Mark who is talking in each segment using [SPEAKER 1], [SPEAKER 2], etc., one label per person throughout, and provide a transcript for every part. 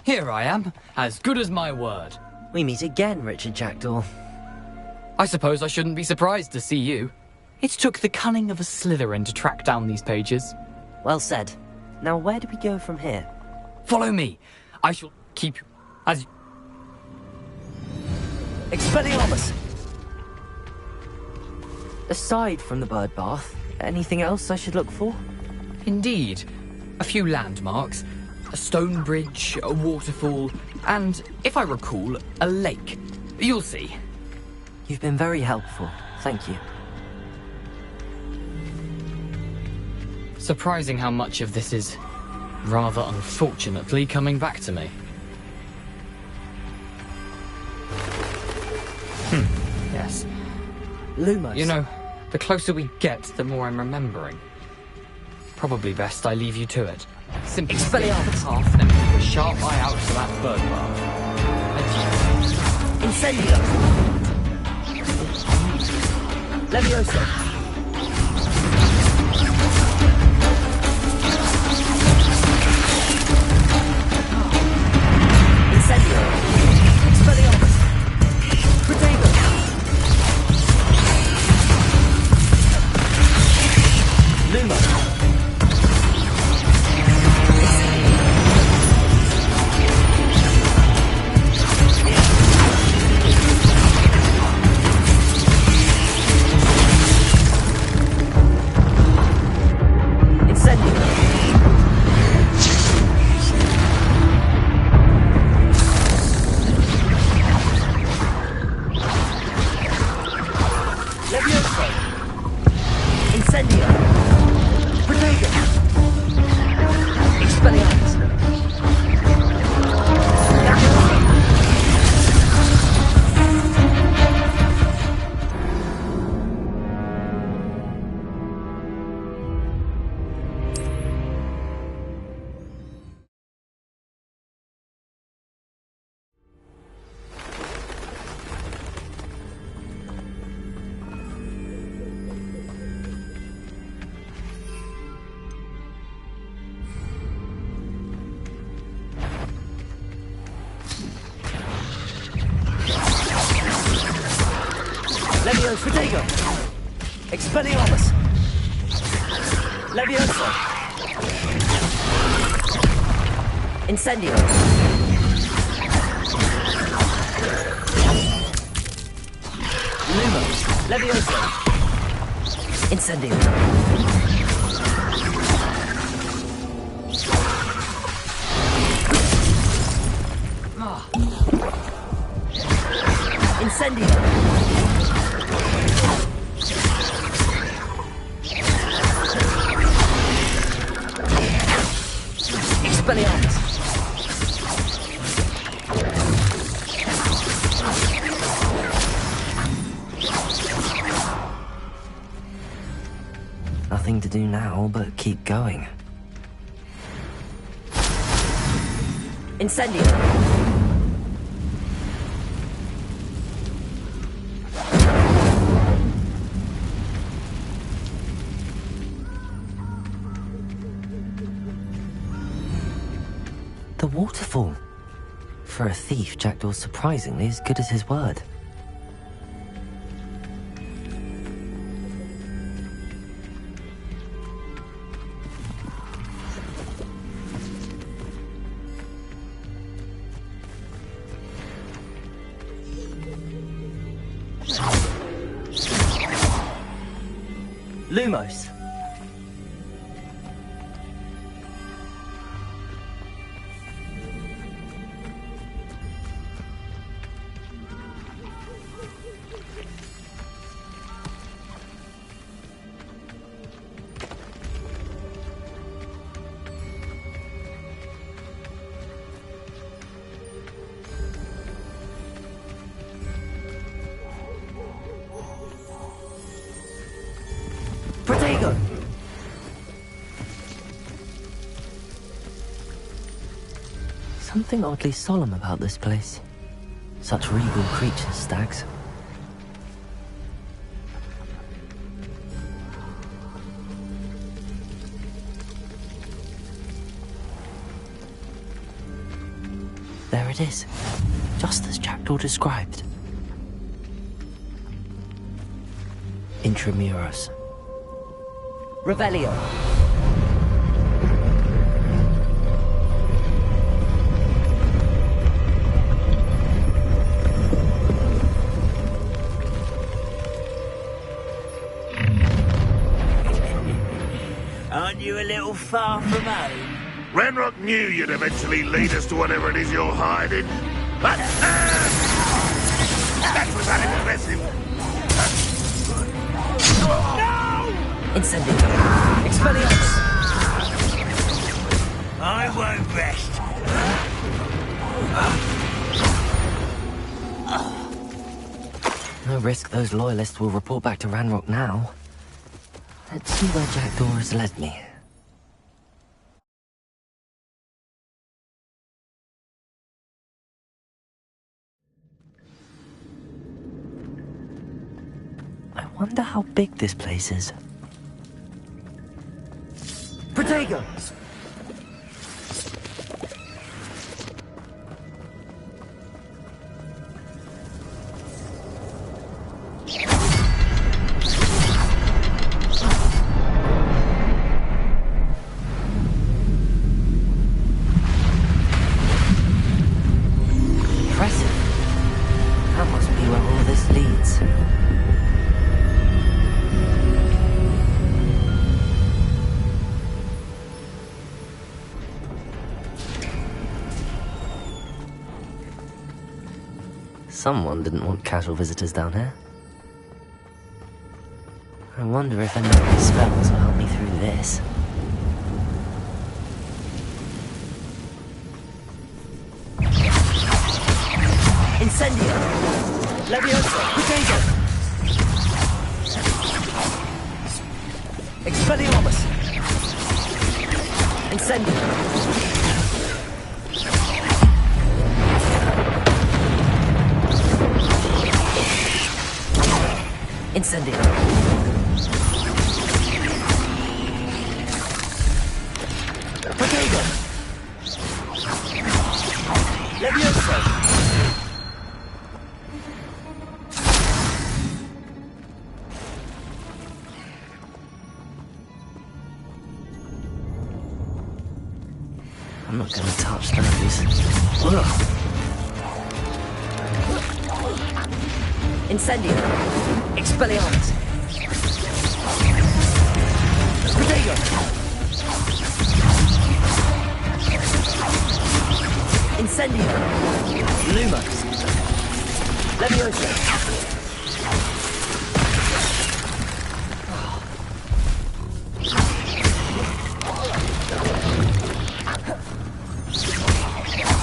[SPEAKER 1] Here I am, as good as my word.
[SPEAKER 2] We meet again, Richard Jackdaw.
[SPEAKER 1] I suppose I shouldn't be surprised to see you. It took the cunning of a Slytherin to track down these pages.
[SPEAKER 2] Well said. Now where do we go from here?
[SPEAKER 1] Follow me. I shall keep you as...
[SPEAKER 2] Expelliarmus! Aside from the bird bath, anything else I should look for?
[SPEAKER 1] Indeed. A few landmarks. A stone bridge, a waterfall, and, if I recall, a lake. You'll see.
[SPEAKER 2] You've been very helpful. Thank you.
[SPEAKER 1] Surprising how much of this is, rather unfortunately, coming back to me. Yes.
[SPEAKER 2] Lumos.
[SPEAKER 1] You know, the closer we get, the more I'm remembering. Probably best I leave you to it. Simply stay off the path and keep a sharp eye out for that bird bath.
[SPEAKER 2] Incendio! Levioso! Incendio! Expelliarmus! Protego! Lumo! Levio Protego! Expelliarmus! Levioso! Incendio! Lumo! Levioso! Incendio! Incendio! Expelliarmus! Nothing to do now but keep going. Incendio! The waterfall. For a thief, Jackdaw's surprisingly as good as his word. Lumos. Protego! Something oddly solemn about this place. Such regal creatures, Stags. There it is, just as Jackdaw described. Intramuros. Revelio.
[SPEAKER 3] Aren't you a little far from home?
[SPEAKER 4] Ranrock knew you'd eventually lead us to whatever it is you're hiding. But, that was unimpressive.
[SPEAKER 2] Incendio. Expelliarmus.
[SPEAKER 3] I won't rest.
[SPEAKER 2] No risk those loyalists will report back to Ranrock now. Let's see where Jackdaw has led me. I wonder how big this place is. Protego! Impressive. That must be where all this leads. Someone didn't want casual visitors down here. I wonder if any of these spells will help me through this. Incendio! Leviosa! Protego! Expelliarmus! Incendio! Incendio! Protego! Leviosa! I'm not gonna touch those. Ugh. Incendio! Expelliarmus! Protego! Incendio! Lumos! Leviosa!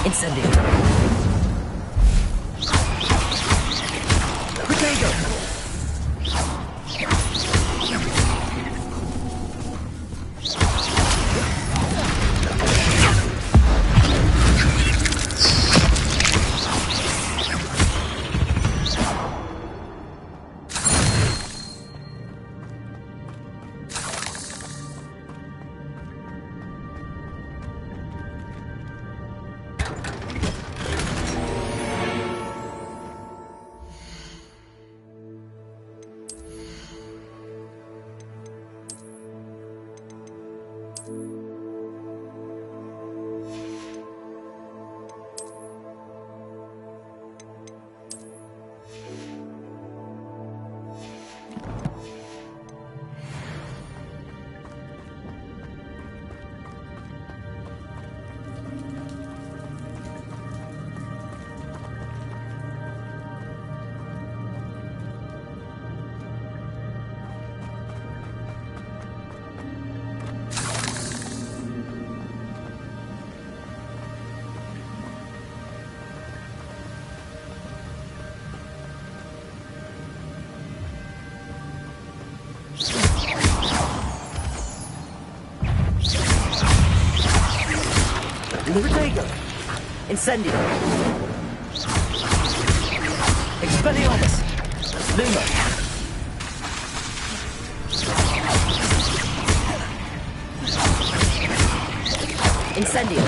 [SPEAKER 2] Incendio! Protego! Protego! Incendio! Expelliarmus! Luma! Incendio!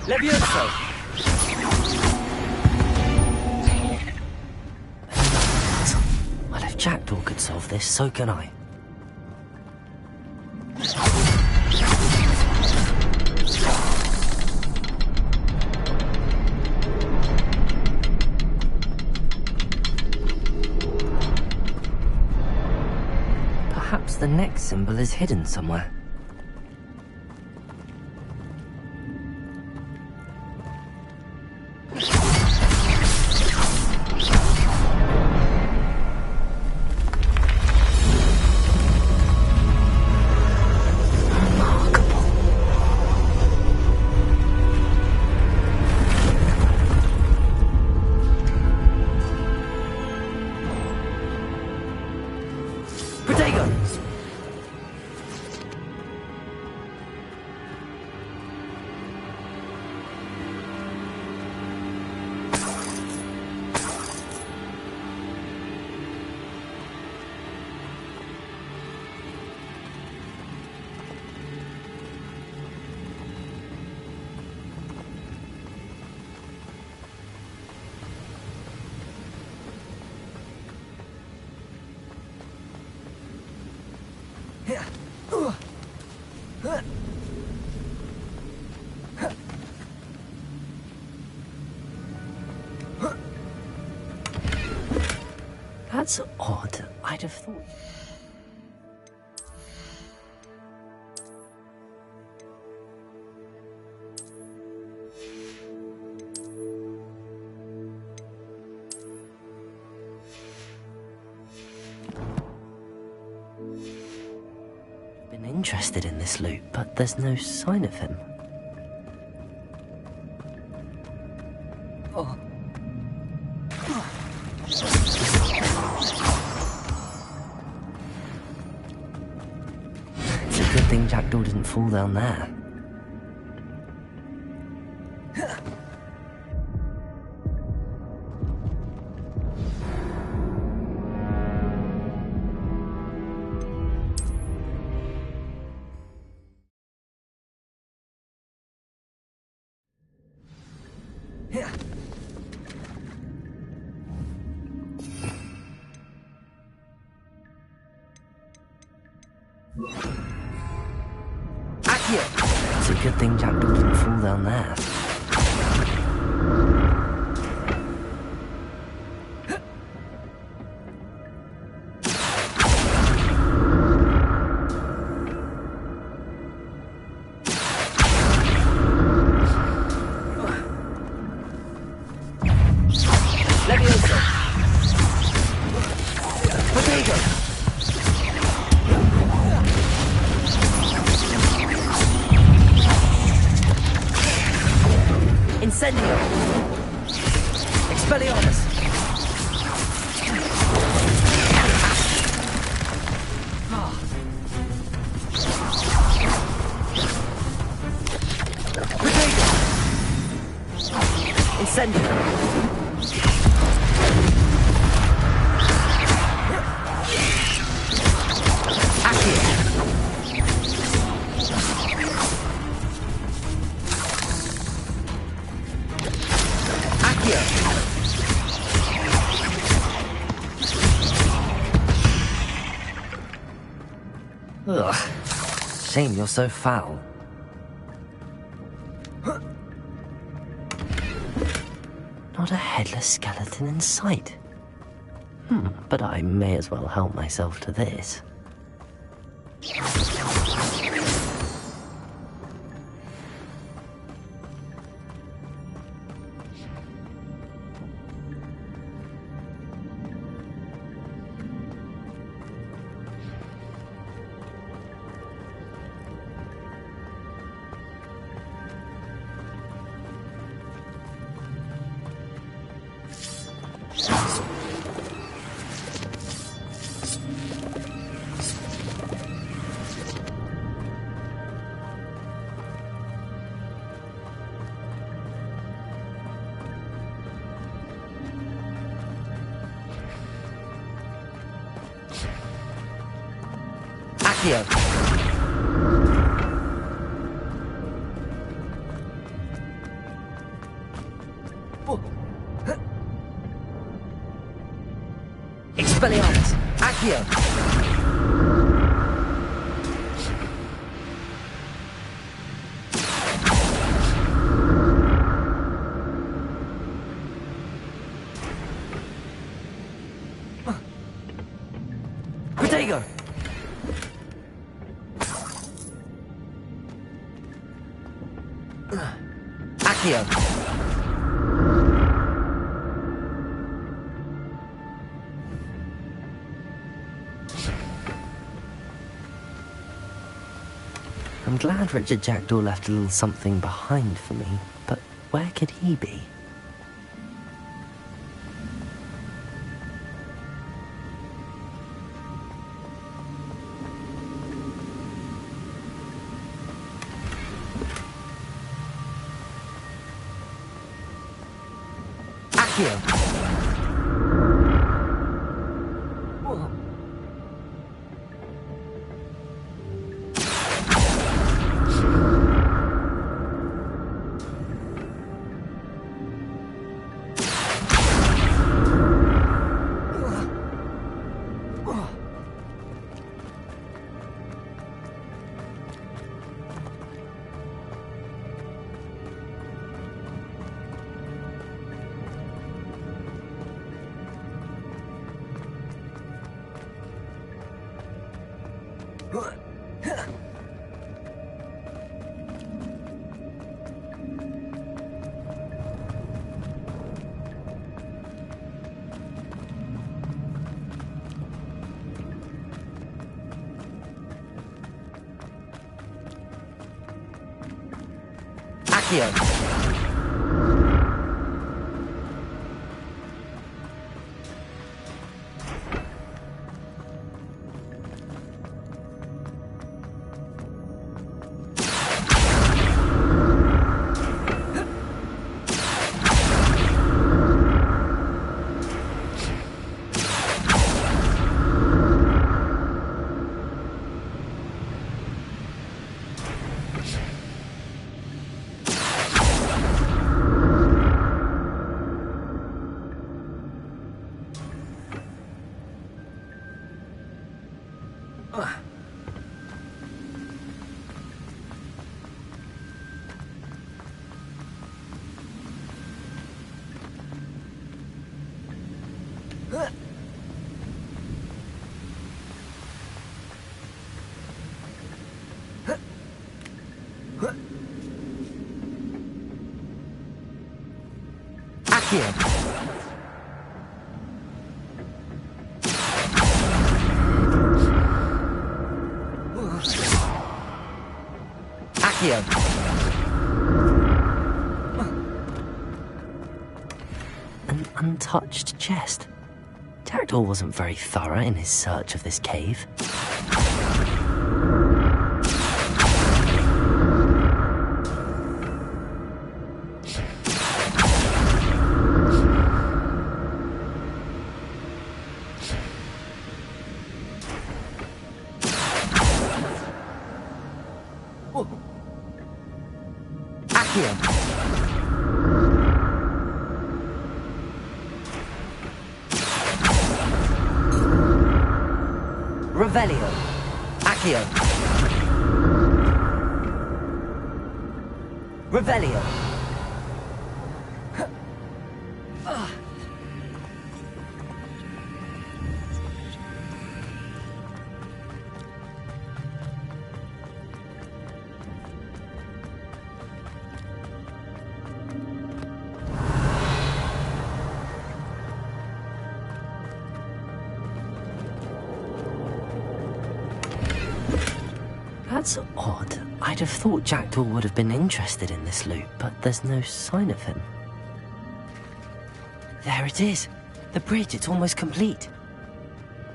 [SPEAKER 2] Levioso! Well, if Jackdaw could solve this, so can I. Perhaps the next symbol is hidden somewhere. That's odd. I'd have thought... Been interested in this loot, but there's no sign of him. Oh. It's a good thing Jackdaw didn't fall down there. It's a good thing Jackdaw didn't fall down there. Levioso! Protego! Incendio! Expelliarmus! Protego! Incendio! Ugh. Shame you're so foul. Not a headless skeleton in sight. But I may as well help myself to this. Accio. Expelliarmus. Accio. Protego. Accio. I'm glad Richard Jackdaw left a little something behind for me, but where could he be? Accio! Accio! Accio! Accio! An untouched chest. Jackdaw wasn't very thorough in his search of this cave. Revelio. Accio. Revelio. That's odd. I'd have thought Jackdaw would have been interested in this loot, but there's no sign of him. There it is. The bridge, it's almost complete.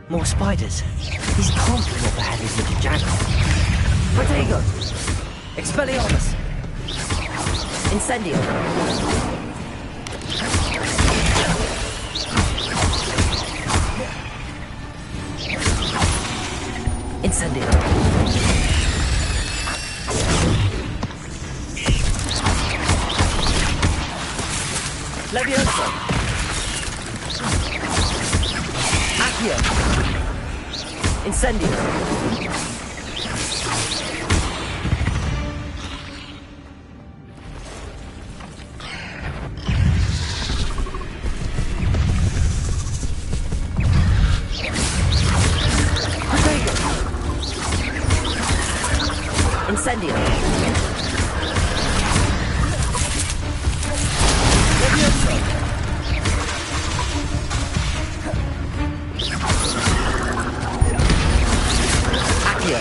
[SPEAKER 2] More spiders. These can't be what the hell is Richard Jackdaw. Protego! Expelliarmus! Incendio! Incendio. Levioso. Accio. Incendio. Incendio. Levioso. Accio.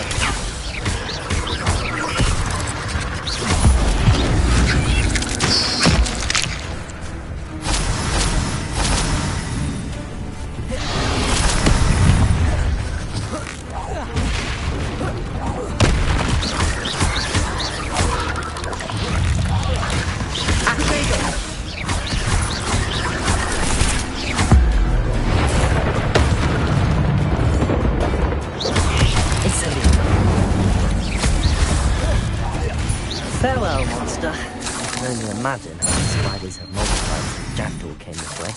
[SPEAKER 2] Farewell, monster. I can only imagine how the spiders have multiplied since Jackdaw came this way.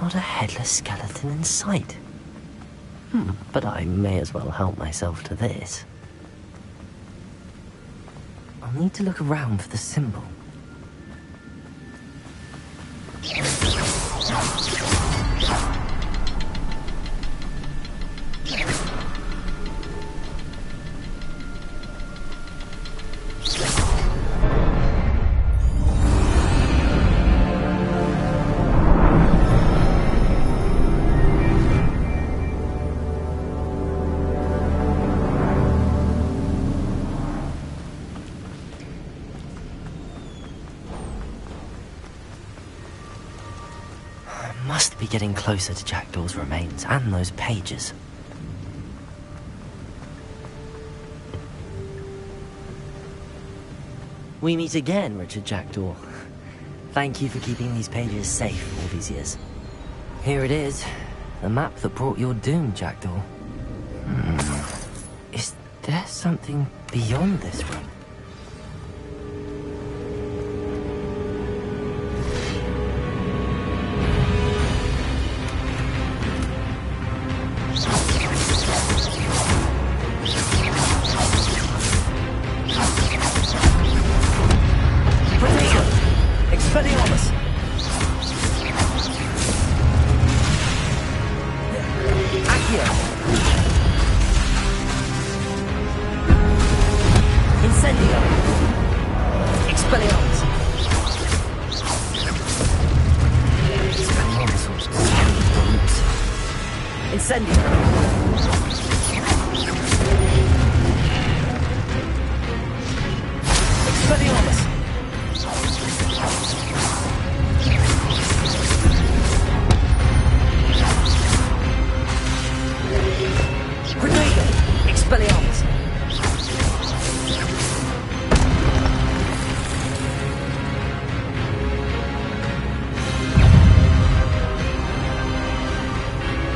[SPEAKER 2] Not a headless skeleton in sight. But I may as well help myself to this. I'll need to look around for the symbol. Must be getting closer to Jackdaw's remains and those pages. We meet again, Richard Jackdaw. Thank you for keeping these pages safe all these years. Here it is, the map that brought your doom, Jackdaw. Is there something beyond this room?
[SPEAKER 3] Expelliarmus! Accio! Incendio! Expelliarmus!
[SPEAKER 2] Expelliarmus was destroyed the roots.
[SPEAKER 3] Incendio! Expelliarmus! Rodrigo! Expelliarmus!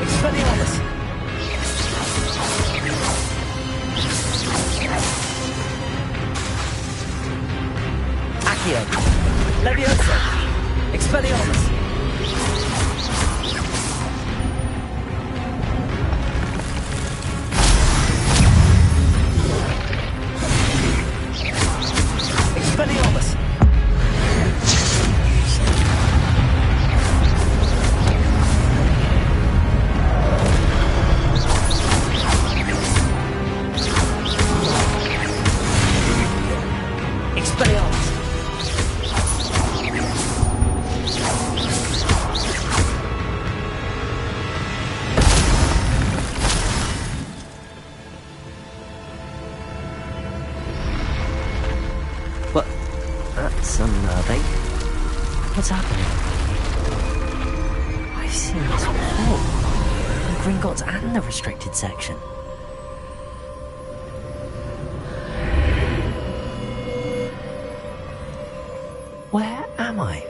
[SPEAKER 3] Expelliarmus! Accio! Levioso! Expelliarmus! Expelliarmus! Expelliarmus!
[SPEAKER 2] What? That's unnerving. What's happening? I've seen this before. Gringotts and the restricted section. Where am I?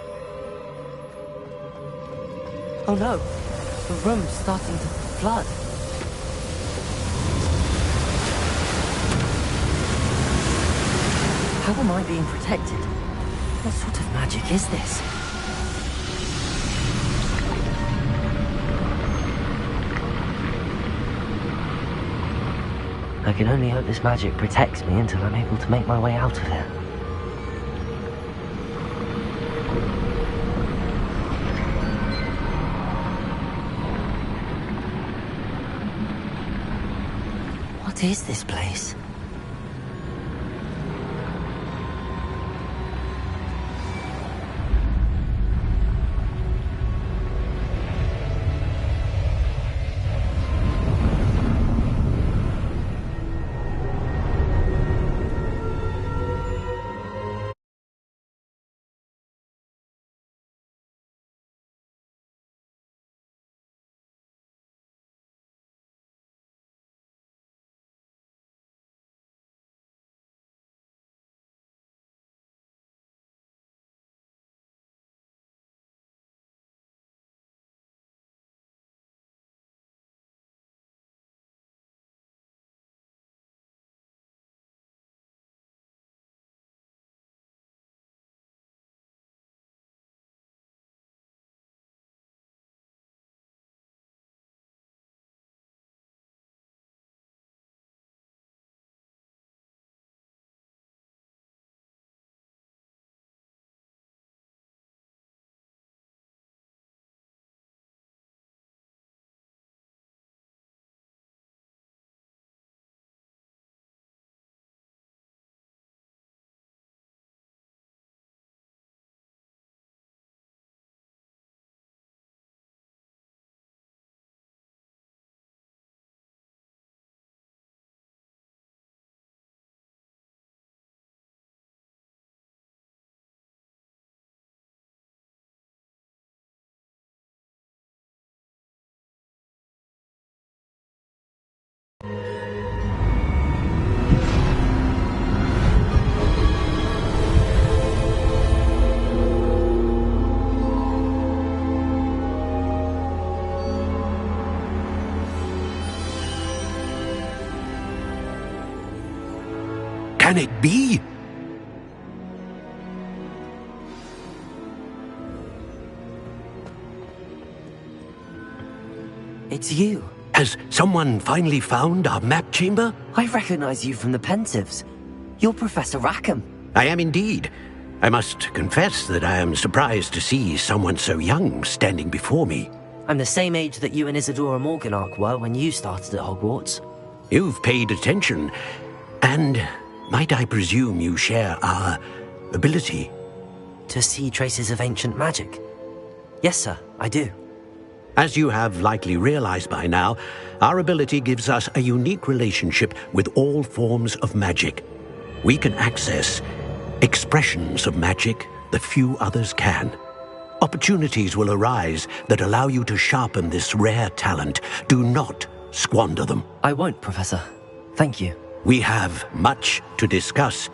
[SPEAKER 2] Oh no, the room's starting to flood. How am I being protected? What sort of magic is this? I can only hope this magic protects me until I'm able to make my way out of here. What is this place?
[SPEAKER 5] Can it be?
[SPEAKER 2] It's you.
[SPEAKER 5] Has someone finally found our map chamber?
[SPEAKER 2] I recognize you from the Pensieves. You're Professor Rackham.
[SPEAKER 5] I am indeed. I must confess that I am surprised to see someone so young standing before me.
[SPEAKER 2] I'm the same age that you and Isadora Morganach were when you started at Hogwarts.
[SPEAKER 5] You've paid attention, and might I presume you share our ability?
[SPEAKER 2] To see traces of ancient magic? Yes, sir, I do.
[SPEAKER 5] As you have likely realized by now, our ability gives us a unique relationship with all forms of magic. We can access expressions of magic that few others can. Opportunities will arise that allow you to sharpen this rare talent. Do not squander them.
[SPEAKER 2] I won't, Professor. Thank you.
[SPEAKER 5] We have much to discuss.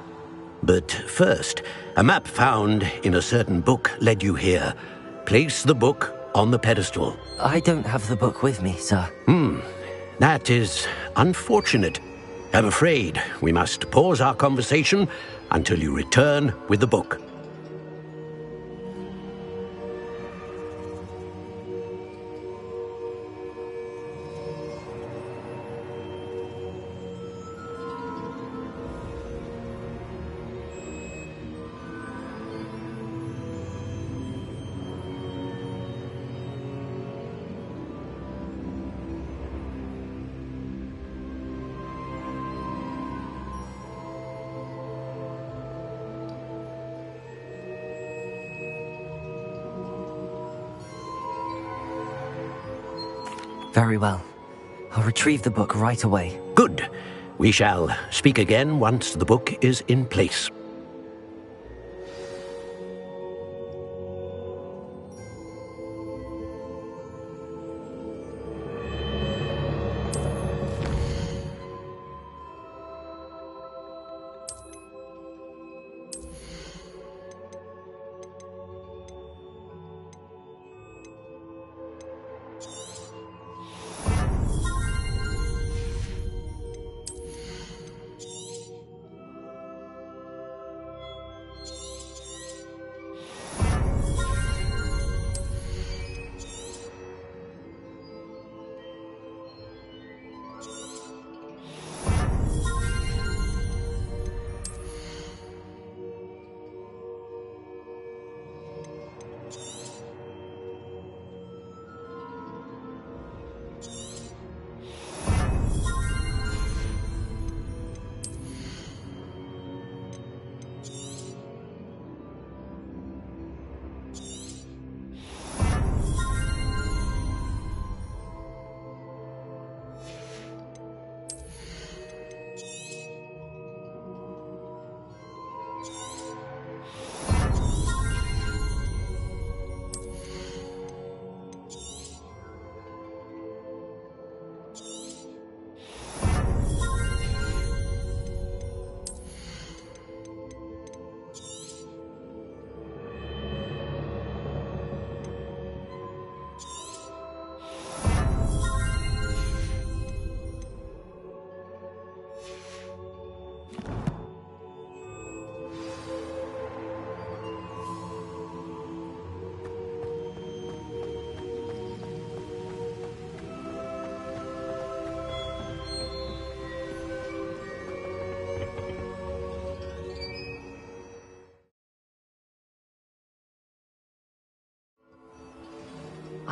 [SPEAKER 5] But first, a map found in a certain book led you here. Place the book on the pedestal.
[SPEAKER 2] I don't have the book with me, sir.
[SPEAKER 5] That is unfortunate. I'm afraid we must pause our conversation until you return with the book.
[SPEAKER 2] Very well. I'll retrieve the book right away.
[SPEAKER 5] Good. We shall speak again once the book is in place.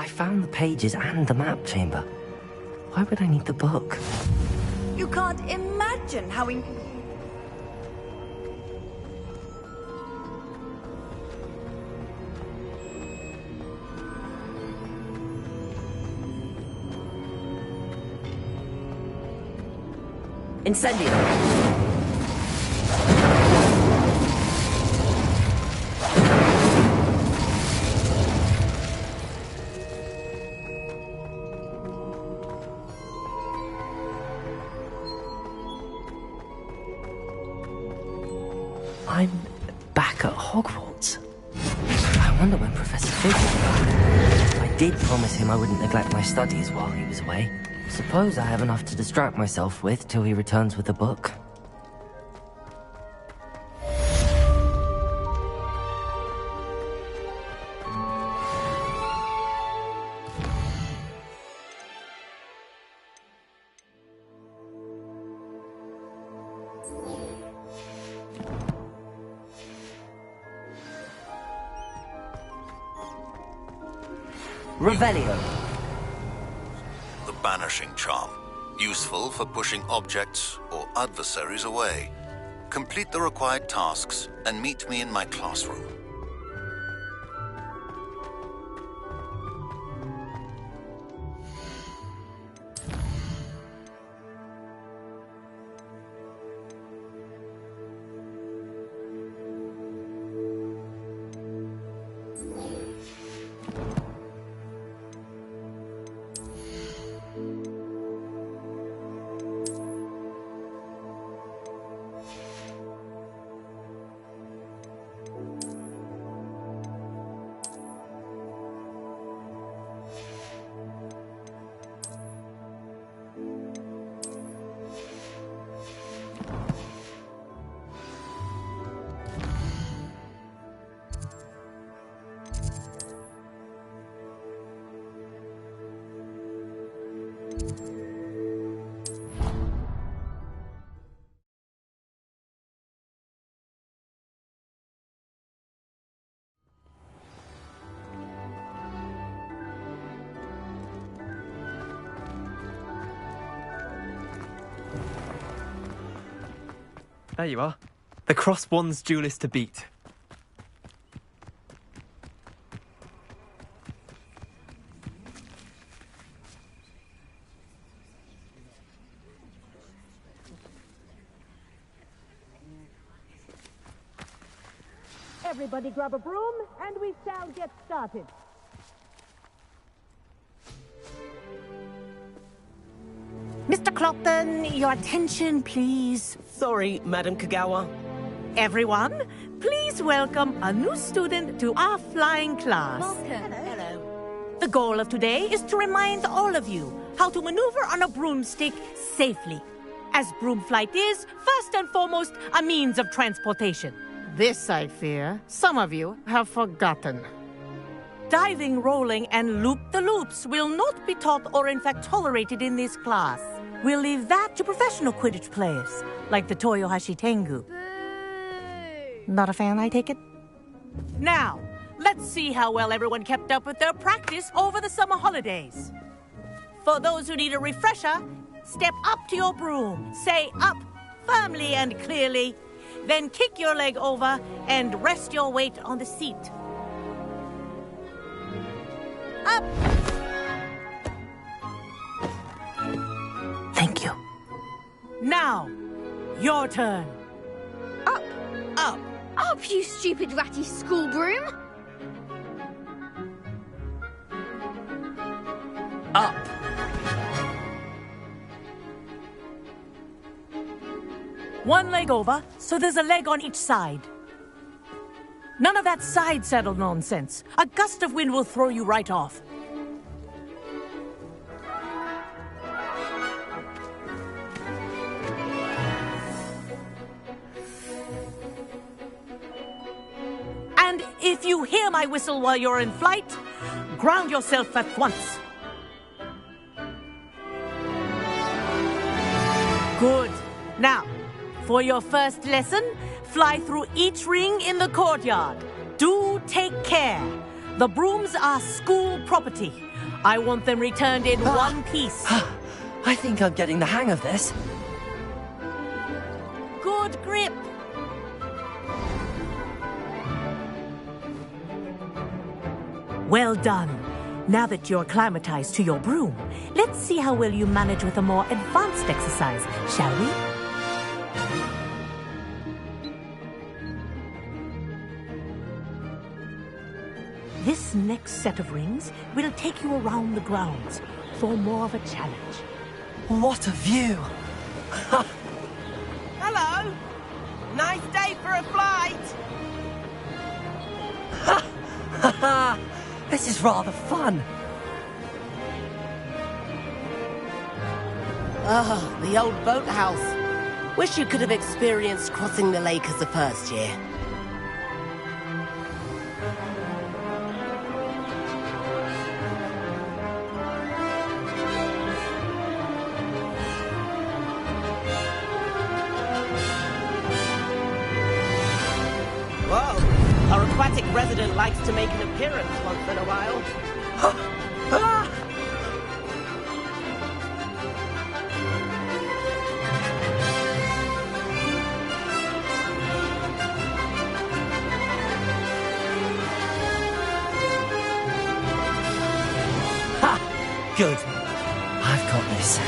[SPEAKER 2] I found the pages and the map chamber. Why would I need the book?
[SPEAKER 6] You can't imagine how
[SPEAKER 2] Incendio! I'm back at Hogwarts. I wonder when Professor Fig will be back. I did promise him I wouldn't neglect my studies while he was away. Suppose I have enough to distract myself with till he returns with the book. Revelio.
[SPEAKER 7] The Banishing Charm. Useful for pushing objects or adversaries away. Complete the required tasks and meet me in my classroom.
[SPEAKER 8] There you are. The Cross Wands duelist to beat.
[SPEAKER 9] Everybody grab a broom, and we shall get started. Mr. Clopton, your attention, please.
[SPEAKER 10] Sorry, Madam Kagawa.
[SPEAKER 9] Everyone, please welcome a new student to our flying class.
[SPEAKER 6] Welcome. Hello.
[SPEAKER 9] The goal of today is to remind all of you how to maneuver on a broomstick safely, as broom flight is, first and foremost, a means of transportation. This, I fear, some of you have forgotten. Diving, rolling, and loop-the-loops will not be taught or in fact tolerated in this class. We'll leave that to professional Quidditch players, like the Toyohashi Tengu. Not a fan, I take it? Now, let's see how well everyone kept up with their practice over the summer holidays. For those who need a refresher, step up to your broom, say up firmly and clearly, then kick your leg over and rest your weight on the seat. Up!
[SPEAKER 2] Thank you.
[SPEAKER 9] Now, your turn.
[SPEAKER 6] Up.
[SPEAKER 9] Up.
[SPEAKER 6] Up, you stupid ratty school broom.
[SPEAKER 8] Up!
[SPEAKER 9] One leg over, so there's a leg on each side. None of that side saddle nonsense. A gust of wind will throw you right off. And if you hear my whistle while you're in flight, ground yourself at once. Good. Now, for your first lesson, fly through each ring in the courtyard. Do take care. The brooms are school property. I want them returned in one piece.
[SPEAKER 2] I think I'm getting the hang of this.
[SPEAKER 9] Good grip. Well done. Now that you're acclimatized to your broom, let's see how well you manage with a more advanced exercise, shall we? This next set of rings will take you around the grounds for more of a challenge.
[SPEAKER 2] What a view!
[SPEAKER 10] Hello! Nice day for a flight!
[SPEAKER 2] This is rather fun.
[SPEAKER 10] Ah, the old boathouse. Wish you could have experienced crossing the lake as a first year. Whoa! Our aquatic resident likes to make an appearance once in a while.
[SPEAKER 2] Good. I've got this.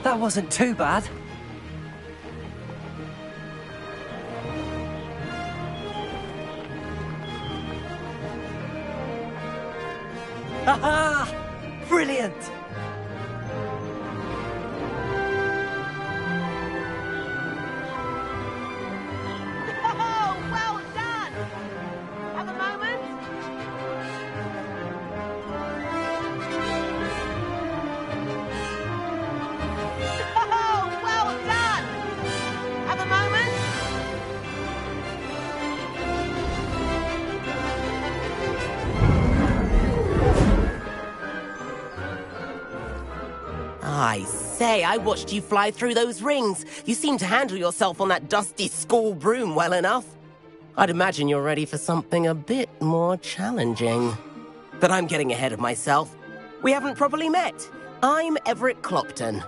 [SPEAKER 2] That wasn't too bad. Aha! Brilliant!
[SPEAKER 10] Oh, well done! Have a moment? Oh, well done! Have a moment? I say, I watched you fly through those rings. You seem to handle yourself on that dusty school broom well enough. I'd imagine you're ready for something a bit more challenging. But I'm getting ahead of myself. We haven't properly met. I'm Everett Clopton.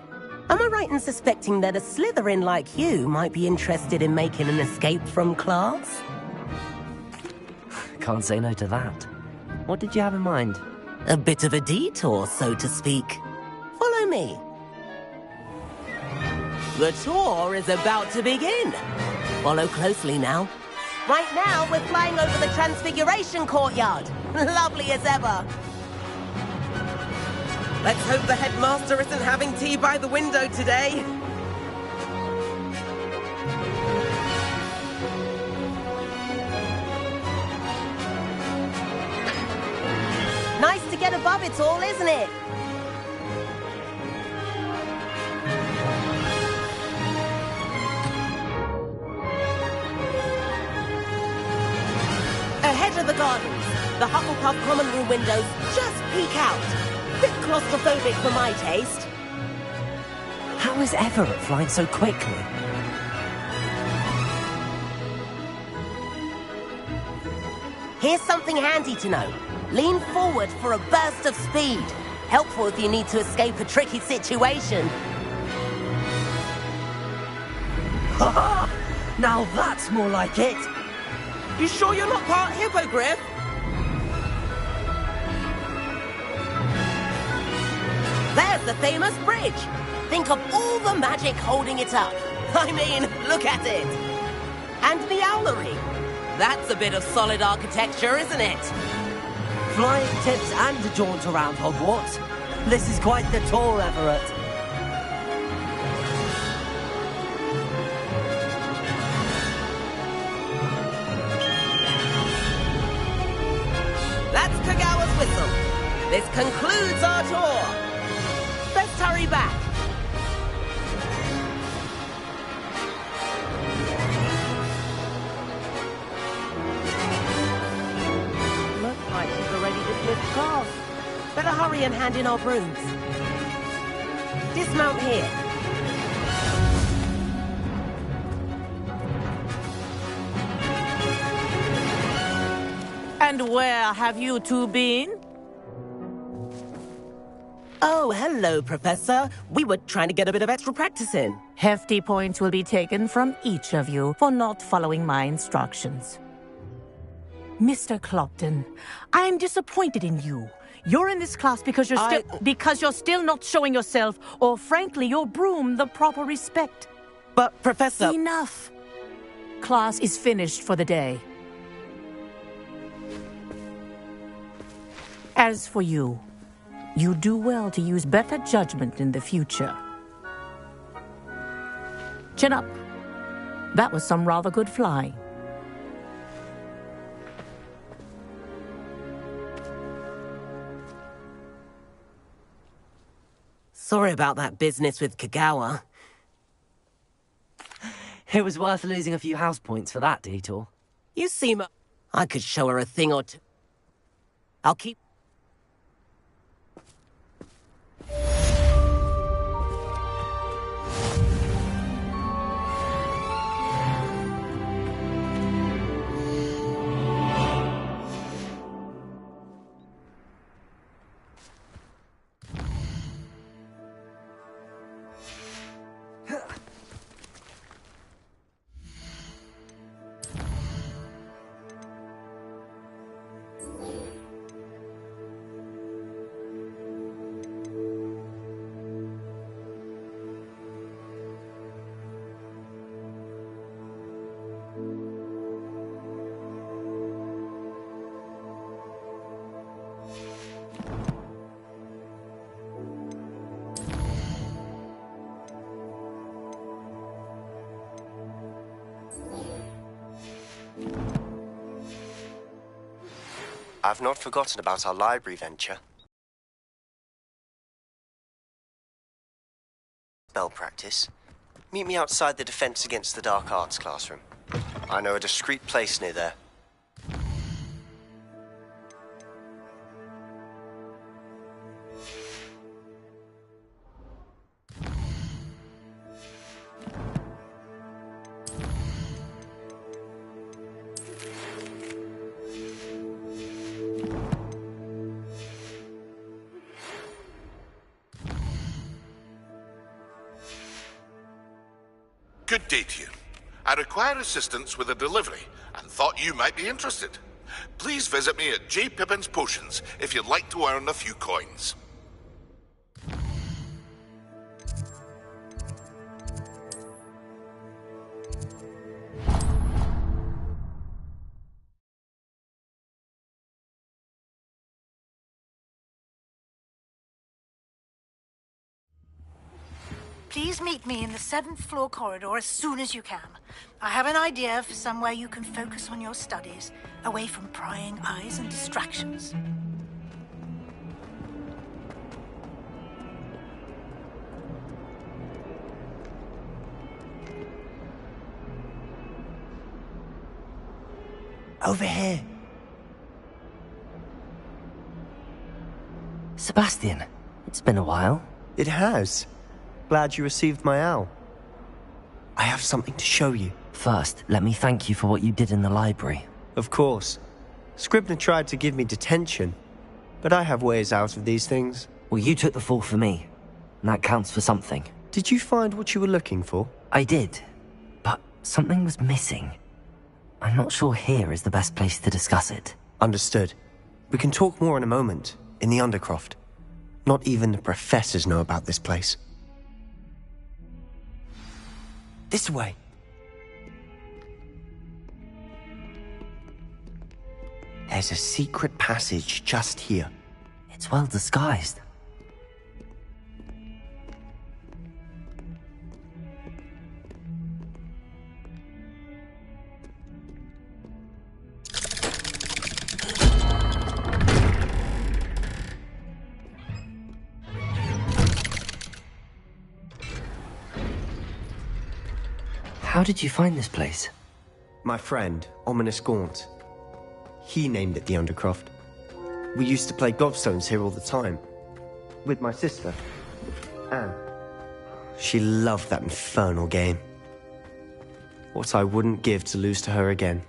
[SPEAKER 10] Am I right in suspecting that a Slytherin like you might be interested in making an escape from class?
[SPEAKER 2] Can't say no to that. What did you have in mind?
[SPEAKER 10] A bit of a detour, so to speak. Follow me. The tour is about to begin. Follow closely now. Right now, we're flying over the Transfiguration Courtyard. Lovely as ever. Let's hope the headmaster isn't having tea by the window today. Nice to get above it all, isn't it? Ahead of the gardens, the Hufflepuff common room windows just peek out. Bit claustrophobic for my taste.
[SPEAKER 2] How is Everett flying so quickly?
[SPEAKER 10] Here's something handy to know. Lean forward for a burst of speed. Helpful if you need to escape a tricky situation.
[SPEAKER 2] Ha! Now that's more like it.
[SPEAKER 10] You sure you're not part hippogriff? There's the famous bridge. Think of all the magic holding it up. I mean, look at it. And the owlery. That's a bit of solid architecture, isn't it?
[SPEAKER 2] Flying tips and a jaunt around Hogwarts. This is quite the tour, Everett.
[SPEAKER 10] That's Kagawa's whistle. This concludes our tour. Best hurry back. Looks like she's already dismissed class. Better hurry and hand in our brooms. Dismount here.
[SPEAKER 9] And where have you two been?
[SPEAKER 10] Oh, hello, Professor. We were trying to get a bit of extra practice in.
[SPEAKER 9] Hefty points will be taken from each of you for not following my instructions. Mr. Clopton, I'm disappointed in you. You're in this class because you're still not showing yourself, or frankly, your broom the proper respect.
[SPEAKER 10] But, Professor...
[SPEAKER 9] Enough. Class is finished for the day. As for you, you do well to use better judgment in the future. Chin up. That was some rather good flying.
[SPEAKER 10] Sorry about that business with Kagawa.
[SPEAKER 2] It was worth losing a few house points for that detour.
[SPEAKER 10] You seem... I could show her a thing or two. I'll keep...
[SPEAKER 11] I've not forgotten about our library venture. Spell practice. Meet me outside the Defense Against the Dark Arts classroom. I know a discreet place near there.
[SPEAKER 4] Good day to you. I require assistance with a delivery and thought you might be interested. Please visit me at J. Pippin's Potions if you'd like to earn a few coins.
[SPEAKER 12] Please meet me in the 7th floor corridor as soon as you can. I have an idea for somewhere you can focus on your studies, away from prying eyes and distractions.
[SPEAKER 11] Over here.
[SPEAKER 2] Sebastian, it's been a while.
[SPEAKER 11] It has. Glad you received my owl. I have something to show you.
[SPEAKER 2] First, let me thank you for what you did in the library.
[SPEAKER 11] Of course. Scribner tried to give me detention, but I have ways out of these things.
[SPEAKER 2] Well, you took the fall for me, and that counts for something.
[SPEAKER 11] Did you find what you were looking for?
[SPEAKER 2] I did, but something was missing. I'm not sure here is the best place to discuss it.
[SPEAKER 11] Understood. We can talk more in a moment, in the Undercroft. Not even the professors know about this place. This way. There's a secret passage just here.
[SPEAKER 2] It's well disguised. How did you find this place?
[SPEAKER 11] My friend, Ominous Gaunt. He named it the Undercroft. We used to play gobstones here all the time. With my sister, Anne. She loved that infernal game. What I wouldn't give to lose to her again.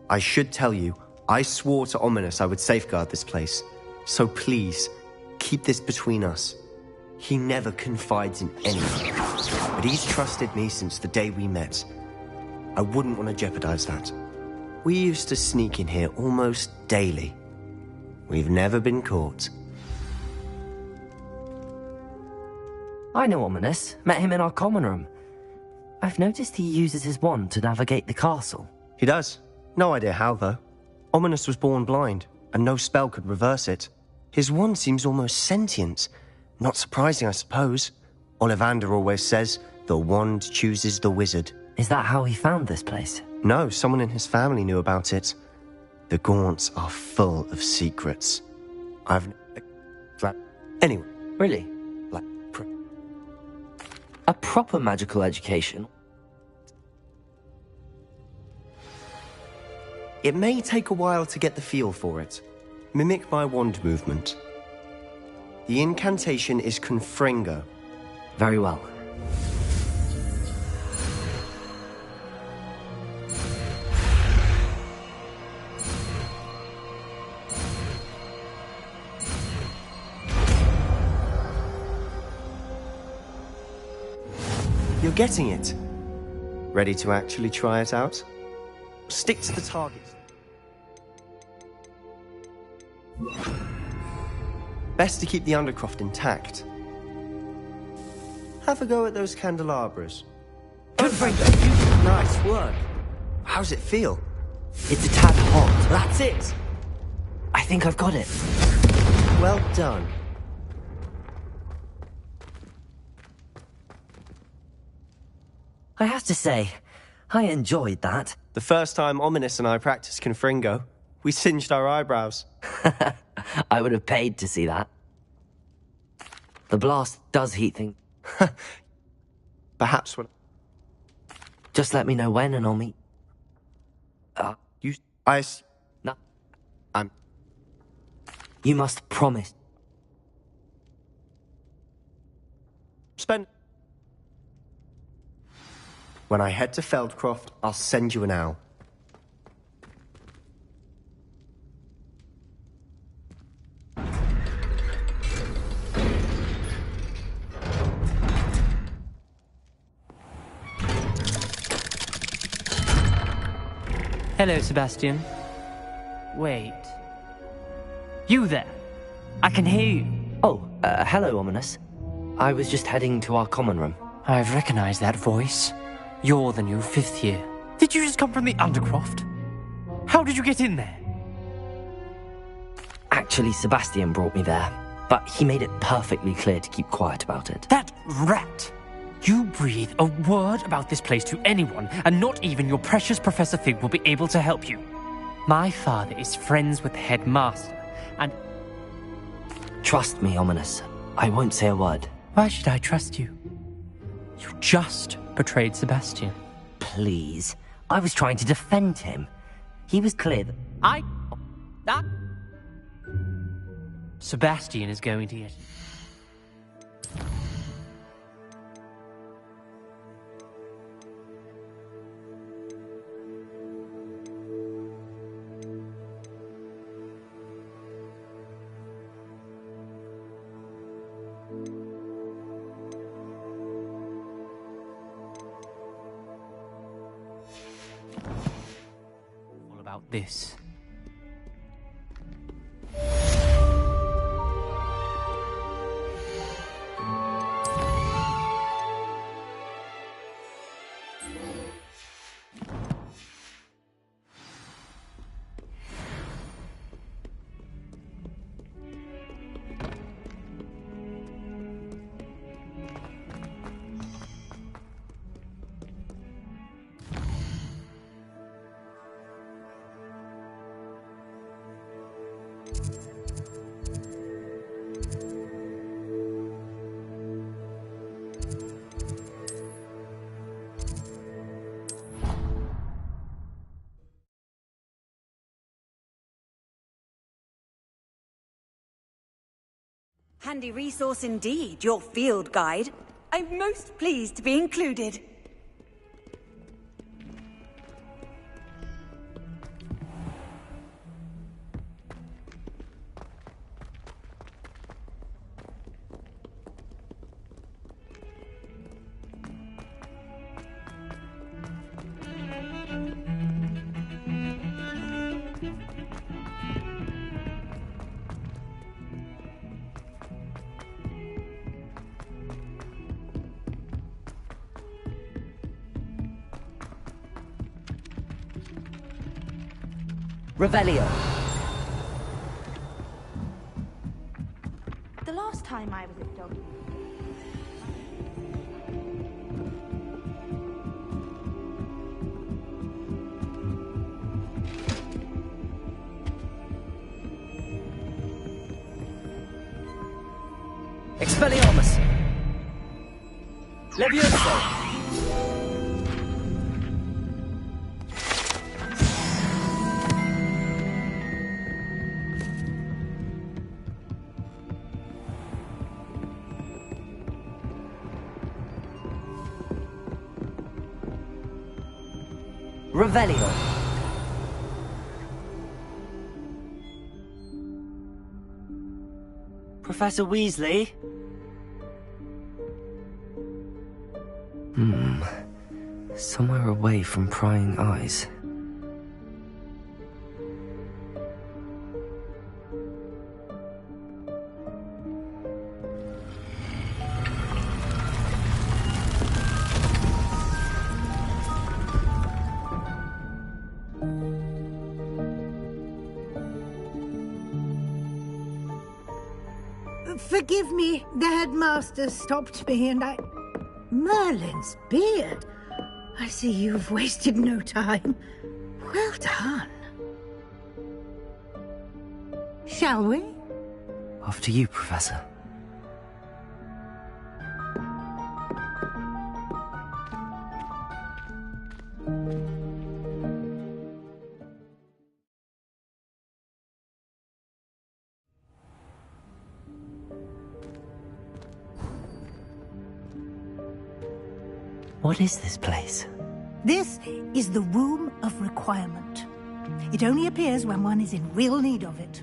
[SPEAKER 11] I should tell you, I swore to Ominous I would safeguard this place. So please, keep this between us. He never confides in anyone, but he's trusted me since the day we met. I wouldn't want to jeopardize that. We used to sneak in here almost daily. We've never been caught.
[SPEAKER 2] I know Ominous. Met him in our common room. I've noticed he uses his wand to navigate the castle.
[SPEAKER 11] He does. No idea how, though. Ominous was born blind, and no spell could reverse it. His wand seems almost sentient. Not surprising, I suppose. Ollivander always says, the wand chooses the wizard.
[SPEAKER 2] Is that how he found this place?
[SPEAKER 11] No, someone in his family knew about it. The Gaunts are full of secrets. Anyway.
[SPEAKER 2] Really? A proper magical education?
[SPEAKER 11] It may take a while to get the feel for it. Mimic my wand movement. The incantation is Confringo.
[SPEAKER 2] Very well.
[SPEAKER 11] You're getting it. Ready to actually try it out? Stick to the target. Best to keep the Undercroft intact. Have a go at those candelabras. Confringo! Nice work. How's it feel?
[SPEAKER 2] It's a tad hot. That's it! I think I've got it.
[SPEAKER 11] Well done.
[SPEAKER 2] I have to say, I enjoyed that.
[SPEAKER 11] The first time Ominous and I practiced Confringo, we singed our eyebrows.
[SPEAKER 2] I would have paid to see that. The blast does heat things.
[SPEAKER 11] Perhaps when...
[SPEAKER 2] Just let me know when and I'll meet...
[SPEAKER 11] No.
[SPEAKER 2] You must promise.
[SPEAKER 11] When I head to Feldcroft, I'll send you an owl.
[SPEAKER 13] Hello, Sebastian. Wait. You there? I can hear you.
[SPEAKER 2] Oh, hello, Ominous. I was just heading to our common room.
[SPEAKER 13] I've recognized that voice. You're the new fifth year. Did you just come from the Undercroft? How did you get in there?
[SPEAKER 2] Actually, Sebastian brought me there, but he made it perfectly clear to keep quiet about it.
[SPEAKER 13] That rat! You breathe a word about this place to anyone, and not even your precious Professor Fig will be able to help you. My father is friends with the headmaster, and...
[SPEAKER 2] Trust me, Ominous. I won't say a word.
[SPEAKER 13] Why should I trust you? You just betrayed Sebastian.
[SPEAKER 2] Please. I was trying to defend him. He was clear that...
[SPEAKER 13] Sebastian is going to get... about this.
[SPEAKER 6] Handy resource indeed, your field guide. I'm most pleased to be included.
[SPEAKER 2] Revelio.
[SPEAKER 14] The last time I was at Dog.
[SPEAKER 2] Expelliarmus! Levioso! Revelio. Professor Weasley? Somewhere away from prying eyes.
[SPEAKER 12] Forgive me, the headmaster stopped me and I... Merlin's beard. I see you've wasted no time. Well done. Shall we?
[SPEAKER 2] After you, Professor. What is this place?
[SPEAKER 12] This is the Room of Requirement. It only appears when one is in real need of it.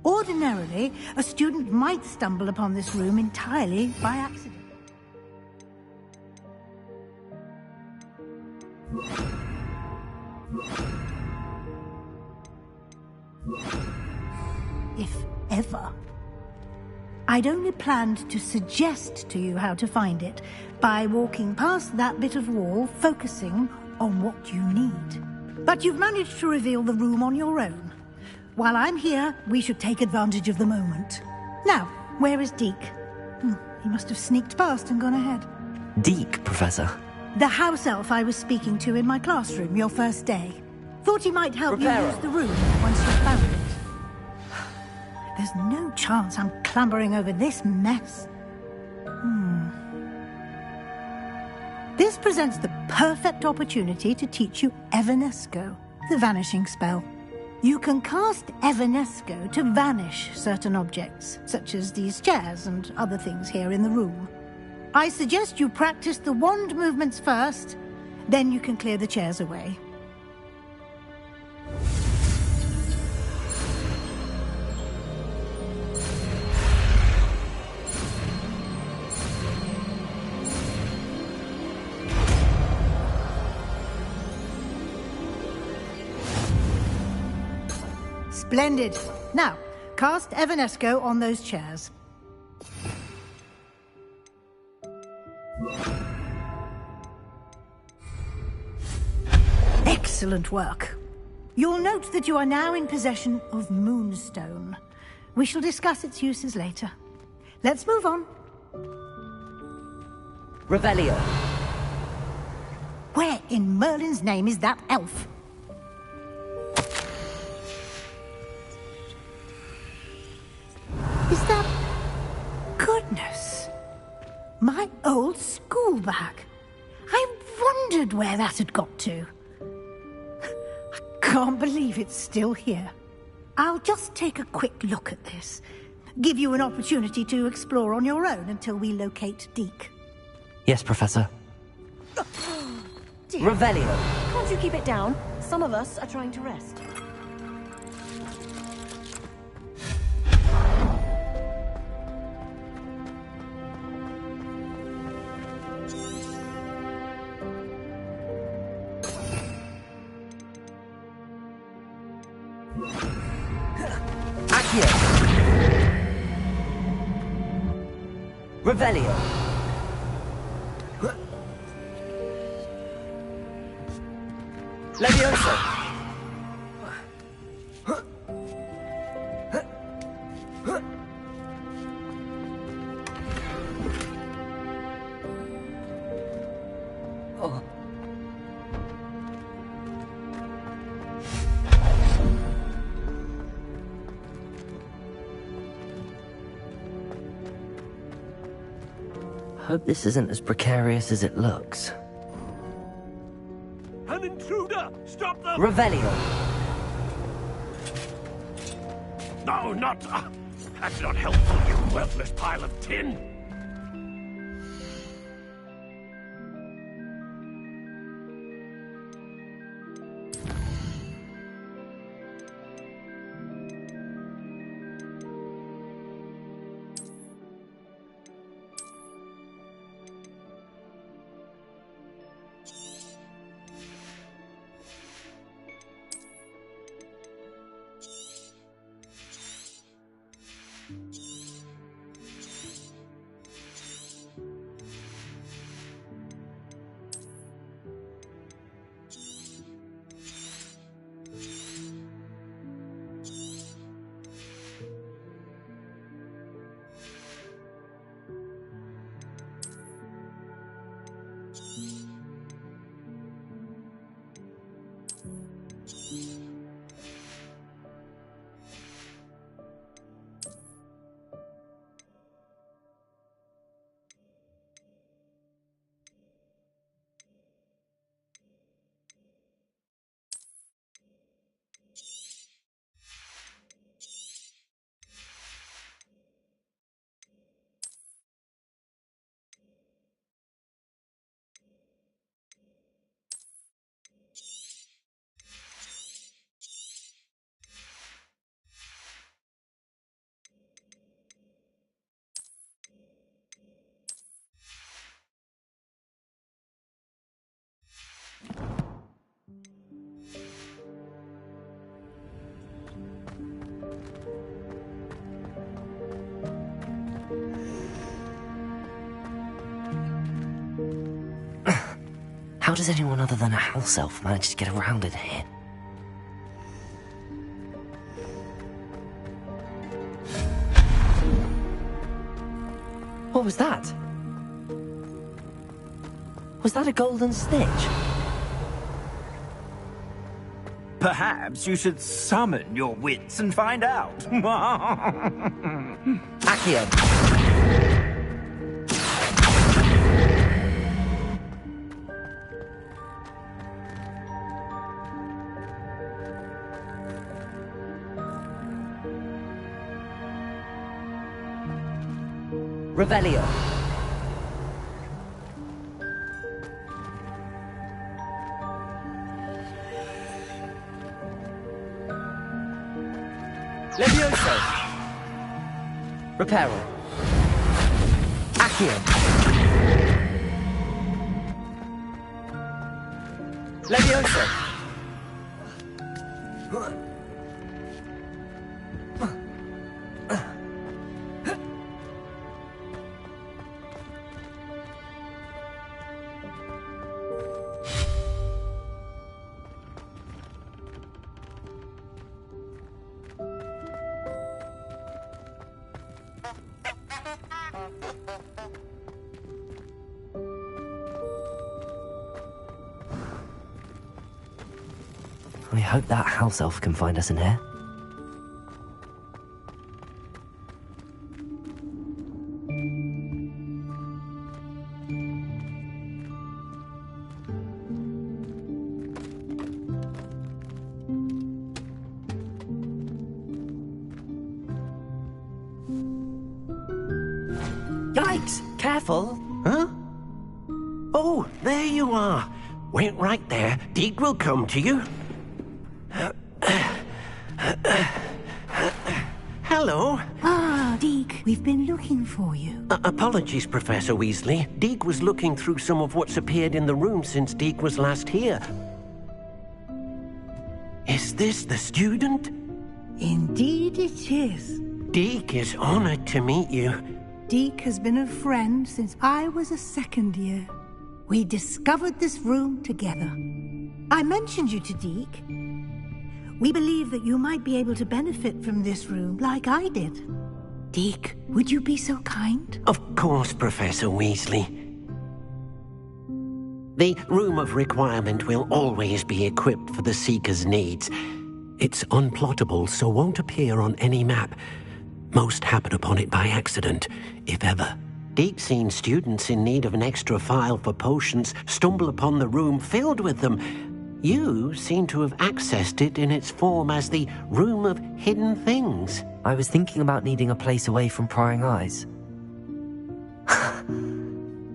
[SPEAKER 12] Ordinarily, a student might stumble upon this room entirely by accident. If ever. I'd only planned to suggest to you how to find it by walking past that bit of wall, focusing on what you need. But you've managed to reveal the room on your own. While I'm here, we should take advantage of the moment. Now, where is Deke? He must have sneaked past and gone ahead.
[SPEAKER 2] Deke, Professor.
[SPEAKER 12] The house elf I was speaking to in my classroom your first day. Thought he might help you use the room once you found it. There's no chance I'm clambering over this mess. This presents the perfect opportunity to teach you Evanesco, the vanishing spell. You can cast Evanesco to vanish certain objects, such as these chairs and other things here in the room. I suggest you practice the wand movements first, then you can clear the chairs away. Splendid. Now, cast Evanesco on those chairs. Excellent work. You'll note that you are now in possession of Moonstone. We shall discuss its uses later. Let's move on.
[SPEAKER 2] Revelio.
[SPEAKER 12] Where in Merlin's name is that elf? Is that... Goodness. My old school bag. I wondered where that had got to. I can't believe it's still here. I'll just take a quick look at this. give you an opportunity to explore on your own until we locate Deke.
[SPEAKER 2] Yes, Professor.
[SPEAKER 14] Dear.
[SPEAKER 2] Revelio.
[SPEAKER 14] Can't you keep it down? Some of us are trying to rest.
[SPEAKER 2] Accio. Revelio. Levioso. Oh. Hope this isn't as precarious as it looks.
[SPEAKER 15] An intruder! Stop them!
[SPEAKER 2] Revelio.
[SPEAKER 15] No, not... that's not helpful, you worthless pile of tin!
[SPEAKER 2] How does anyone other than a house elf manage to get around in here? What was that? Was that a golden snitch?
[SPEAKER 3] Perhaps you should summon your wits and find out.
[SPEAKER 2] Accio. Revelio. Levioso. Reparo. Accio. Levioso. I hope that house elf can find us in here. Thanks. Careful.
[SPEAKER 16] Huh? Oh, there you are. Wait right there. Deek will come to you. Hello.
[SPEAKER 12] Ah, Deek, we've been looking for you.
[SPEAKER 16] Apologies, Professor Weasley. Deek was looking through some of what's appeared in the room since Deek was last here. Is this the student?
[SPEAKER 12] Indeed it is.
[SPEAKER 16] Deek is honored to meet you.
[SPEAKER 12] Deek has been a friend since I was a second year. We discovered this room together. I mentioned you to Deek. We believe that you might be able to benefit from this room like I did. Deek, would you be so kind?
[SPEAKER 16] Of course, Professor Weasley. The Room of Requirement will always be equipped for the Seeker's needs.
[SPEAKER 5] It's unplottable, so won't appear on any map. Most happen upon it by accident, if ever.
[SPEAKER 16] Deek's seen students in need of an extra file for potions stumble upon the room filled with them. You seem to have accessed it in its form as the Room of Hidden Things.
[SPEAKER 2] I was thinking about needing a place away from prying eyes.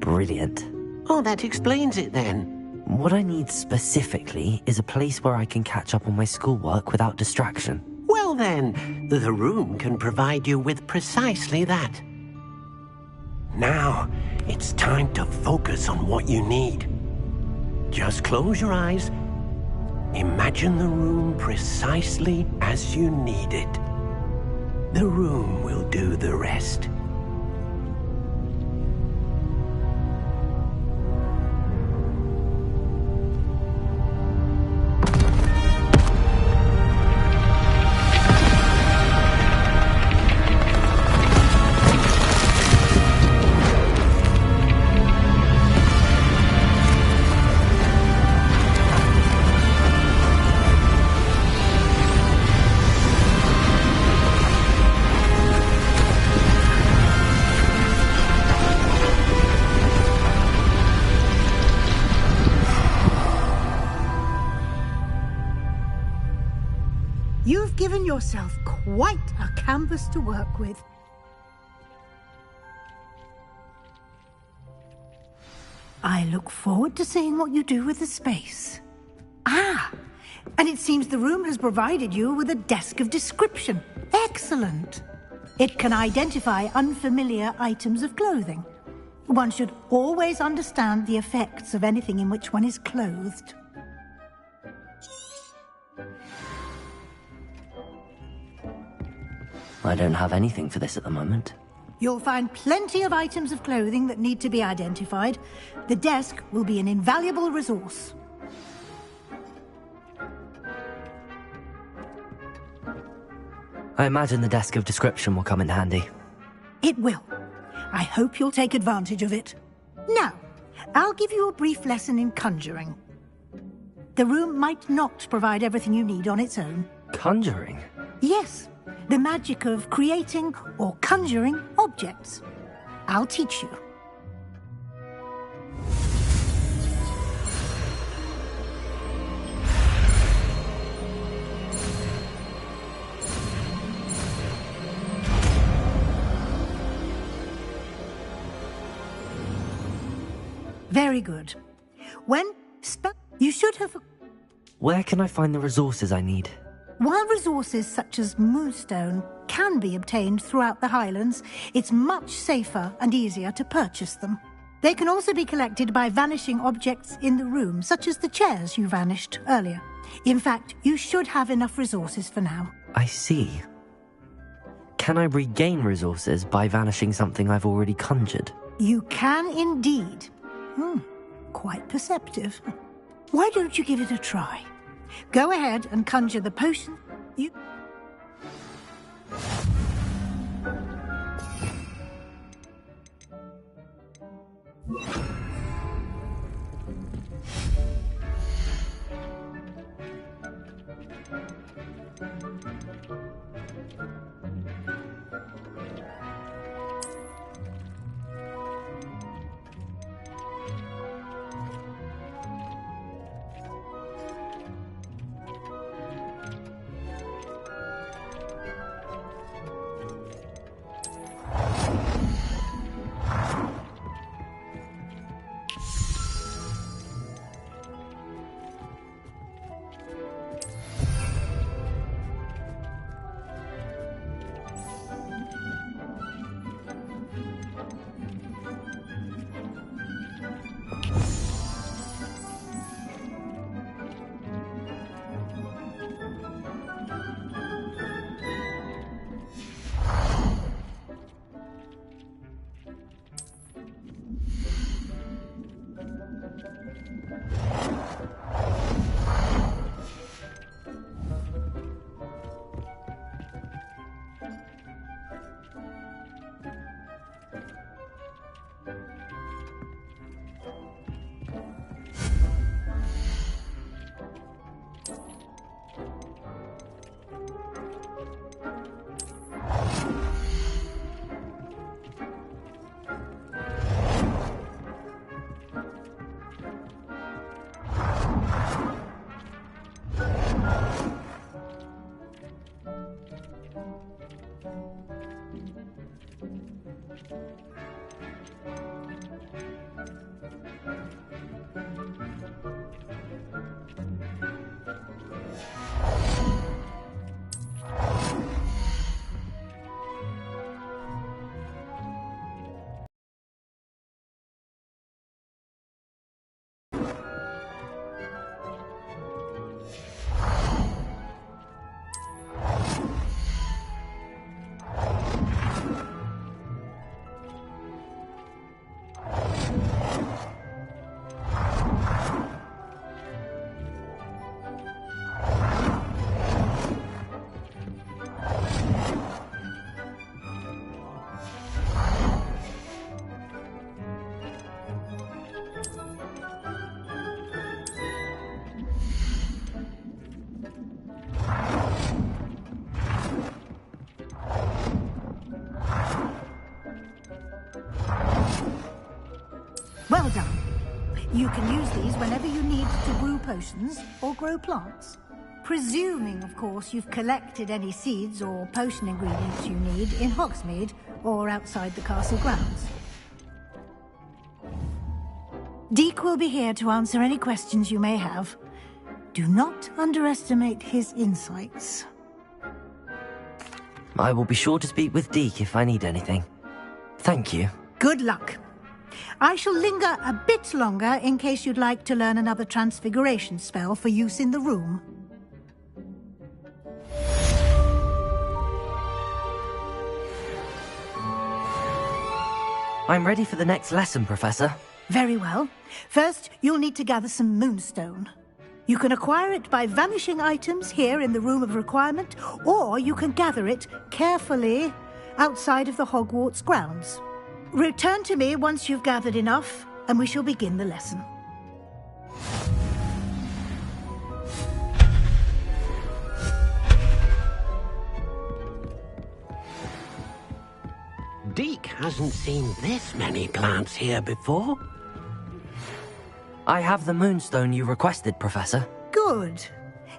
[SPEAKER 2] Brilliant.
[SPEAKER 16] Oh, that explains it then.
[SPEAKER 2] What I need specifically is a place where I can catch up on my schoolwork without distraction.
[SPEAKER 16] Well then, the room can provide you with precisely that. Now, it's time to focus on what you need. Just close your eyes. Imagine the room precisely as you need it. The room will do the rest.
[SPEAKER 12] You've given yourself quite a canvas to work with. I look forward to seeing what you do with the space. Ah, and it seems the room has provided you with a desk of description. Excellent. It can identify unfamiliar items of clothing. One should always understand the effects of anything in which one is clothed.
[SPEAKER 2] I don't have anything for this at the moment.
[SPEAKER 12] You'll find plenty of items of clothing that need to be identified. The desk will be an invaluable resource.
[SPEAKER 2] I imagine the desk of description will come in handy.
[SPEAKER 12] It will. I hope you'll take advantage of it. Now, I'll give you a brief lesson in conjuring. The room might not provide everything you need on its own.
[SPEAKER 2] Conjuring?
[SPEAKER 12] Yes. The magic of creating or conjuring objects. I'll teach you. Very good. You should have...
[SPEAKER 2] Where can I find the resources I need?
[SPEAKER 12] While resources such as Moonstone can be obtained throughout the Highlands, it's much safer and easier to purchase them. They can also be collected by vanishing objects in the room, such as the chairs you vanished earlier. In fact, you should have enough resources for now.
[SPEAKER 2] I see. Can I regain resources by vanishing something I've already conjured?
[SPEAKER 12] You can indeed. Quite perceptive. Why don't you give it a try? Go ahead and conjure the potion you... Well done. You can use these whenever you need to brew potions or grow plants. Presuming, of course, you've collected any seeds or potion ingredients you need in Hogsmeade or outside the castle grounds. Deek will be here to answer any questions you may have. Do not underestimate his insights.
[SPEAKER 2] I will be sure to speak with Deek if I need anything. Thank you.
[SPEAKER 12] Good luck. I shall linger a bit longer in case you'd like to learn another transfiguration spell for use in the room.
[SPEAKER 2] I'm ready for the next lesson, Professor.
[SPEAKER 12] Very well. First, you'll need to gather some moonstone. You can acquire it by vanishing items here in the Room of Requirement, or you can gather it carefully outside of the Hogwarts grounds. Return to me once you've gathered enough, and we shall begin the lesson.
[SPEAKER 16] Deek hasn't seen this many plants here before.
[SPEAKER 2] I have the moonstone you requested, Professor.
[SPEAKER 12] Good.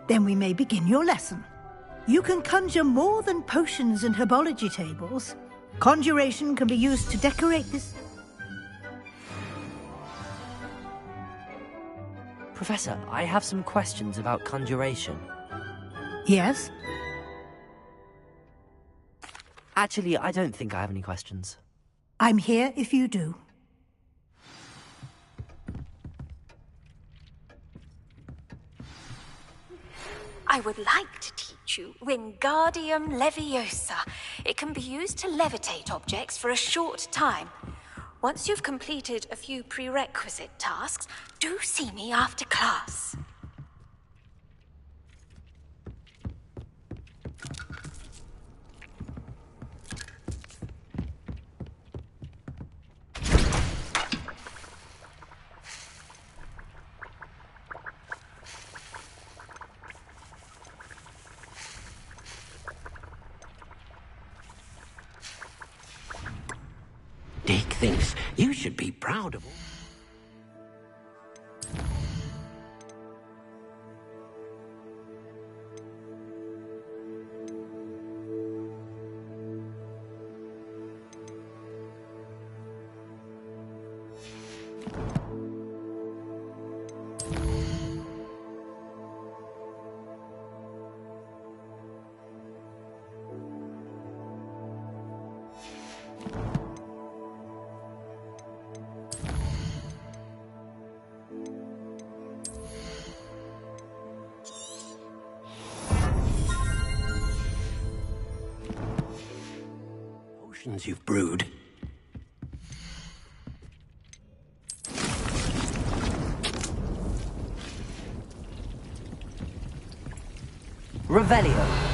[SPEAKER 12] Then we may begin your lesson. You can conjure more than potions and herbology tables. Conjuration can be used to decorate this...
[SPEAKER 2] Professor, I have some questions about conjuration.
[SPEAKER 12] Yes?
[SPEAKER 2] Actually, I don't think I have any questions.
[SPEAKER 12] I'm here if you do.
[SPEAKER 17] I would like to teach you Wingardium Leviosa. It can be used to levitate objects for a short time. Once you've completed a few prerequisite tasks, do see me after class.
[SPEAKER 16] Deek thinks you should be proud of all. You've brewed.
[SPEAKER 2] Revelio.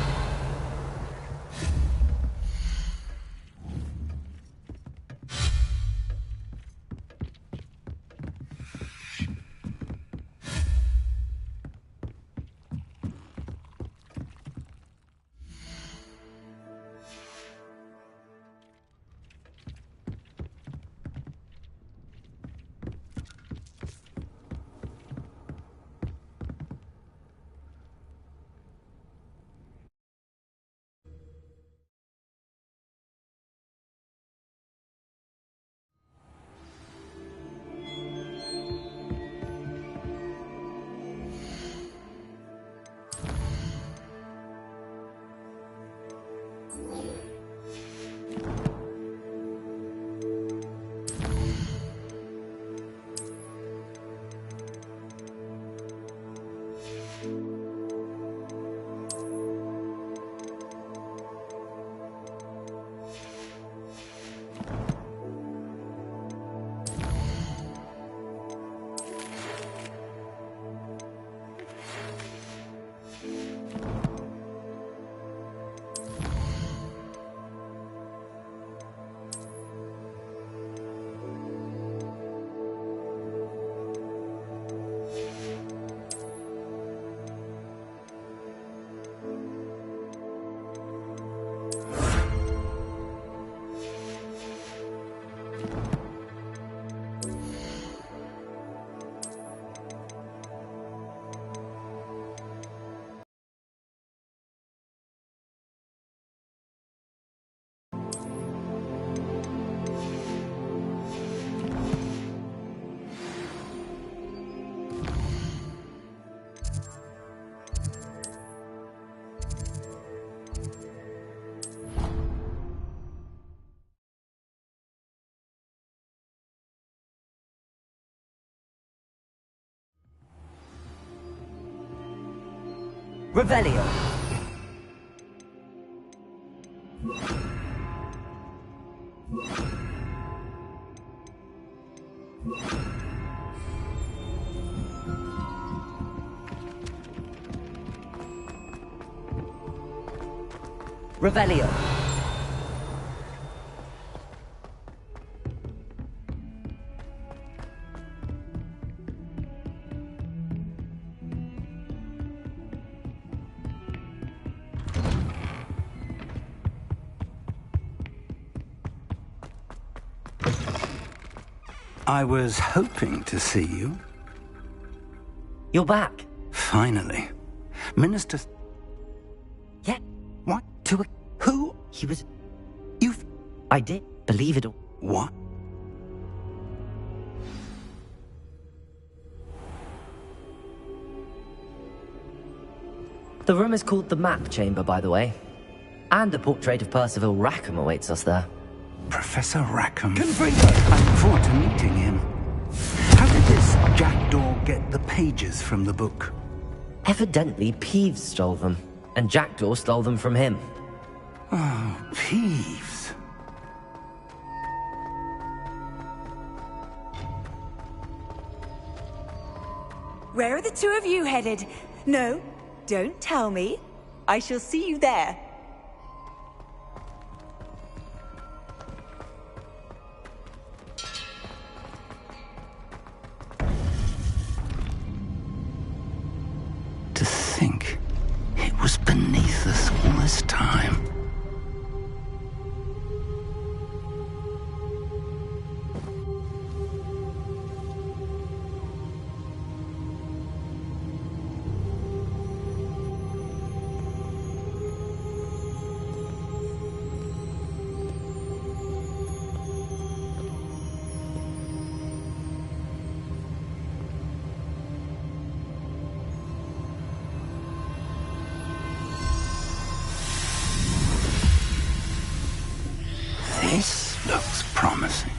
[SPEAKER 2] Revelio. Revelio.
[SPEAKER 18] I was hoping to see you.
[SPEAKER 2] You're back.
[SPEAKER 18] Finally. Minister...
[SPEAKER 2] Yeah.
[SPEAKER 18] What?
[SPEAKER 2] To a...
[SPEAKER 18] Who?
[SPEAKER 2] He was...
[SPEAKER 18] You've...
[SPEAKER 2] I did believe it all.
[SPEAKER 18] What?
[SPEAKER 2] The room is called the Map Chamber, by the way. And a portrait of Percival Rackham awaits us there.
[SPEAKER 18] Professor Rackham. I look forward to meeting him. How did this jackdaw get the pages from the book?
[SPEAKER 2] Evidently, Peeves stole them, and Jackdaw stole them from him.
[SPEAKER 18] Oh, Peeves.
[SPEAKER 6] Where are the two of you headed? No, don't tell me. I shall see you there.
[SPEAKER 18] To think it was beneath us all this time. This looks promising.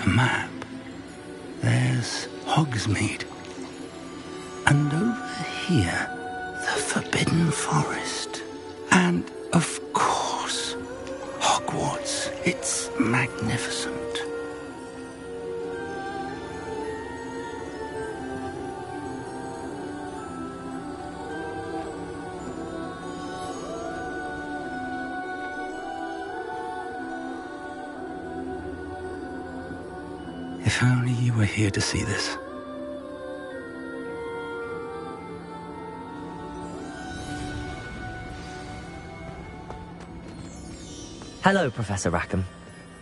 [SPEAKER 18] Map. There's Hogsmeade. And over here, the Forbidden Forest. And, of course, Hogwarts. It's magnificent. If only you were here to see this.
[SPEAKER 2] Hello, Professor Rackham.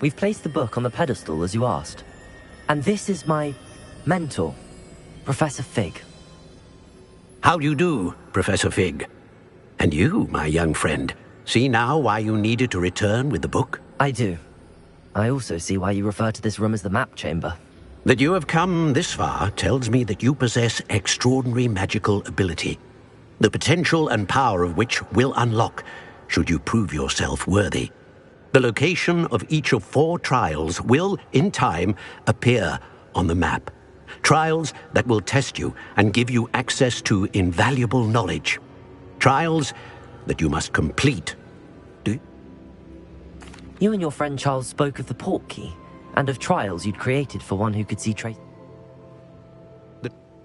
[SPEAKER 2] We've placed the book on the pedestal as you asked. And this is my mentor, Professor Fig.
[SPEAKER 5] How do you do, Professor Fig? And you, my young friend, see now why you needed to return with the book?
[SPEAKER 2] I do. I also see why you refer to this room as the Map Chamber.
[SPEAKER 5] That you have come this far tells me that you possess extraordinary magical ability, the potential and power of which will unlock should you prove yourself worthy. The location of each of 4 trials will, in time, appear on the map. Trials that will test you and give you access to invaluable knowledge. Trials that you must complete.
[SPEAKER 2] You and your friend Charles spoke of the Portkey, and of trials you'd created for one who could see trace.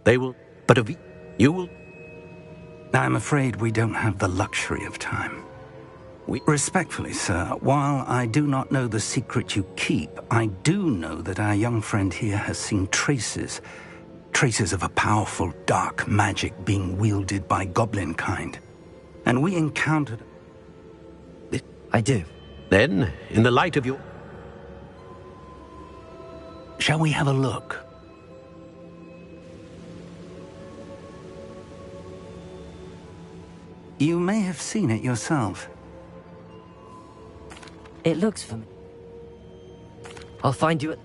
[SPEAKER 5] They will, but of you will...
[SPEAKER 18] I'm afraid we don't have the luxury of time. Respectfully, sir, while I do not know the secret you keep, I do know that our young friend here has seen traces of a powerful dark magic being wielded by goblin kind. And we encountered...
[SPEAKER 2] I do.
[SPEAKER 5] Then, in the light of your...
[SPEAKER 18] Shall we have a look? You may have seen it yourself.
[SPEAKER 2] It looks familiar. I'll find you at...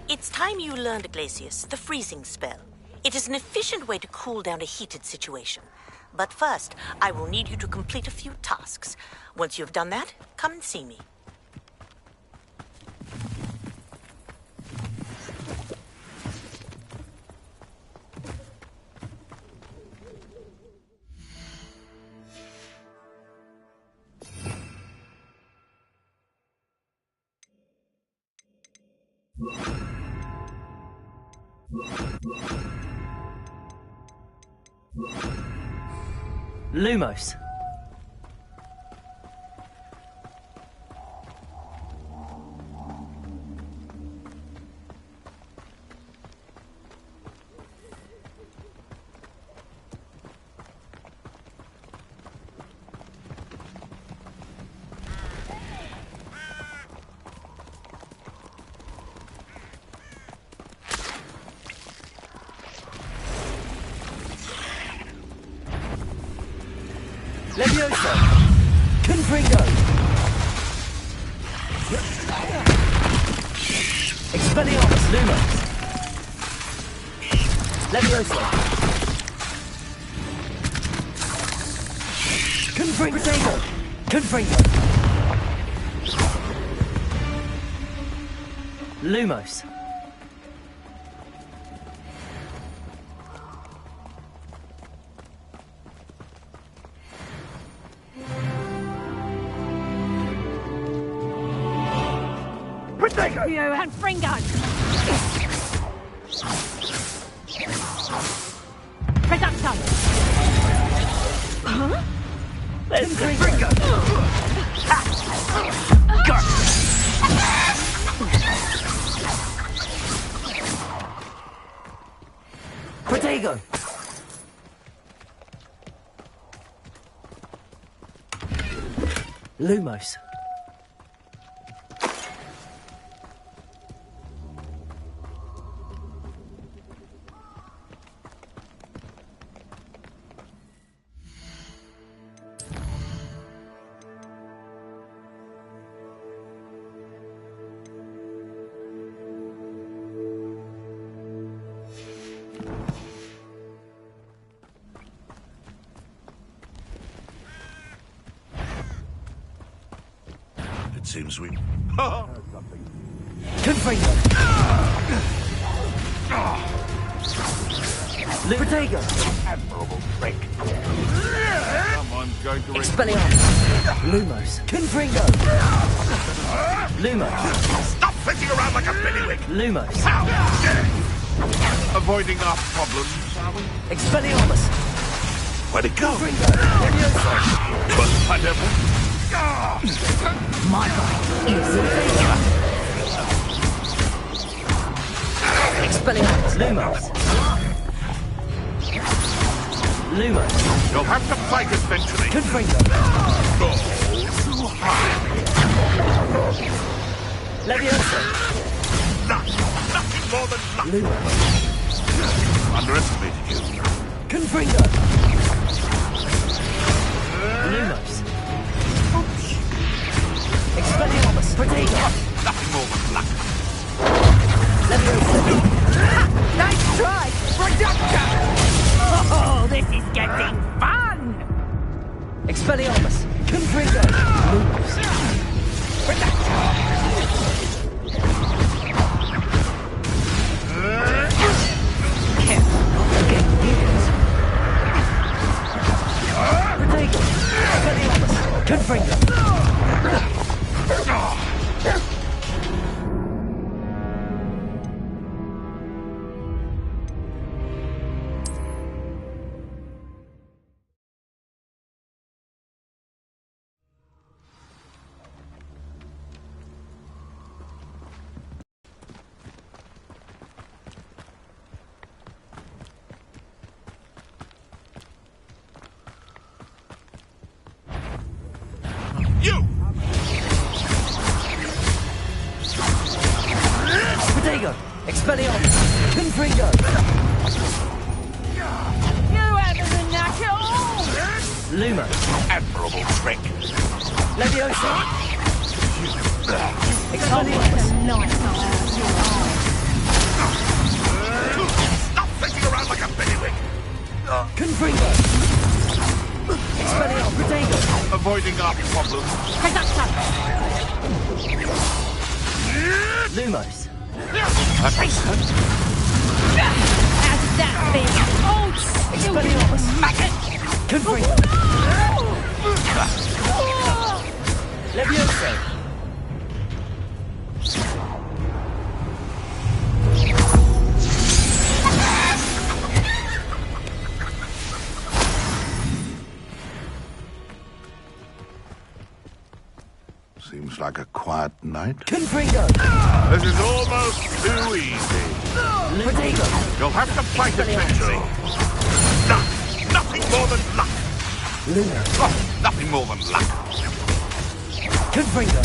[SPEAKER 9] It's time you learned, Glacius, the freezing spell. It is an efficient way to cool down a heated situation. But first, I will need you to complete a few tasks. Once you have done that, come and see me.
[SPEAKER 2] Lumos.
[SPEAKER 19] Leviosa! Confringo! Expelliarmus Lumos! Leviosa! Confringo! Confringo!
[SPEAKER 2] Lumos.
[SPEAKER 9] Rio and Fringo! Reducto! Huh?
[SPEAKER 19] Fringo! Protego!
[SPEAKER 2] Lumos.
[SPEAKER 4] It seems we...
[SPEAKER 19] Confringo! Protego!
[SPEAKER 15] Admirable trick. Someone's going to...
[SPEAKER 19] Expelliarmus!
[SPEAKER 2] Lumos.
[SPEAKER 19] Confringo!
[SPEAKER 2] Lumos.
[SPEAKER 4] Stop flitting around like a billywig!
[SPEAKER 2] Lumos.
[SPEAKER 4] Avoiding our problems, are we?
[SPEAKER 19] Expelliarmus!
[SPEAKER 4] Where'd it go?
[SPEAKER 19] Confringo! Leviosa!
[SPEAKER 4] But whatever.
[SPEAKER 19] My body is
[SPEAKER 2] Expelliarmus. Lumos. Lumos.
[SPEAKER 4] You'll have to fight eventually.
[SPEAKER 19] Confringo!
[SPEAKER 4] Go too high.
[SPEAKER 19] Leviosa!
[SPEAKER 4] Nothing more than luck.
[SPEAKER 19] Lumos.
[SPEAKER 4] Underestimated you.
[SPEAKER 19] Confringo!
[SPEAKER 2] Lumos.
[SPEAKER 19] Expelliarmus! Protego!
[SPEAKER 4] Nothing more than luck.
[SPEAKER 19] Leviosa!
[SPEAKER 9] Nice try! Reducto! Oh, this is getting fun!
[SPEAKER 19] Expelliarmus! Confringo!
[SPEAKER 2] Lumos.
[SPEAKER 19] Protego! Expelliarmus! Confringo! Expelliarmus! Confringo!
[SPEAKER 9] You having the knack at all?
[SPEAKER 19] Lumos!
[SPEAKER 4] Admirable trick.
[SPEAKER 19] Leviosa! Expelliarmus!
[SPEAKER 4] Stop flicking around like a billywig.
[SPEAKER 19] Confringo! Expelliarmus! Protego!
[SPEAKER 4] Avoiding our problems.
[SPEAKER 19] Lumos!
[SPEAKER 4] That makes sense.
[SPEAKER 9] How's that been? Oh,
[SPEAKER 19] Expelliarmus! Confringo! Leviosa!
[SPEAKER 4] Seems like a quiet night.
[SPEAKER 19] Confringo!
[SPEAKER 4] This is almost too easy.
[SPEAKER 19] Protego!
[SPEAKER 4] You'll have to fight it, Petri. Nothing more than luck.
[SPEAKER 19] Luna!
[SPEAKER 4] Oh, nothing more than luck.
[SPEAKER 19] Confringo!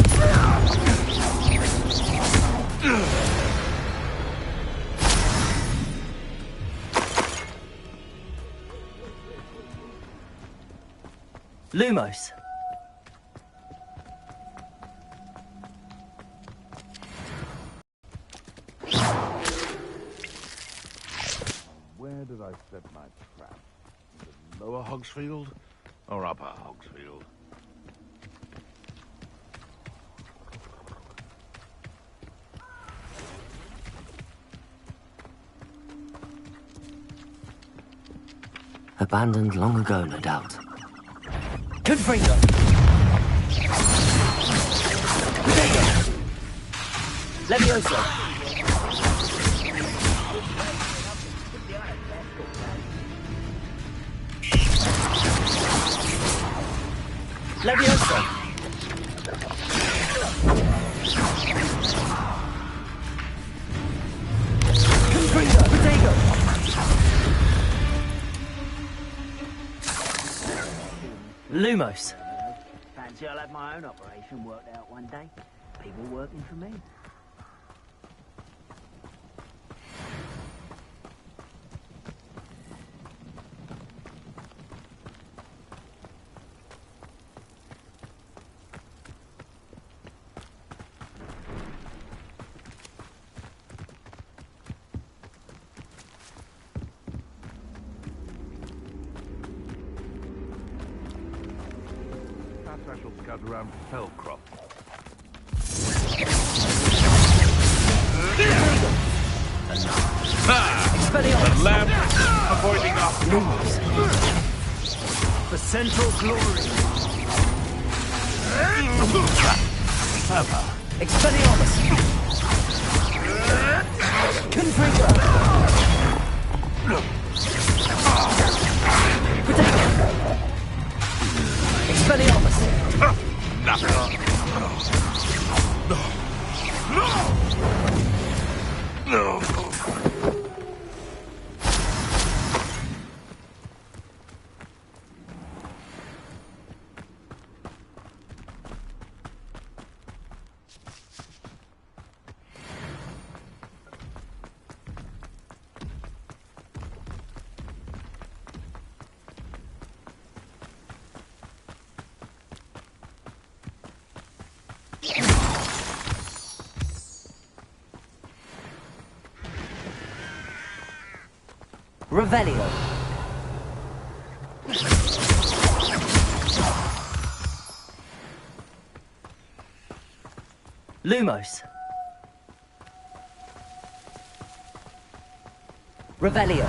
[SPEAKER 19] Lumos!
[SPEAKER 4] Where did I set my trap? Is it Lower Hogsfield or Upper Hogsfield?
[SPEAKER 2] Abandoned long ago, no doubt.
[SPEAKER 19] Confringo! Protego! Leviosa! Leviosa! Confringo! Protego! Lumos!
[SPEAKER 3] Fancy I'll have my own operation worked out one day. People working for me.
[SPEAKER 4] Perhaps I shall scout around Fellcroft.
[SPEAKER 19] Expelliarmus!
[SPEAKER 4] The lamp avoiding our
[SPEAKER 19] Lumos!
[SPEAKER 3] For central glory.
[SPEAKER 19] Expelliarmus! Confringo! Protego! Expelliarmus!
[SPEAKER 4] Nothing. No.
[SPEAKER 19] Revelio! Lumos! Revelio!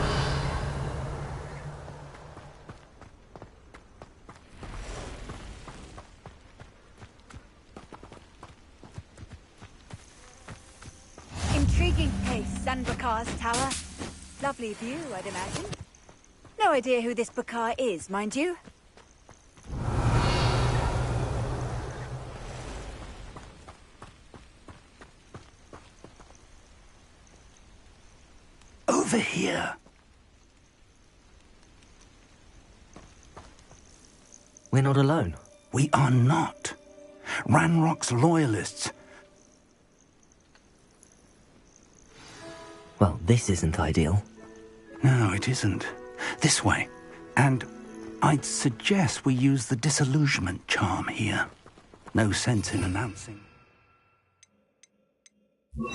[SPEAKER 6] Intriguing place, Sanbrakar's tower. Lovely view, I'd imagine. No idea who this Bakar is, mind you.
[SPEAKER 18] Over here.
[SPEAKER 2] We're not alone.
[SPEAKER 18] We are not. Ranrock's loyalists.
[SPEAKER 2] Well, this isn't ideal.
[SPEAKER 18] No, it isn't. This way. And I'd suggest we use the disillusionment charm here. No sense in announcing.
[SPEAKER 16] I'm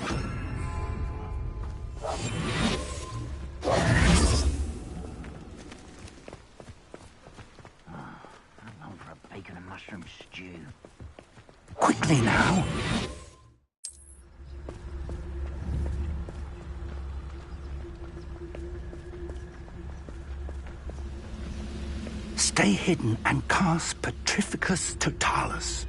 [SPEAKER 16] on for a bacon and mushroom stew.
[SPEAKER 18] Quickly now. Stay hidden and cast Petrificus Totalis.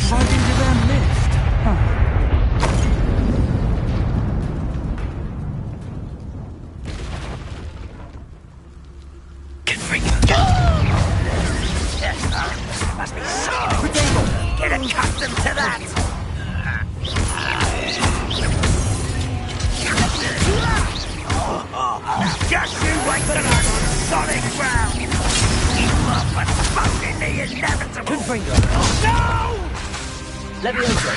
[SPEAKER 18] Right into their midst.
[SPEAKER 16] Must be something. Get accustomed to that. Just you wait for the solid ground. You are postponing the inevitable. No!
[SPEAKER 19] Leviosa.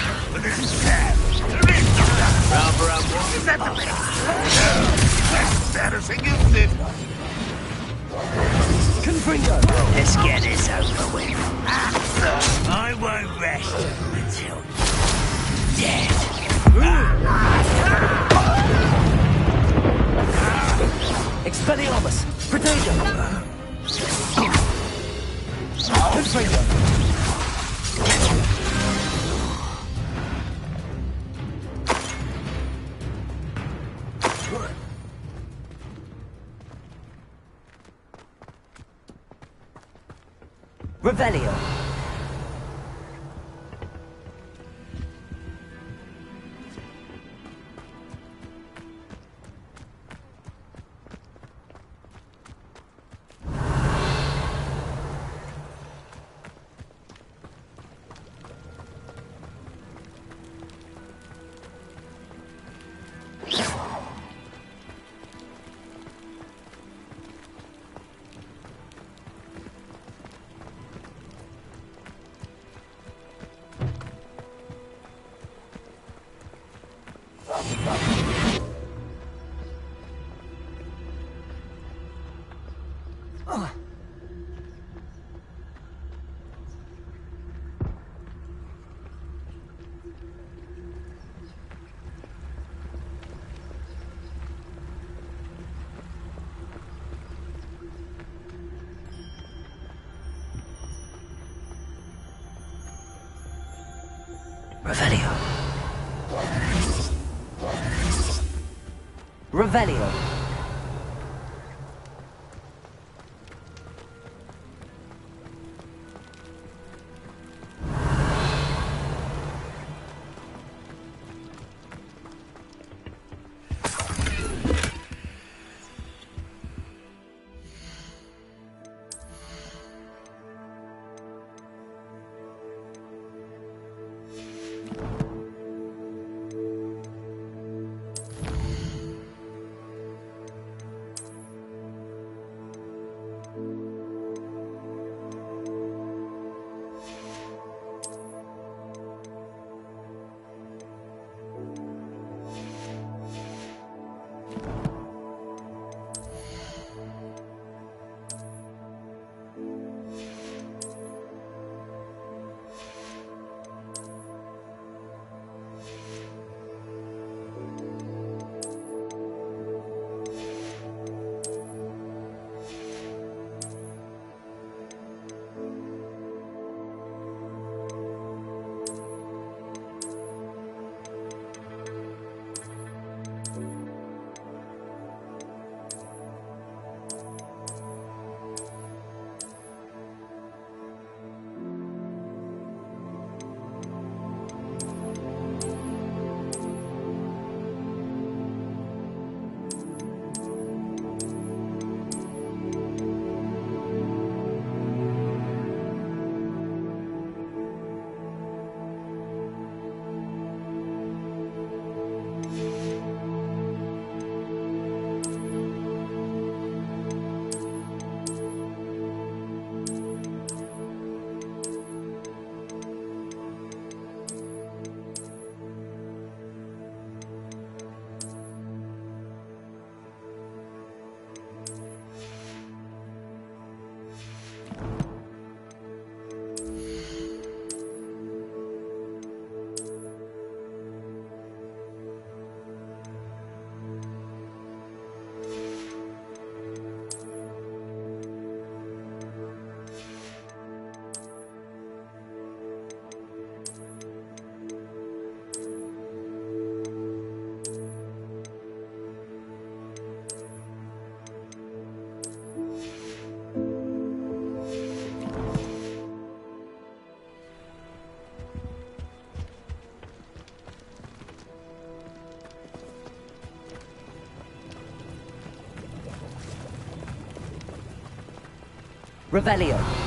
[SPEAKER 4] Embarrassing, isn't it?
[SPEAKER 19] Confringo.
[SPEAKER 16] Let's get this over with. I won't rest until you're dead.
[SPEAKER 19] Expelliarmus. Protejo. Confringo. Revelio.
[SPEAKER 2] Revelio.
[SPEAKER 19] Revelio. Revelio.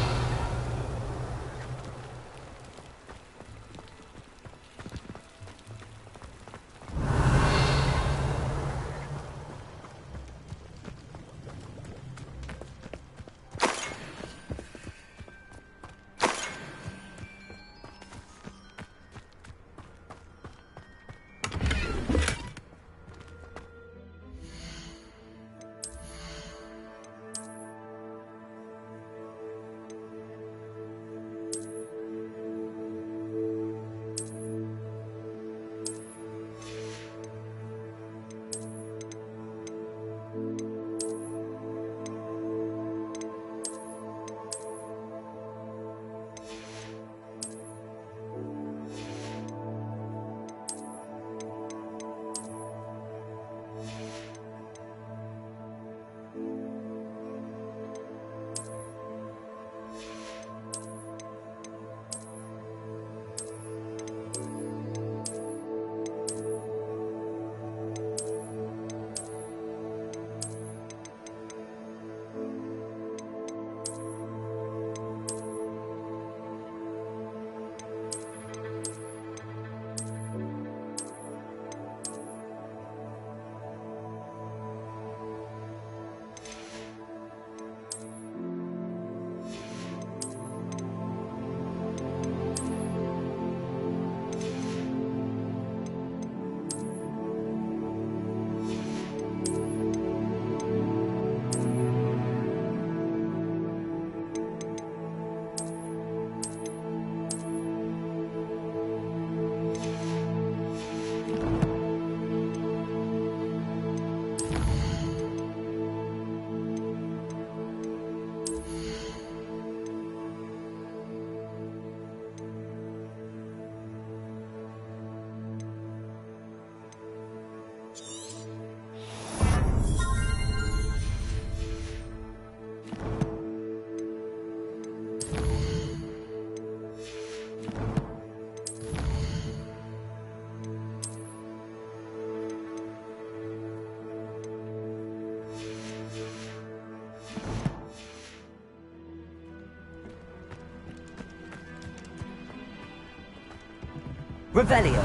[SPEAKER 19] Revelio.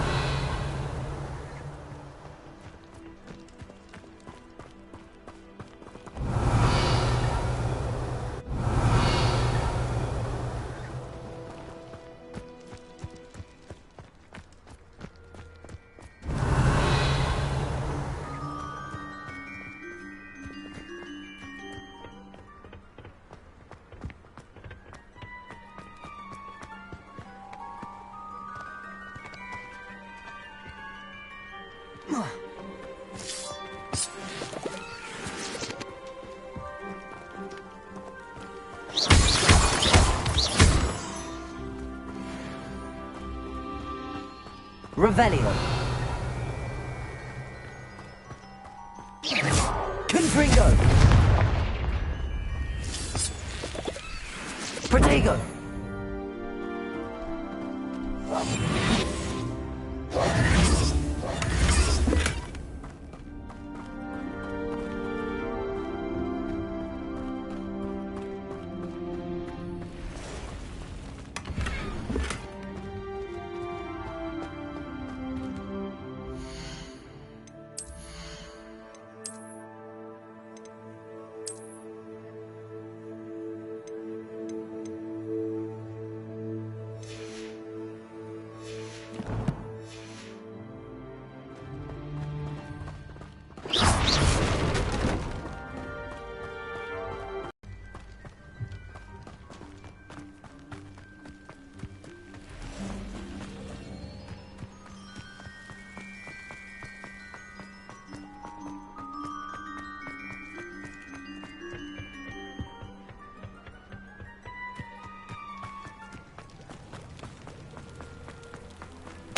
[SPEAKER 19] Revelio. Confringo. Protego.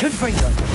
[SPEAKER 19] Confringo.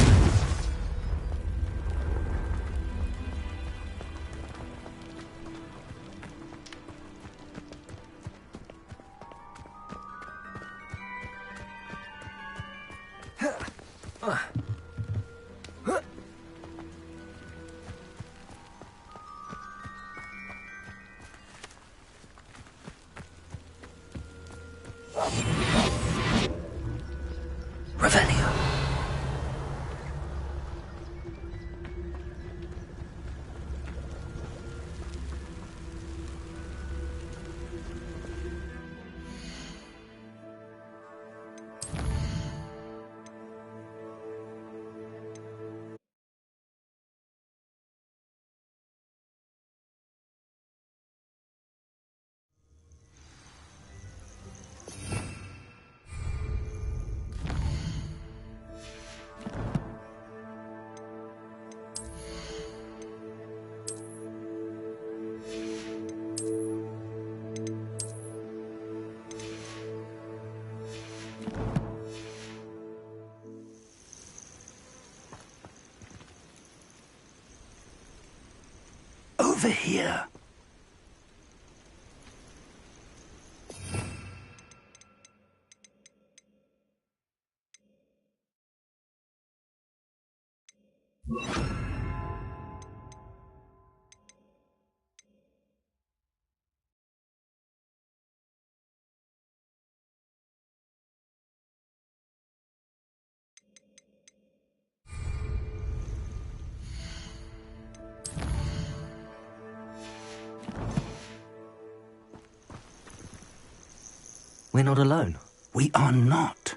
[SPEAKER 18] over here.
[SPEAKER 2] We're not alone.
[SPEAKER 18] We are not.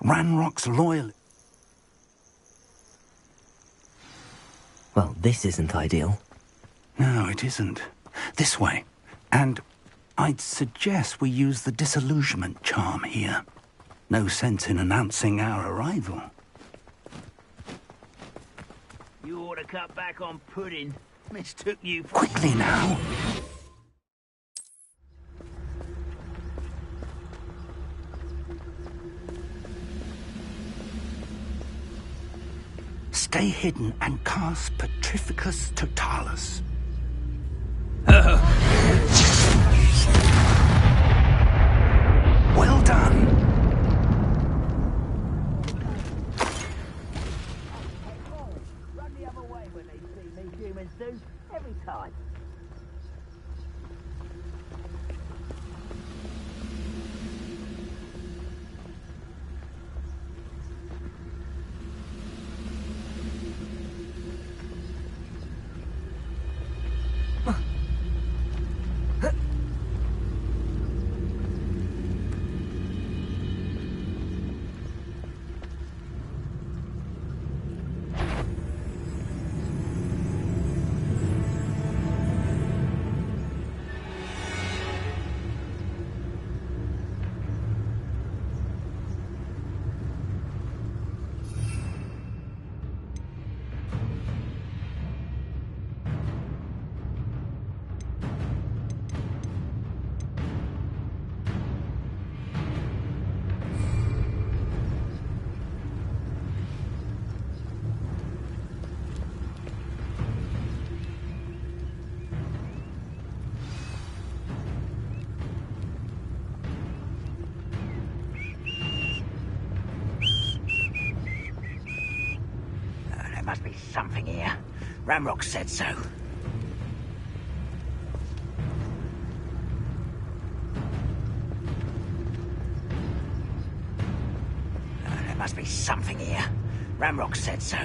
[SPEAKER 18] Ranrock's loyal...
[SPEAKER 2] Well, this isn't ideal.
[SPEAKER 18] No, it isn't. This way. And I'd suggest we use the disillusionment charm here. No sense in announcing our arrival.
[SPEAKER 3] You ought to cut back on pudding. Mistook you for...
[SPEAKER 18] Quickly now. Stay hidden and cast Petrificus Totalis. Well done.
[SPEAKER 3] Run the other way when they see me, humans do. Every time. There must be something here. Ranrock said so. There must be something here. Ranrock said so.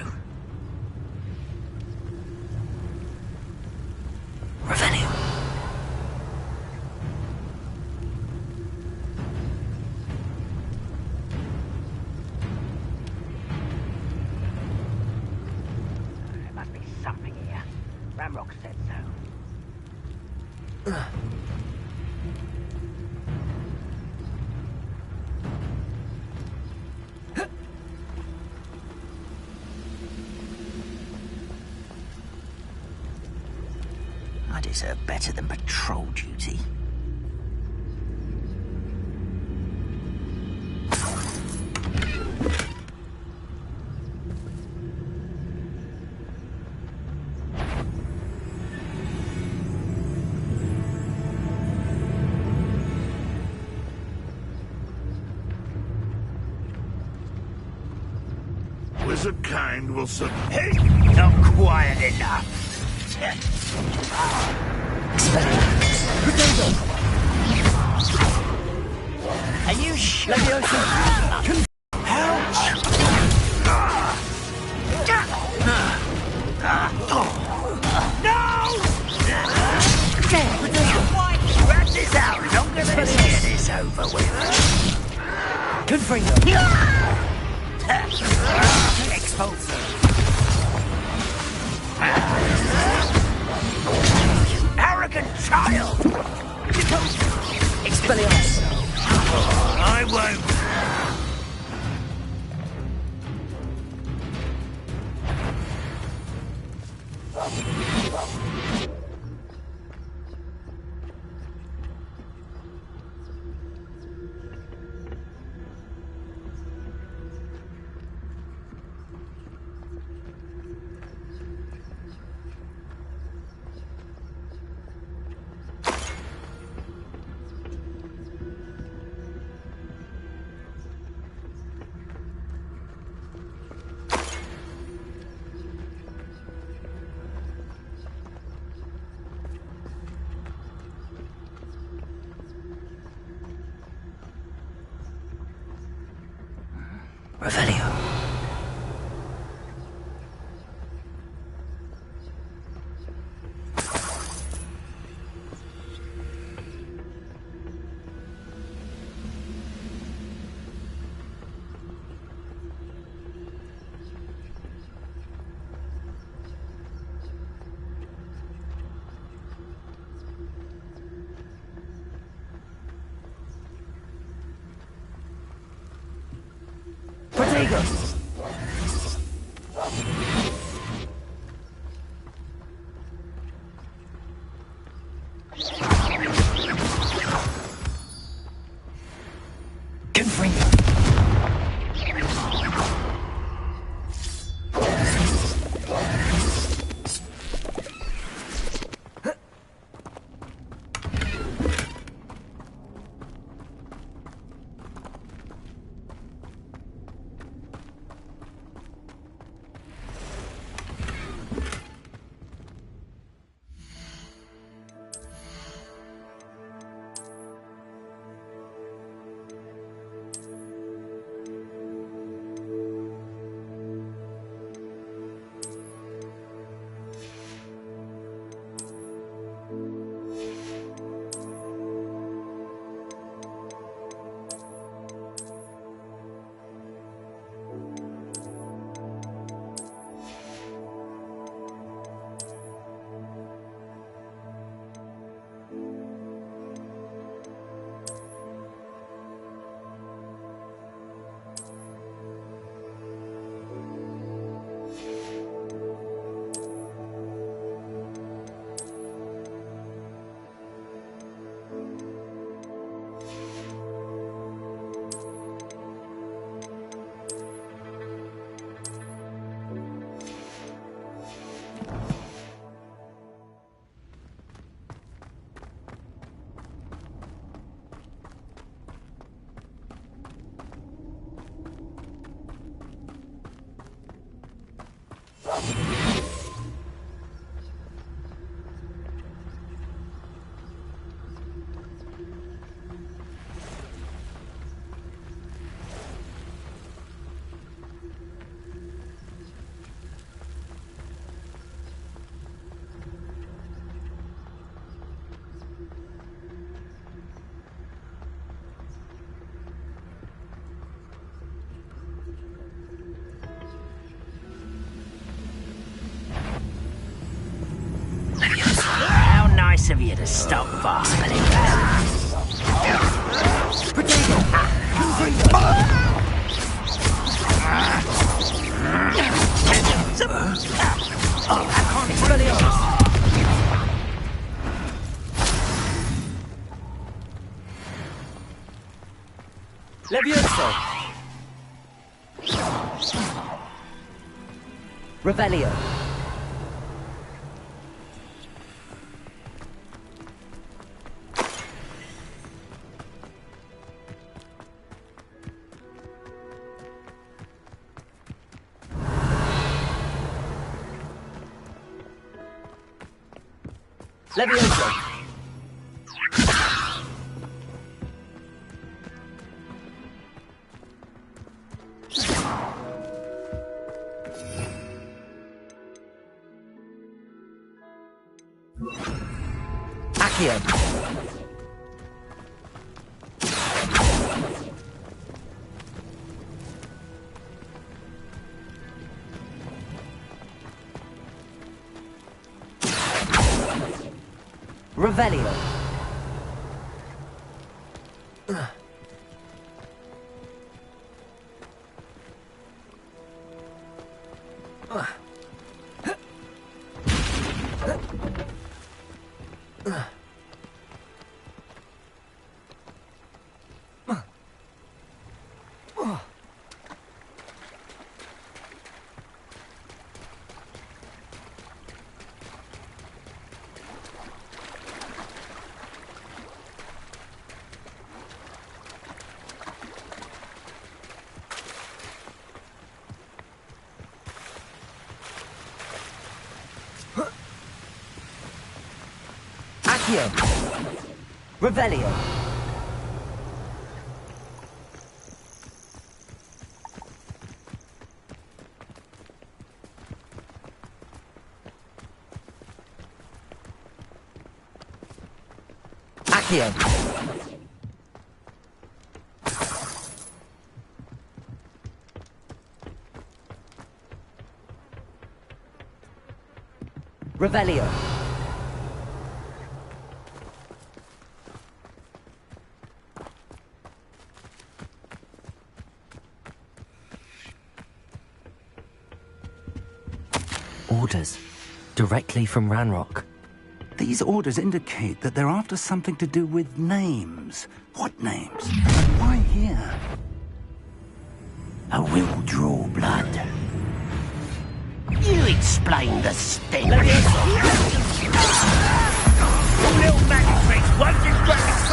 [SPEAKER 2] Revelio.
[SPEAKER 3] There must be something here. Ranrock said so. I deserve better than patrol duty.
[SPEAKER 4] Wizard kind will sub...
[SPEAKER 3] Hey, not quiet enough. Are you sure? Rat this out longer than let's get this over with.
[SPEAKER 19] Confringo.
[SPEAKER 3] Expulsor. You arrogant child!
[SPEAKER 19] Expelliarmus.
[SPEAKER 3] I won't.
[SPEAKER 2] Revelio.
[SPEAKER 19] Nice of you to stop basking. Levioso. Revelio. Levioso. Accio. Revelio. Accio. Revelio.
[SPEAKER 2] Accio. Revelio. Orders. Directly from Ranrock.
[SPEAKER 18] These orders indicate that they're after something to do with names. What names? Why here?
[SPEAKER 19] I will draw blood. You explain the stink.
[SPEAKER 15] Little magic tricks won't distract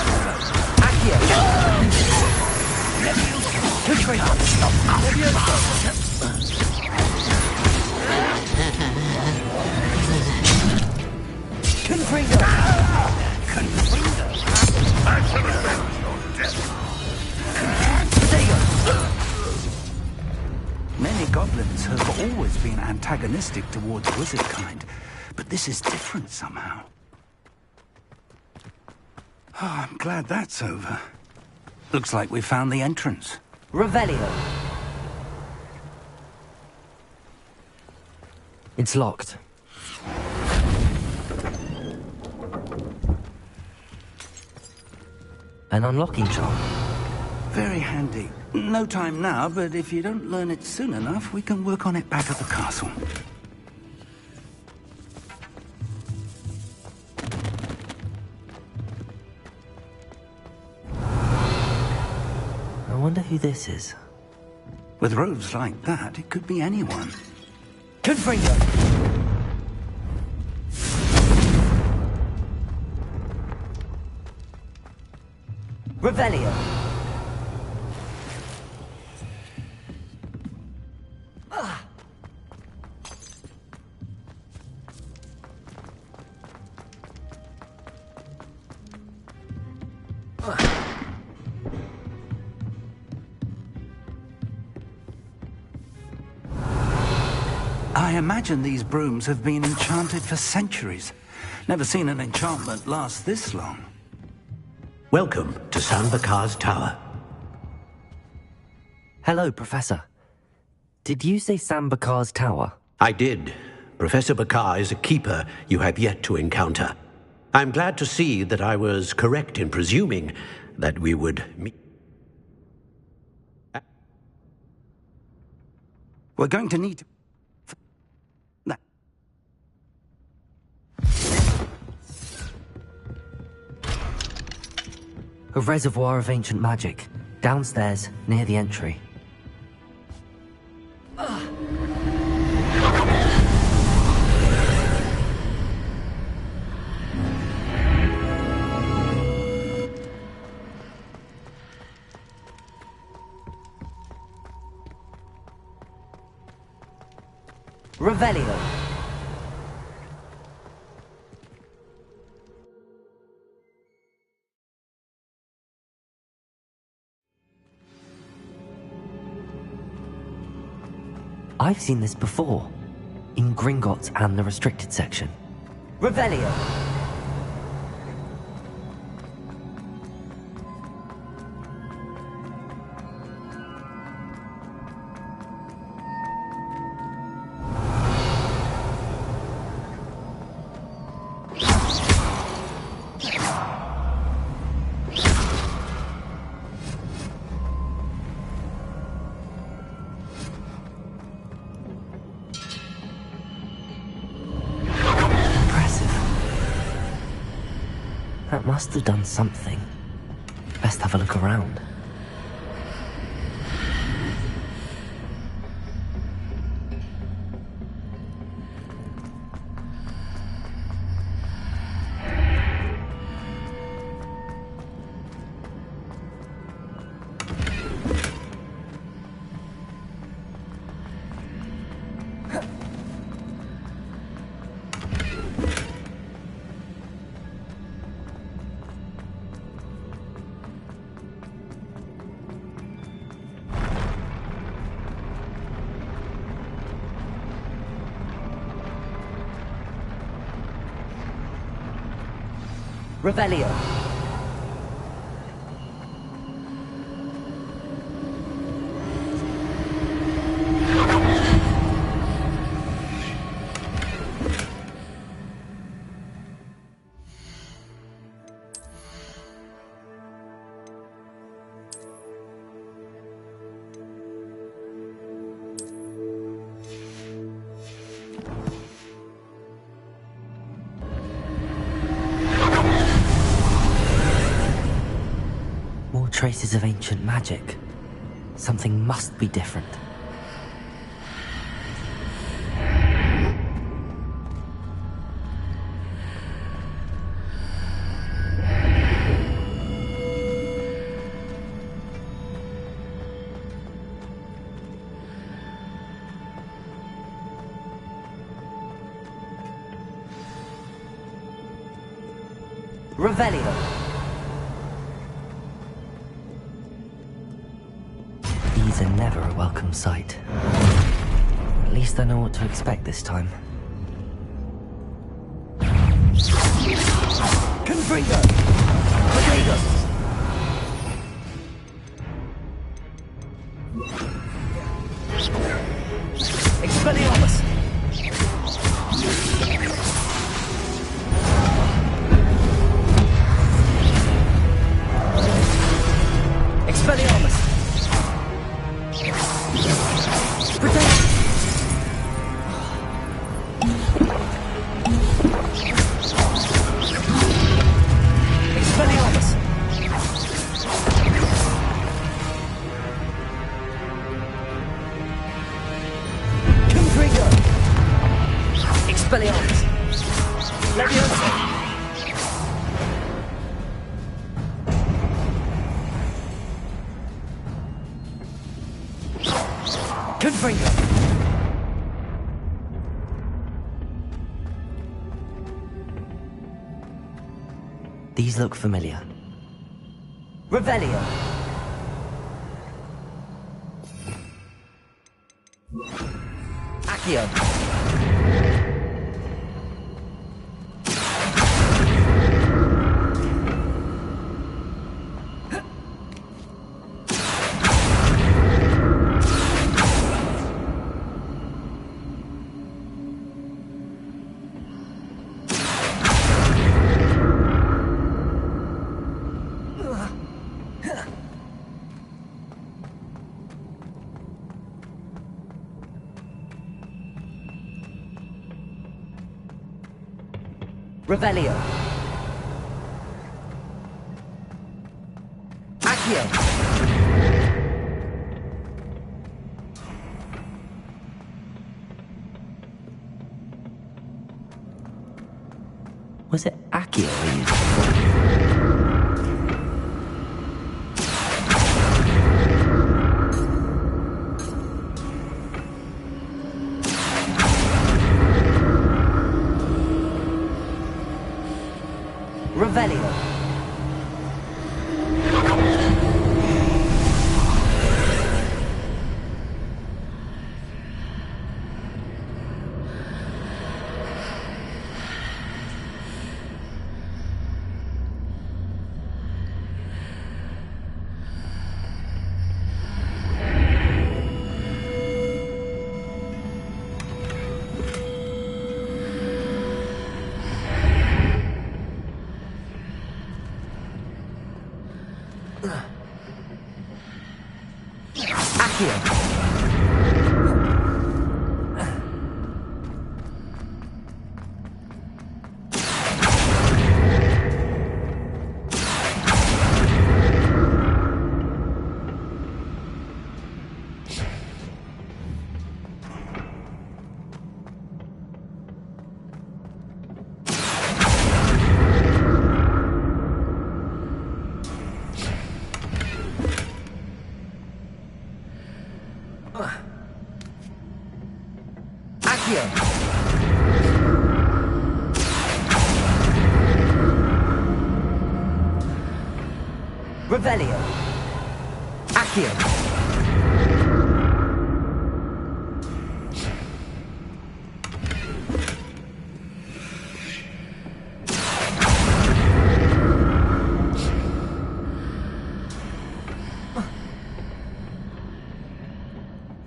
[SPEAKER 18] Many goblins have always been antagonistic towards wizard kind, but this is different somehow. Oh, I'm glad that's over. Looks like we found the entrance.
[SPEAKER 2] Revelio. It's locked. An unlocking charm.
[SPEAKER 18] Very handy. No time now, but if you don't learn it soon enough, we can work on it back at the castle.
[SPEAKER 2] I wonder who this is.
[SPEAKER 18] With robes like that, it could be anyone.
[SPEAKER 2] Confringo! Revelio.
[SPEAKER 18] I imagine these brooms have been enchanted for centuries. Never seen an enchantment last this long.
[SPEAKER 5] Welcome to San Bakar's Tower.
[SPEAKER 2] Hello, Professor. Did you say San Bakar's Tower?
[SPEAKER 5] I did. Professor Bakar is a keeper you have yet to encounter. I'm glad to see that I was correct in presuming that we would meet.
[SPEAKER 18] We're going to need...
[SPEAKER 2] A reservoir of ancient magic, downstairs, near the entry. Revelio. I've seen this before, in Gringotts and the restricted section. Revelio! That must have done something. Best have a look around. Revelio. traces of ancient magic. Something must be different. Revelio. These are never a welcome sight. At least I know what to expect this time.
[SPEAKER 19] Confringo! Protegus! Expelliarmus! Expelliarmus! Protect! Expelliarmus! Confringo! Expelliarmus! Leviosa! Confringo!
[SPEAKER 2] These look familiar.
[SPEAKER 19] Revelio! Accio! Revelio. Accio.
[SPEAKER 2] Was it Accio I used before?
[SPEAKER 19] Revelio. Accio. Revelio. Accio.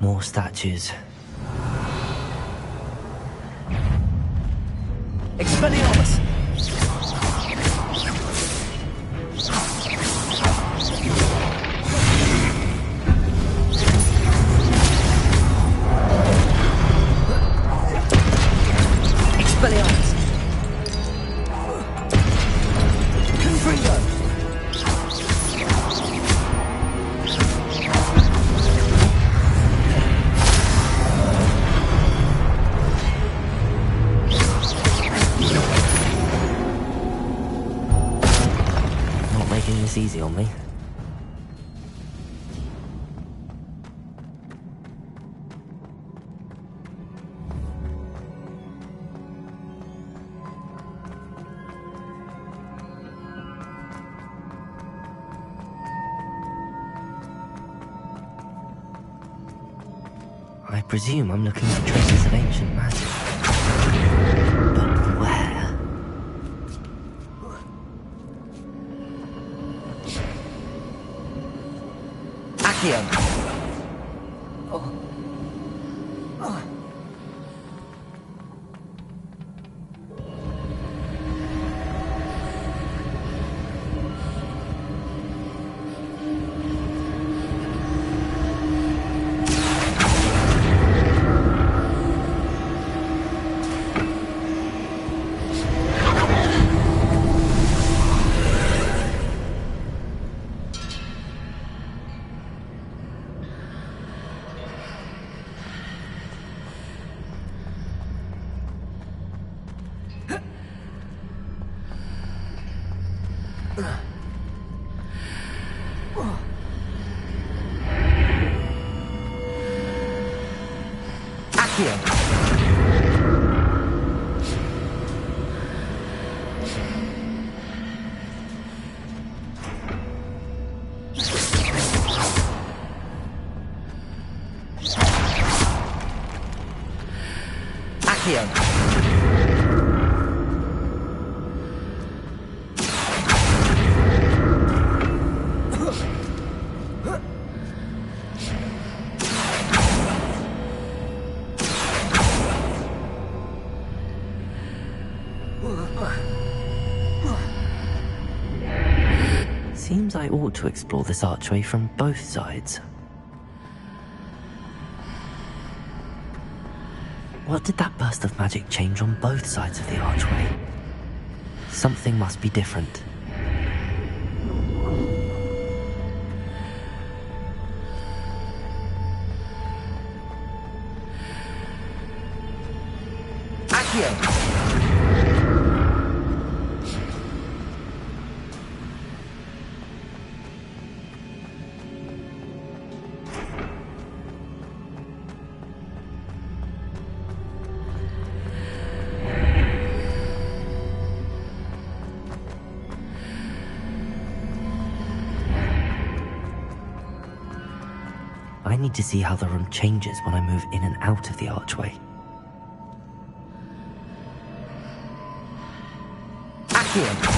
[SPEAKER 2] More statues.
[SPEAKER 19] Expelliarmus! Expelliarmus! Confringo!
[SPEAKER 2] I presume I'm looking for traces of ancient magic. But where?
[SPEAKER 10] Accio!
[SPEAKER 2] Seems I ought to explore this archway from both sides. What did that burst of magic change on both sides of the archway? Something must be different.
[SPEAKER 10] Accio!
[SPEAKER 2] I need to see how the room changes when I move in and out of the archway.
[SPEAKER 10] Accio!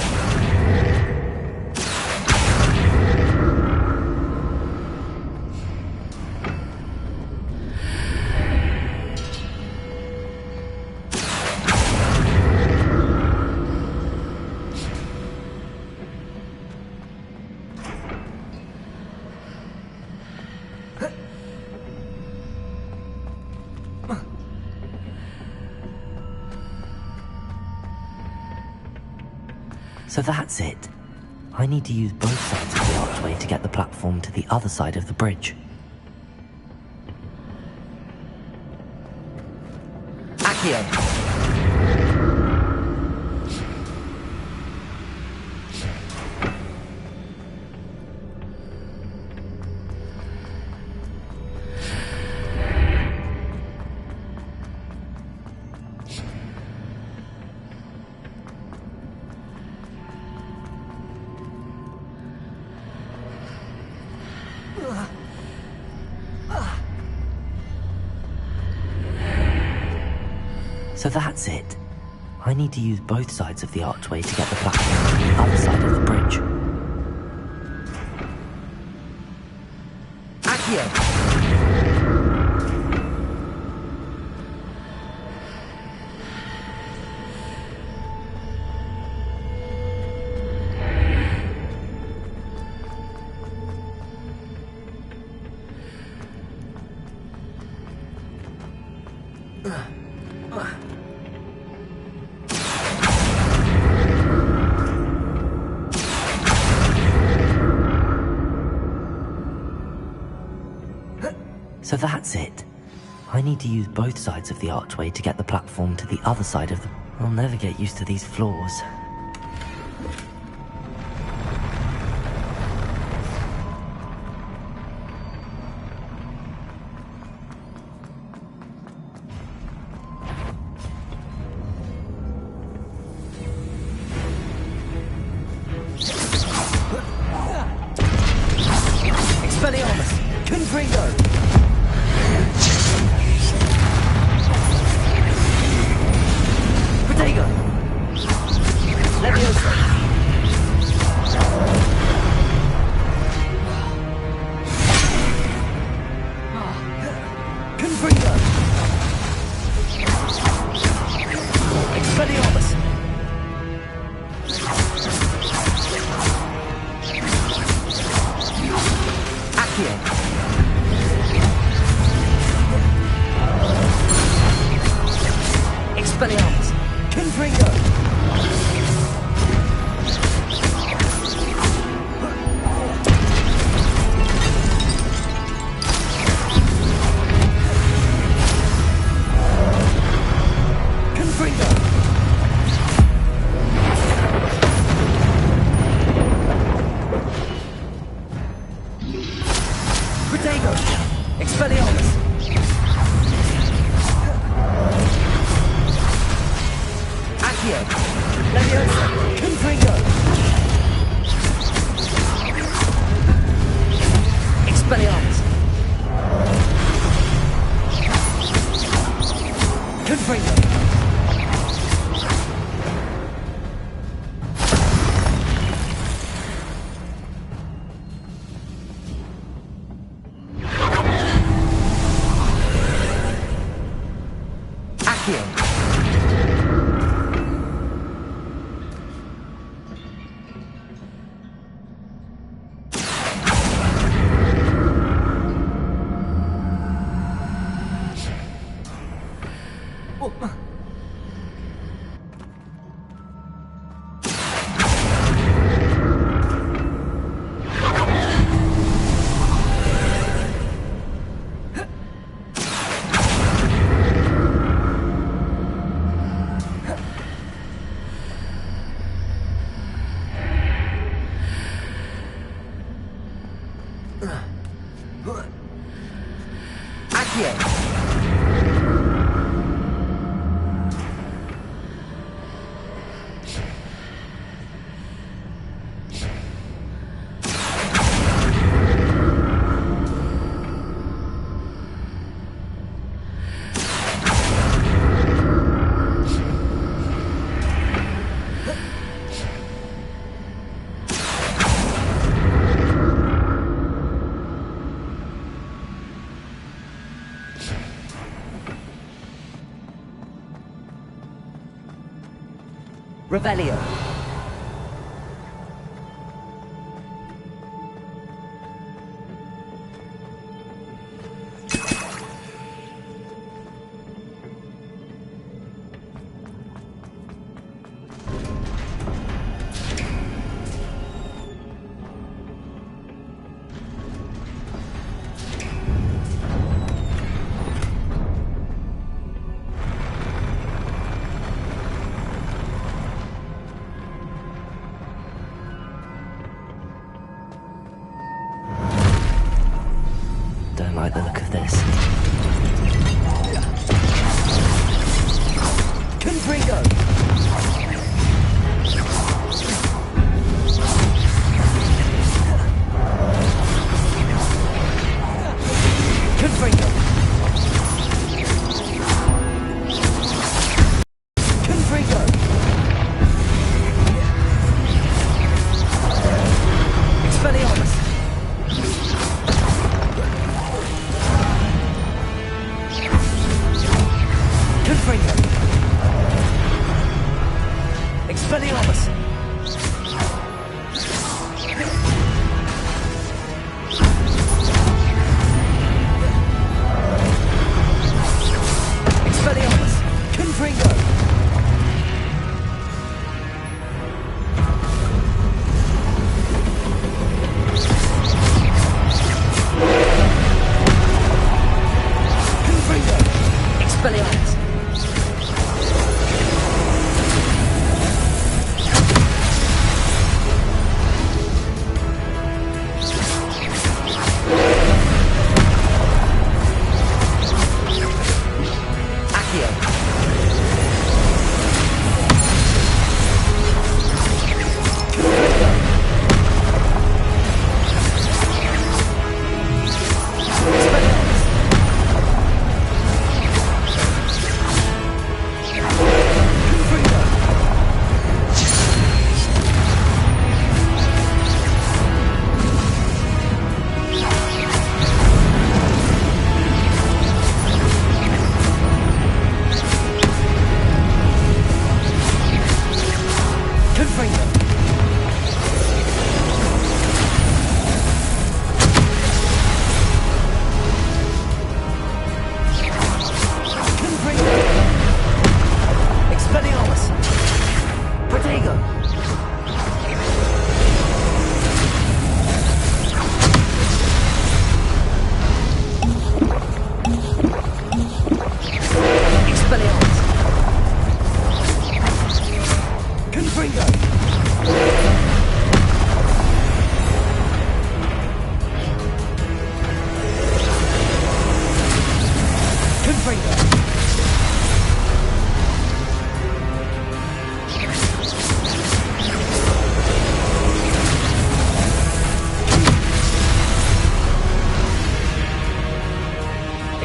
[SPEAKER 2] So that's it. I need to use both sides of the archway to get the platform to the other side of the bridge.
[SPEAKER 10] Accio!
[SPEAKER 2] So that's it. I need to use both sides of the archway to get the platform to the other side of the bridge.
[SPEAKER 10] Accio!
[SPEAKER 2] So that's it. I need to use both sides of the archway to get the platform to the other side of the... I'll never get used to these floors.
[SPEAKER 10] Expelliarmus! Confringo!
[SPEAKER 2] Confringo! Expelliarmus! Accio! Expelliarmus! Confringo! Revelio. Don't like the look of this. Confringo! Confringo! Confringo! Expelliarmus! Confringo! Expelliarmus! Expelliarmus! Confringo! Confringo! Expelliarmus!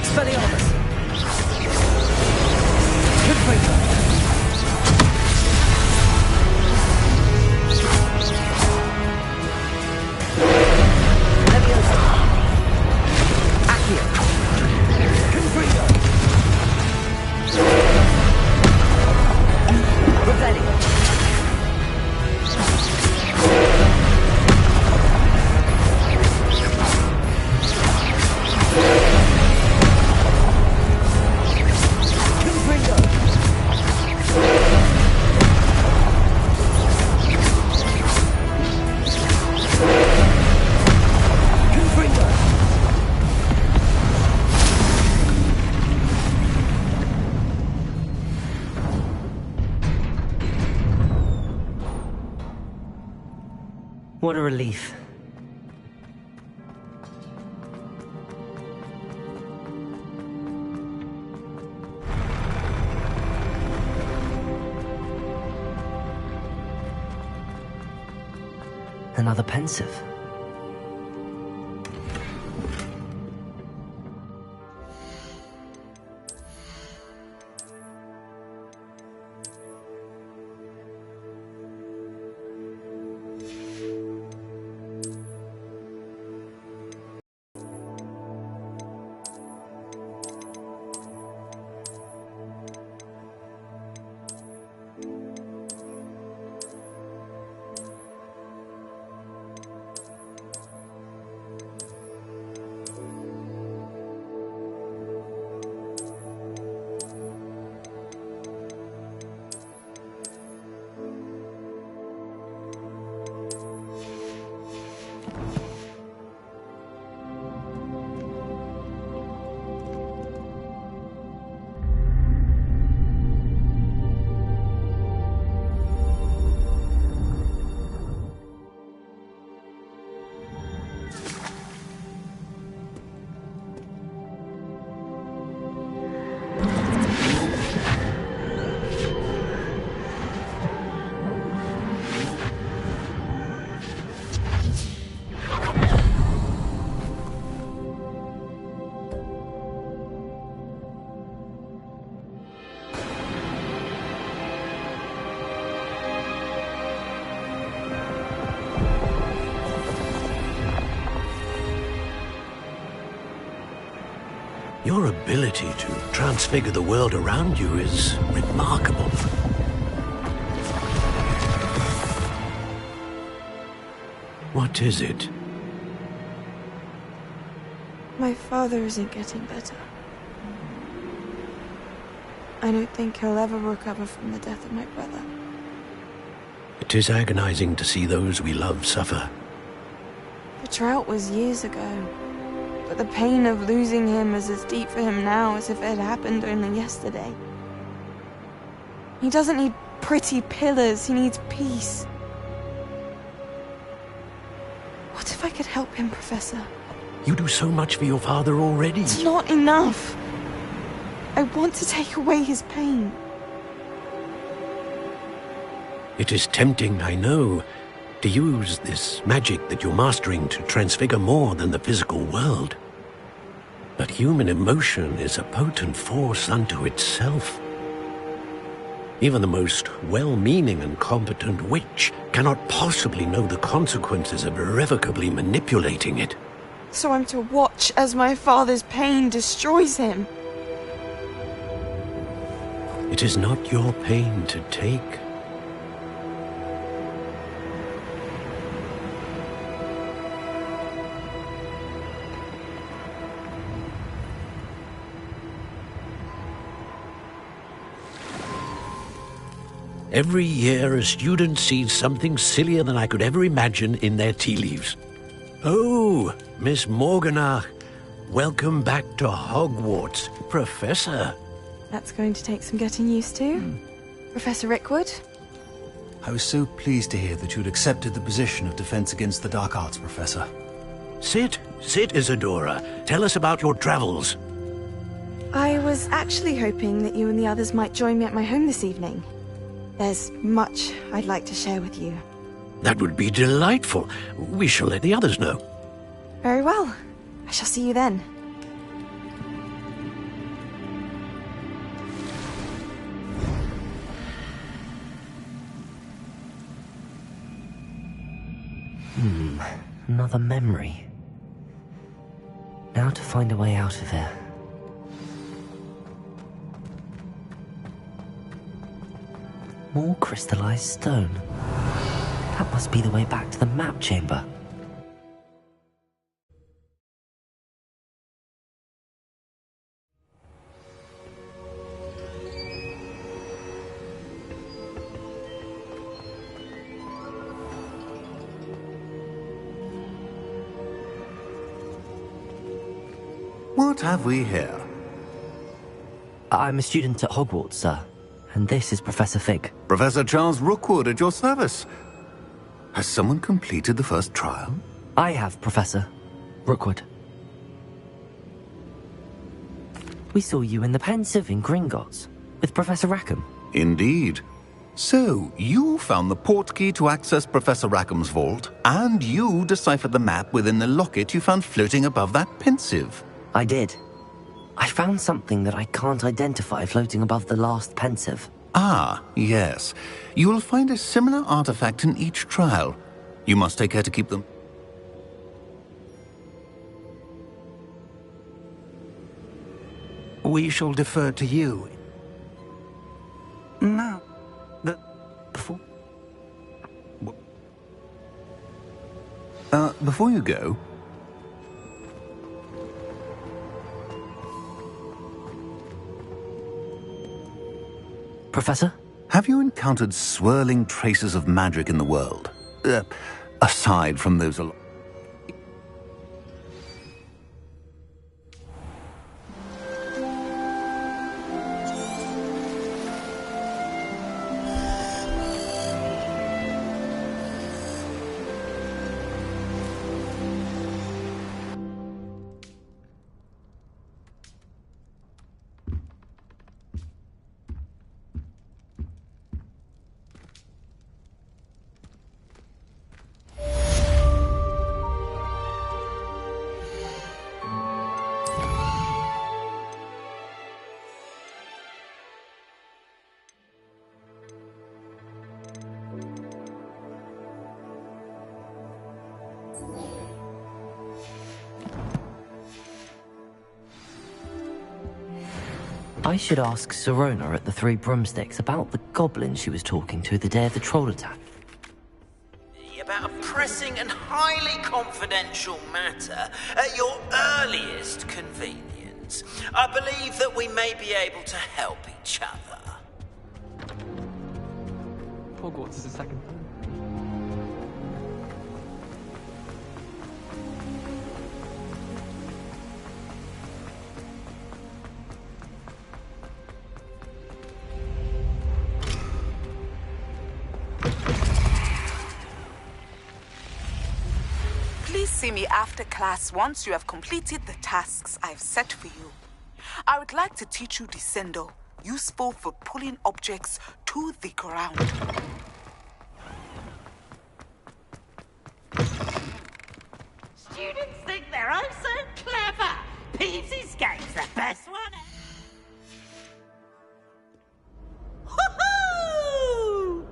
[SPEAKER 2] Expelliarmus! Confringo! Leviosa! Accio! Confringo! Revelio! What a relief. Another pensive.
[SPEAKER 5] Your ability to transfigure the world around you is remarkable. What is it?
[SPEAKER 20] My father isn't getting better. I don't think he'll ever recover from the death of my brother.
[SPEAKER 5] It is agonizing to see those we love suffer.
[SPEAKER 20] The drought was years ago, but the pain of losing him is as deep for him now as if it had happened only yesterday. He doesn't need pretty pillars, he needs peace. What if I could help him, Professor?
[SPEAKER 5] You do so much for your father already.
[SPEAKER 20] It's not enough. I want to take away his pain.
[SPEAKER 5] It is tempting, I know, to use this magic that you're mastering to transfigure more than the physical world. But human emotion is a potent force unto itself. Even the most well-meaning and competent witch cannot possibly know the consequences of irrevocably manipulating it.
[SPEAKER 20] So I'm to watch as my father's pain destroys him.
[SPEAKER 5] It is not your pain to take. Every year, a student sees something sillier than I could ever imagine in their tea leaves. Oh, Miss Morganach, welcome back to Hogwarts, Professor.
[SPEAKER 20] That's going to take some getting used to. Professor Rickwood?
[SPEAKER 21] I was so pleased to hear that you'd accepted the position of Defense Against the Dark Arts, Professor.
[SPEAKER 5] Sit, Isadora. Tell us about your travels.
[SPEAKER 20] I was actually hoping that you and the others might join me at my home this evening. There's much I'd like to share with you.
[SPEAKER 5] That would be delightful. We shall let the others know.
[SPEAKER 20] Very well. I shall see you then.
[SPEAKER 2] Another memory. Now to find a way out of here. More crystallized stone. That must be the way back to the map chamber.
[SPEAKER 18] What have we here?
[SPEAKER 2] I'm a student at Hogwarts, sir. And this is Professor Fig.
[SPEAKER 18] Professor Charles Rookwood at your service. Has someone completed the first trial?
[SPEAKER 2] I have, Professor Rookwood. We saw you in the Pensieve in Gringotts with Professor Rackham.
[SPEAKER 18] Indeed. So, you found the portkey to access Professor Rackham's vault, and you deciphered the map within the locket you found floating above that Pensieve.
[SPEAKER 2] I did. I found something that I can't identify floating above the last Pensieve.
[SPEAKER 18] Ah, yes. You will find a similar artifact in each trial. You must take care to keep them.
[SPEAKER 21] We shall defer to you.
[SPEAKER 18] Now, before you go,
[SPEAKER 2] Professor?
[SPEAKER 18] Have you encountered swirling traces of magic in the world? Aside from those
[SPEAKER 2] I should ask Sirona at the Three Broomsticks about the goblin she was talking to the day of the troll attack.
[SPEAKER 1] About a pressing and highly confidential matter at your earliest convenience. I believe that we may be able to help each other.
[SPEAKER 8] Hogwarts is a second.
[SPEAKER 22] Please see me after class once you have completed the tasks I've set for you. I would like to teach you Descendo, useful for pulling objects to the ground.
[SPEAKER 19] Students think they're oh so clever. Peavy's game's the best one. Woohoo!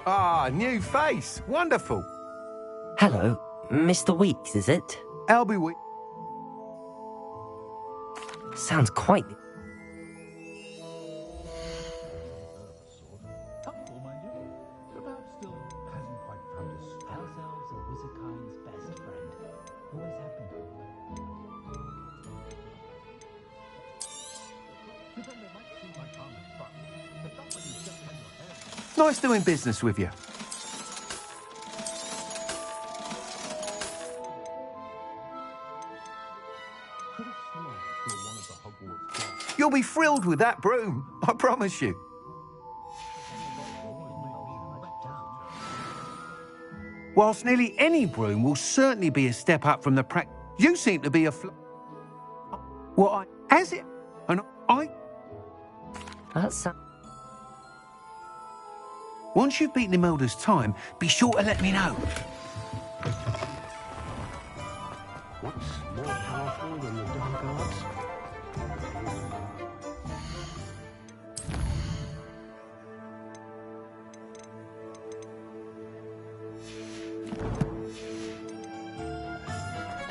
[SPEAKER 7] Ah, new face. Wonderful.
[SPEAKER 2] Hello, Mr. Weeks, is it?
[SPEAKER 7] Albie Weeks.
[SPEAKER 2] Sounds quite...
[SPEAKER 7] Nice doing business with you. You'll be thrilled with that broom, I promise you. Whilst nearly any broom will certainly be a step up from the practice, you seem to be a Well, has it? And I...
[SPEAKER 2] That's...
[SPEAKER 7] Once you've beaten Imelda's time, be sure to let me know.
[SPEAKER 16] What's more powerful than the dark arts?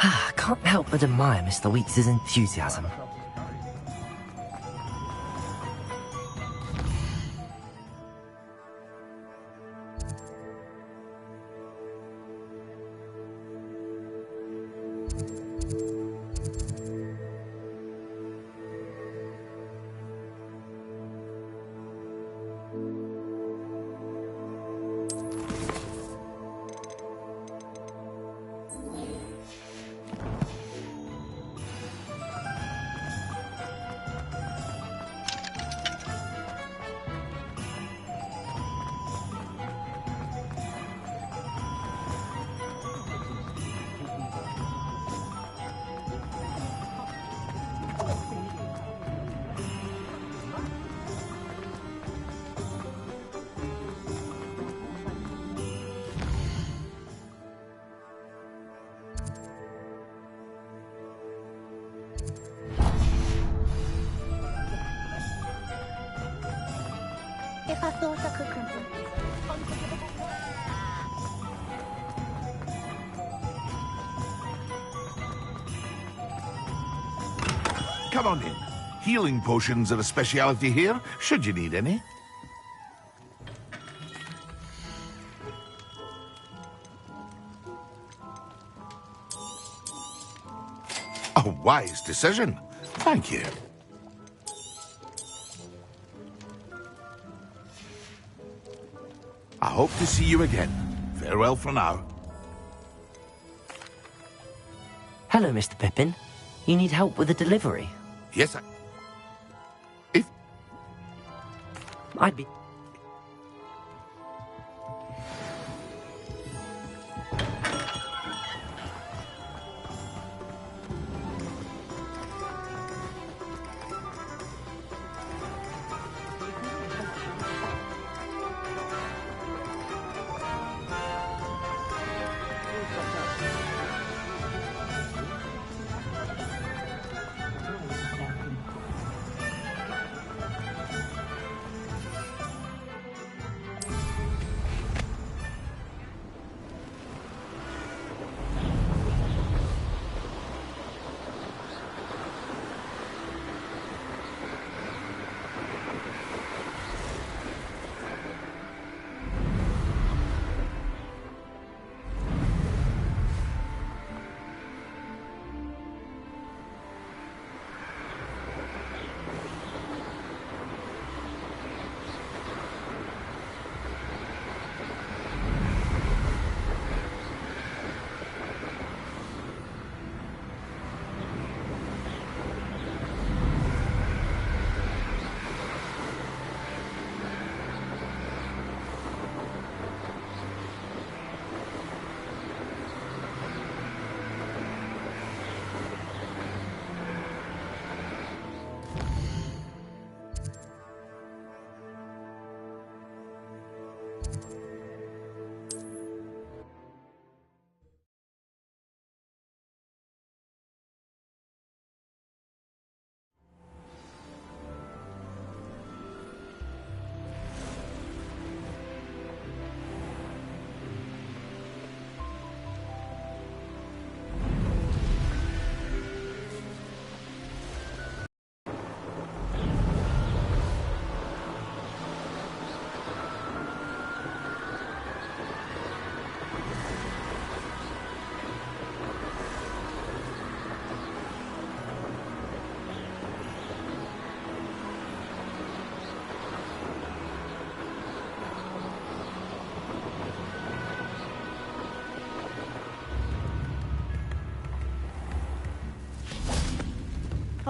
[SPEAKER 2] I can't help but admire Mr. Weeks' enthusiasm.
[SPEAKER 12] If I thought I could confront
[SPEAKER 4] Come on in. Healing potions are a speciality here, should you need any. A wise decision. Thank you. I hope to see you again. Farewell for now.
[SPEAKER 2] Hello, Mr. Pippin. You need help with a delivery?
[SPEAKER 4] Yes,
[SPEAKER 2] I'd be...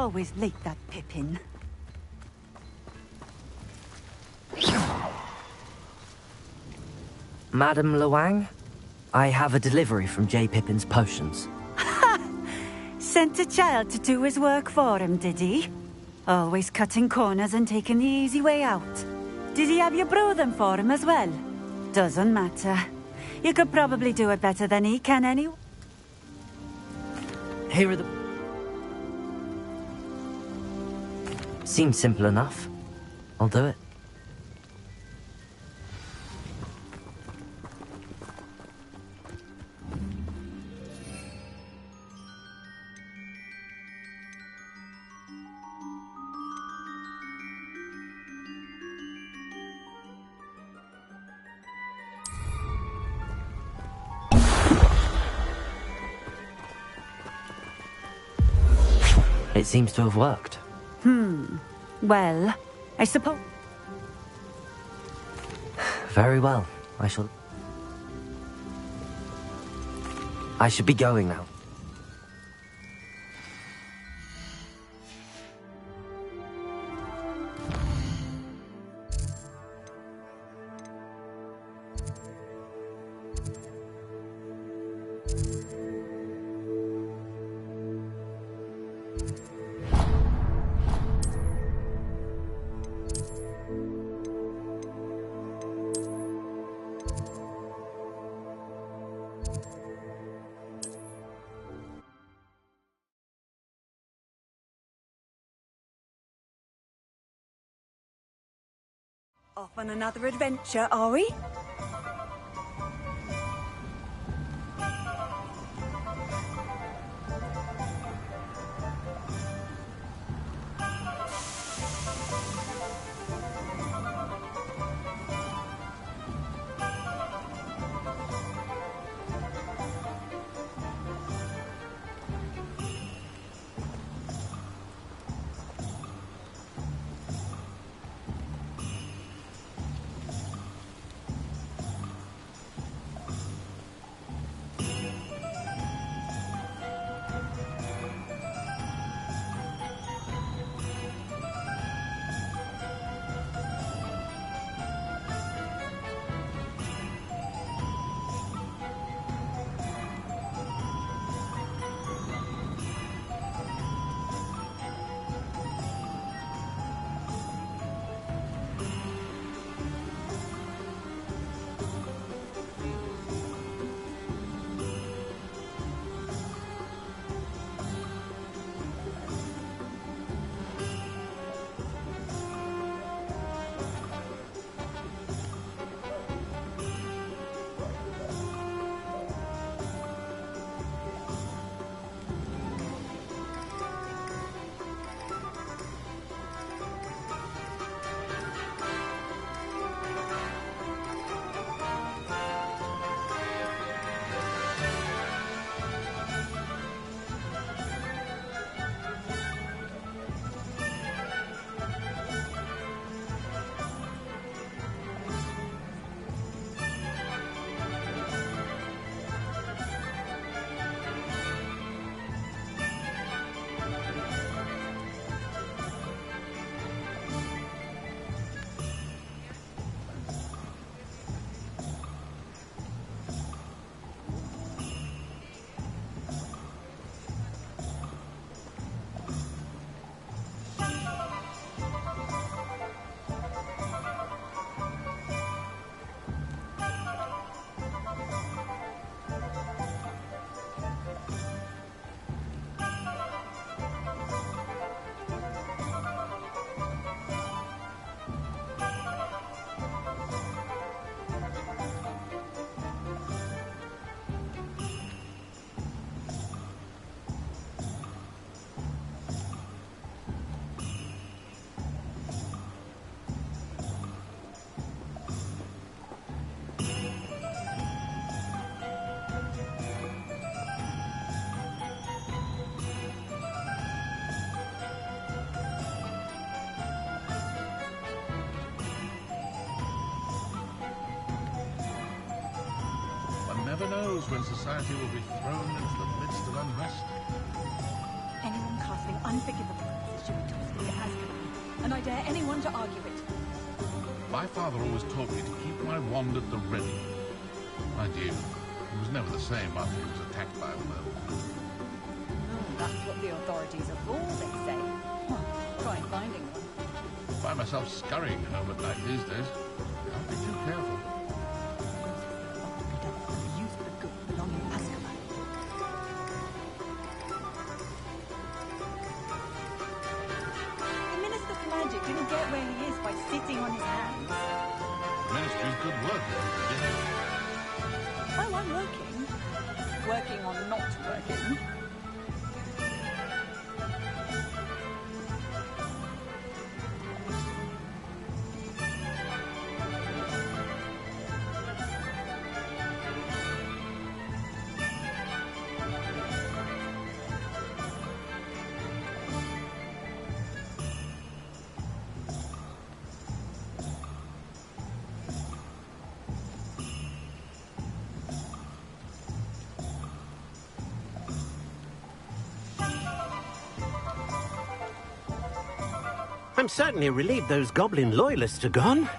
[SPEAKER 6] Always like that Pippin.
[SPEAKER 2] Madam Luang, I have a delivery from J. Pippin's potions.
[SPEAKER 6] Sent a child to do his work for him, did he? Always cutting corners and taking the easy way out. Did he have you brew them for him as well? Doesn't matter. You could probably do it better than he can anyway.
[SPEAKER 2] Here are the... Seems simple enough. I'll do it. It seems to have worked.
[SPEAKER 6] Well, I suppose...
[SPEAKER 2] Very well. I should be going now.
[SPEAKER 6] Off on another adventure, are we?
[SPEAKER 4] Never knows when society will be thrown into the midst of unrest.
[SPEAKER 11] anyone casting unforgivable curses should be tossed into Azkaban, and I dare anyone to argue it.
[SPEAKER 4] My father always taught me to keep my wand at the ready. Mind you, he was never the same after he was attacked by a werewolf.
[SPEAKER 11] Oh, that's what the authorities of all they say. Well, try finding one.
[SPEAKER 4] I find myself scurrying home at night these days. Can't be too careful.
[SPEAKER 11] Use for the good belonging to Azkaban. The Minister for Magic didn't get where he is by sitting on his hands.
[SPEAKER 4] The Ministry's good work.
[SPEAKER 11] Oh, I'm working. Working on not working.
[SPEAKER 5] I'm certainly relieved those goblin loyalists are gone.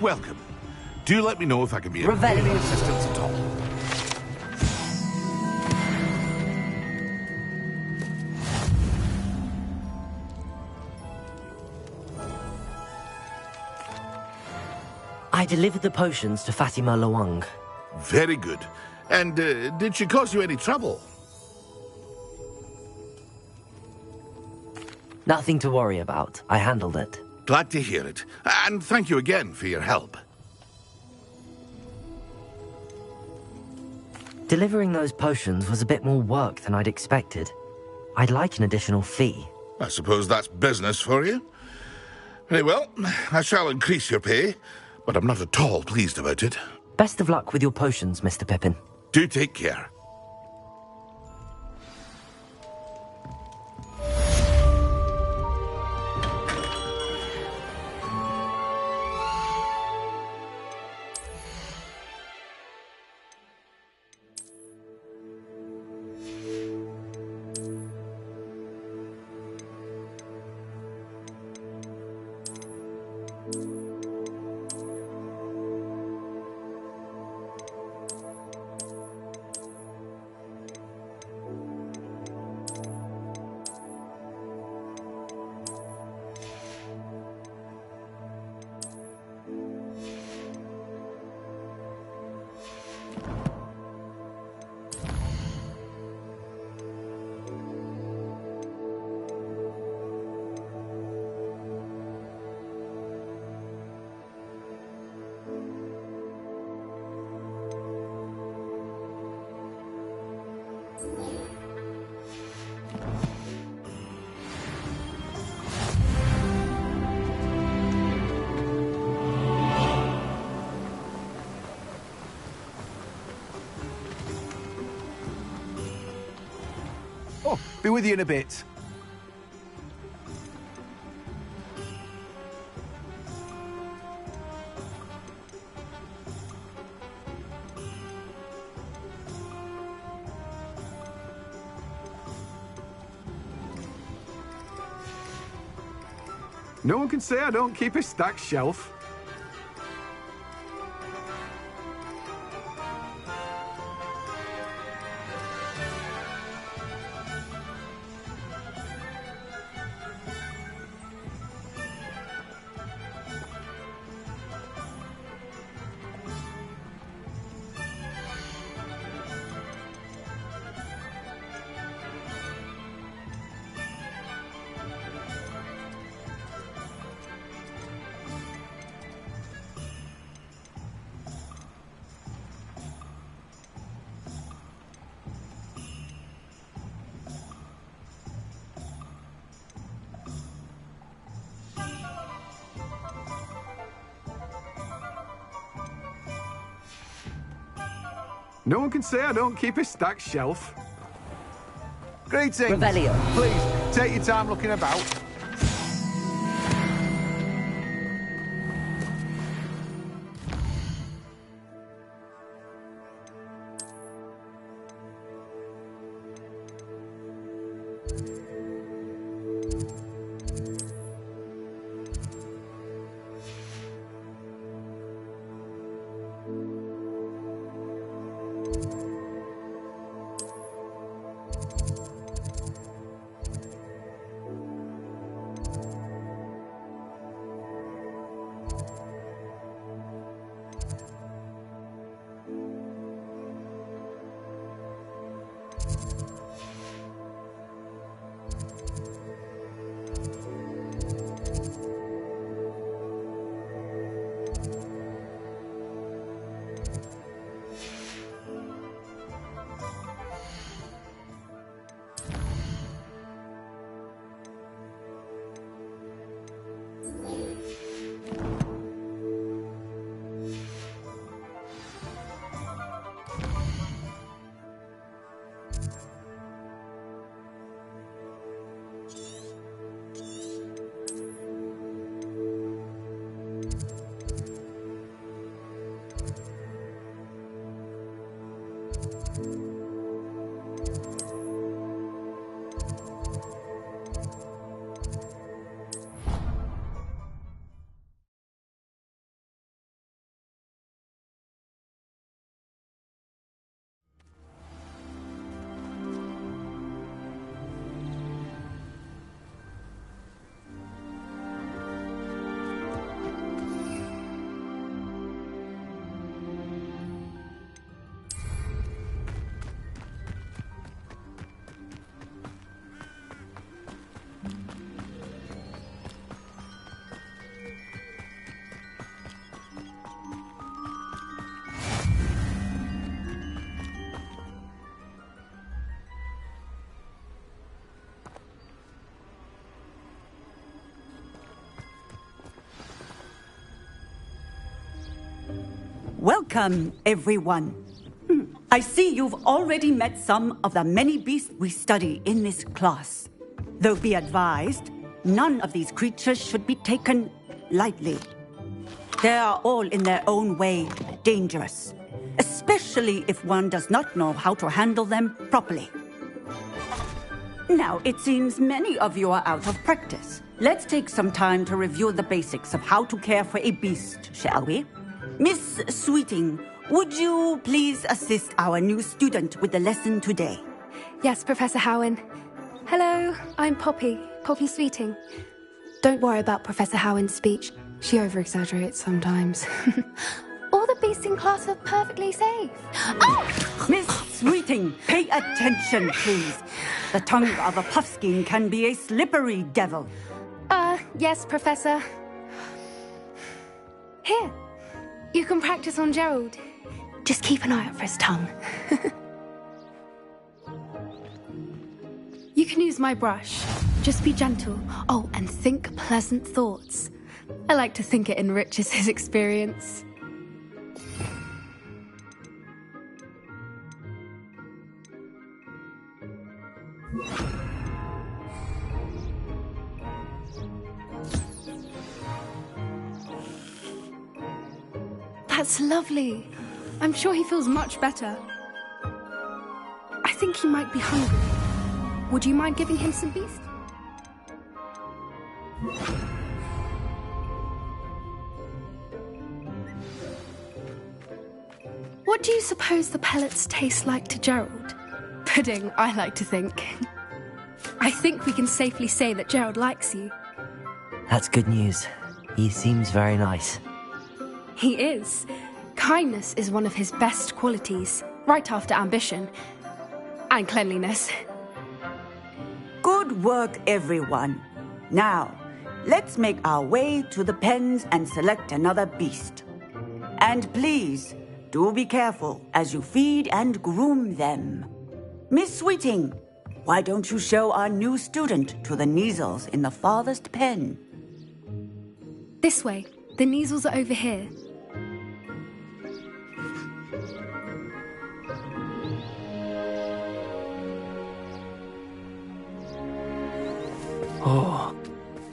[SPEAKER 4] Welcome. Do let me know if I can be of any assistance at all.
[SPEAKER 2] I delivered the potions to Fatima Lawang.
[SPEAKER 4] Very good. And did she cause you any trouble?
[SPEAKER 2] Nothing to worry about. I handled it.
[SPEAKER 4] Glad to hear it. And thank you again for your help.
[SPEAKER 2] Delivering those potions was a bit more work than I'd expected. I'd like an additional fee.
[SPEAKER 4] I suppose that's business for you. Very well, I shall increase your pay, but I'm not at all pleased about it.
[SPEAKER 2] Best of luck with your potions, Mr. Pippin.
[SPEAKER 4] Do take care.
[SPEAKER 7] Be with you in a bit. No one can say I don't keep a stacked shelf. No one can say I don't keep a stacked shelf. Greetings.
[SPEAKER 2] Revelio.
[SPEAKER 7] Please, take your time looking about.
[SPEAKER 6] Welcome, everyone. I see you've already met some of the many beasts we study in this class. Though be advised, none of these creatures should be taken lightly. They are all in their own way dangerous, especially if one does not know how to handle them properly. Now, it seems many of you are out of practice. Let's take some time to review the basics of how to care for a beast, shall we? Miss Sweeting, would you please assist our new student with the lesson today?
[SPEAKER 13] Yes, Professor Howen. Hello, I'm Poppy Sweeting. Don't worry about Professor Howen's speech. She over-exaggerates sometimes. All the beasts in class are perfectly safe.
[SPEAKER 6] Oh! Miss Sweeting, pay attention, please. The tongue of a puffskein can be a slippery devil.
[SPEAKER 13] Yes, Professor. Here, you can practice on Gerald. Just keep an eye out for his tongue. You can use my brush. Just be gentle. Oh, and think pleasant thoughts. I like to think it enriches his experience. That's lovely. I'm sure he feels much better. I think he might be hungry. Would you mind giving him some beast? What do you suppose the pellets taste like to Gerald? Pudding, I like to think. I think we can safely say that Gerald likes you.
[SPEAKER 2] That's good news. He seems very nice.
[SPEAKER 13] He is. Kindness is one of his best qualities, right after ambition. And cleanliness.
[SPEAKER 6] Good work, everyone. Now, let's make our way to the pens and select another beast. And please, do be careful as you feed and groom them. Miss Sweeting, why don't you show our new student to the Kneazles in the farthest pen?
[SPEAKER 13] This way. The Kneazles are over here.
[SPEAKER 8] Oh,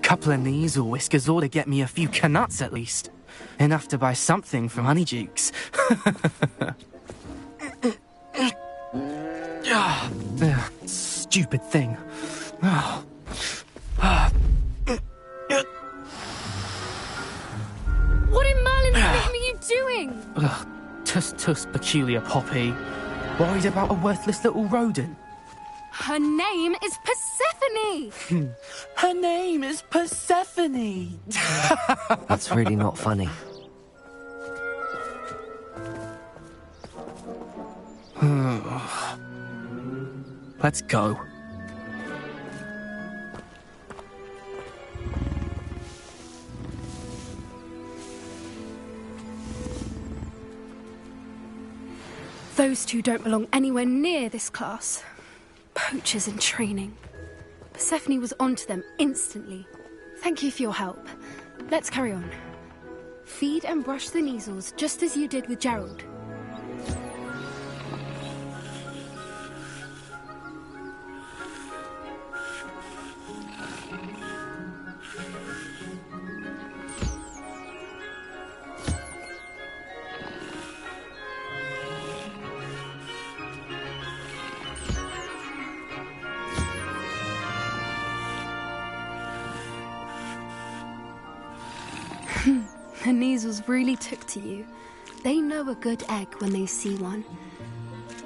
[SPEAKER 8] couple of Kneazle whiskers ought to get me a few Knuts at least. Enough to buy something from Honeydukes. Stupid thing.
[SPEAKER 13] What in Merlin's name are you doing?
[SPEAKER 8] Tuss, peculiar Poppy. Worried about a worthless little rodent.
[SPEAKER 13] Her name is Persephone!
[SPEAKER 8] Her name is Persephone!
[SPEAKER 2] That's really not funny.
[SPEAKER 8] Let's go.
[SPEAKER 13] Those two don't belong anywhere near this class. Poachers in training. Persephone was onto them instantly. Thank you for your help. Let's carry on. Feed and brush the Kneazles just as you did with Gerald. The Kneazles really took to you. They know a good egg when they see one.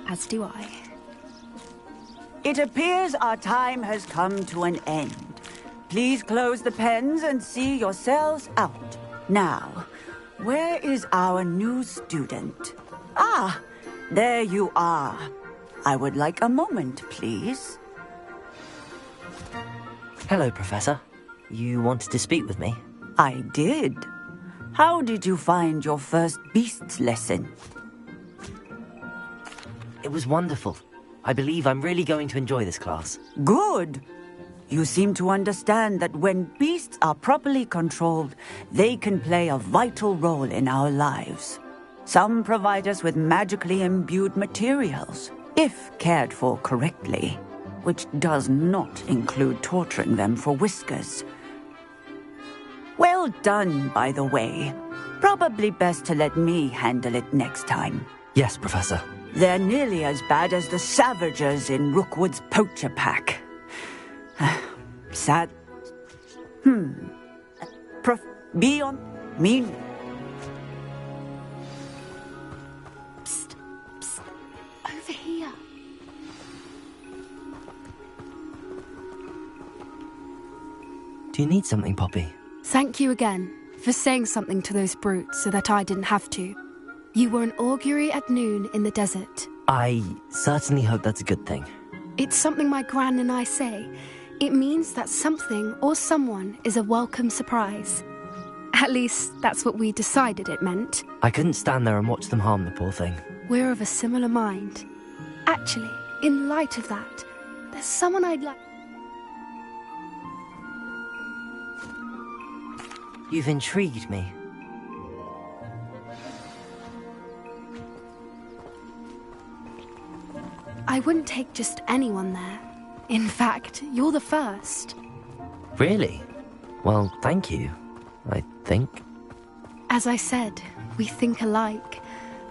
[SPEAKER 13] As do I.
[SPEAKER 6] It appears our time has come to an end. Please close the pens and see yourselves out. Now, where is our new student? Ah, there you are. I would like a moment, please.
[SPEAKER 2] Hello, Professor. You wanted to speak with me?
[SPEAKER 6] I did. How did you find your first beasts lesson?
[SPEAKER 2] It was wonderful. I believe I'm really going to enjoy this class.
[SPEAKER 6] Good. You seem to understand that when beasts are properly controlled, they can play a vital role in our lives. Some provide us with magically imbued materials, if cared for correctly, which does not include torturing them for whiskers. Well done, by the way. Probably best to let me handle it next time.
[SPEAKER 2] Yes, Professor.
[SPEAKER 6] They're nearly as bad as the Savagers in Rookwood's poacher pack. Sad. Be on me.
[SPEAKER 13] Psst, psst. Over here.
[SPEAKER 2] Do you need something, Poppy?
[SPEAKER 13] Thank you again for saying something to those brutes so that I didn't have to. You were an augury at noon in the desert.
[SPEAKER 2] I certainly hope that's a good thing.
[SPEAKER 13] It's something my gran and I say. It means that something or someone is a welcome surprise. At least, that's what we decided it meant.
[SPEAKER 2] I couldn't stand there and watch them harm the poor thing.
[SPEAKER 13] We're of a similar mind. Actually, in light of that, there's someone I'd like...
[SPEAKER 2] You've intrigued me.
[SPEAKER 13] I wouldn't take just anyone there. In fact, you're the first.
[SPEAKER 2] Really? Well, thank you, I think.
[SPEAKER 13] As I said, we think alike.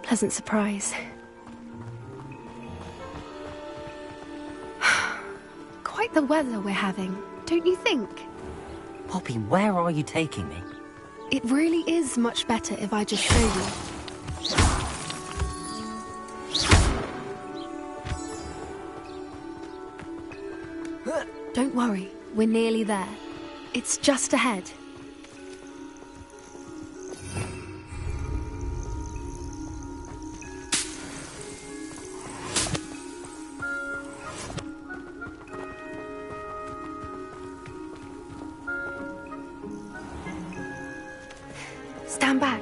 [SPEAKER 13] Pleasant surprise. Quite the weather we're having, don't you think?
[SPEAKER 2] Poppy, where are you taking me?
[SPEAKER 13] It really is much better if I just show you. Don't worry, we're nearly there. It's just ahead. Stand back.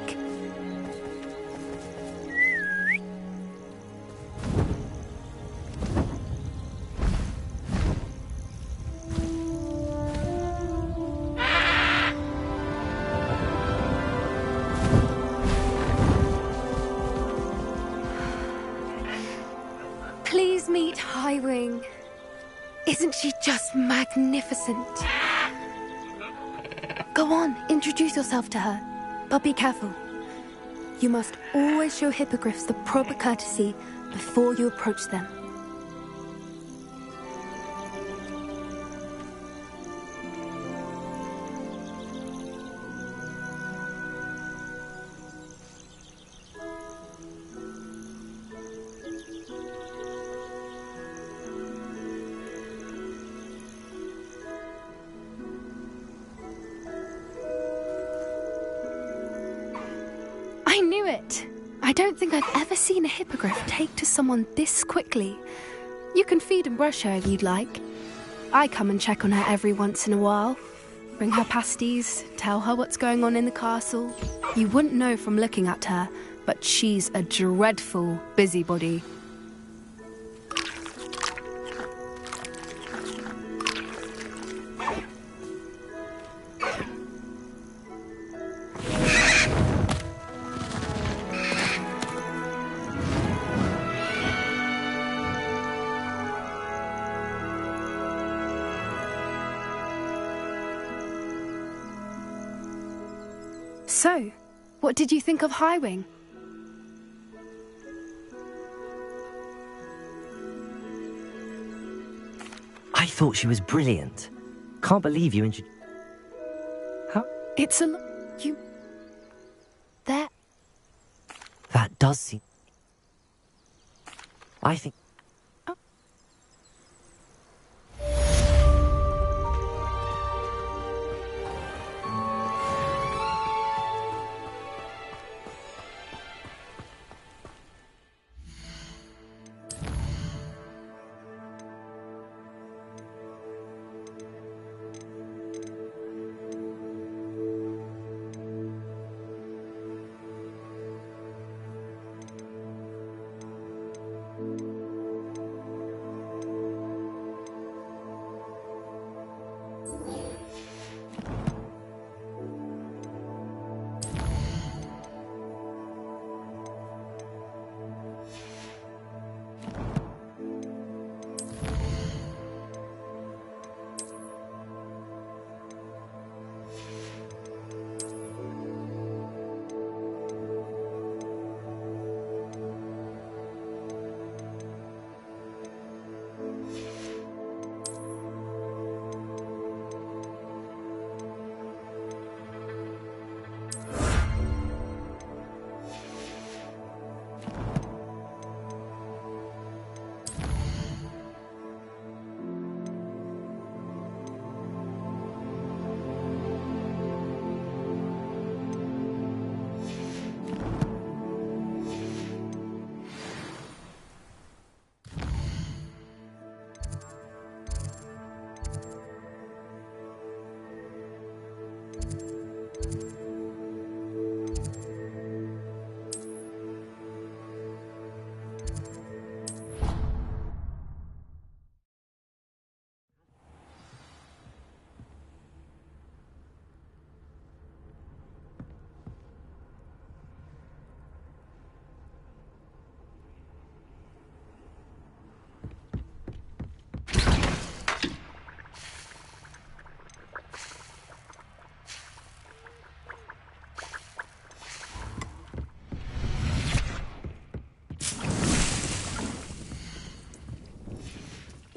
[SPEAKER 13] Please meet Highwing. Isn't she just magnificent? Go on, introduce yourself to her. But be careful. You must always show hippogriffs the proper courtesy before you approach them. I knew it! I don't think I've ever seen a hippogriff take to someone this quickly. You can feed and brush her if you'd like. I come and check on her every once in a while. Bring her pasties, tell her what's going on in the castle. You wouldn't know from looking at her, but she's a dreadful busybody. So, what did you think of Highwing?
[SPEAKER 2] I thought she was brilliant. Can't believe you introduced... How?
[SPEAKER 13] It's a... you... There...
[SPEAKER 2] That does seem... I think...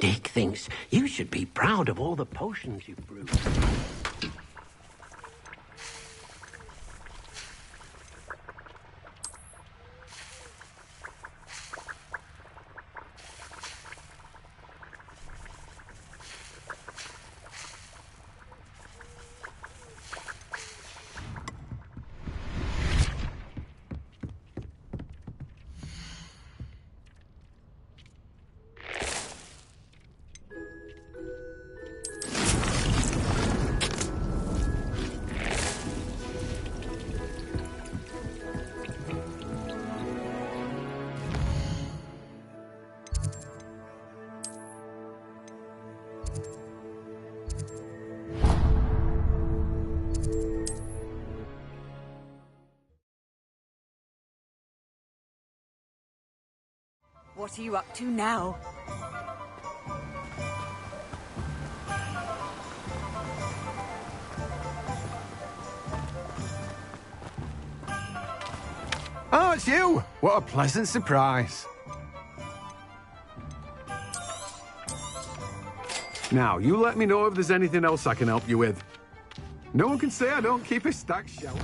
[SPEAKER 5] Dick thinks you should be proud of all the potions you've brewed.
[SPEAKER 11] What are you up to now?
[SPEAKER 7] Oh, it's you! What a pleasant surprise. Now, you let me know if there's anything else I can help you with. No one can say I don't keep a stacked shelf.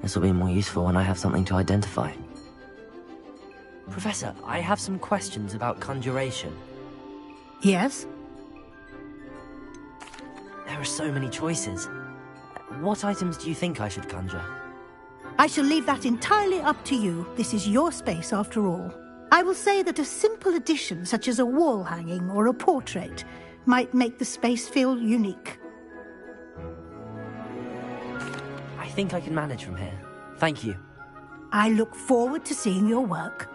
[SPEAKER 2] This will be more useful when I have something to identify. Professor, I have some questions about conjuration.
[SPEAKER 12] Yes?
[SPEAKER 2] There are so many choices. What items do you think I should conjure?
[SPEAKER 12] I shall leave that entirely up to you. This is your space after all. I will say that a simple addition such as a wall hanging or a portrait might make the space feel unique.
[SPEAKER 2] I think I can manage from here. Thank you.
[SPEAKER 12] I look forward to seeing your work.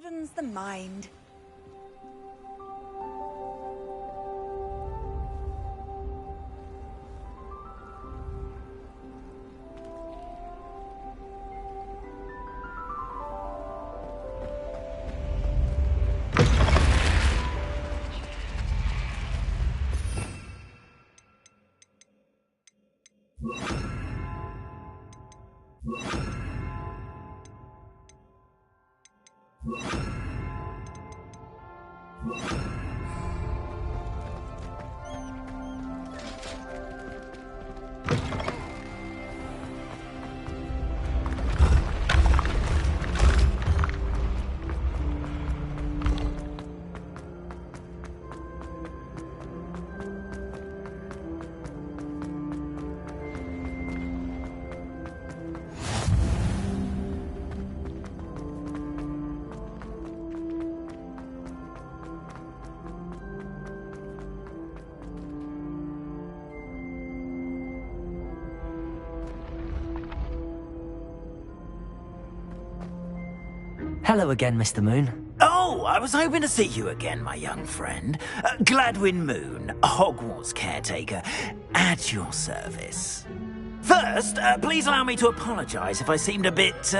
[SPEAKER 22] broadens the mind.
[SPEAKER 1] Hello again, Mr. Moon. Oh, I was hoping to see you again, my young friend. Gladwin Moon, Hogwarts caretaker, at your service. First, please allow me to apologise if I seemed a bit,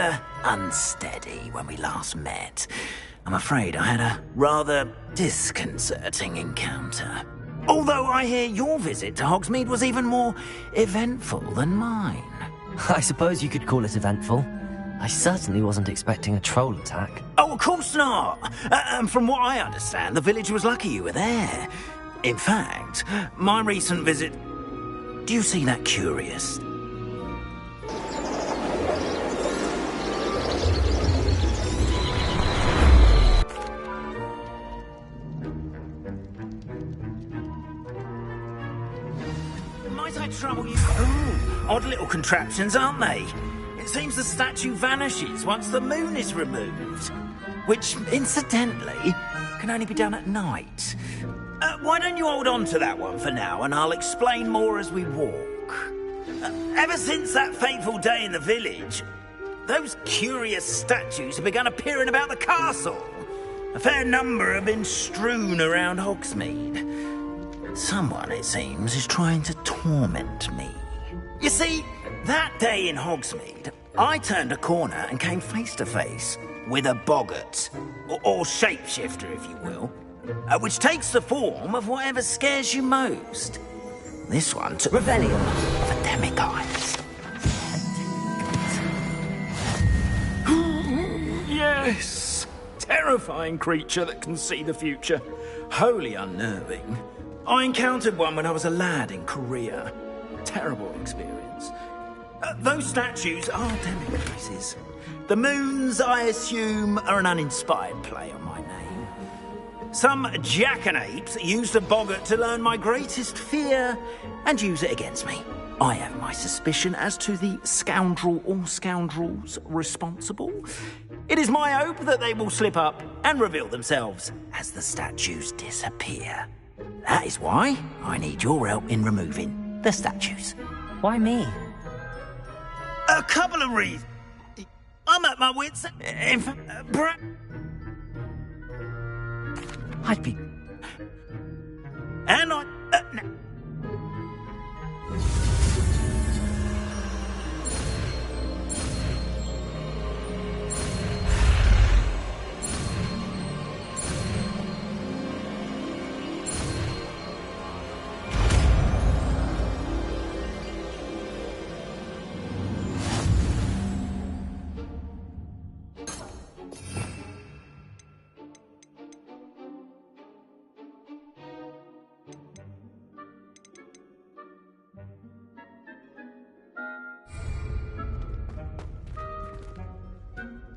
[SPEAKER 1] unsteady when we last met. I'm afraid I had a rather disconcerting encounter. Although I hear your visit to Hogsmeade was even more eventful than mine.
[SPEAKER 2] I suppose you could call it eventful. I certainly wasn't expecting a troll attack.
[SPEAKER 1] Oh, of course not. And from what I understand, the village was lucky you were there. In fact, my recent visit... Do you see that curious? Might I trouble you? Oh, odd little contraptions, aren't they? It seems the statue vanishes once the moon is removed. Which, incidentally, can only be done at night. Why don't you hold on to that one for now, and I'll explain more as we walk. Ever since that fateful day in the village, those curious statues have begun appearing about the castle. A fair number have been strewn around Hogsmeade. Someone, it seems, is trying to torment me. You see, that day in Hogsmeade, I turned a corner and came face to face with a boggart, or shapeshifter, if you will, which takes the form of whatever scares you most. This one took Revelio of a demiguise.
[SPEAKER 3] Yes! Terrifying creature that can see the future. Wholly unnerving. I encountered one when I was a lad in Korea. Terrible experience. Those statues are demiguises. The moons, I assume, are an uninspired play on my name. Some jackanapes used a boggart to learn my greatest fear and use it against me. I have my suspicion as to the scoundrel or scoundrels responsible. It is my hope that they will slip up and reveal themselves as the statues disappear. That is why I need your help in removing the statues.
[SPEAKER 2] Why me?
[SPEAKER 1] A couple of reasons. I'm at my wits' end.
[SPEAKER 2] I'd be...
[SPEAKER 1] And I...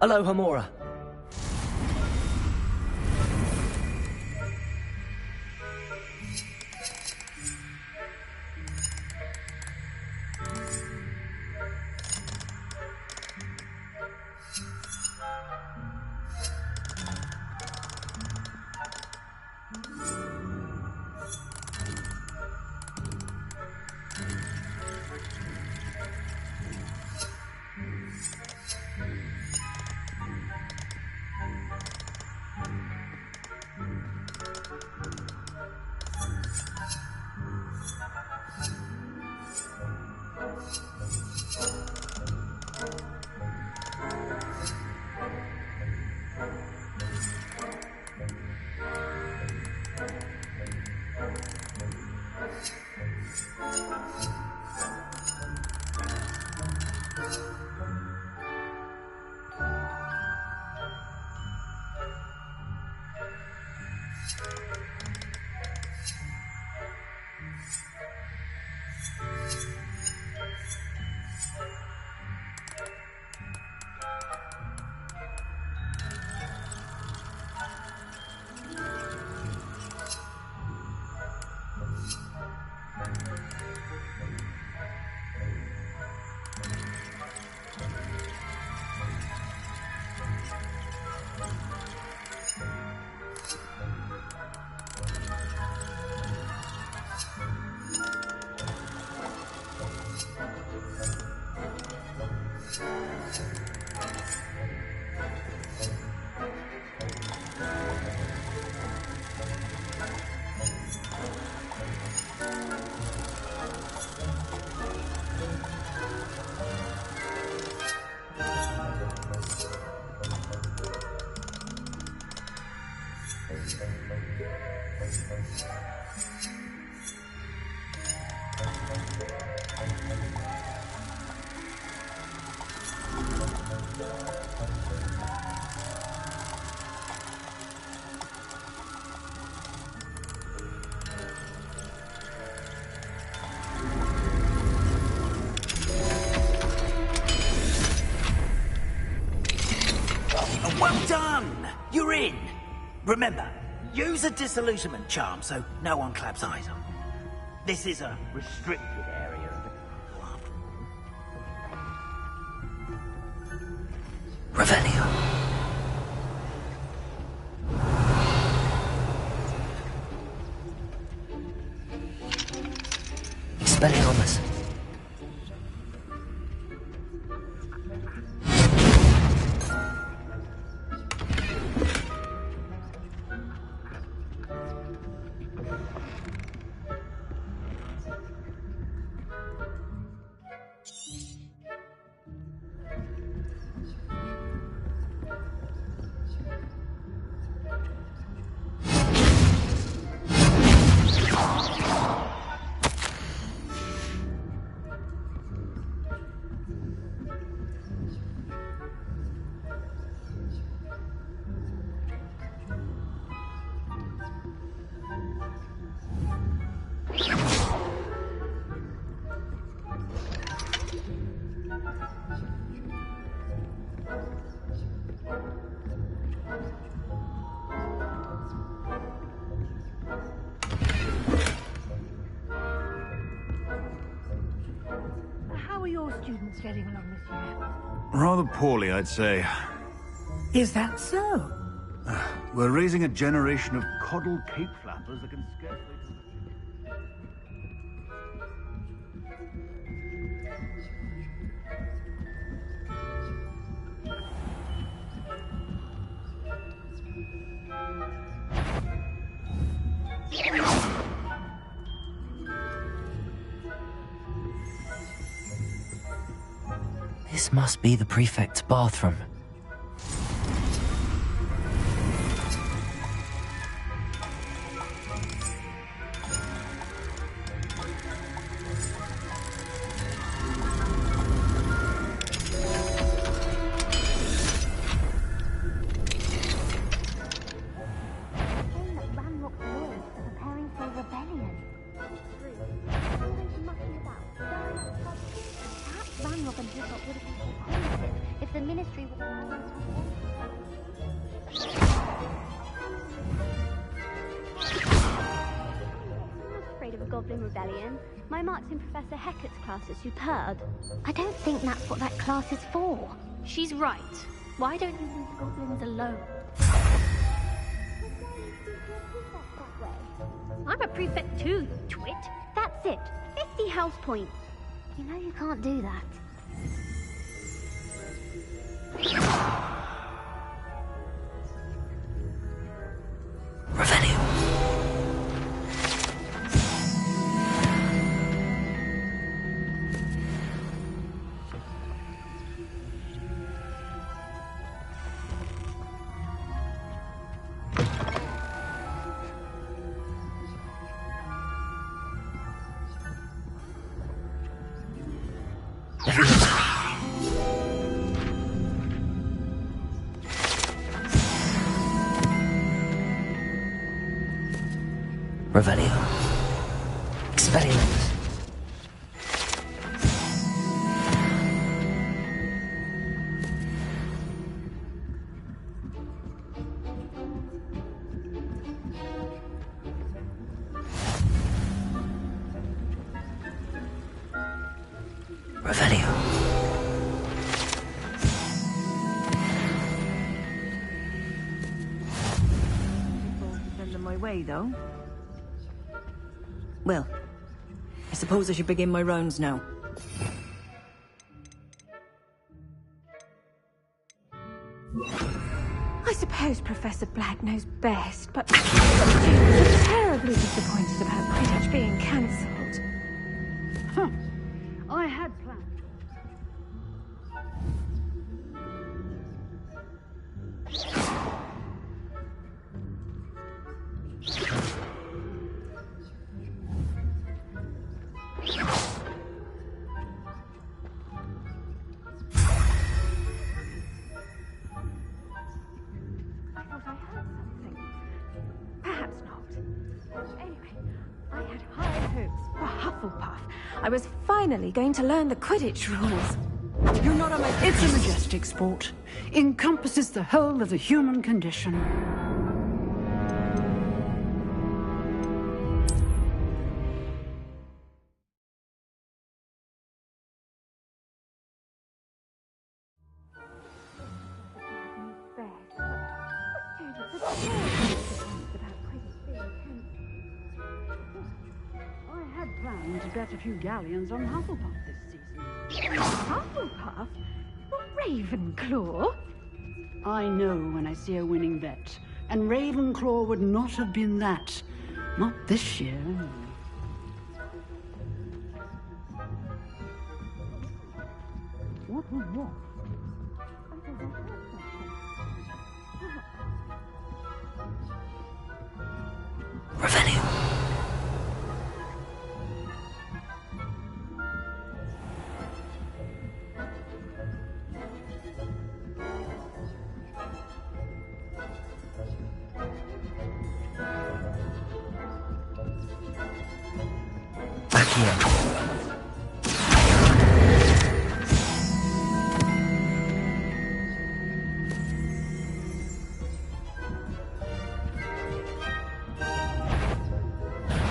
[SPEAKER 2] Hello, Hamura.
[SPEAKER 3] Remember, use a disillusionment charm so no one claps eyes on you. This is a restricted area of the
[SPEAKER 2] Revelio. Expelliarmus.
[SPEAKER 12] How are your students getting along this year?
[SPEAKER 21] Rather poorly, I'd say.
[SPEAKER 12] Is that so?
[SPEAKER 21] We're raising a generation of coddled cape flappers that can scarcely...
[SPEAKER 2] This must be the prefect's bathroom.
[SPEAKER 14] My marks in Professor Hecat's class are superb. I don't think that's what that class is for. She's right. Why don't you leave goblins alone? I'm a prefect too, you twit. That's it. 50 house points. You know you can't do that. Revelio. Expelliarmus. Revelio.
[SPEAKER 11] Send them my way, though. Well, I suppose I should begin my rounds now.
[SPEAKER 17] I suppose Professor Black knows best, but I'm terribly disappointed about Quidditch being cancelled.
[SPEAKER 11] Huh. I had plans.
[SPEAKER 17] I was finally going to learn the Quidditch rules.
[SPEAKER 11] You're not on my... It's a majestic sport. Encompasses the whole of the human condition.
[SPEAKER 9] I had planned to bet a few galleons on Hufflepuff this season.
[SPEAKER 17] Hufflepuff? Ravenclaw?
[SPEAKER 9] I know when I see a winning bet, and Ravenclaw would not have been that. Not this year. What was what?
[SPEAKER 2] Revelio.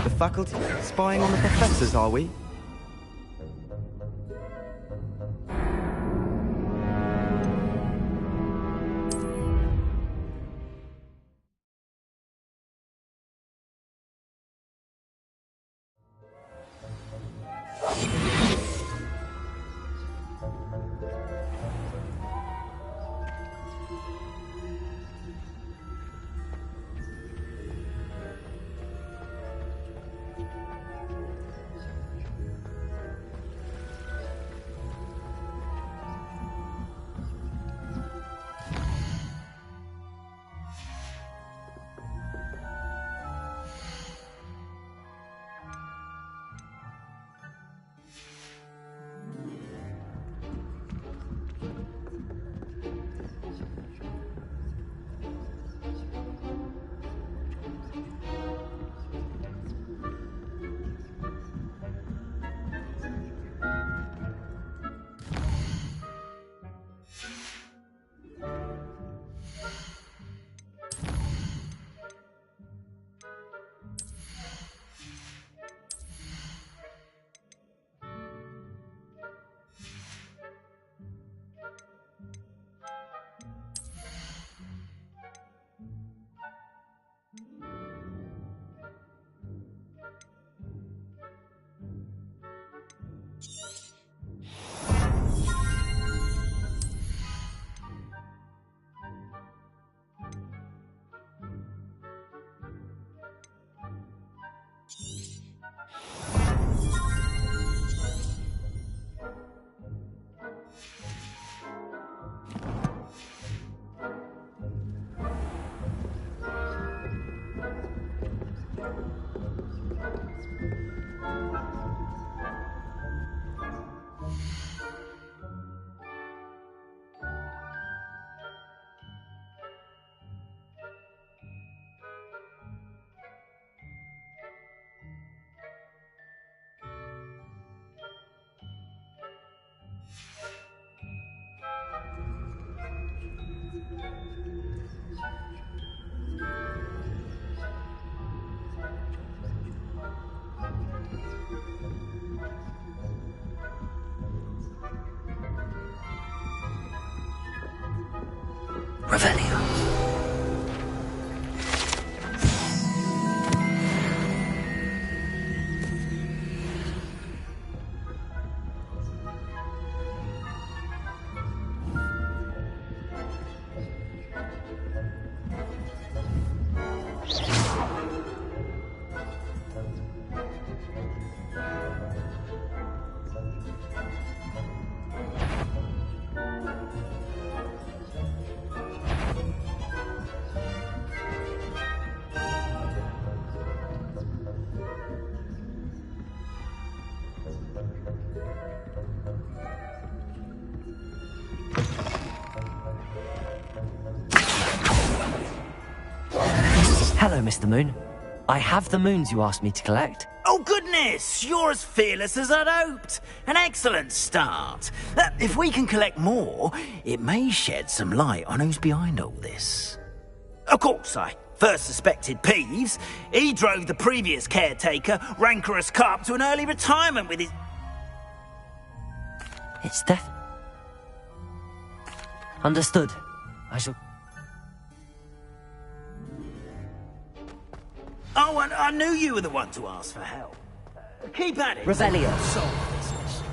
[SPEAKER 15] The faculty spying on the professors, are we?
[SPEAKER 2] Revelio. Hello, Mr. Moon. I have the moons you asked me to collect.
[SPEAKER 1] Oh, goodness! You're as fearless as I'd hoped. An excellent start. If we can collect more, it may shed some light on who's behind all this. Of course, I first suspected Peeves. He drove the previous caretaker, Rancorous Carp, to an early retirement with his...
[SPEAKER 2] It's death. Understood. I shall...
[SPEAKER 3] Oh, and I knew you were the one to ask for help. Keep at it.
[SPEAKER 2] Revelio.
[SPEAKER 3] Solve this mystery.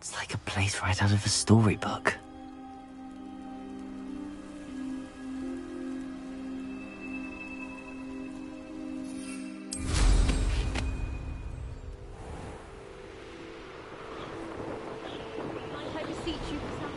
[SPEAKER 2] It's like a place right out of a storybook.
[SPEAKER 14] Might I beseech you for some?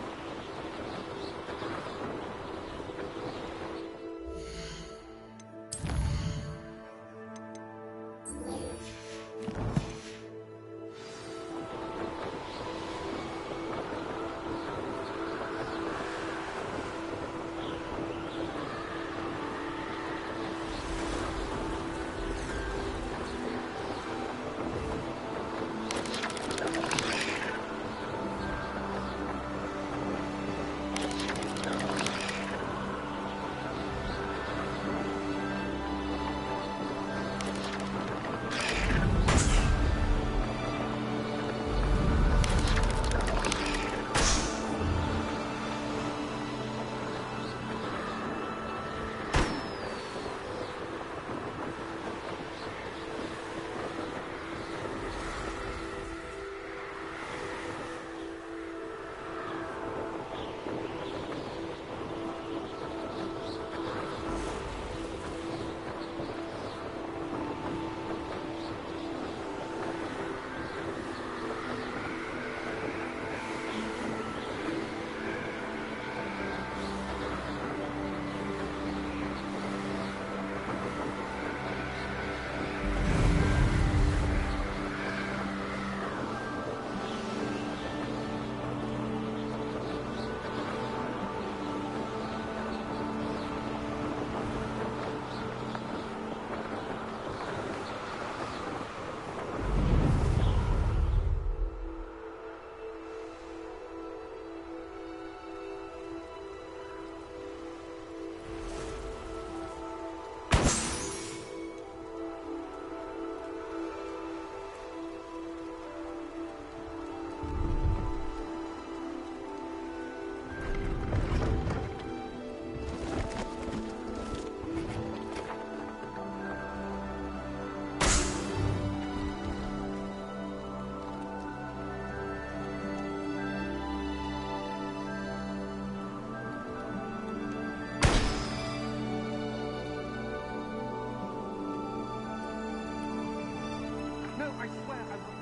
[SPEAKER 8] I swear I will.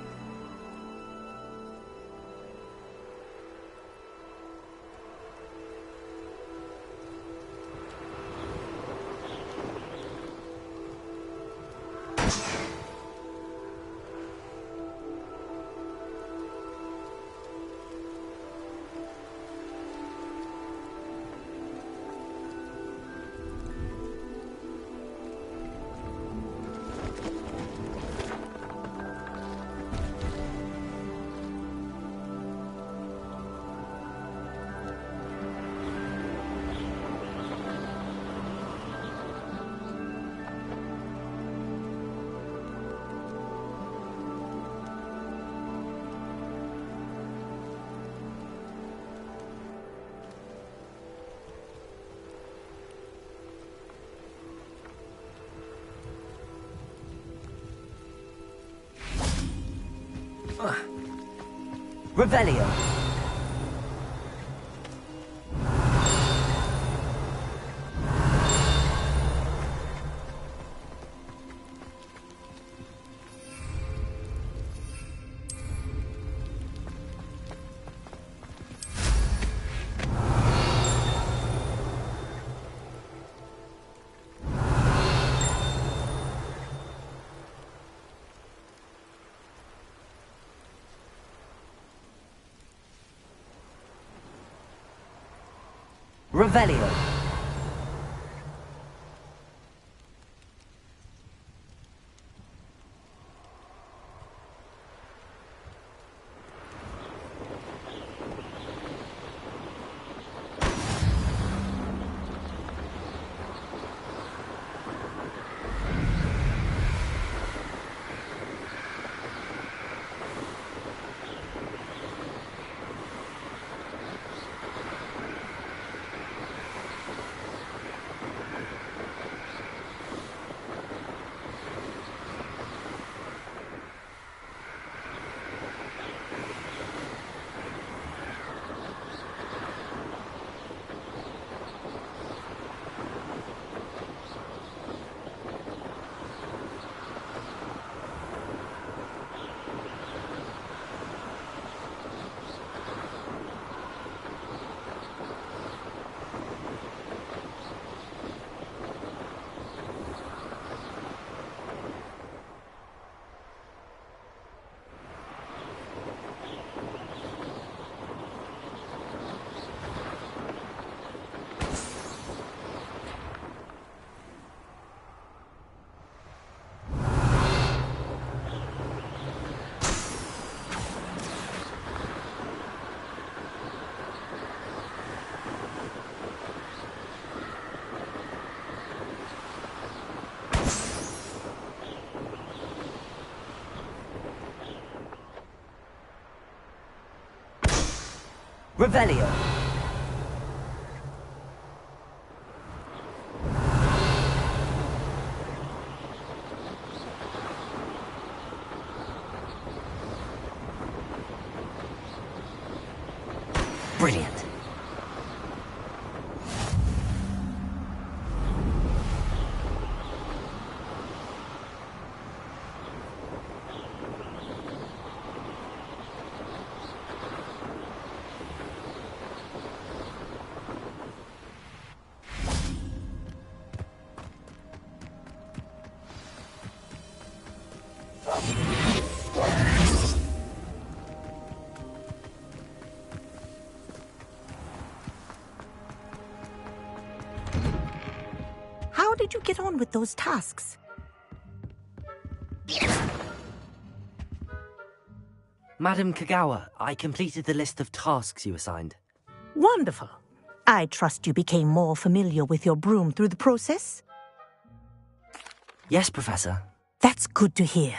[SPEAKER 2] Revelio. Revelio. Revelio. Brilliant.
[SPEAKER 12] How did you get on with those tasks?
[SPEAKER 2] Madam Kagawa, I completed the list of tasks you assigned.
[SPEAKER 12] Wonderful. I trust you became more familiar with your broom through the process?
[SPEAKER 2] Yes, Professor.
[SPEAKER 12] That's good to hear.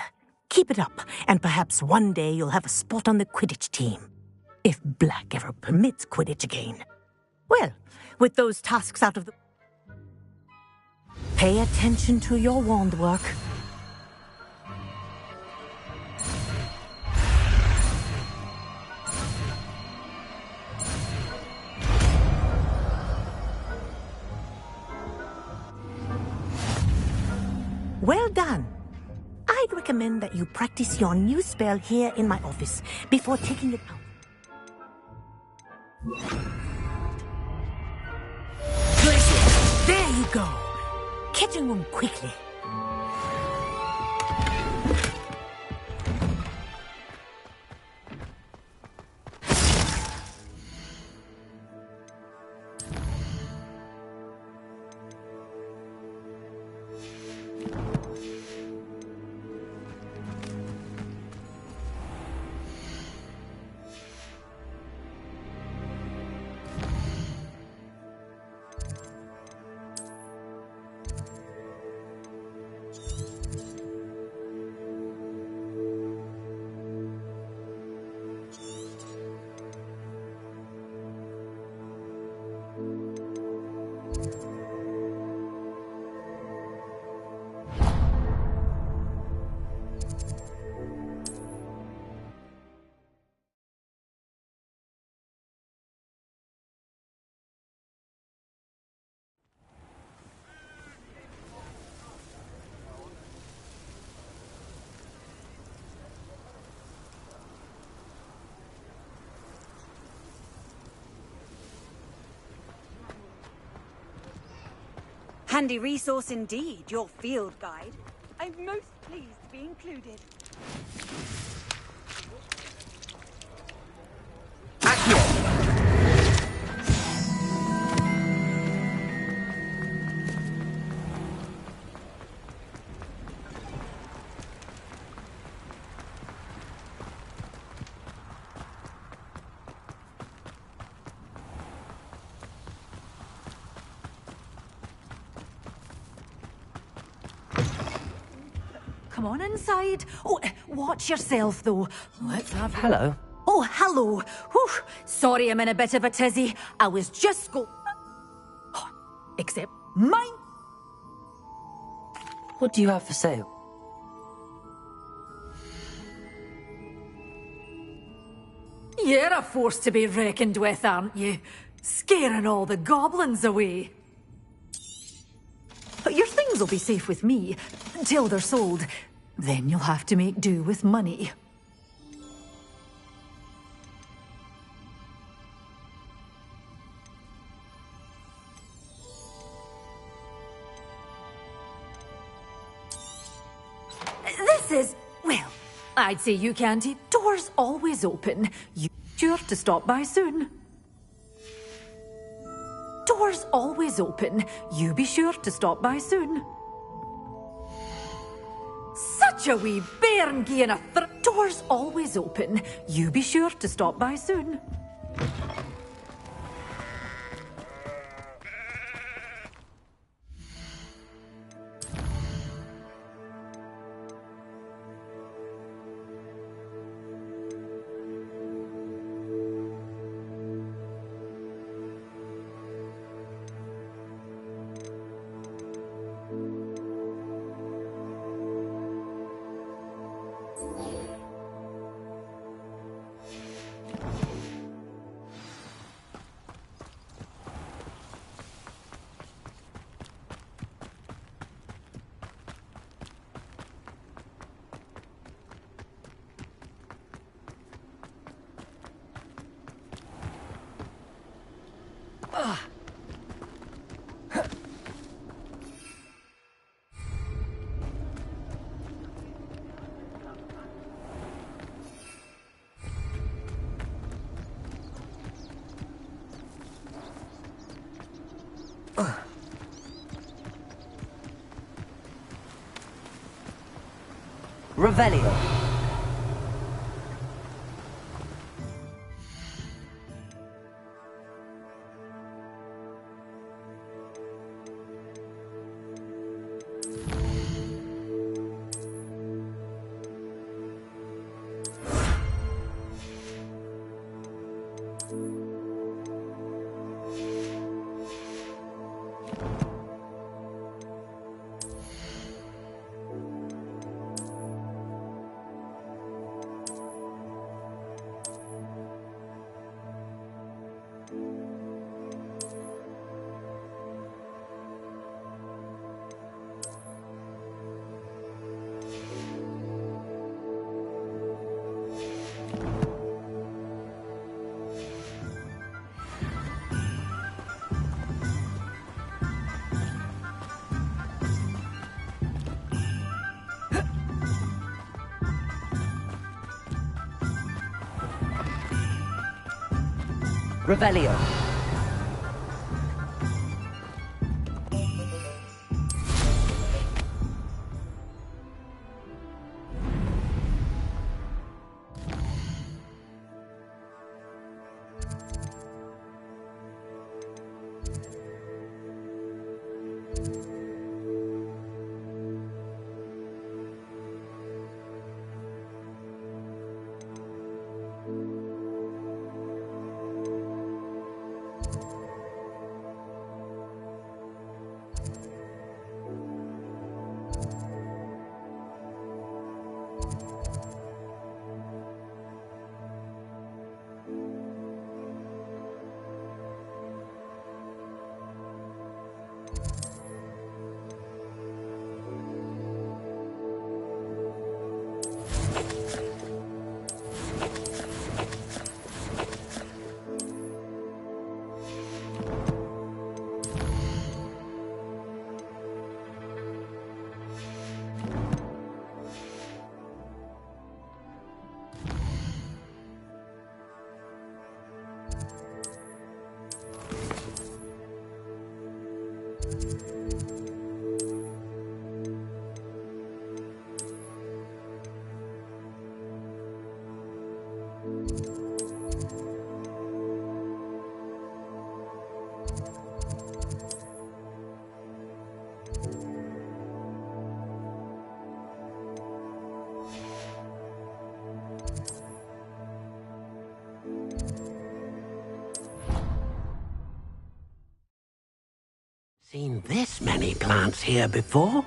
[SPEAKER 12] Keep it up, and perhaps one day you'll have a spot on the Quidditch team. If Black ever permits Quidditch again. Well, with those tasks out of the... Pay attention to your wand work. Well done. I'd recommend recommend that you practice your new spell here in my office before taking it out. There you go. Catching one quickly.
[SPEAKER 6] Handy resource indeed, your field guide. I'm most pleased to be included. Come on inside. Oh, watch yourself, though. Let's have...
[SPEAKER 2] Hello.
[SPEAKER 6] Oh, hello. Whew. Sorry I'm in a bit of a tizzy. I was just Except mine.
[SPEAKER 2] What do you have for sale?
[SPEAKER 6] You're a force to be reckoned with, aren't you? Scaring all the goblins away. Your things will be safe with me, until they're sold. Then you'll have to make do with money. This is... well, I'd say you can't eat. Doors always open. You're sure to stop by soon. Doors always open. You be sure to stop by soon. Such a wee bairn gien a Doors always open. You be sure to stop by soon.
[SPEAKER 2] Revelio. Revelio.
[SPEAKER 16] Seen this many plants here before?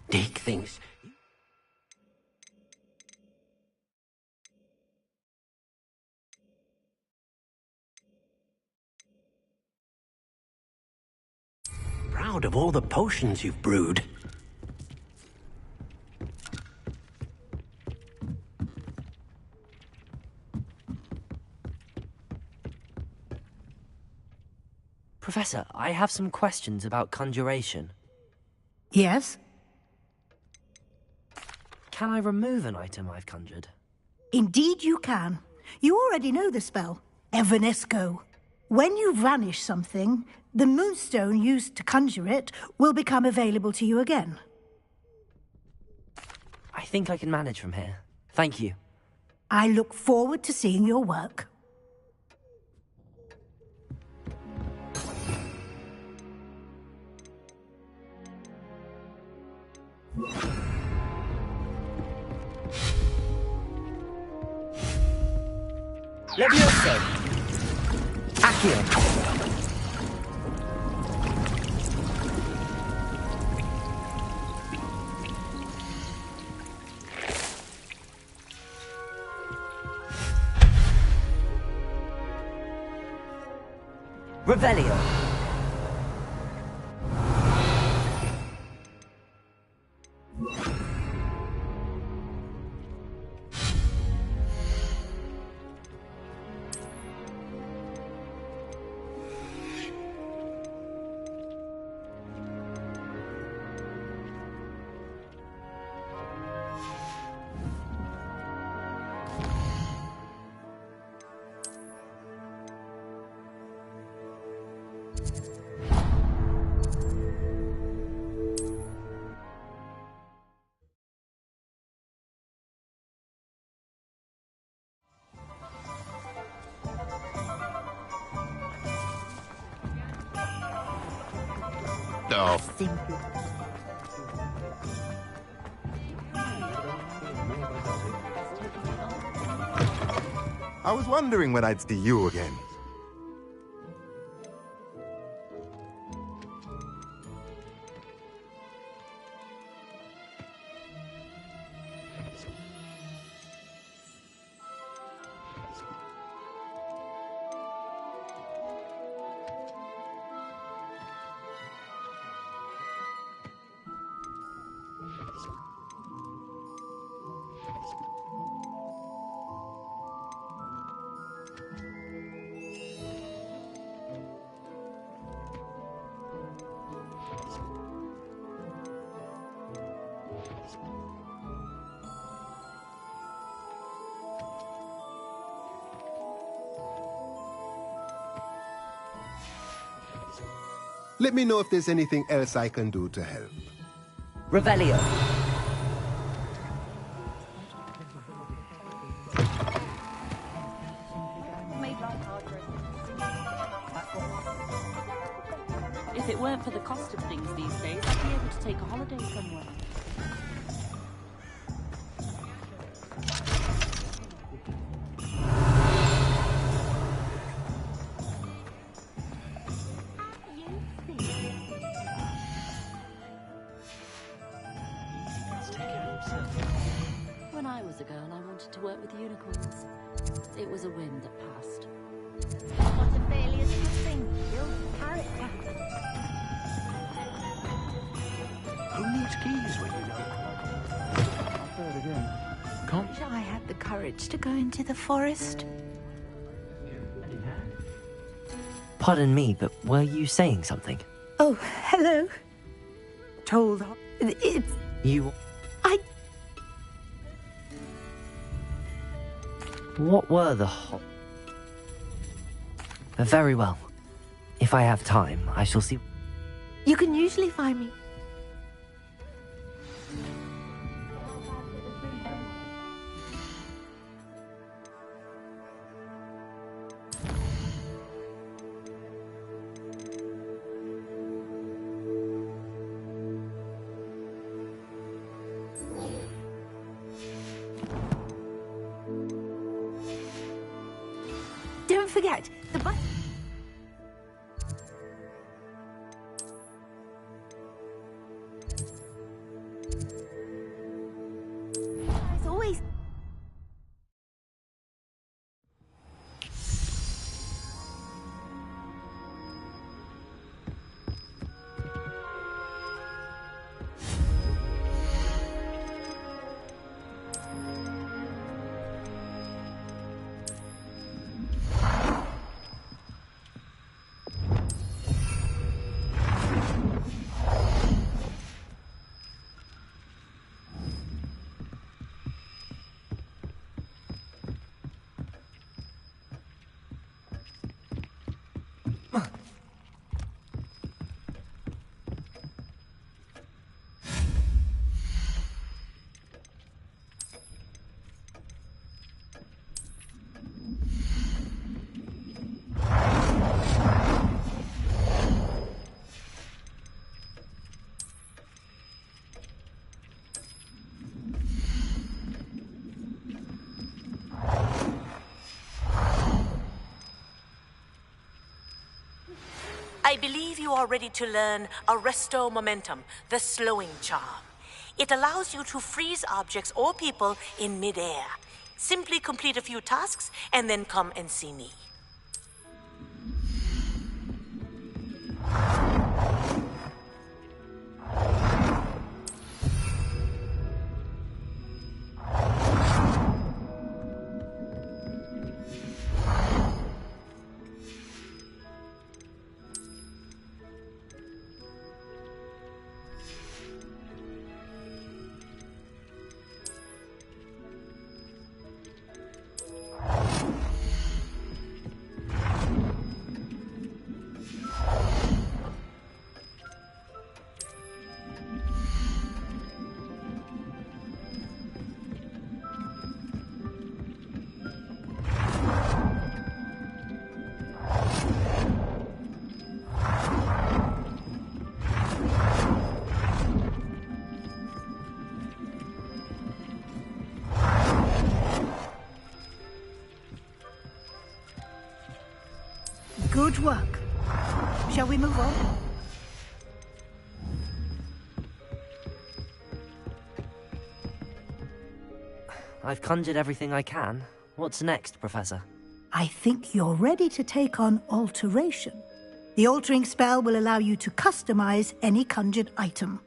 [SPEAKER 16] Dig things. Proud of all the potions you've brewed.
[SPEAKER 2] Professor, I have some questions about conjuration.
[SPEAKER 12] Yes?
[SPEAKER 2] Can I remove an item I've conjured?
[SPEAKER 12] Indeed you can. You already know the spell, Evanesco. When you vanish something, the moonstone used to conjure it will become available to you again.
[SPEAKER 2] I think I can manage from here. Thank you.
[SPEAKER 12] I look forward to seeing your work.
[SPEAKER 2] Levioso! Accio! Revelio!
[SPEAKER 4] No.
[SPEAKER 10] I was wondering when I'd see you again. Let me know if there's anything else I can do to help.
[SPEAKER 2] Revelio.
[SPEAKER 18] If it weren't for the cost of things these days, I'd be able to take a holiday somewhere. When I was a girl, I wanted to work with unicorns. It was a whim that passed.
[SPEAKER 14] What a failure to sing. Build character.
[SPEAKER 5] Who needs keys when you know?
[SPEAKER 20] Wish I had the courage to go into the forest.
[SPEAKER 2] Pardon me, but were you saying something?
[SPEAKER 20] Oh, hello. Told it's...
[SPEAKER 2] You...
[SPEAKER 20] I...
[SPEAKER 2] What were the Very well. If I have time, I shall see...
[SPEAKER 20] You can usually find me. Don't forget, the button. As always.
[SPEAKER 23] I believe you are ready to learn Arresto Momentum, the slowing charm. It allows you to freeze objects or people in midair. Simply complete a few tasks and then come and see me.
[SPEAKER 12] Good work. Shall we move on?
[SPEAKER 2] I've conjured everything I can. What's next, Professor?
[SPEAKER 12] I think you're ready to take on alteration. The altering spell will allow you to customize any conjured item.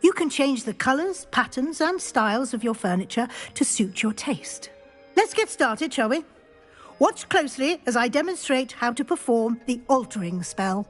[SPEAKER 12] You can change the colors, patterns, and styles of your furniture to suit your taste. Let's get started, shall we? Watch closely as I demonstrate how to perform the altering spell.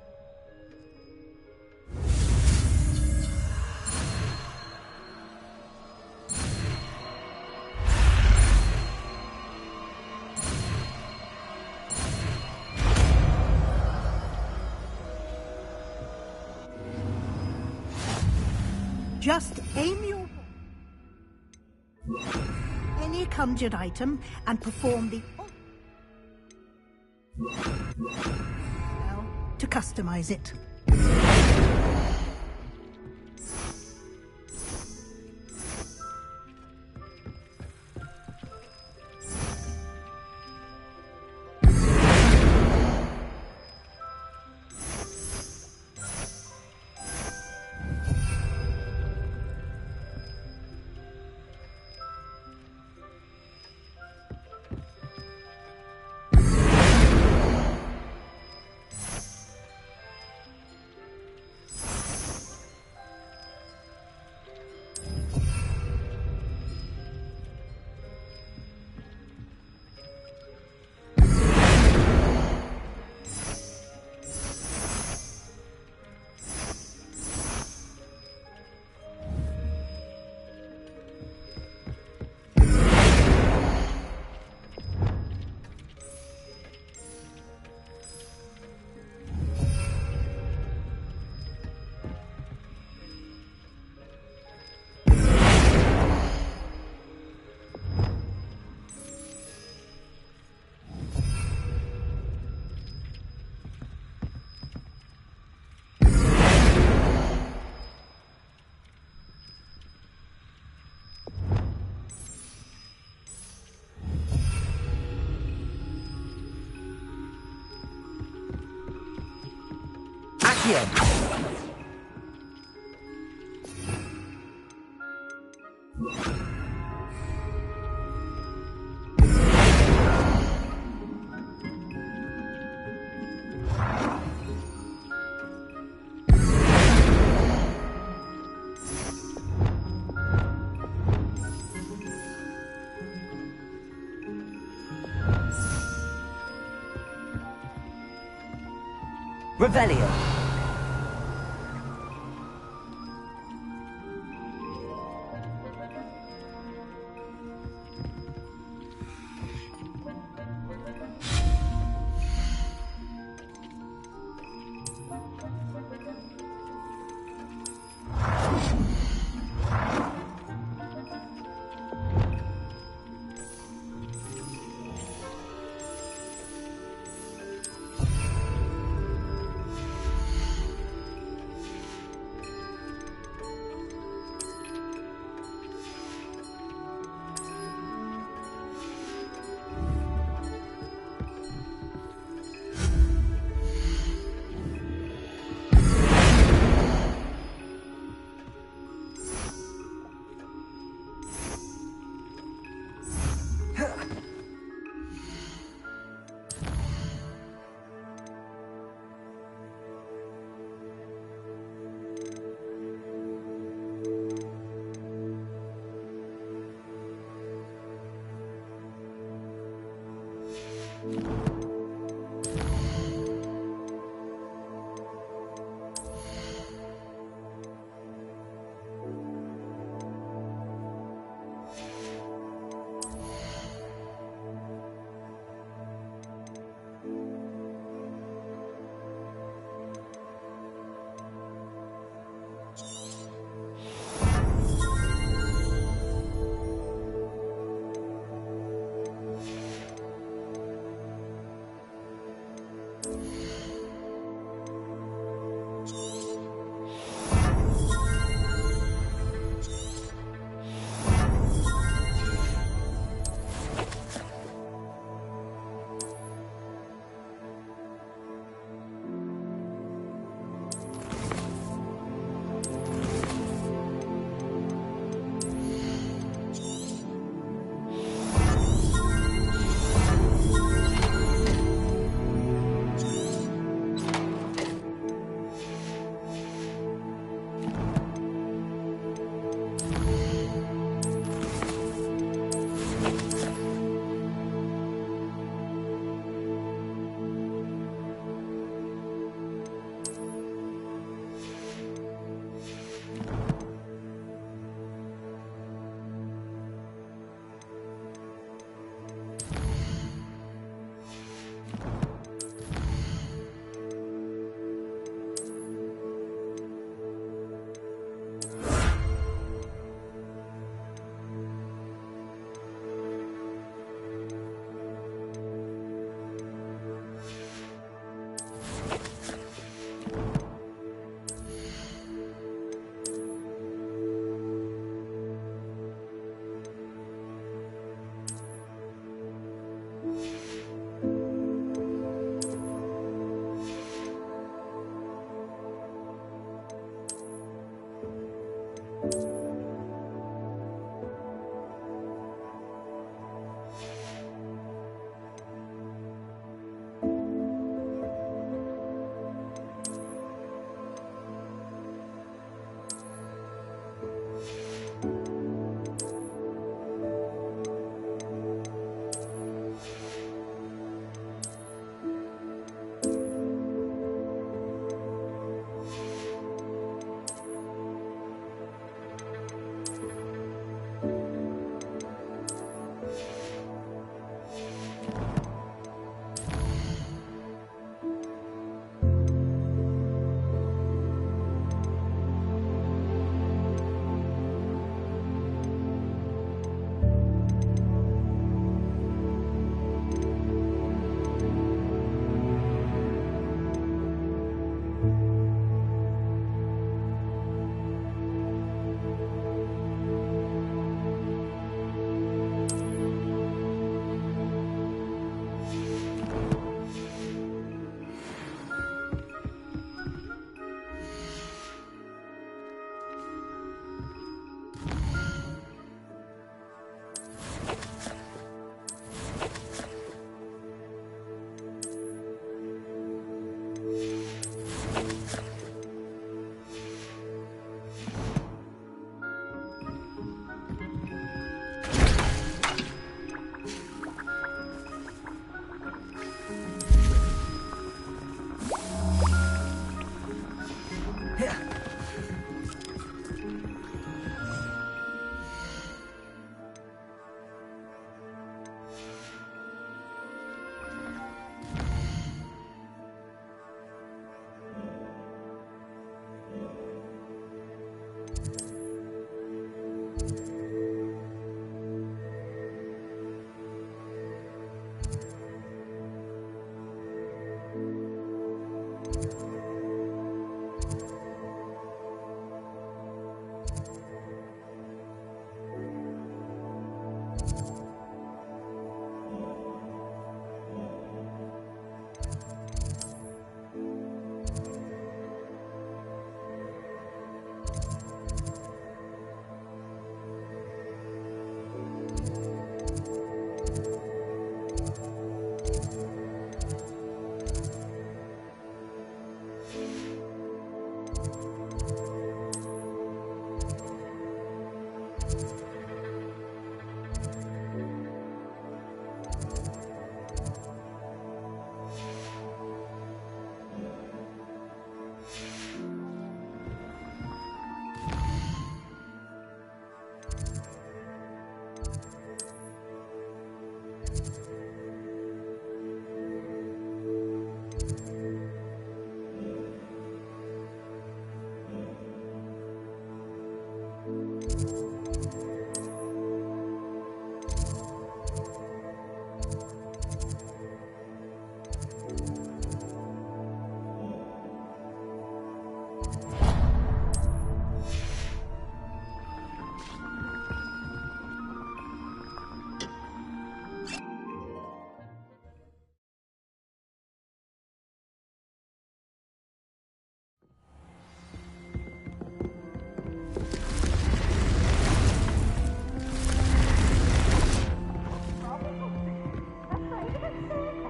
[SPEAKER 12] Just aim your any conjured item and perform the to customize it.
[SPEAKER 2] Revelio.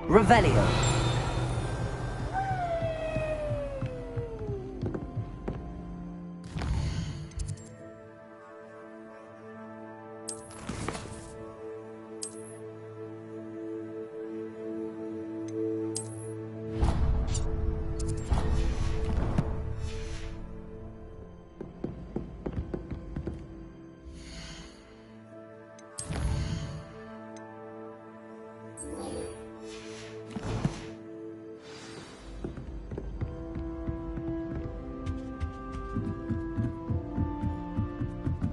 [SPEAKER 2] Revelio.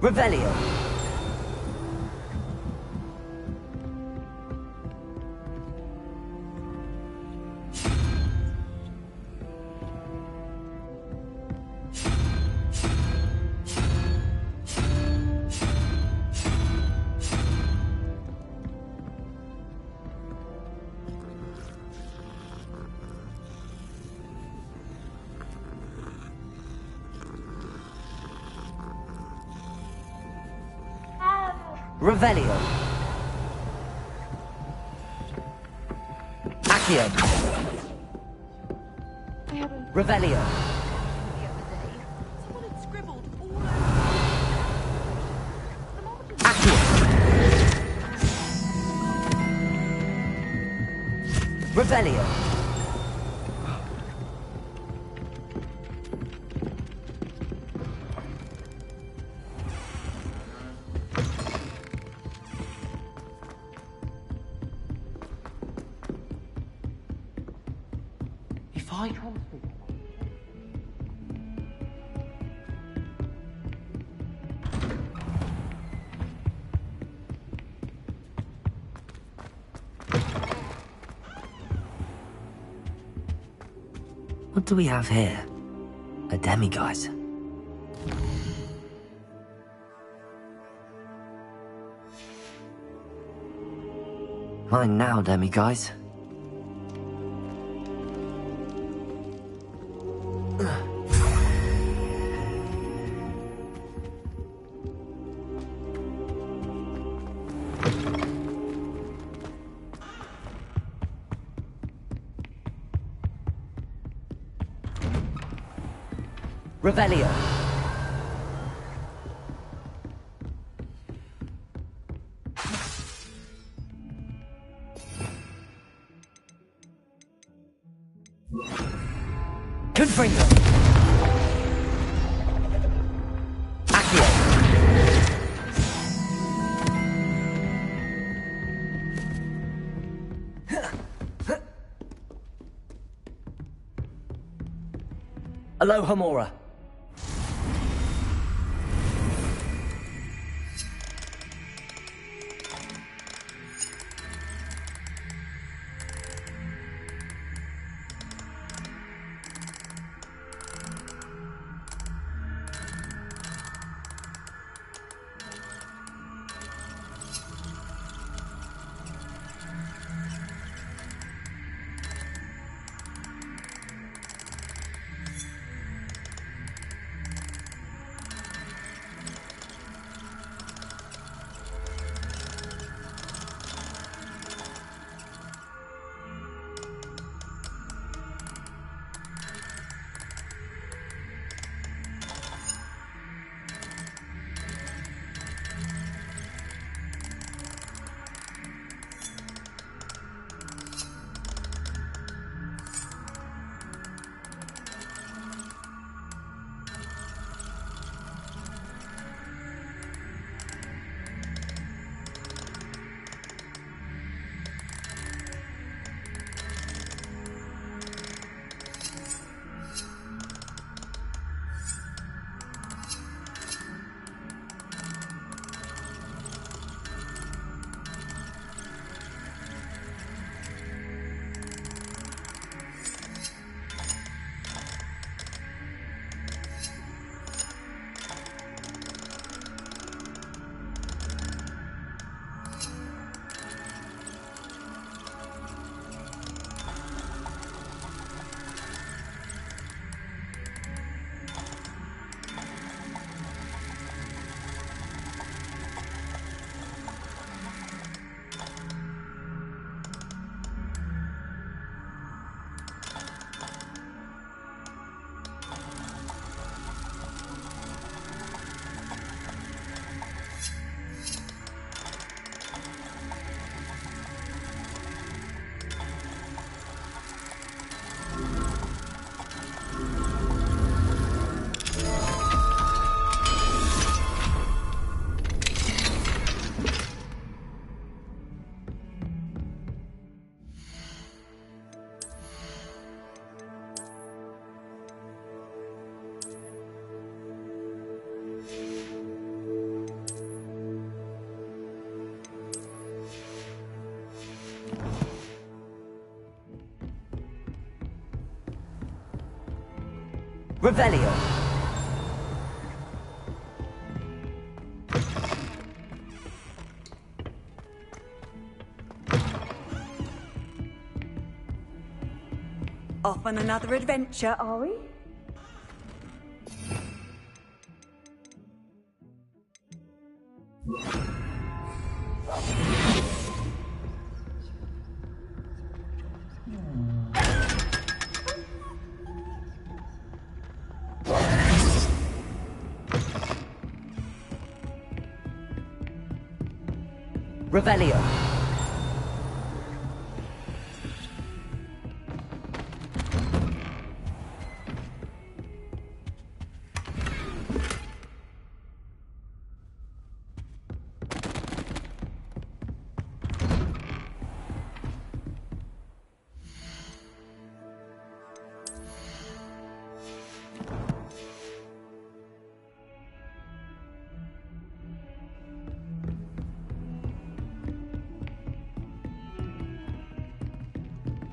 [SPEAKER 2] Revelio. Revelio. Accio. Revelio. Accio. Revelio. What do we have here? A demiguise. Mine now, demiguise. Revelio. Confringo. Accio. Alohomora. Revelio.
[SPEAKER 20] Off on another adventure, are we?
[SPEAKER 2] Revelio.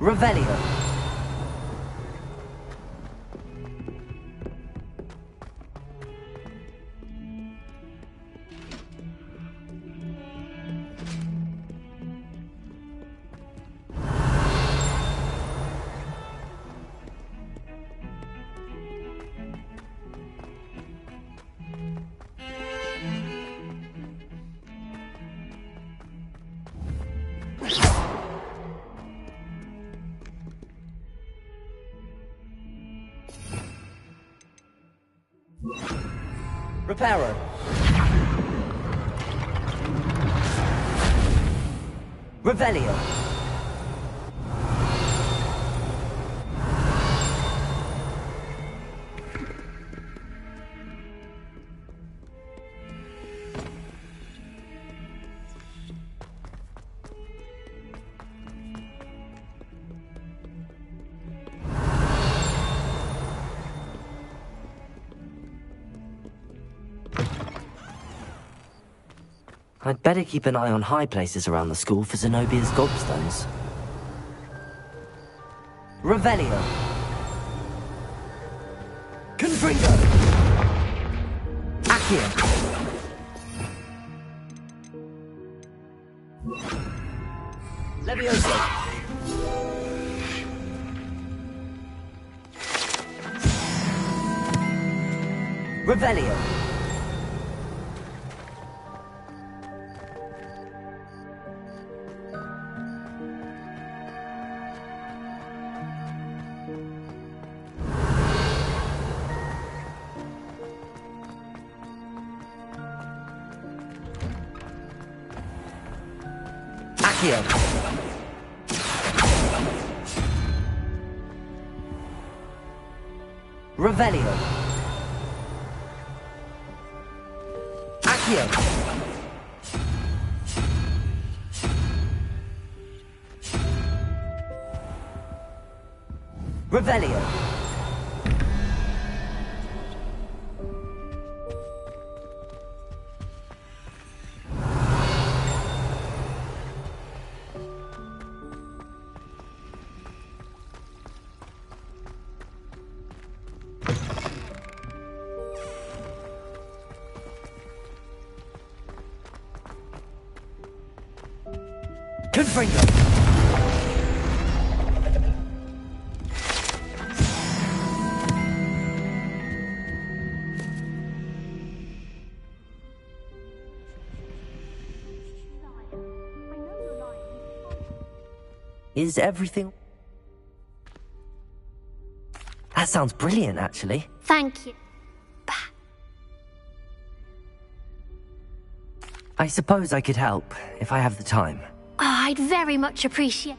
[SPEAKER 2] Revelio. Reparo. Revelio. I'd better keep an eye on high places around the school for Zenobia's gobstones. Revelio. Confringo. Accio. Levioso. Revelio. Accio. Revelio. Accio. Revelio. Confringo. Is everything... That sounds brilliant, actually.
[SPEAKER 14] Thank you.
[SPEAKER 2] I suppose I could help, if I have the time.
[SPEAKER 14] Oh, I'd very much appreciate...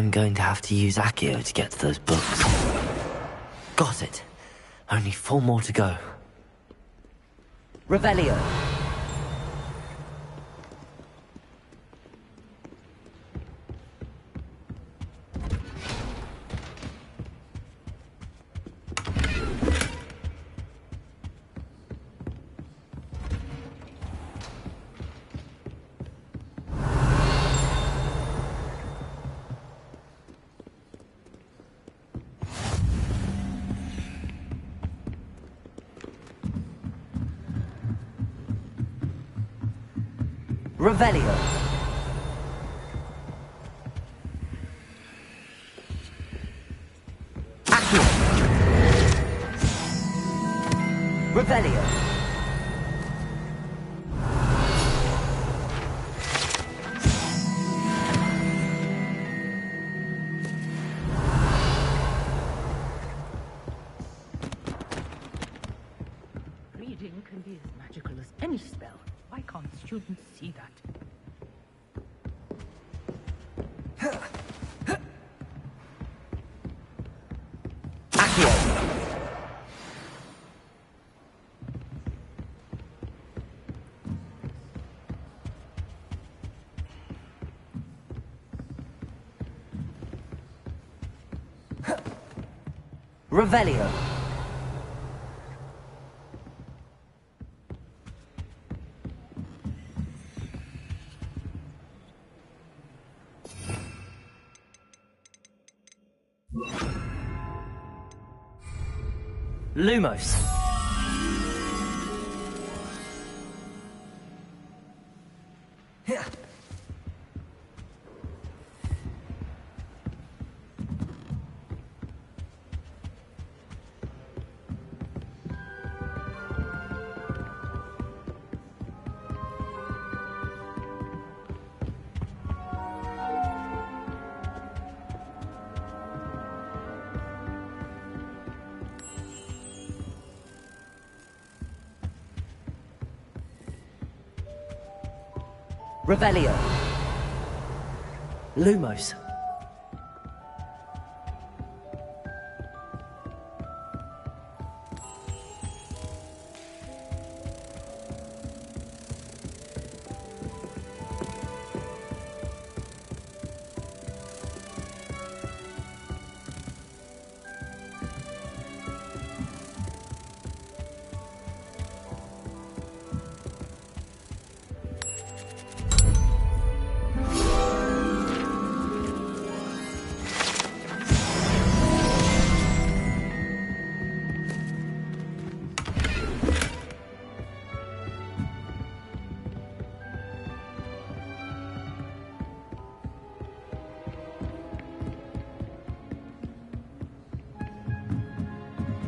[SPEAKER 2] I'm going to have to use Accio to get to those books. Got it. Only 4 more to go. Revelio. Revelio. Accio. Revelio.
[SPEAKER 7] Reading can be as magical as any spell. Why can't students see that?
[SPEAKER 2] Accio. Revelio. Lumos. Revelio. Lumos.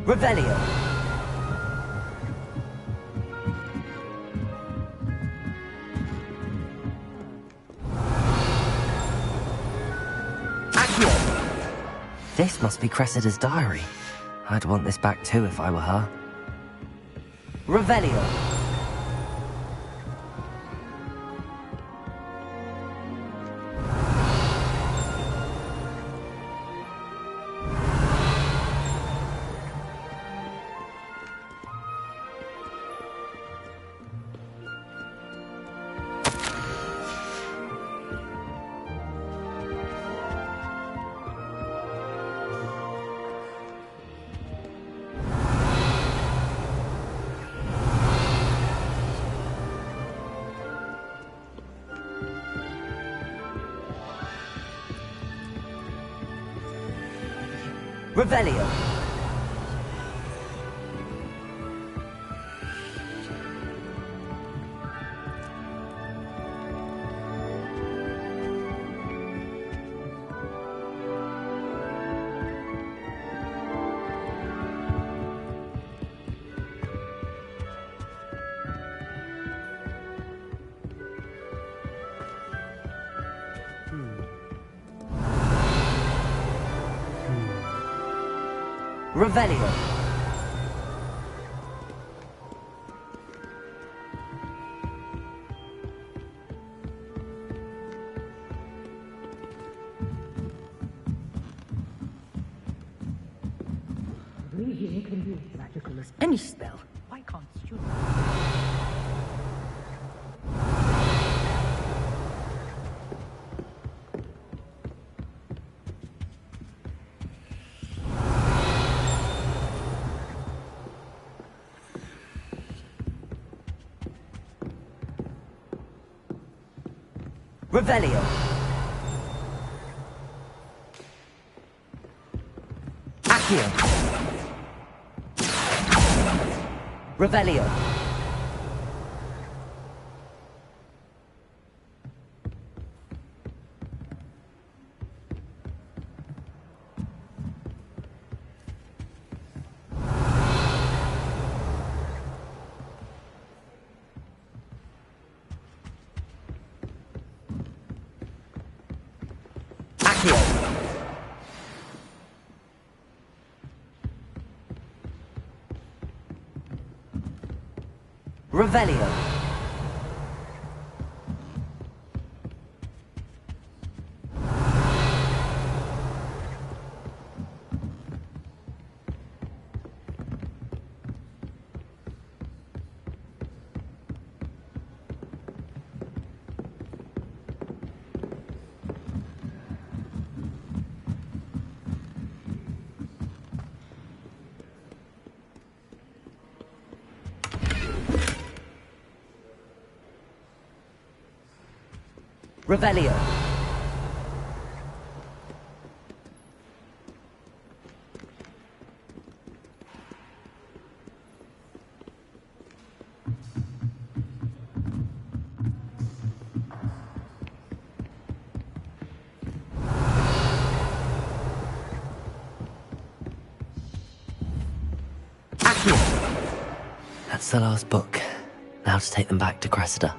[SPEAKER 2] Revelio. Accio. This must be Cressida's diary. I'd want this back too if I were her. Revelio. Revelio. Revelio.
[SPEAKER 7] Breathing can be as magical as any spell. Why can't you?
[SPEAKER 2] Revelio. Accio. Revelio. Revelio. Revelio. Accio. That's the last book. Now to take them back to Cressida.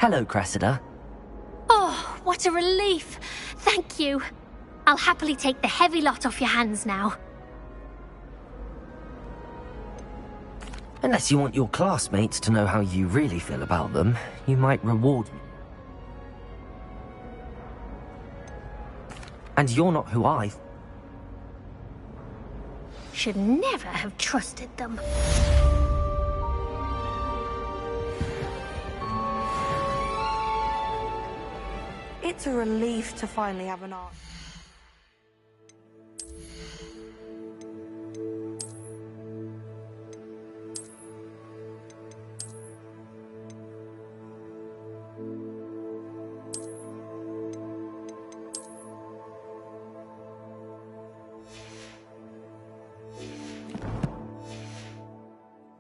[SPEAKER 2] Hello, Cressida.
[SPEAKER 14] Oh, what a relief. Thank you. I'll happily take the heavy lot off your hands now.
[SPEAKER 2] Unless you want your classmates to know how you really feel about them, you might reward me. And you're not who I...
[SPEAKER 14] Should never have trusted them.
[SPEAKER 20] It's a relief to finally have an art.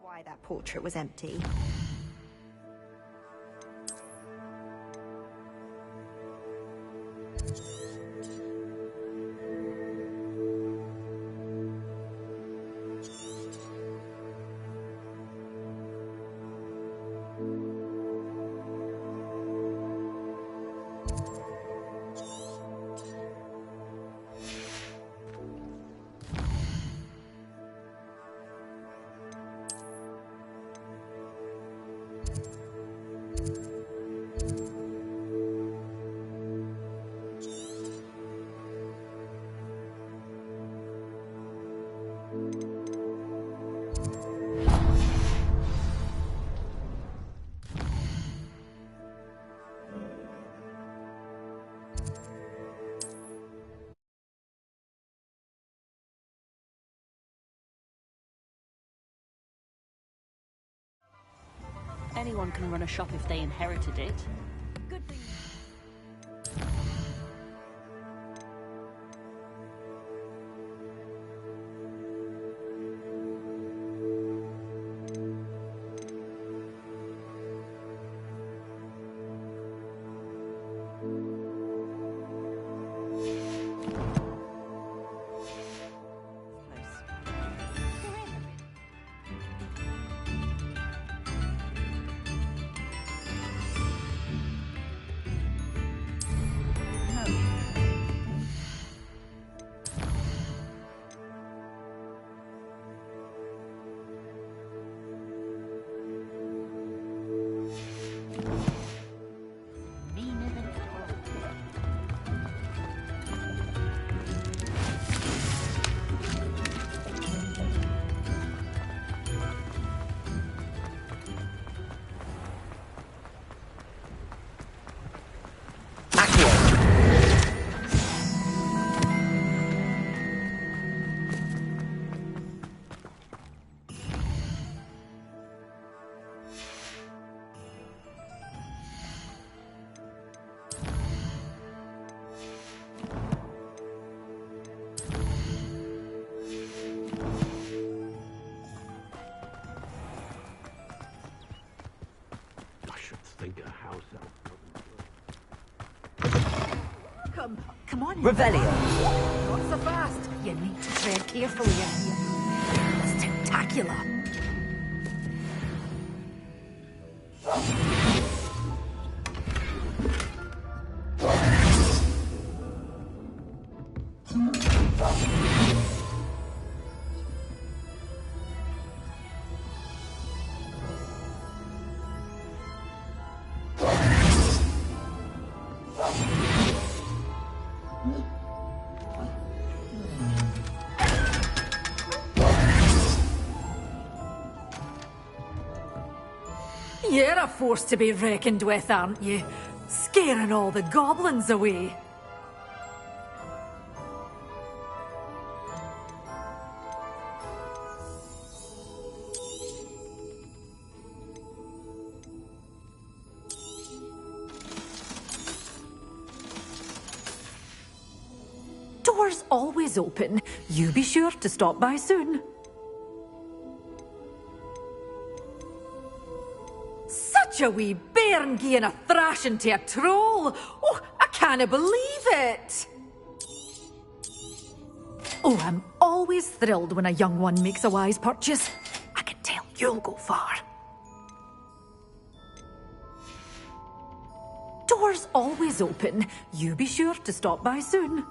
[SPEAKER 20] Why that portrait was empty.
[SPEAKER 18] Anyone can run a shop if they inherited it.
[SPEAKER 20] Good thing.
[SPEAKER 11] them. Come on.
[SPEAKER 2] Revelio.
[SPEAKER 11] Not so fast. You need to tread carefully in here. It's tentacular. You're a force to be reckoned with, aren't you? Scaring all the goblins away. Door's always open. You be sure to stop by soon. Such a wee bairn gieing a thrashing to a troll! Oh, I can't believe it! Oh, I'm always thrilled when a young one makes a wise purchase. I can tell you'll go far. Door's always open. You be sure to stop by soon.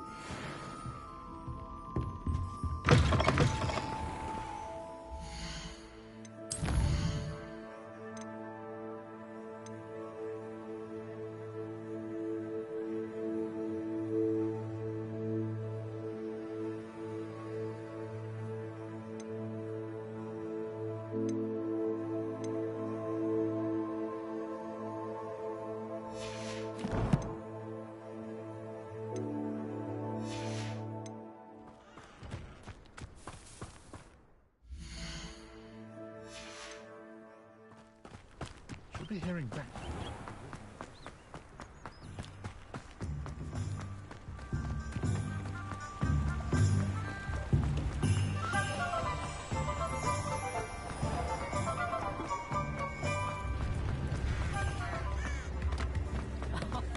[SPEAKER 13] Be hearing back.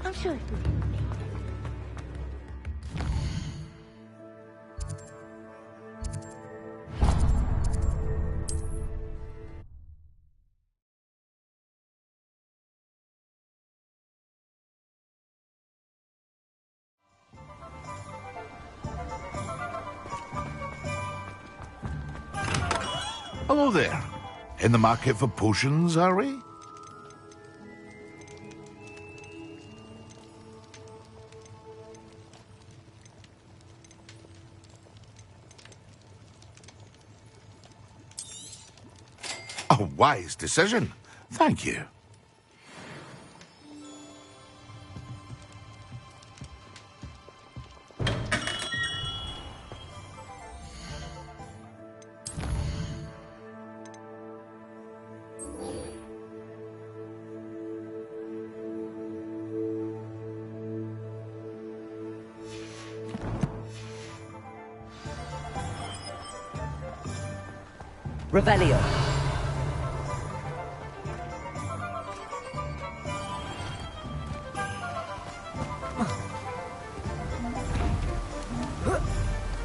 [SPEAKER 14] I'm sure it will.
[SPEAKER 4] Hello there. In the market for potions, are we? A wise decision. Thank you.
[SPEAKER 2] Revelio.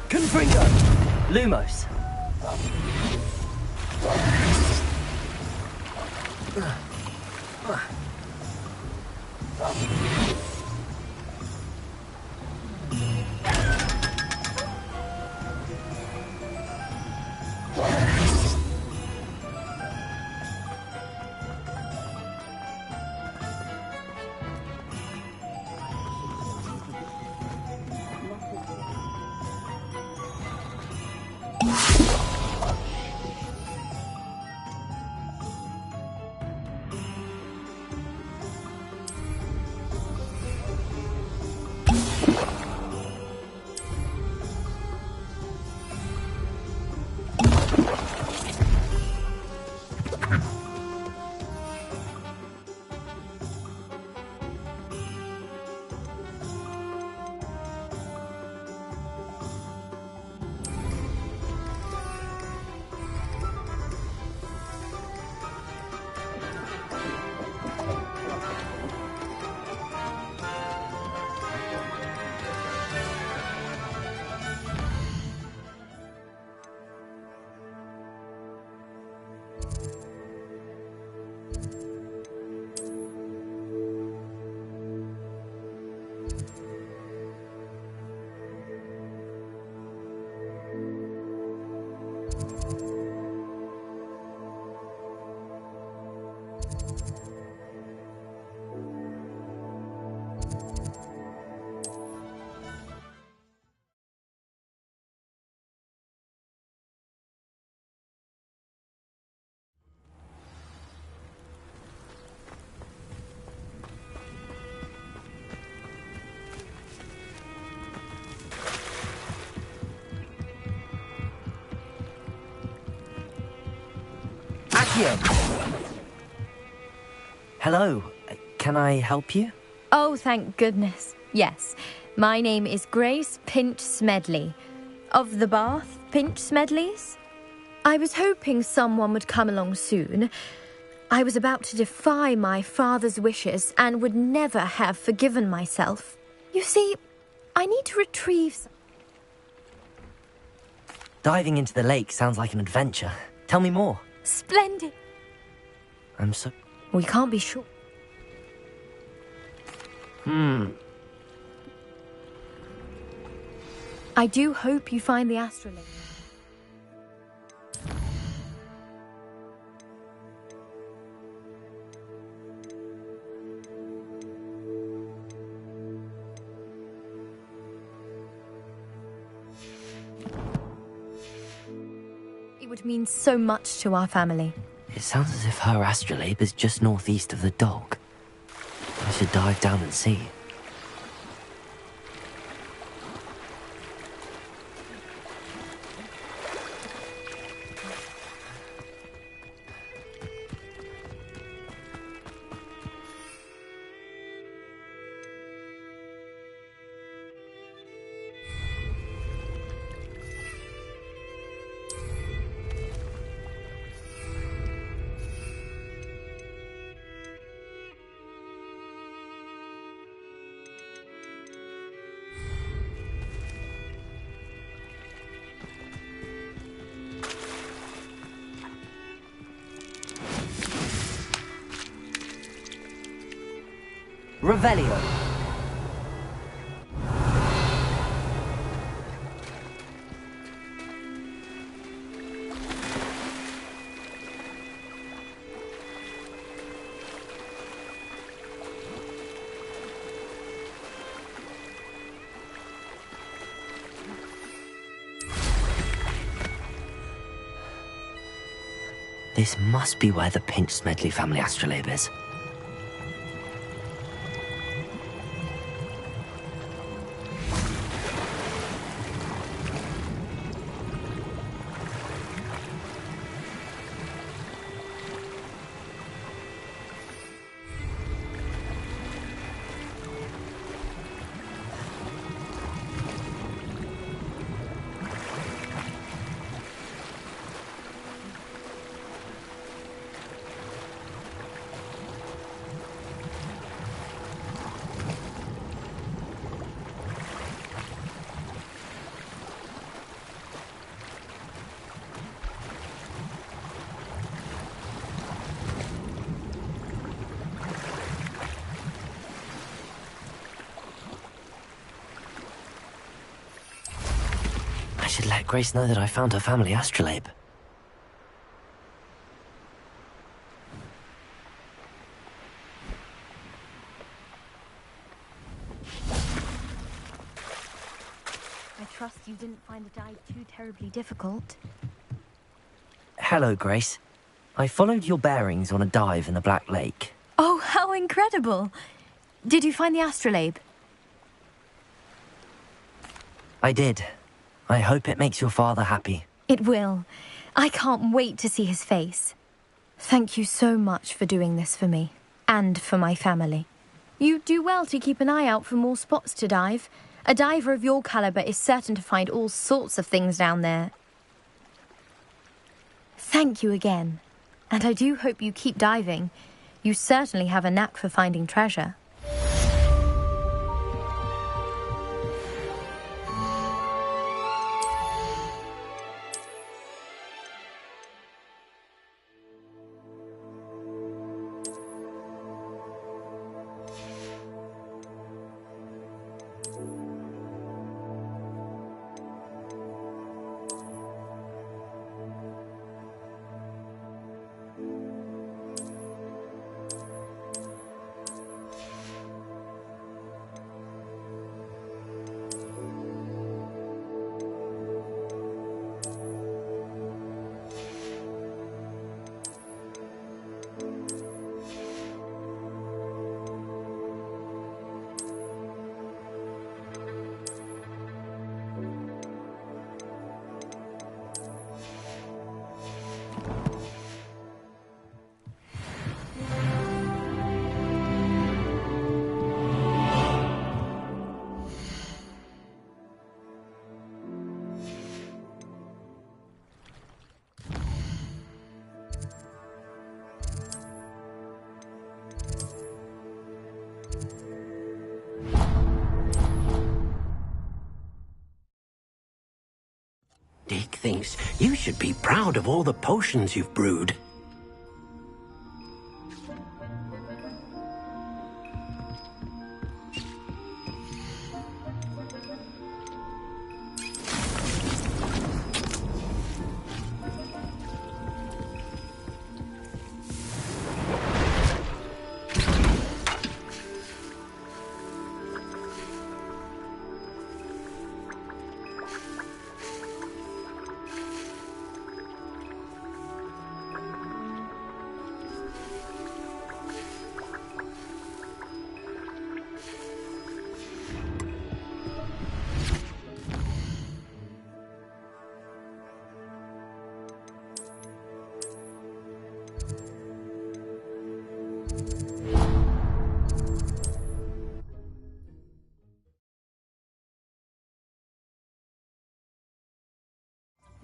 [SPEAKER 2] Confringo. Lumos. Accio! Hello. Can I help you?
[SPEAKER 19] Oh, thank goodness. Yes. My name is Grace Pinch Smedley. Of the Bath Pinch Smedleys? I was hoping someone would come along soon. I was about to defy my father's wishes and would never have forgiven myself. You see, I need to retrieve...
[SPEAKER 2] Diving into the lake sounds like an adventure. Tell me more.
[SPEAKER 19] Splendid.
[SPEAKER 2] I'm so...
[SPEAKER 19] We can't be sure. I do hope you find the astrolabe. It would mean so much to our family.
[SPEAKER 2] It sounds as if her astrolabe is just northeast of the dock. I should dive down and see. Revelio. This must be where the Pinch Smedley family astrolabe is. I should let Grace know that I found her family astrolabe.
[SPEAKER 19] I trust you didn't find the dive too terribly difficult.
[SPEAKER 2] Hello, Grace. I followed your bearings on a dive in the Black Lake.
[SPEAKER 19] Oh, how incredible! Did you find the astrolabe?
[SPEAKER 2] I did. I hope it makes your father happy.
[SPEAKER 19] It will. I can't wait to see his face. Thank you so much for doing this for me. And for my family. You do well to keep an eye out for more spots to dive. A diver of your caliber is certain to find all sorts of things down there. Thank you again. And I do hope you keep diving. You certainly have a knack for finding treasure.
[SPEAKER 5] thinks you should be proud of all the potions you've brewed.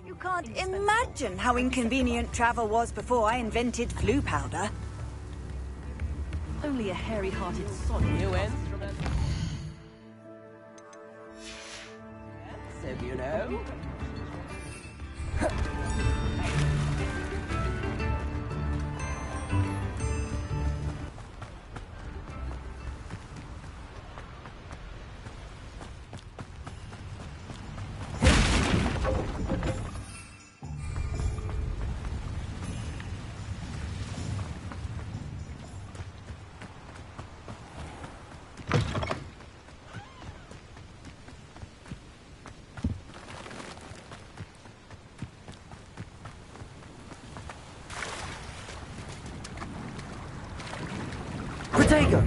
[SPEAKER 6] You can't imagine how inconvenient travel was before I invented flu powder.
[SPEAKER 11] Only a hairy-hearted sod.
[SPEAKER 23] New instrument. So you know.
[SPEAKER 8] Protego!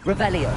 [SPEAKER 2] Revelio.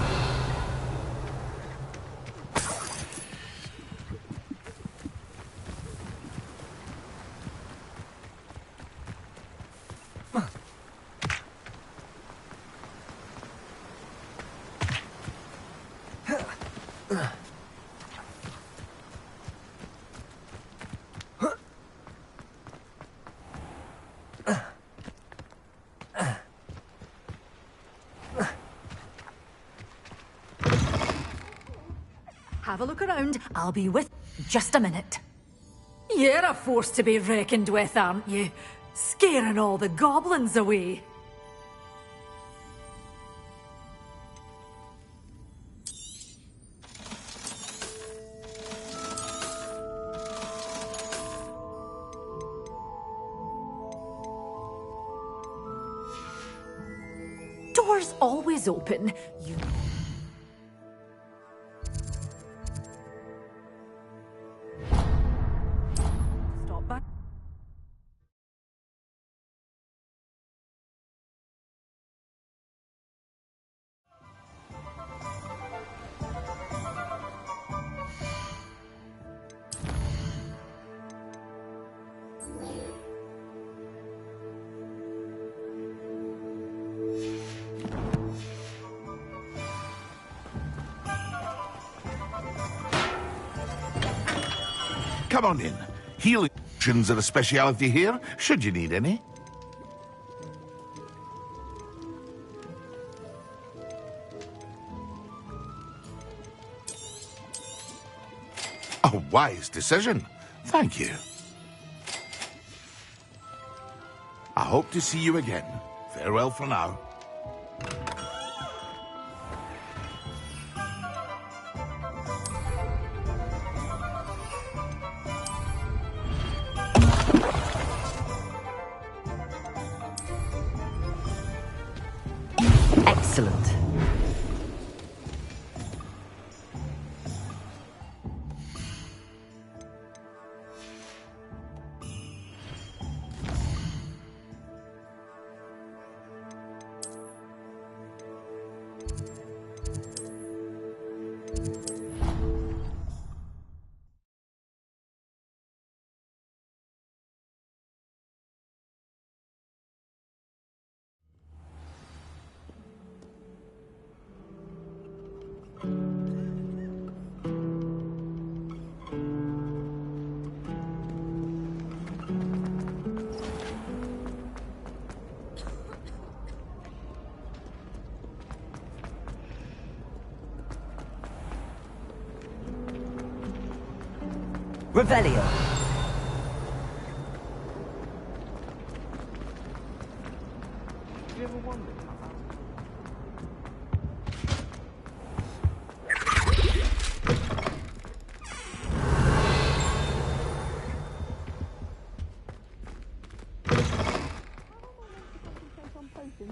[SPEAKER 17] Have a look around. I'll be with just a minute. You're a force to be reckoned with, aren't you? Scaring all the goblins away. Door's always open. You... Stop back.
[SPEAKER 4] Come on in. Healing potions are a speciality here, should you need any. A wise decision. Thank you. I hope to see you again. Farewell for now.
[SPEAKER 2] Excellent. Revelio.
[SPEAKER 8] You ever wondered?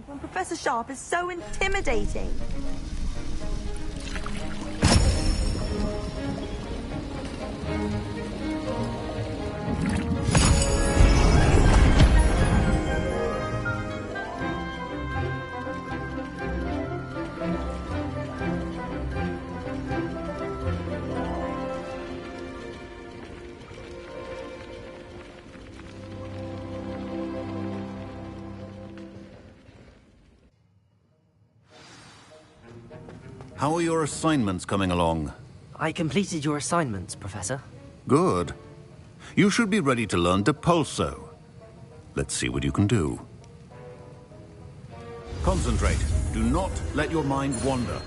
[SPEAKER 20] When Professor Sharp is so intimidating.
[SPEAKER 9] How are your assignments coming along?
[SPEAKER 2] I completed your assignments, Professor.
[SPEAKER 9] Good. You should be ready to learn Depulso. Let's see what you can do. Concentrate. Do not let your mind wander.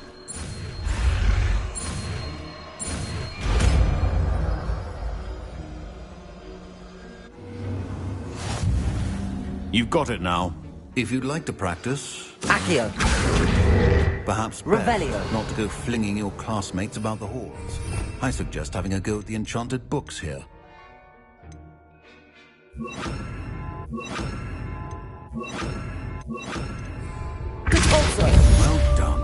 [SPEAKER 9] You've got it now. If you'd like to practice...
[SPEAKER 2] Accio.
[SPEAKER 9] Perhaps
[SPEAKER 2] Revelio.
[SPEAKER 9] not to go flinging your classmates about the halls. I suggest having a go at the enchanted books here. Well done.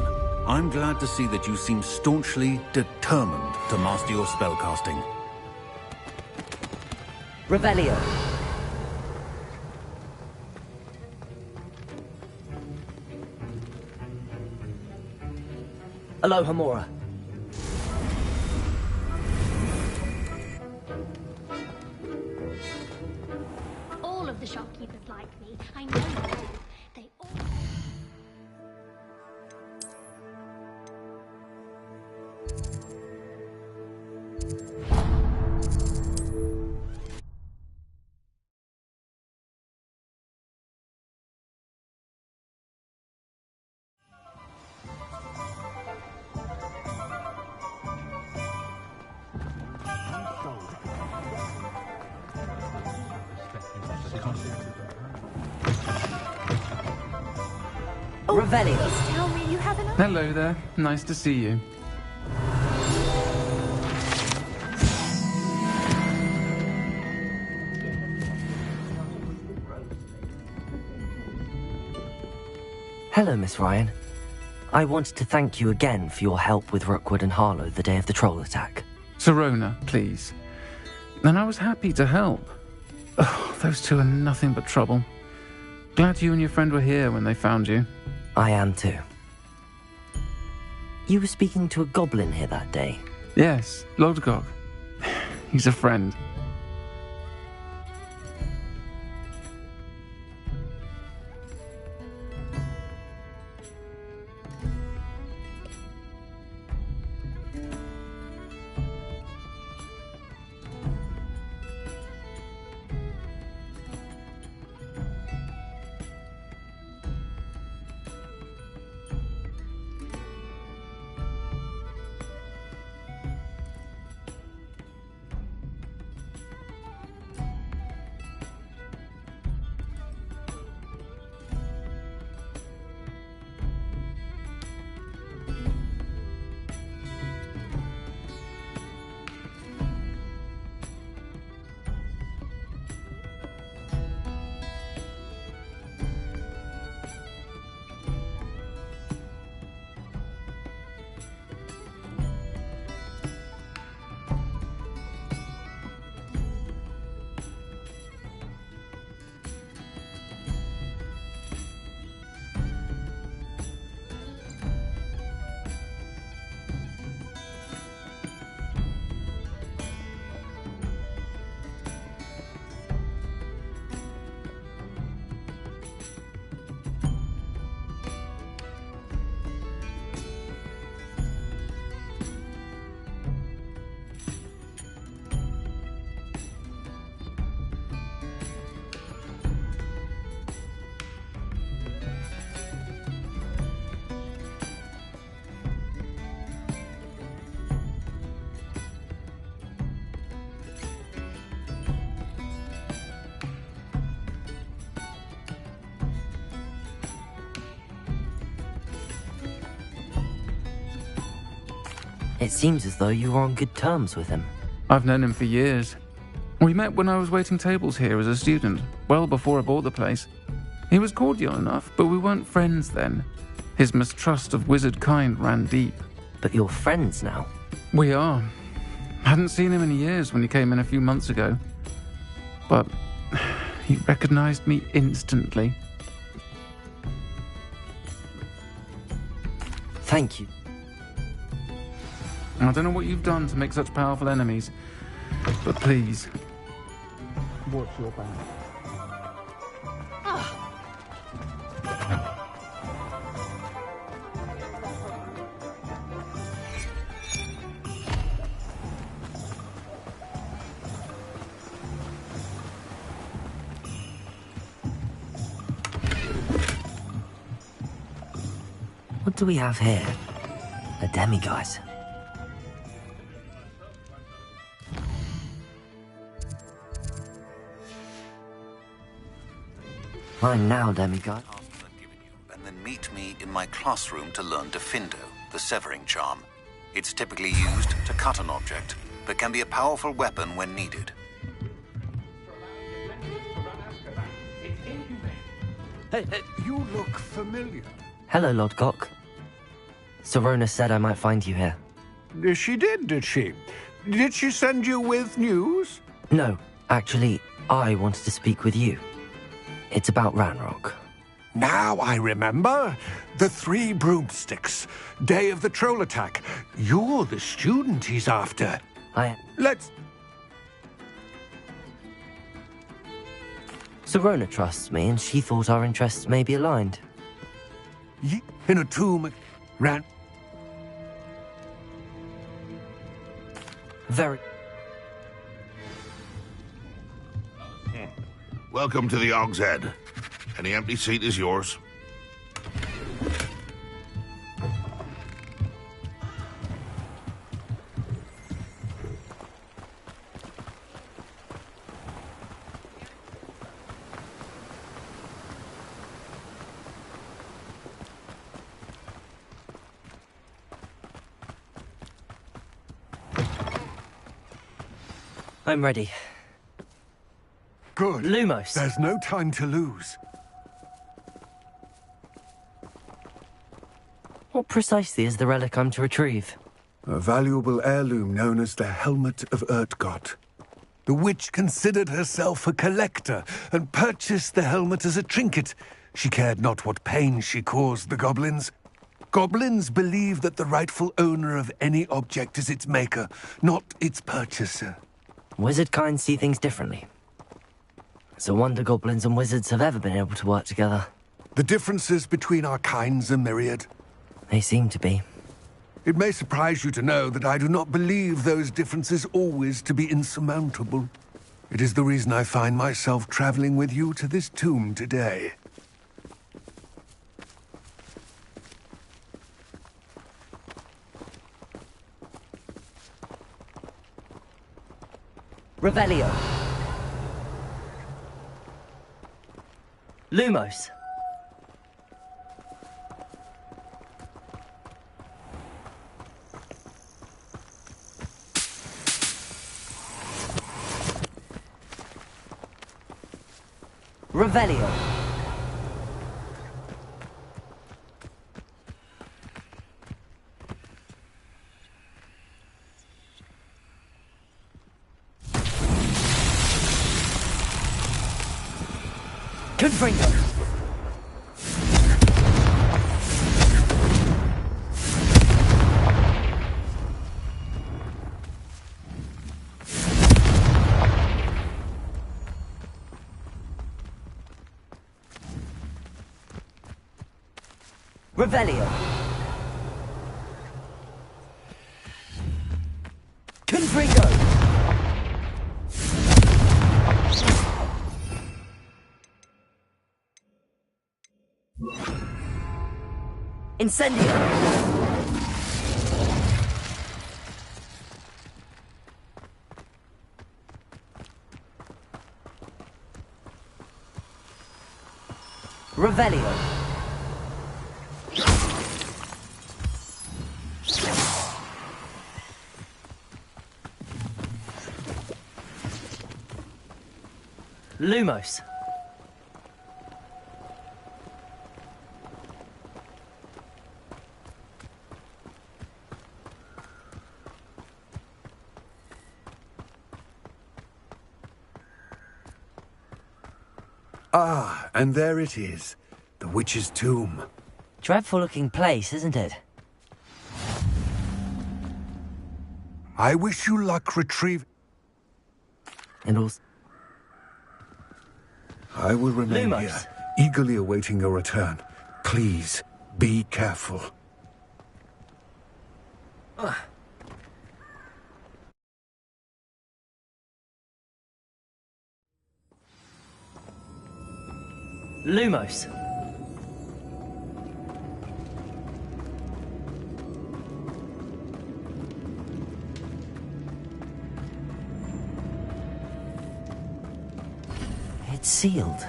[SPEAKER 9] I'm glad to see that you seem staunchly determined to master your spellcasting.
[SPEAKER 2] Revelio. Alohomora.
[SPEAKER 14] All of the shopkeepers like me. I know they do. They all...
[SPEAKER 2] Revelio.
[SPEAKER 14] Please tell me you have an...
[SPEAKER 8] Hello there. Nice to see you.
[SPEAKER 2] Hello, Miss Ryan. I wanted to thank you again for your help with Rookwood and Harlow the day of the troll attack.
[SPEAKER 8] Sirona, please. And I was happy to help. Oh, those two are nothing but trouble. Glad you and your friend were here when they found you.
[SPEAKER 2] I am too. You were speaking to a goblin here that day.
[SPEAKER 8] Yes, Lodgok. He's a friend.
[SPEAKER 2] It seems as though you were on good terms with him.
[SPEAKER 8] I've known him for years. We met when I was waiting tables here as a student, well before I bought the place. He was cordial enough, but we weren't friends then. His mistrust of wizard kind ran deep.
[SPEAKER 2] But you're friends now?
[SPEAKER 8] We are. Hadn't seen him in years when he came in a few months ago. But he recognized me instantly.
[SPEAKER 2] Thank you.
[SPEAKER 8] I don't know what you've done to make such powerful enemies, but please, watch your back.
[SPEAKER 2] What do we have here? A demiguise. Fine now, demiguise.
[SPEAKER 9] And then meet me in my classroom to learn Diffindo, the severing charm. It's typically used to cut an object, but can be a powerful weapon when needed.
[SPEAKER 16] Hey, you look familiar.
[SPEAKER 2] Hello, Lord Gok. Sirona said I might find you here.
[SPEAKER 16] She did she? Did she send you with news?
[SPEAKER 2] No, actually, I wanted to speak with you. It's about Ranrock.
[SPEAKER 16] Now I remember. The 3 broomsticks. Day of the troll attack. You're the student he's after. Let's...
[SPEAKER 2] Sirona trusts me, and she thought our interests may be aligned.
[SPEAKER 16] In a tomb...
[SPEAKER 2] Very...
[SPEAKER 4] Welcome to the Og's Head. Any empty seat is yours.
[SPEAKER 2] I'm ready.
[SPEAKER 16] Good.
[SPEAKER 2] Lumos.
[SPEAKER 16] There's no time to lose.
[SPEAKER 2] What precisely is the relic I'm to retrieve?
[SPEAKER 16] A valuable heirloom known as the Helmet of Urtgott. The witch considered herself a collector and purchased the helmet as a trinket. She cared not what pain she caused the goblins. Goblins believe that the rightful owner of any object is its maker, not its purchaser.
[SPEAKER 2] Wizard kind see things differently. It's a wonder goblins and wizards have ever been able to work together.
[SPEAKER 16] The differences between our kinds are myriad.
[SPEAKER 2] They seem to be.
[SPEAKER 16] It may surprise you to know that I do not believe those differences always to be insurmountable. It is the reason I find myself traveling with you to this tomb today.
[SPEAKER 2] Revelio. Lumos. Revelio. Confringo. Revelio. Confringo. Incendio. Revelio. Lumos.
[SPEAKER 15] Ah, and there it is. The witch's tomb.
[SPEAKER 2] Dreadful-looking place, isn't it?
[SPEAKER 15] I wish you luck retrieve...
[SPEAKER 2] And also...
[SPEAKER 15] I will remain
[SPEAKER 2] Lumos.
[SPEAKER 15] here, eagerly awaiting your return. Please, be careful.
[SPEAKER 2] Lumos. It's sealed.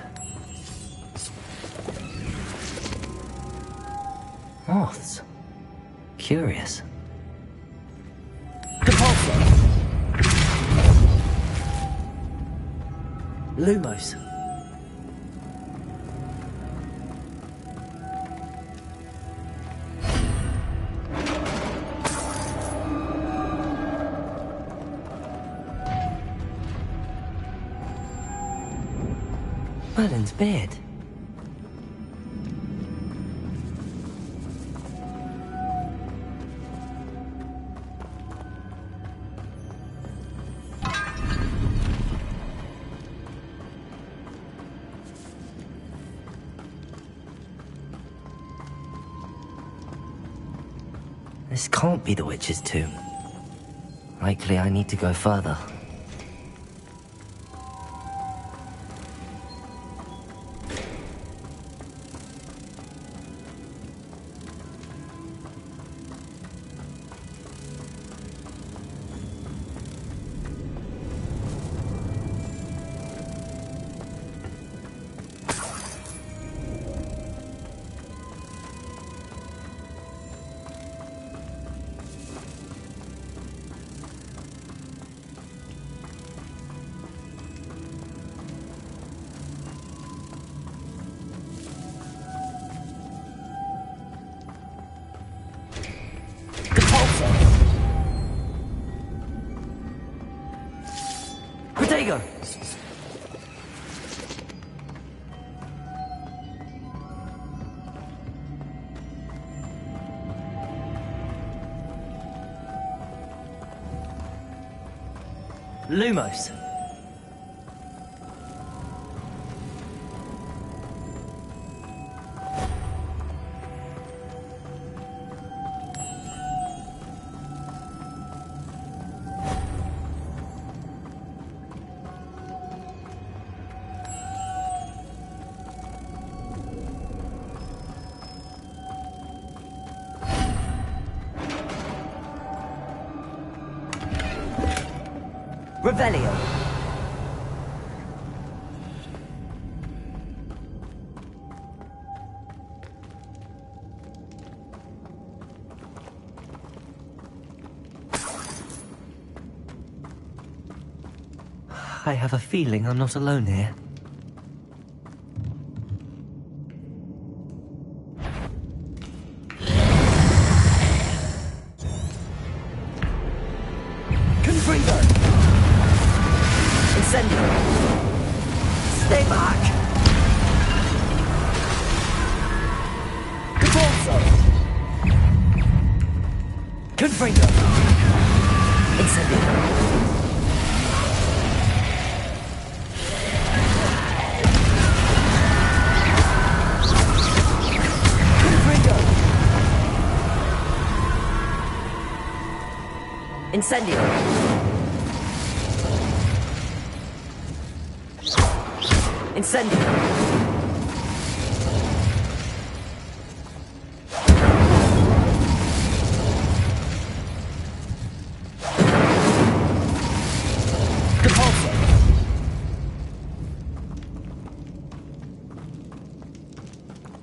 [SPEAKER 2] Moths. Curious. Compulso. Lumos. Merlin's beard. This can't be the witch's tomb. Likely I need to go further. Protego! Lumos. Revelio. I have a feeling I'm not alone here. Confringo! Incendio! Stay back! Compulso! Confringo! Incendio! Incendio! Incendio! Compulso!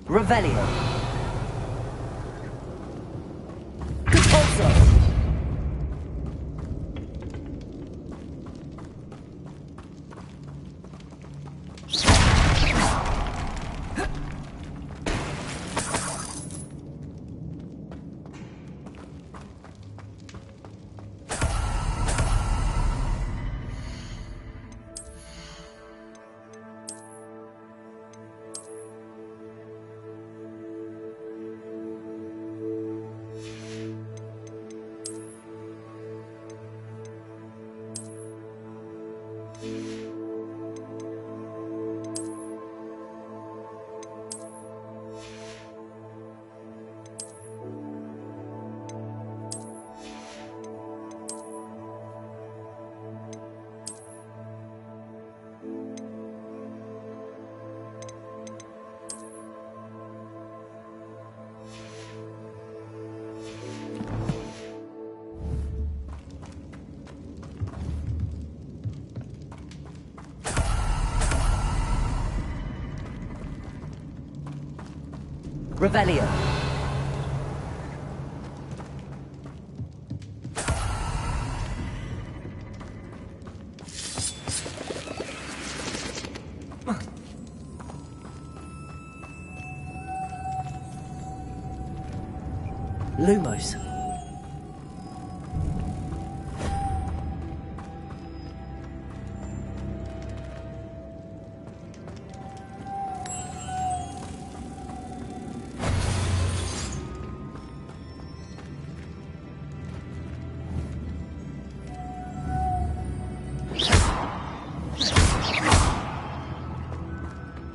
[SPEAKER 2] Revelio! Compulso! Revelio. Lumos.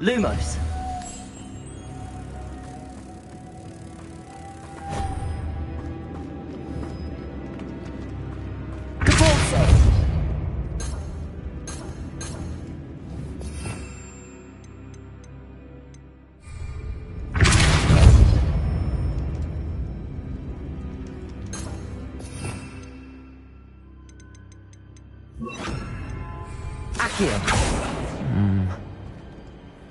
[SPEAKER 2] Lumos.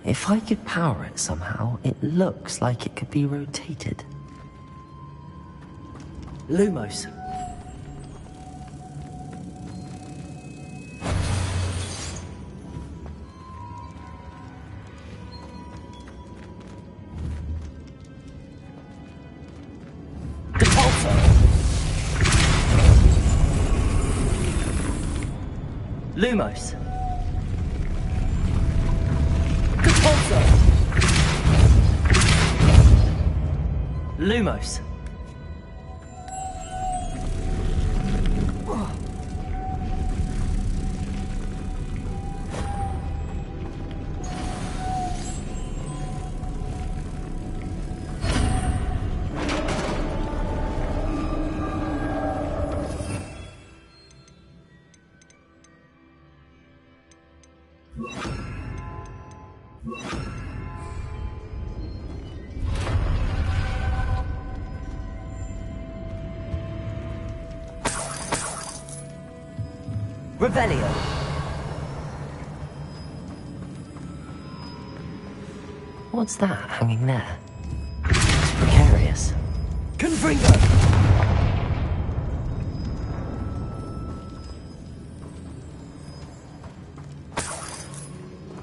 [SPEAKER 2] If I could power it somehow, it looks like it could be rotated. Lumos. Lumos. Lumos. Revelio. What's that hanging there? It's precarious. Confringo!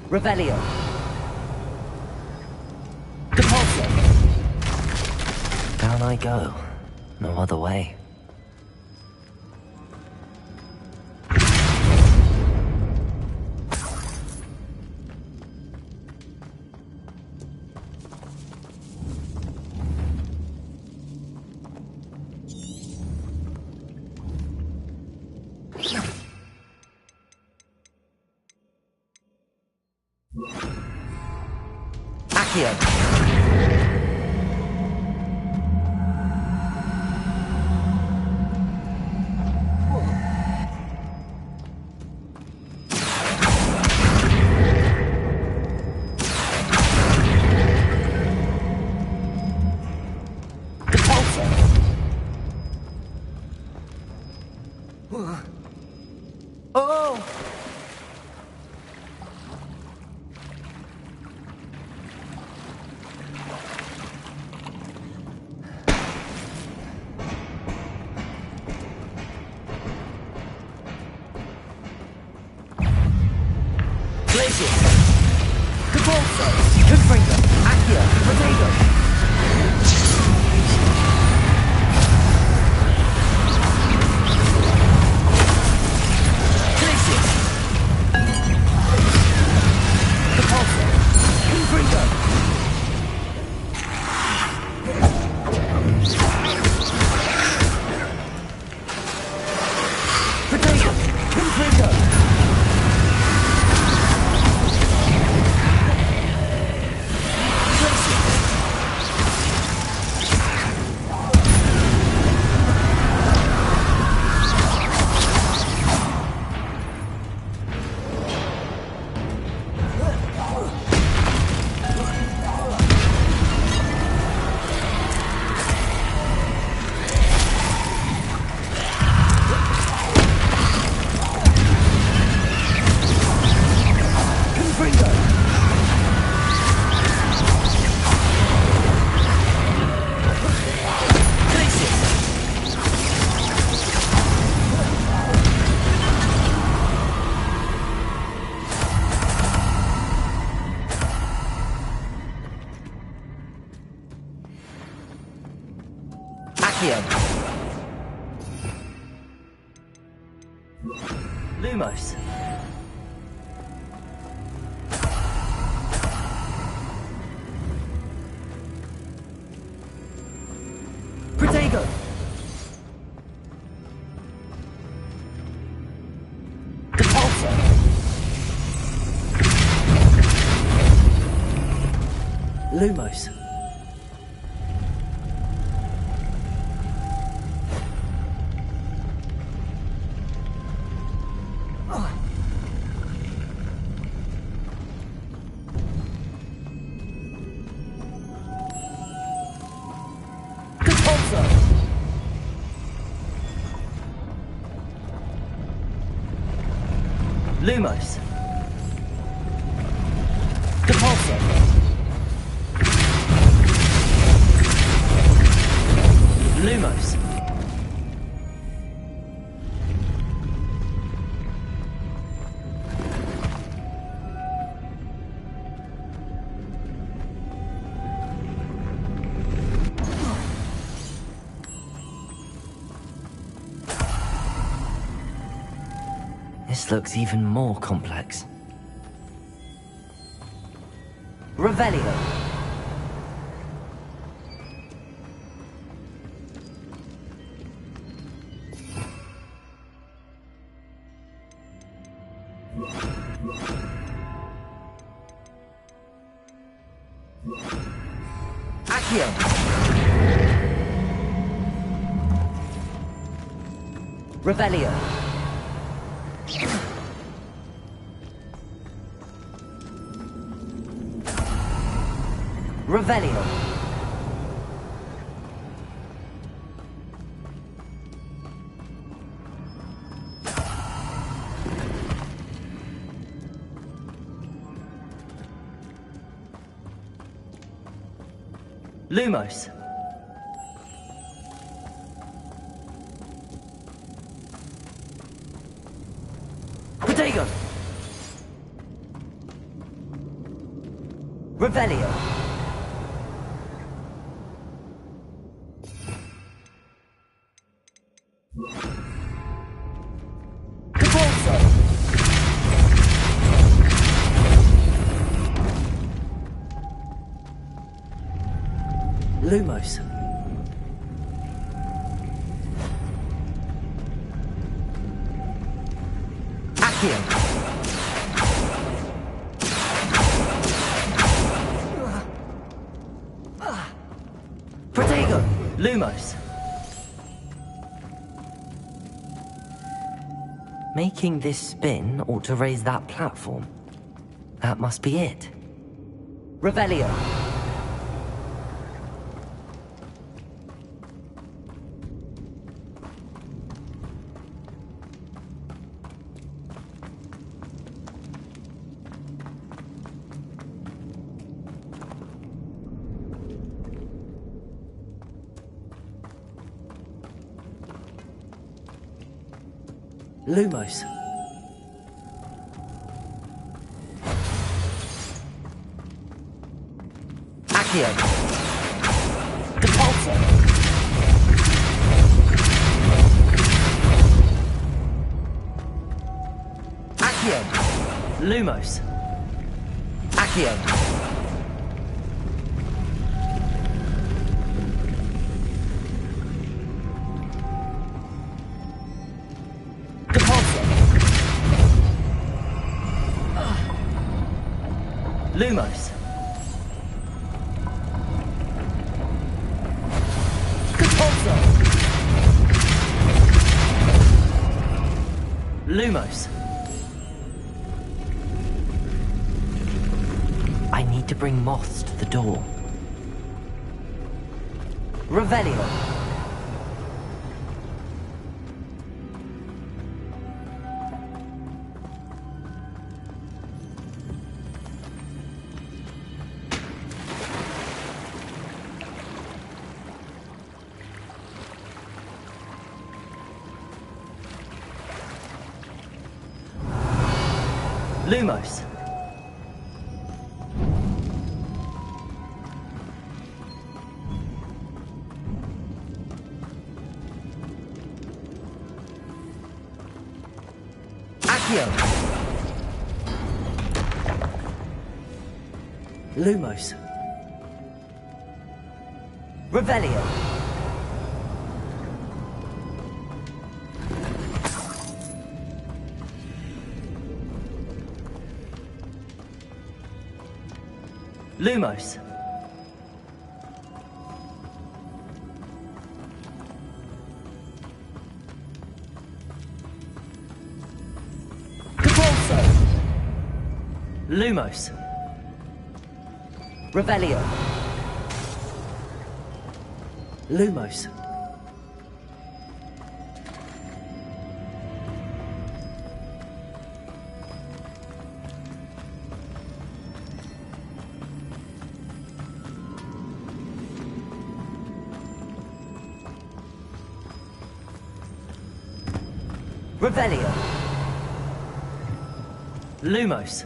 [SPEAKER 2] Revelio. Depulso. Down I go. No other way. Lumos. Protego. Depulso. Lumos. Lumos. Depulso. Lumos. This looks even more complex. Revelio. Accio. Revelio. Revelio. Lumos. Protego. Revelio. Depulso. Lumos. Accio. Protego. Lumos. Making this spin ought to raise that platform. That must be it. Revelio. Lumos. Accio. Depulso. Accio. Lumos. Accio. Lumos. Depulso. Lumos. I need to bring moths to the door. Revelio. Lumos. Accio! Lumos. Revelio. Lumos. Capulso. Lumos. Revelio. Lumos. Revelio. Lumos.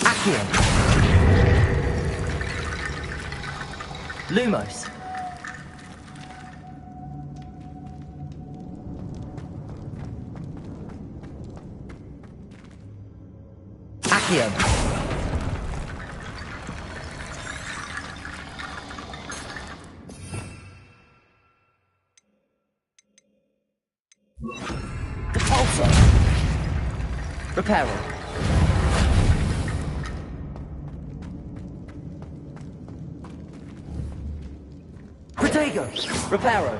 [SPEAKER 2] Accio. Lumos. Accio. Depulso. Reparo. Protego. Reparo.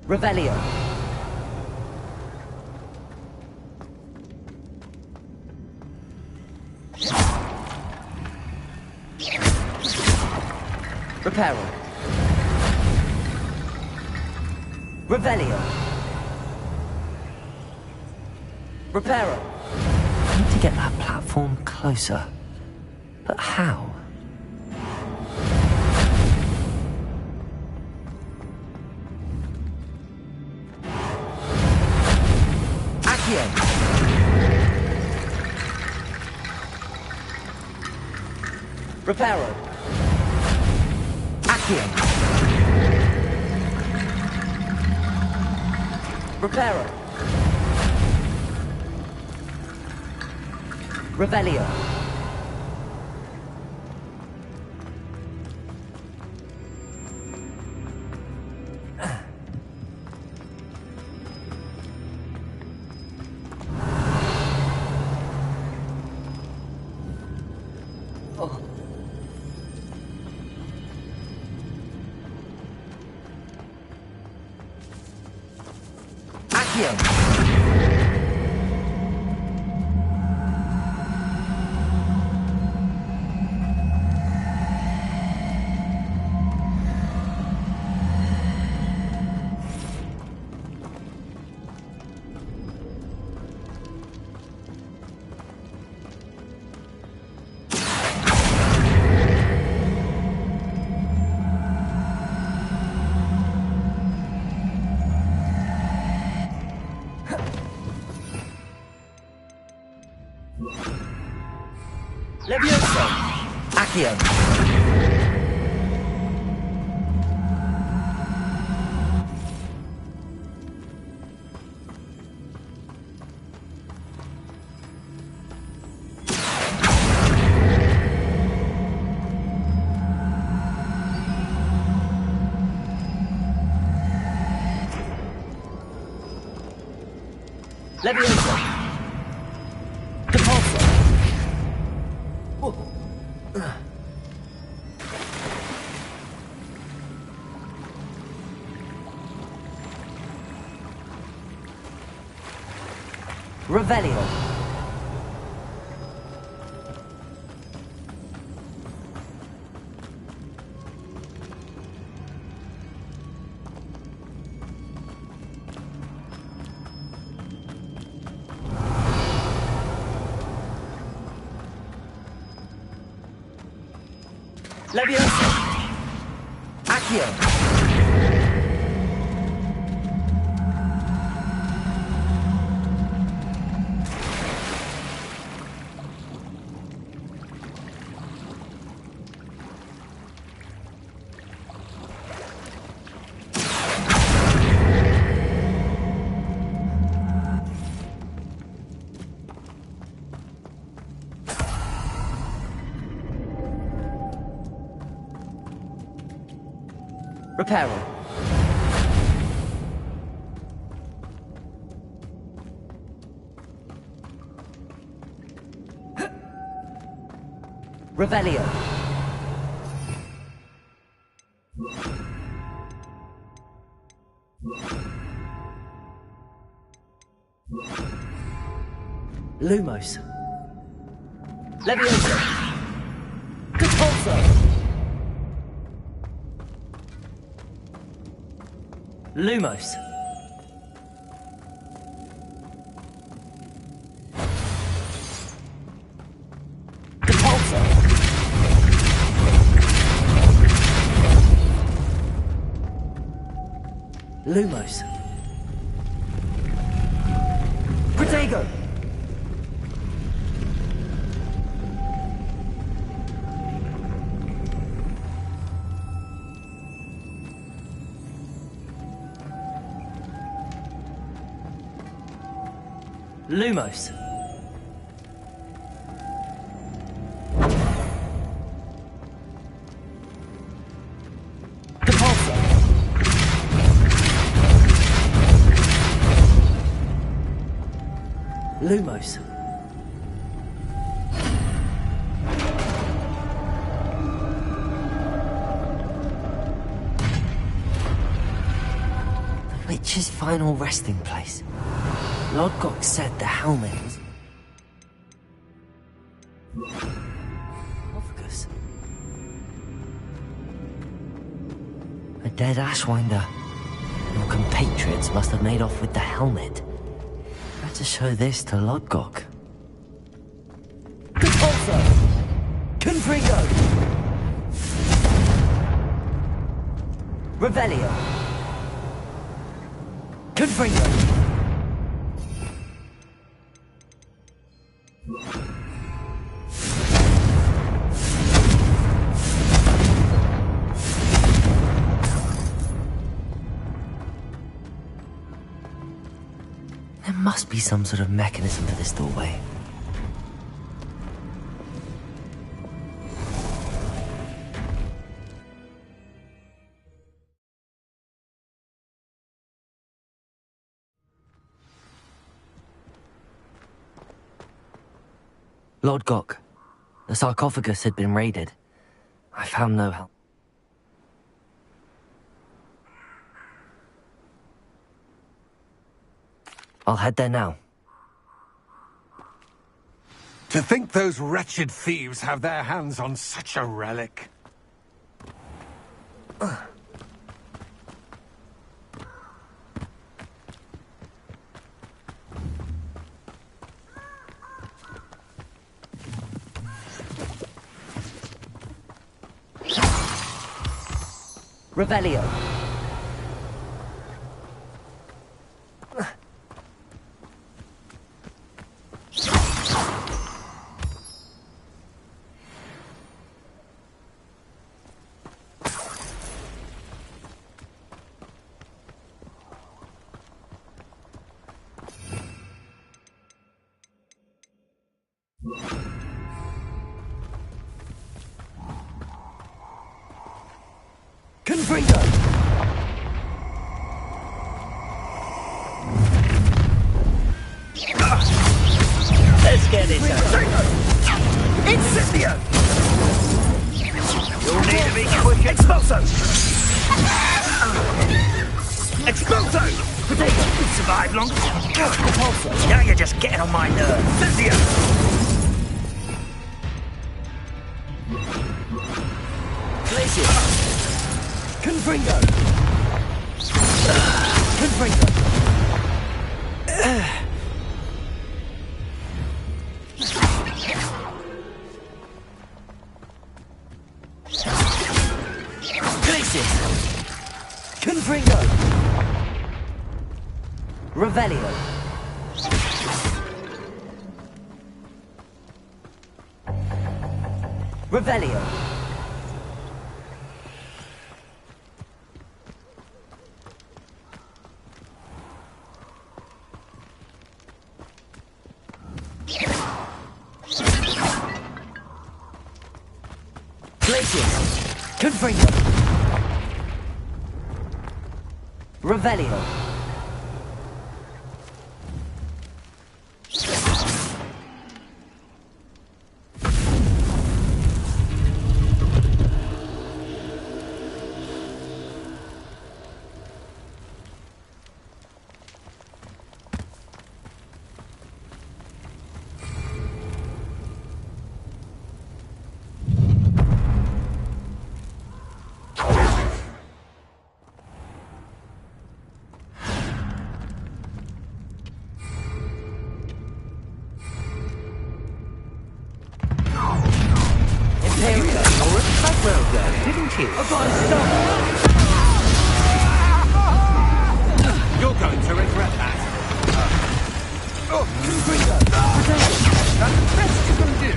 [SPEAKER 2] Revelio. Reparo. Revelio. Reparo. I need to get that platform closer. But how? Accio. Reparo. Accio. Reparo. Revelio. Levioso. Accio. Levioso. Depulso. Revelio. Leviosa! Accio! Reparo. Revelio. Lumos. Leviosa. Compulso. Lumos. Compulso. Lumos. Protego. Lumos. Compulso. Lumos. The witch's final resting place. Lodgok said the helmet was... Sarcophagus. A dead Ashwinder. Your compatriots must have made off with the helmet. Better show this to Lodgok. Compulso! Confringo! Revelio! Confringo! There must be some sort of mechanism for this doorway. Lodgok, the sarcophagus had been raided. I found no help. I'll head there now.
[SPEAKER 15] To think those wretched thieves have their hands on such a relic.
[SPEAKER 2] Revelio. Confringo! Let's get it done. Incendio! You'll need to be quick. Expulso! Expulso!
[SPEAKER 3] Potato, you survived long. Now you're just getting on my nerves. Cynthia! Glacier! Confringo! Confringo! Glacier! Confringo! Revelio! Revelio! Glacier! Confringo! Revelio!
[SPEAKER 16] Well done, didn't you?
[SPEAKER 3] I've got to stop!
[SPEAKER 16] You're going to regret that.
[SPEAKER 3] Oh, Confringo!
[SPEAKER 16] That's the best you can do.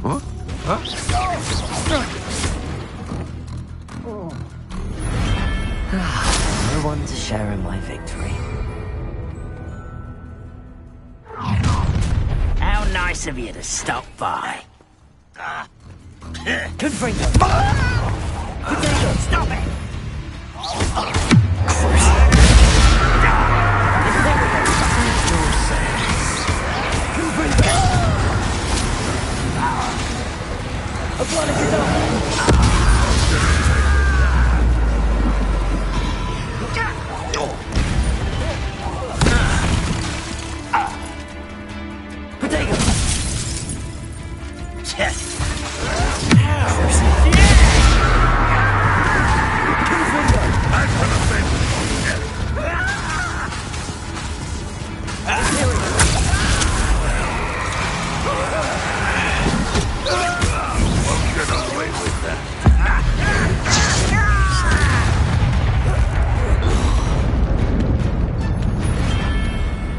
[SPEAKER 3] What? Huh?
[SPEAKER 2] No one to share in my victory.
[SPEAKER 3] How nice of you to stop by. Confringo! Potato, stop it! Confringo! Potato! Yes!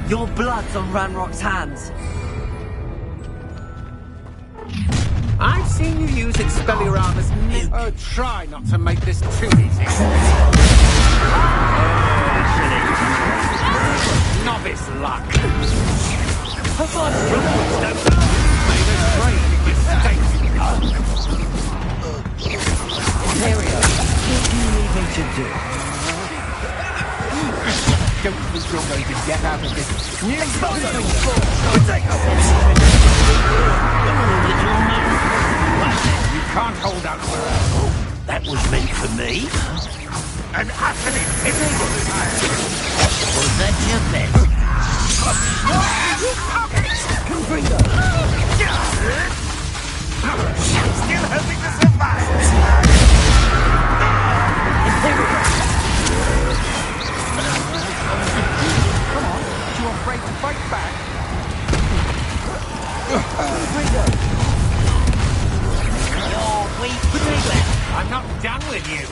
[SPEAKER 2] Your blood's on Ranrock's hands.
[SPEAKER 16] I've seen you use Expelliarmus. Oh, try not to make this too easy. Novice luck. Made a grave mistake.
[SPEAKER 2] Imperio, what do you need me to do?
[SPEAKER 16] Don't think you're going to get out of this. You can't hold out forever.
[SPEAKER 3] That was meant for me. An athlete was that your best? Confringo! Still hoping to survive.
[SPEAKER 16] Come on, you afraid to fight back?
[SPEAKER 3] Confringo! You're weak, Confringo!
[SPEAKER 16] I'm not done with you.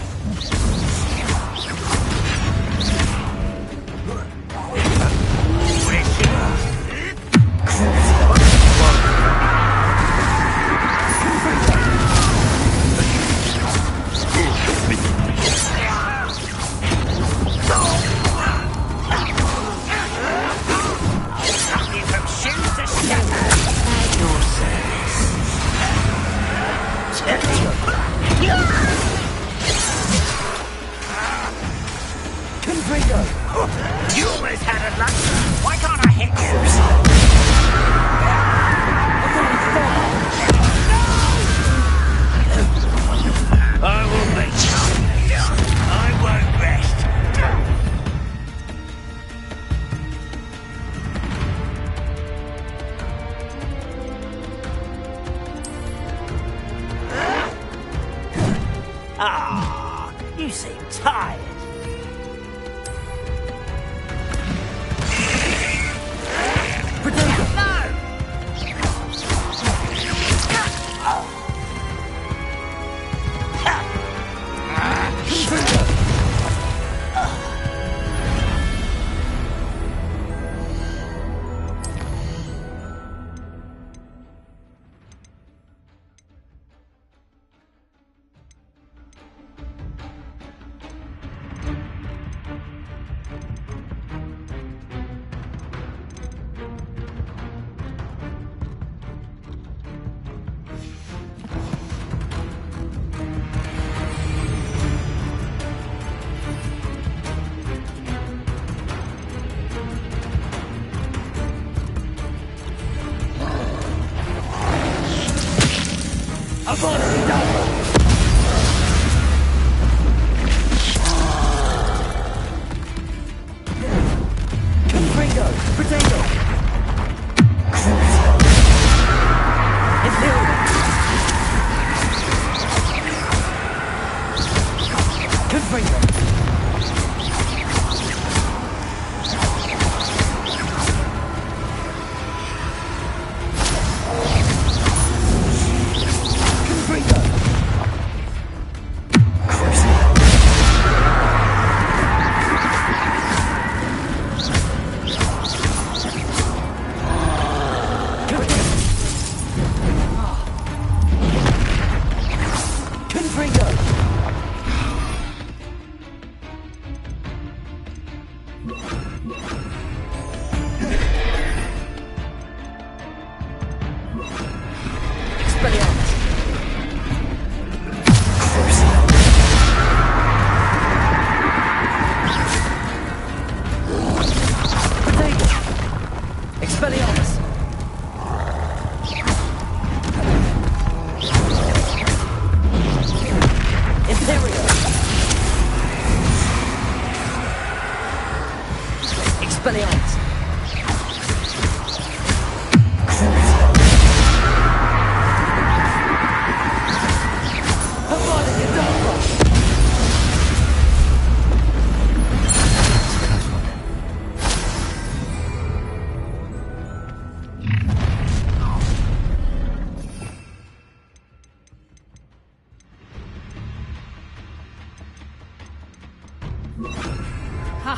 [SPEAKER 3] Confringo!
[SPEAKER 2] Confringo! Potato! Imperial! Confringo!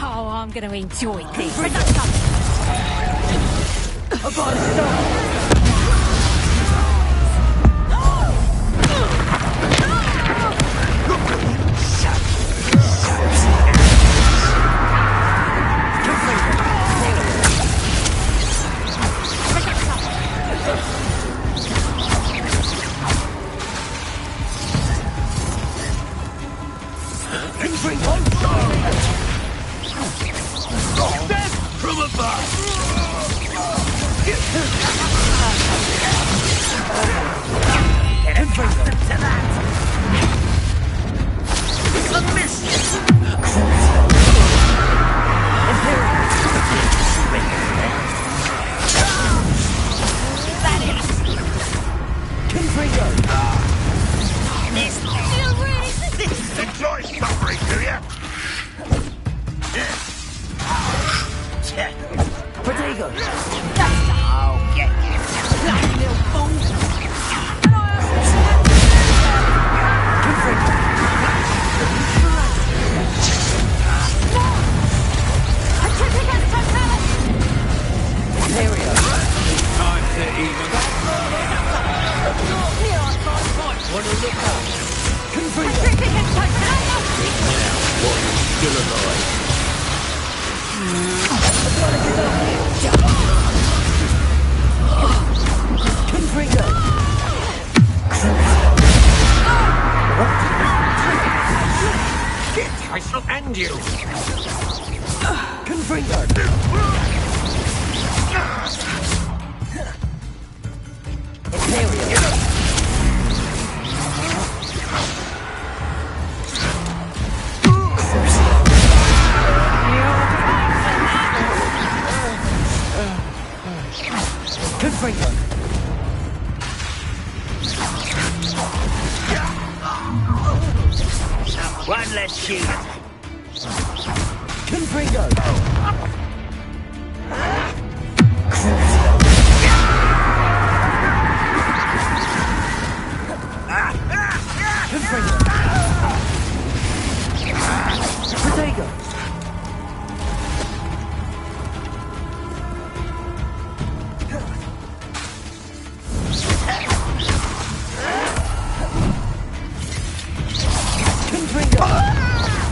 [SPEAKER 17] Oh, I'm going to enjoy this.
[SPEAKER 16] From above! To that! It's a miss!
[SPEAKER 2] Confringo!
[SPEAKER 16] Enjoy suffering, do you?
[SPEAKER 2] Protego!
[SPEAKER 16] Oh, get you! Bloody little fool!
[SPEAKER 3] Time to even.
[SPEAKER 16] Want to look up?
[SPEAKER 3] What is still alive?
[SPEAKER 16] I shall end you!
[SPEAKER 2] One less shield. Confringo! Confringo! Protego!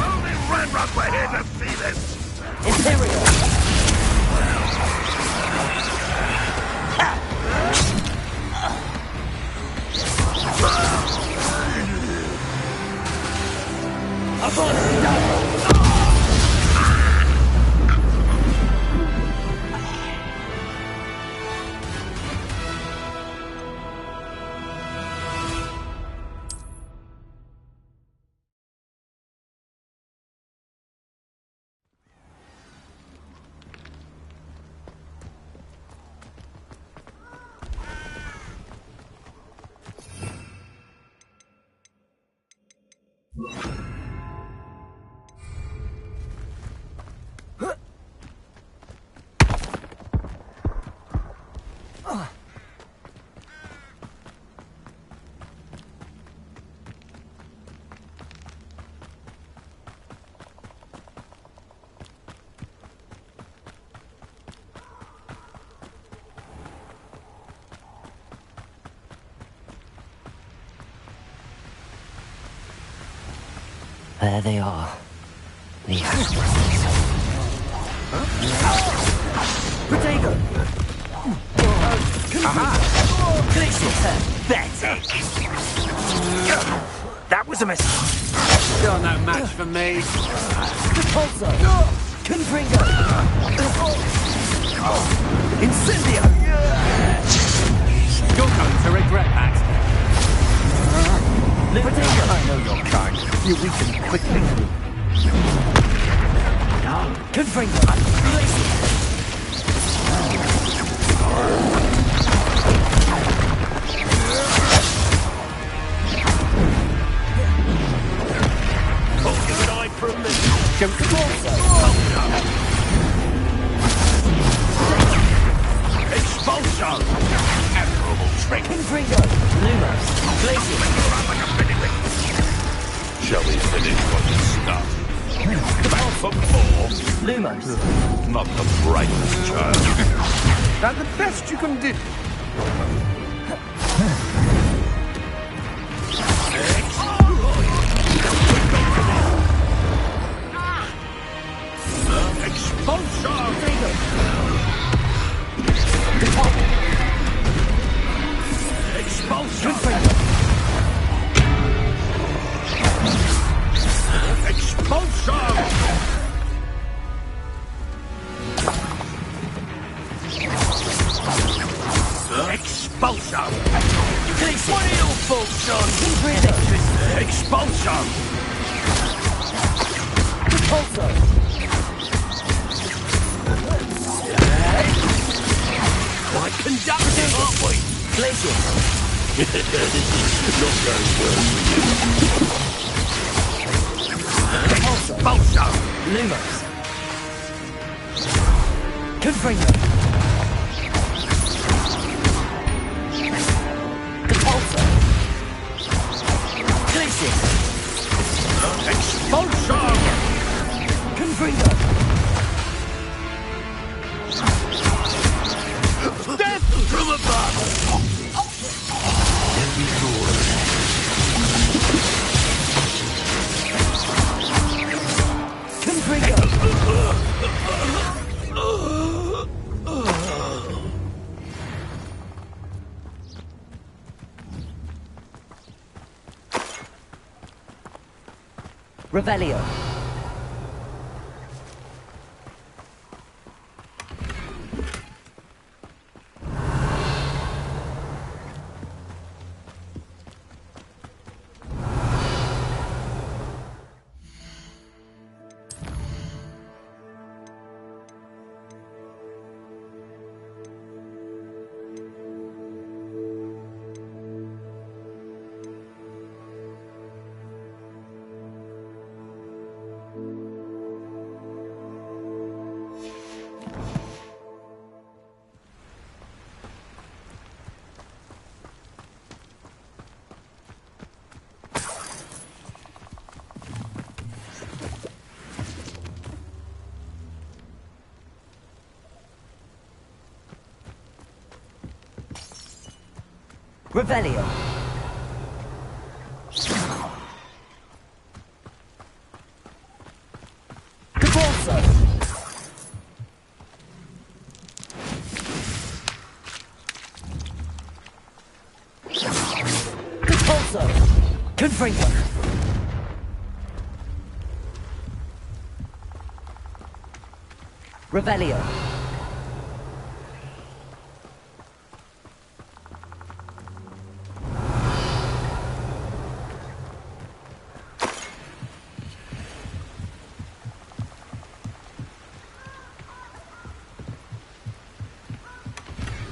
[SPEAKER 16] Only Ranrock were here to see this!
[SPEAKER 2] Imperial! There they are. The
[SPEAKER 16] Protego! Aha! Pathetic! That was a mistake.
[SPEAKER 1] You're no match for me.
[SPEAKER 16] Repulso! Confringo! Incendio!
[SPEAKER 1] You're going to regret that.
[SPEAKER 16] Protego! I know your kind. You weaken quickly. Confringo!
[SPEAKER 4] Expulsion! Admirable trick!
[SPEAKER 16] Confringo! Lumos! Glacier!
[SPEAKER 4] Shall we finish what we started? Back for more?
[SPEAKER 16] Lumos!
[SPEAKER 4] Not the brightest child.
[SPEAKER 1] That's the best you can do.
[SPEAKER 2] Revelio. Revelio. Capulso. Capulso. Confringo. Revelio.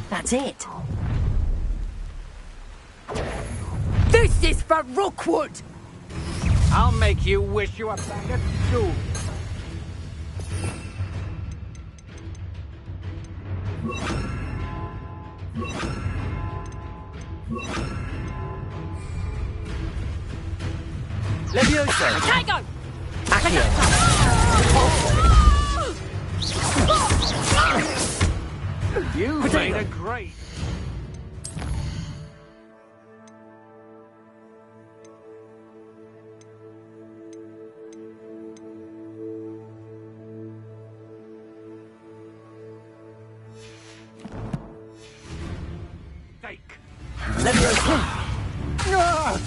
[SPEAKER 2] That's it.
[SPEAKER 17] This is for Rookwood!
[SPEAKER 1] I'll make you wish you were back at school.
[SPEAKER 2] Levioso!
[SPEAKER 11] Tango!
[SPEAKER 2] Accio!
[SPEAKER 1] You
[SPEAKER 2] Potato.
[SPEAKER 1] made a great...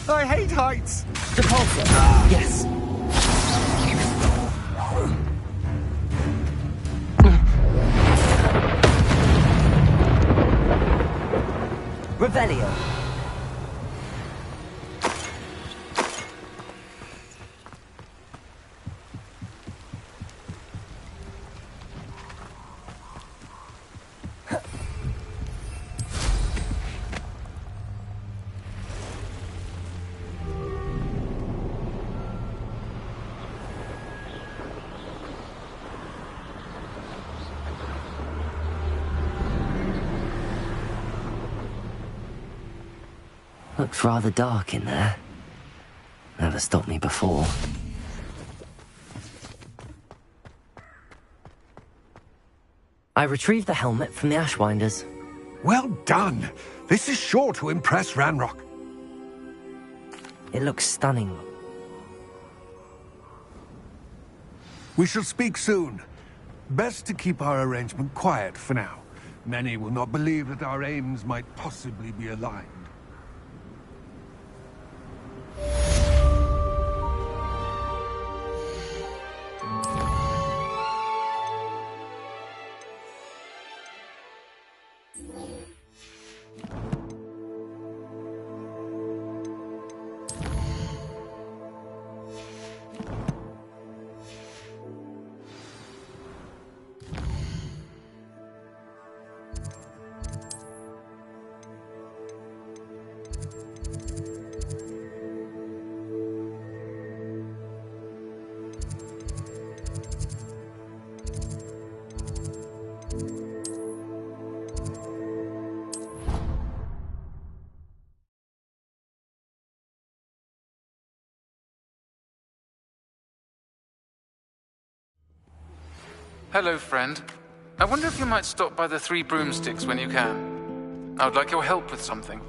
[SPEAKER 15] I hate heights!
[SPEAKER 2] Depulso! Yes. Revelio. Looks rather dark in there. Never stopped me before. I retrieved the helmet from the Ashwinders.
[SPEAKER 15] Well done! This is sure to impress Ranrock.
[SPEAKER 2] It looks stunning.
[SPEAKER 15] We shall speak soon. Best to keep our arrangement quiet for now. Many will not believe that our aims might possibly be aligned.
[SPEAKER 8] Hello, friend. I wonder if you might stop by the Three Broomsticks when you can. I would like your help with something.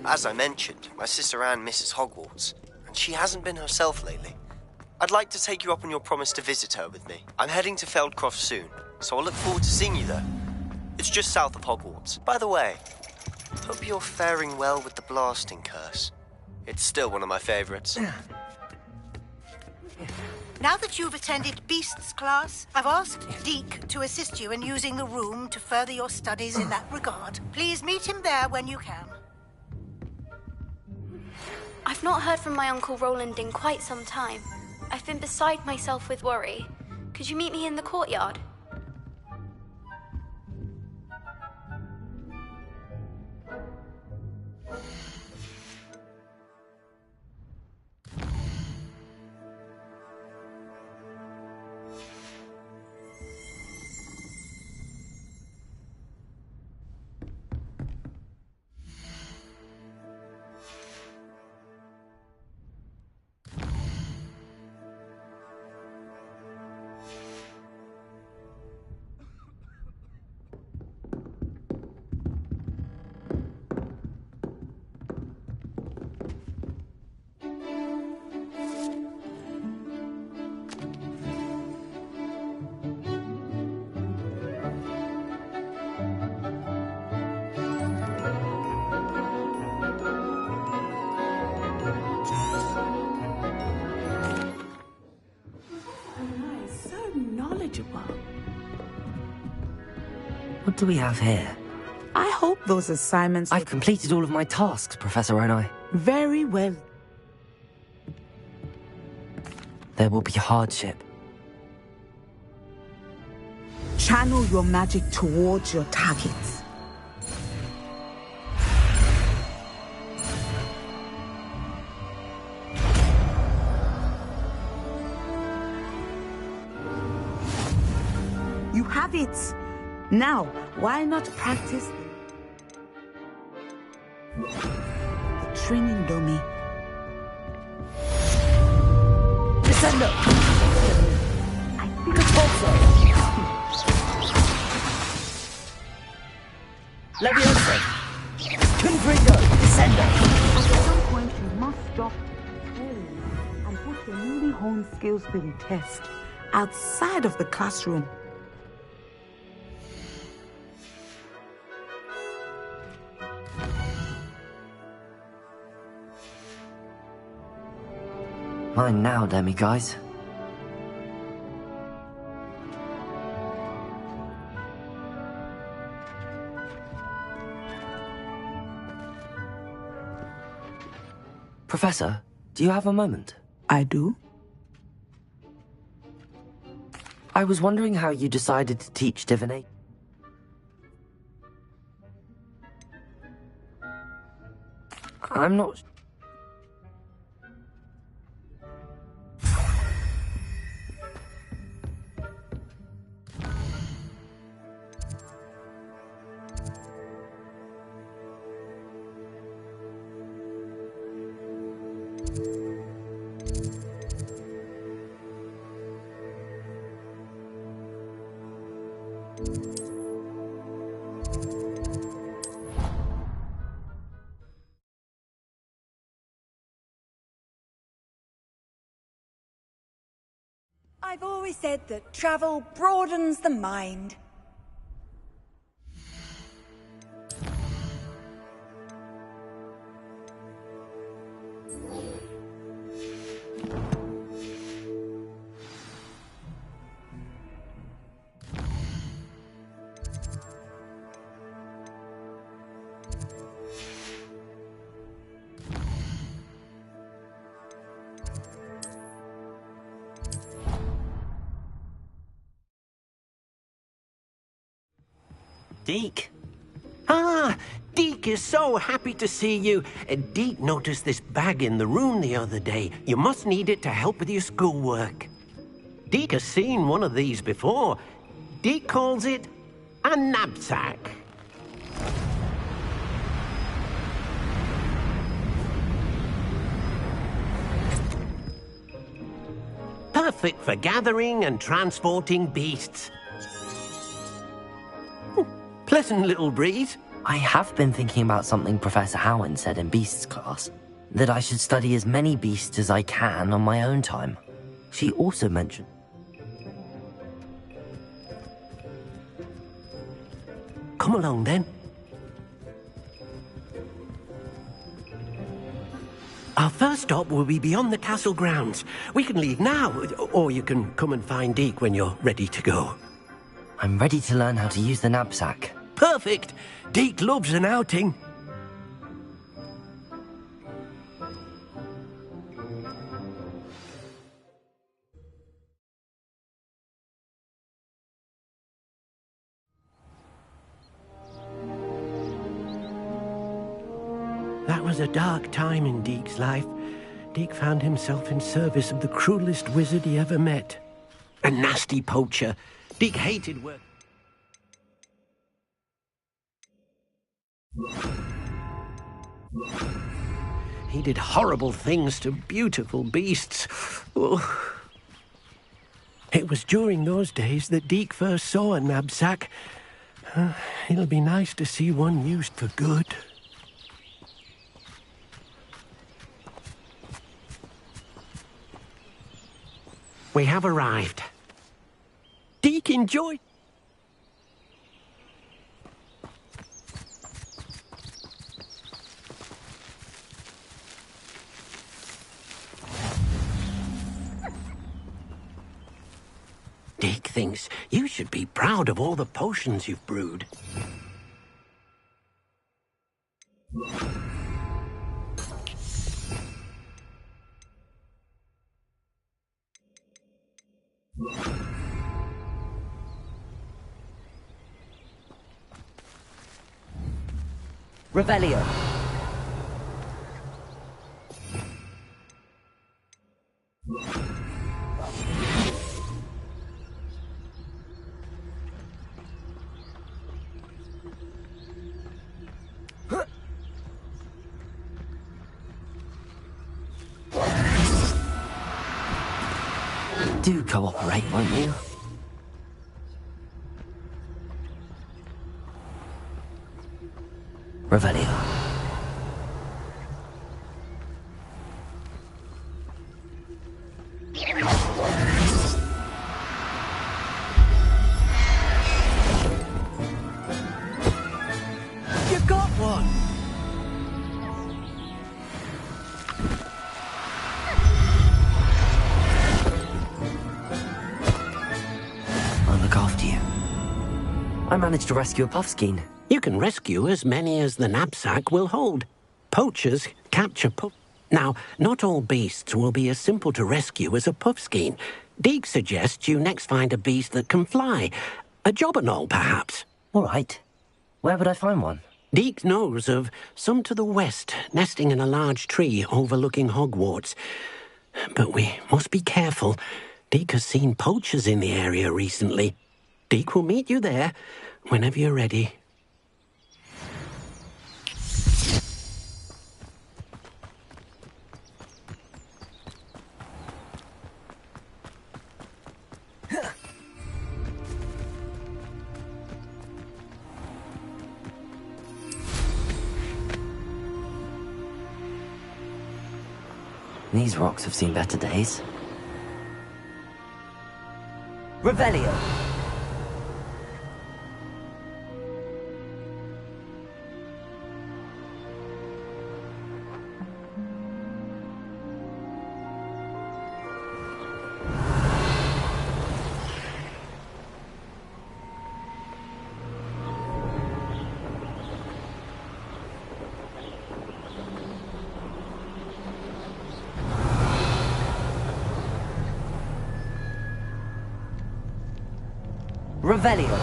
[SPEAKER 10] As I mentioned, my sister Anne misses Hogwarts, and she hasn't been herself lately. I'd like to take you up on your promise to visit her with me. I'm heading to Feldcroft soon, so I'll look forward to seeing you there. It's just south of Hogwarts. By the way, hope you're faring well with the blasting curse. It's still one of my favorites.
[SPEAKER 12] Now that you've attended Beasts class, I've asked Deke to assist you in using the room to further your studies in that regard. Please meet him there when you can.
[SPEAKER 21] I've not heard from my Uncle Roland in quite some time. I've been beside myself with worry. Could you meet me in the courtyard?
[SPEAKER 2] What do we have here?
[SPEAKER 22] I hope those assignments...
[SPEAKER 2] I've completed all of my tasks, Professor Onai.
[SPEAKER 22] Very well.
[SPEAKER 2] There will be hardship.
[SPEAKER 22] Channel your magic towards your targets. You have it. Now, why not practice the training dummy? Descendo! Repulso! Leviosa! Confringo! Descendo! At some point you must stop playing and put your newly honed skills to the test outside of the classroom.
[SPEAKER 2] Mine now, Demiguise. Professor, do you have a moment?
[SPEAKER 22] I do.
[SPEAKER 2] I was wondering how you decided to teach divination. I'm not...
[SPEAKER 7] I've always said that travel broadens the mind.
[SPEAKER 16] Deek? Ah, Deek is so happy to see you. Deek noticed this bag in the room the other day. You must need it to help with your schoolwork. Deek has seen one of these before. Deek calls it a knapsack. Perfect for gathering and transporting beasts. Pleasant little breeze.
[SPEAKER 2] I have been thinking about something Professor Howin said in Beasts class, that I should study as many beasts as I can on my own time. She also mentioned...
[SPEAKER 16] Come along, then. Our first stop will be beyond the castle grounds. We can leave now, or you can come and find Deek when you're ready to go.
[SPEAKER 2] I'm ready to learn how to use the knapsack.
[SPEAKER 16] Perfect! Deek loves an outing. That was a dark time in Deek's life. Deek found himself in service of the cruelest wizard he ever met. A nasty poacher. Deek hated work. He did horrible things to beautiful beasts. Oh. It was during those days that Deek first saw a knapsack. It'll be nice to see one used for good. We have arrived. Deek enjoyed... Deek thinks you should be proud of all the potions you've brewed.
[SPEAKER 2] Revelio. Do cooperate, won't you? Revelio.
[SPEAKER 5] You got one!
[SPEAKER 2] I'll look after you. I managed to rescue a puffskein.
[SPEAKER 5] You can rescue as many as the knapsack will hold. Poachers capture Now, not all beasts will be as simple to rescue as a puffskein. Deek suggests you next find a beast that can fly. A jobberknoll, perhaps.
[SPEAKER 2] All right. Where would I find one?
[SPEAKER 5] Deek knows of some to the west, nesting in a large tree overlooking Hogwarts. But we must be careful. Deek has seen poachers in the area recently. Deek will meet you there whenever you're ready.
[SPEAKER 2] These rocks have seen better days. Revelio! Revelio.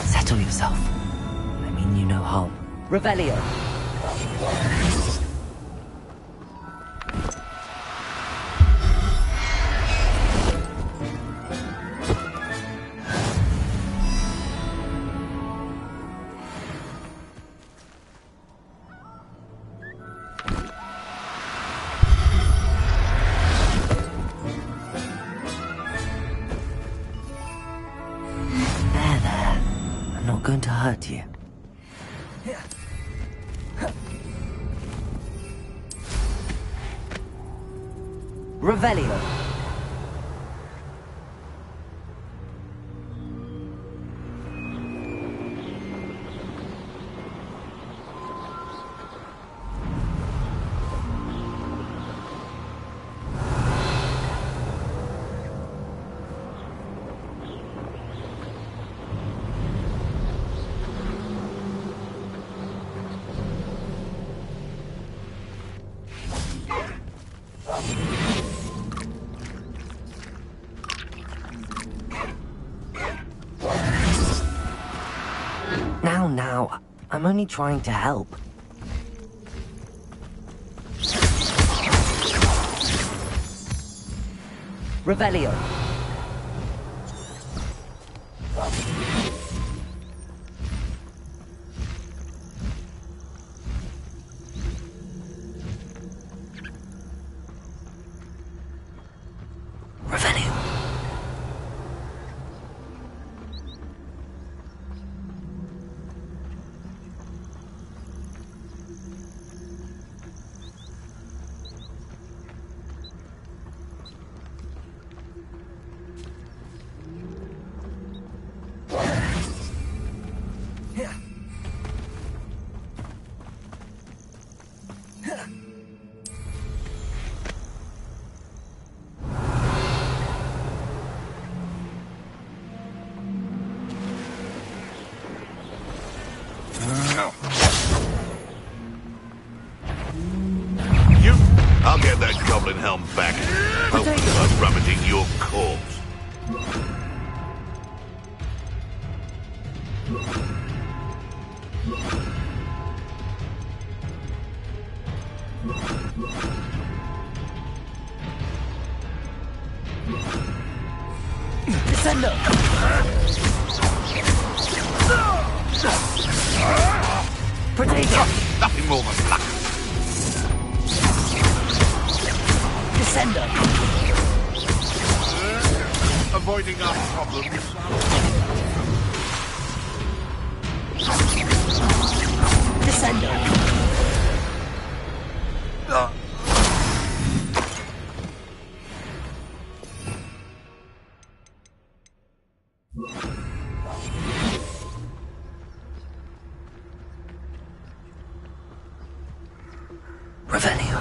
[SPEAKER 2] Settle yourself. I mean you no harm. Revelio. I'm not going to hurt you. Revelio. Now, I'm only trying to help. Revelio. Revelio.
[SPEAKER 4] come back. I'll start rummaging your corpse.
[SPEAKER 2] Descendo! Potato!
[SPEAKER 4] Nothing more than luck.
[SPEAKER 2] Descendo!
[SPEAKER 4] Avoiding our problems.
[SPEAKER 2] Descendo! Revelio.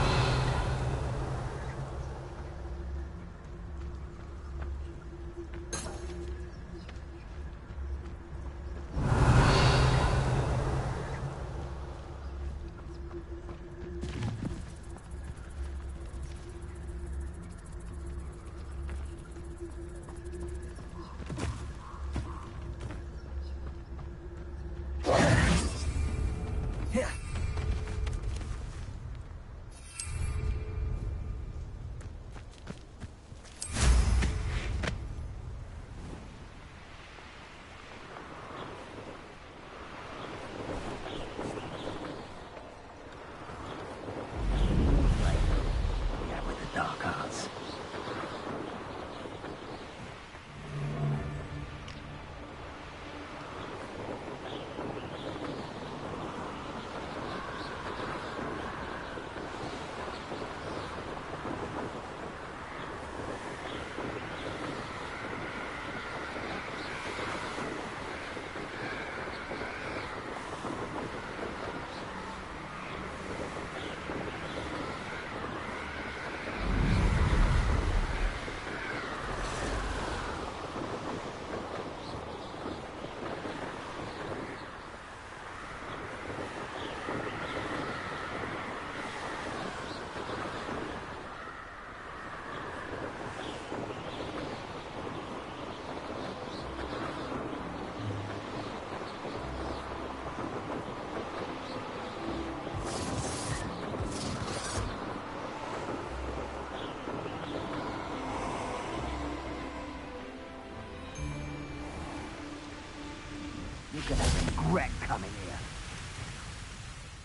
[SPEAKER 2] You're gonna regret coming here.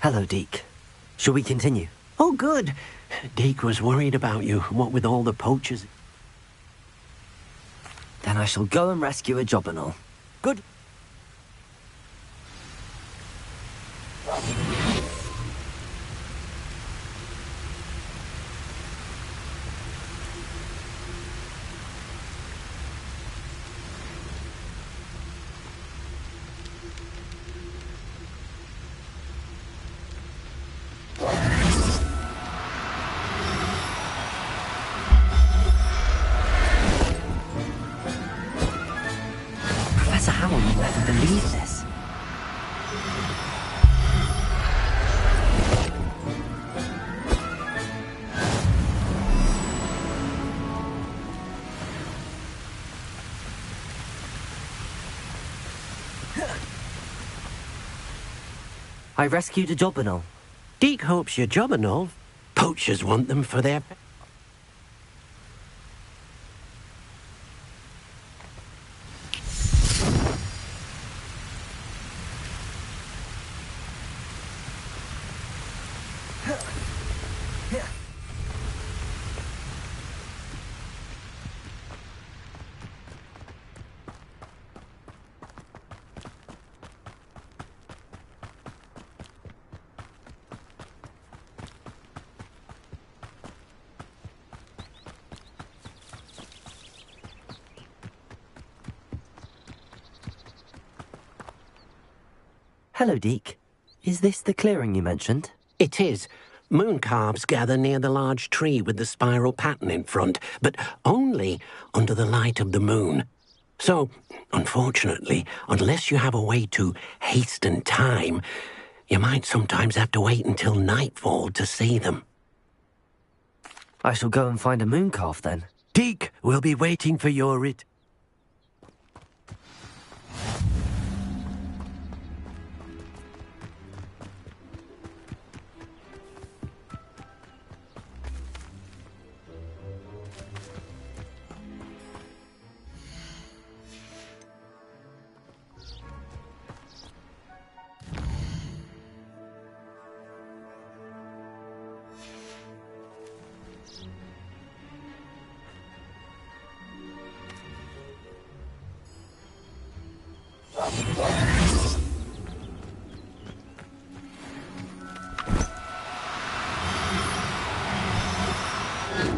[SPEAKER 2] Hello, Deke. Shall we continue?
[SPEAKER 5] Oh, good. Deke was worried about you, what with all the poachers.
[SPEAKER 2] Then I shall go and rescue a job and all. Good. Professor Howell would never believe this. I rescued a job and all.
[SPEAKER 5] Deke hopes your job and all. Poachers want them for their...
[SPEAKER 2] Hello, Deke. Is this the clearing you mentioned?
[SPEAKER 5] It is. Moon calves gather near the large tree with the spiral pattern in front, but only under the light of the moon. So, unfortunately, unless you have a way to hasten time, you might sometimes have to wait until nightfall to see them.
[SPEAKER 2] I shall go and find a moon calf then.
[SPEAKER 16] Deek will be waiting for your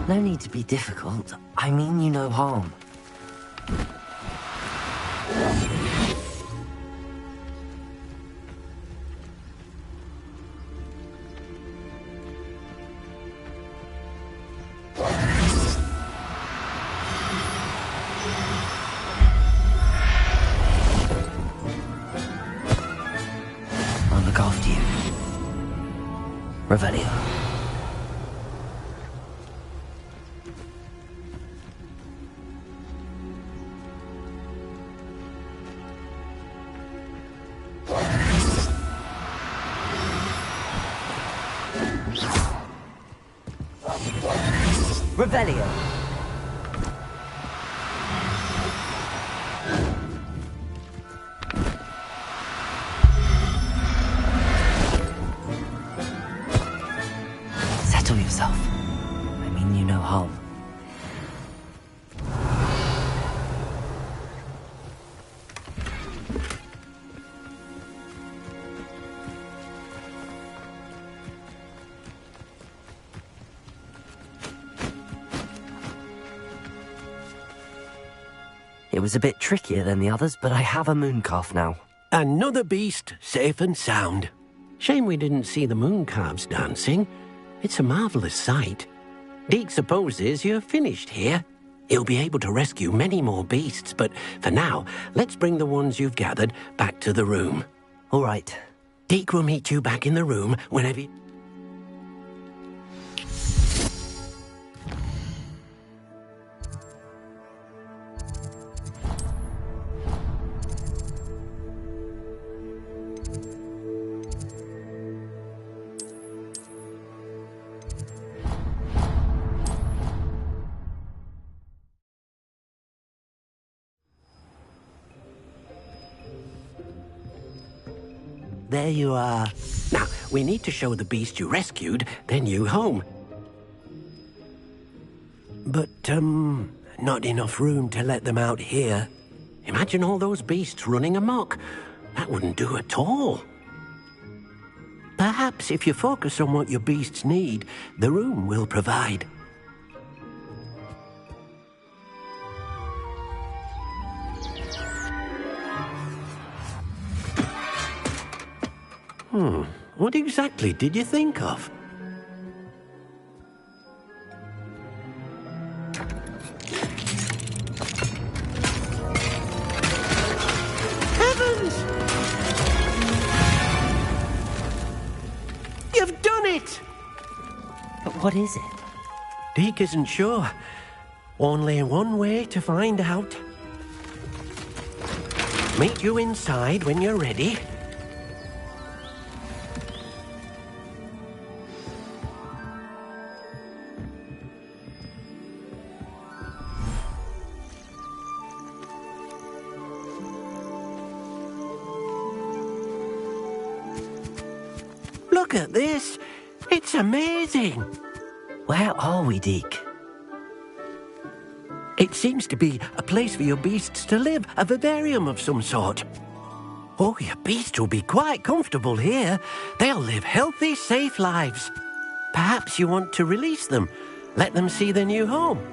[SPEAKER 2] No need to be difficult. I mean you no harm. I'll look after you. Revelio. Revelio. Settle yourself. I mean you no harm. It was a bit trickier than the others, but I have a moon calf now.
[SPEAKER 16] Another beast, safe and sound. Shame we didn't see the moon calves dancing. It's a marvellous sight. Deek supposes you're finished here. He'll be able to rescue many more beasts, but for now, let's bring the ones you've gathered back to the room.
[SPEAKER 2] All right.
[SPEAKER 16] Deek will meet you back in the room whenever you... There you are. Now, we need to show the beast you rescued their new home. But, not enough room to let them out here. Imagine all those beasts running amok. That wouldn't do at all. Perhaps if you focus on what your beasts need, the room will provide. What exactly did you think of? Heavens! You've done it!
[SPEAKER 2] But what is it?
[SPEAKER 16] Deek isn't sure. Only one way to find out. Meet you inside when you're ready. Look at this. It's amazing.
[SPEAKER 2] Where are we, Deek?
[SPEAKER 16] It seems to be a place for your beasts to live, a vivarium of some sort. Oh, your beasts will be quite comfortable here. They'll live healthy, safe lives. Perhaps you want to release them, let them see their new home.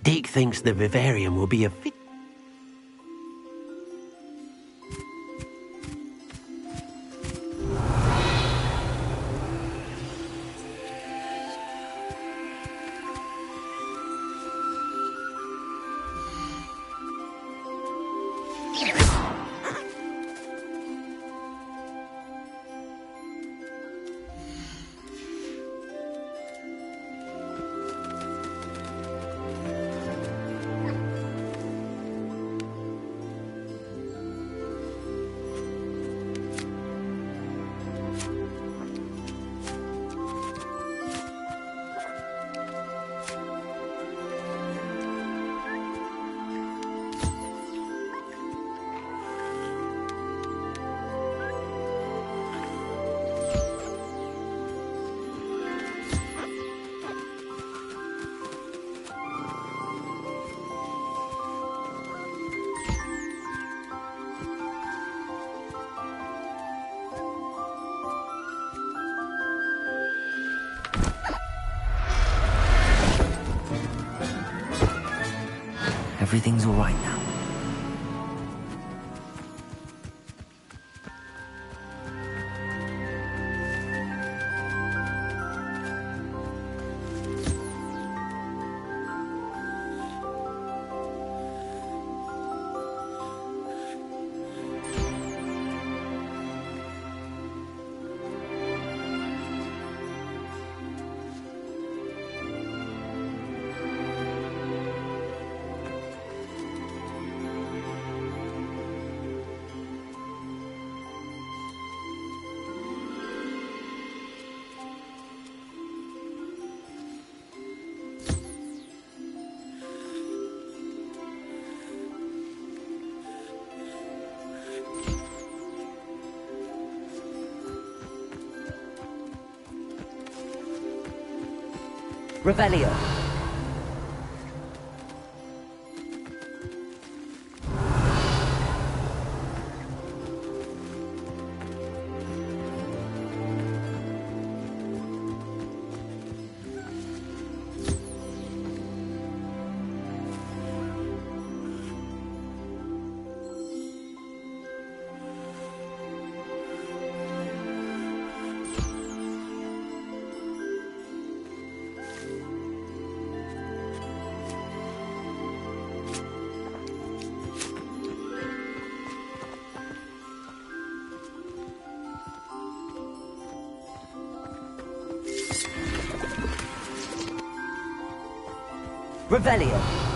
[SPEAKER 16] Deek thinks the vivarium will be a fit.
[SPEAKER 2] Everything's all right now. Revelio. Revelio.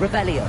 [SPEAKER 2] Revelio.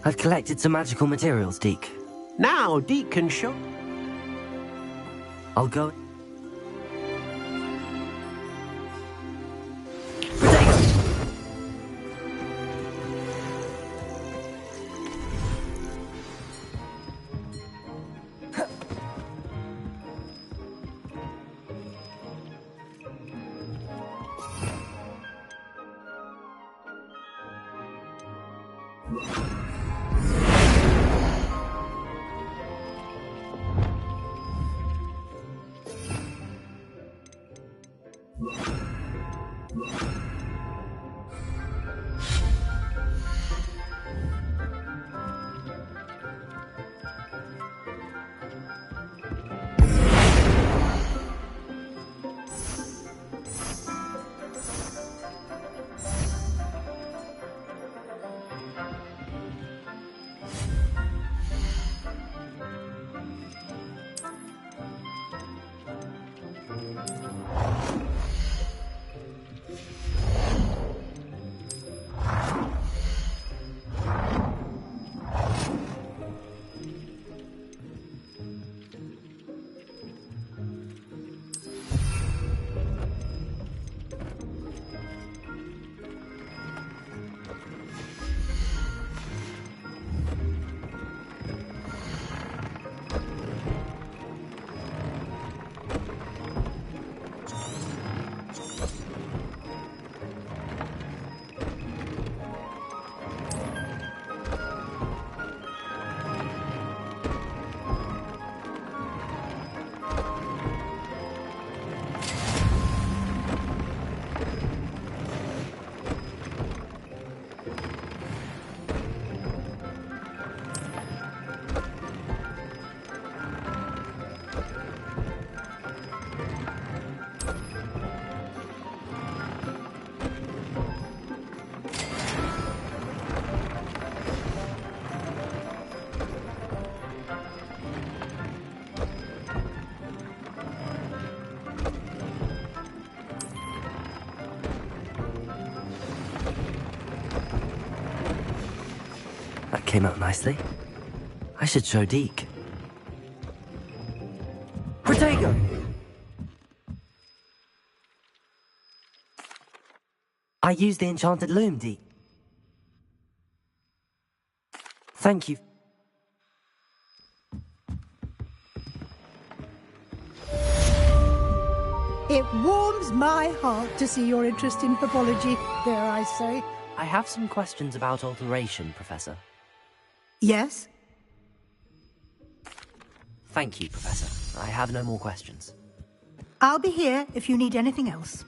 [SPEAKER 2] I've collected some magical materials, Deke.
[SPEAKER 16] Now, Deke can show...
[SPEAKER 2] I'll go... That came out nicely. I should show Deke. Protego! I used the enchanted loom, Deke. Thank you.
[SPEAKER 12] It warms my heart to see your interest in herbology, dare I say.
[SPEAKER 2] I have some questions about alteration, Professor.
[SPEAKER 12] Yes?
[SPEAKER 2] Thank you, Professor. I have no more questions.
[SPEAKER 12] I'll be here if you need anything else.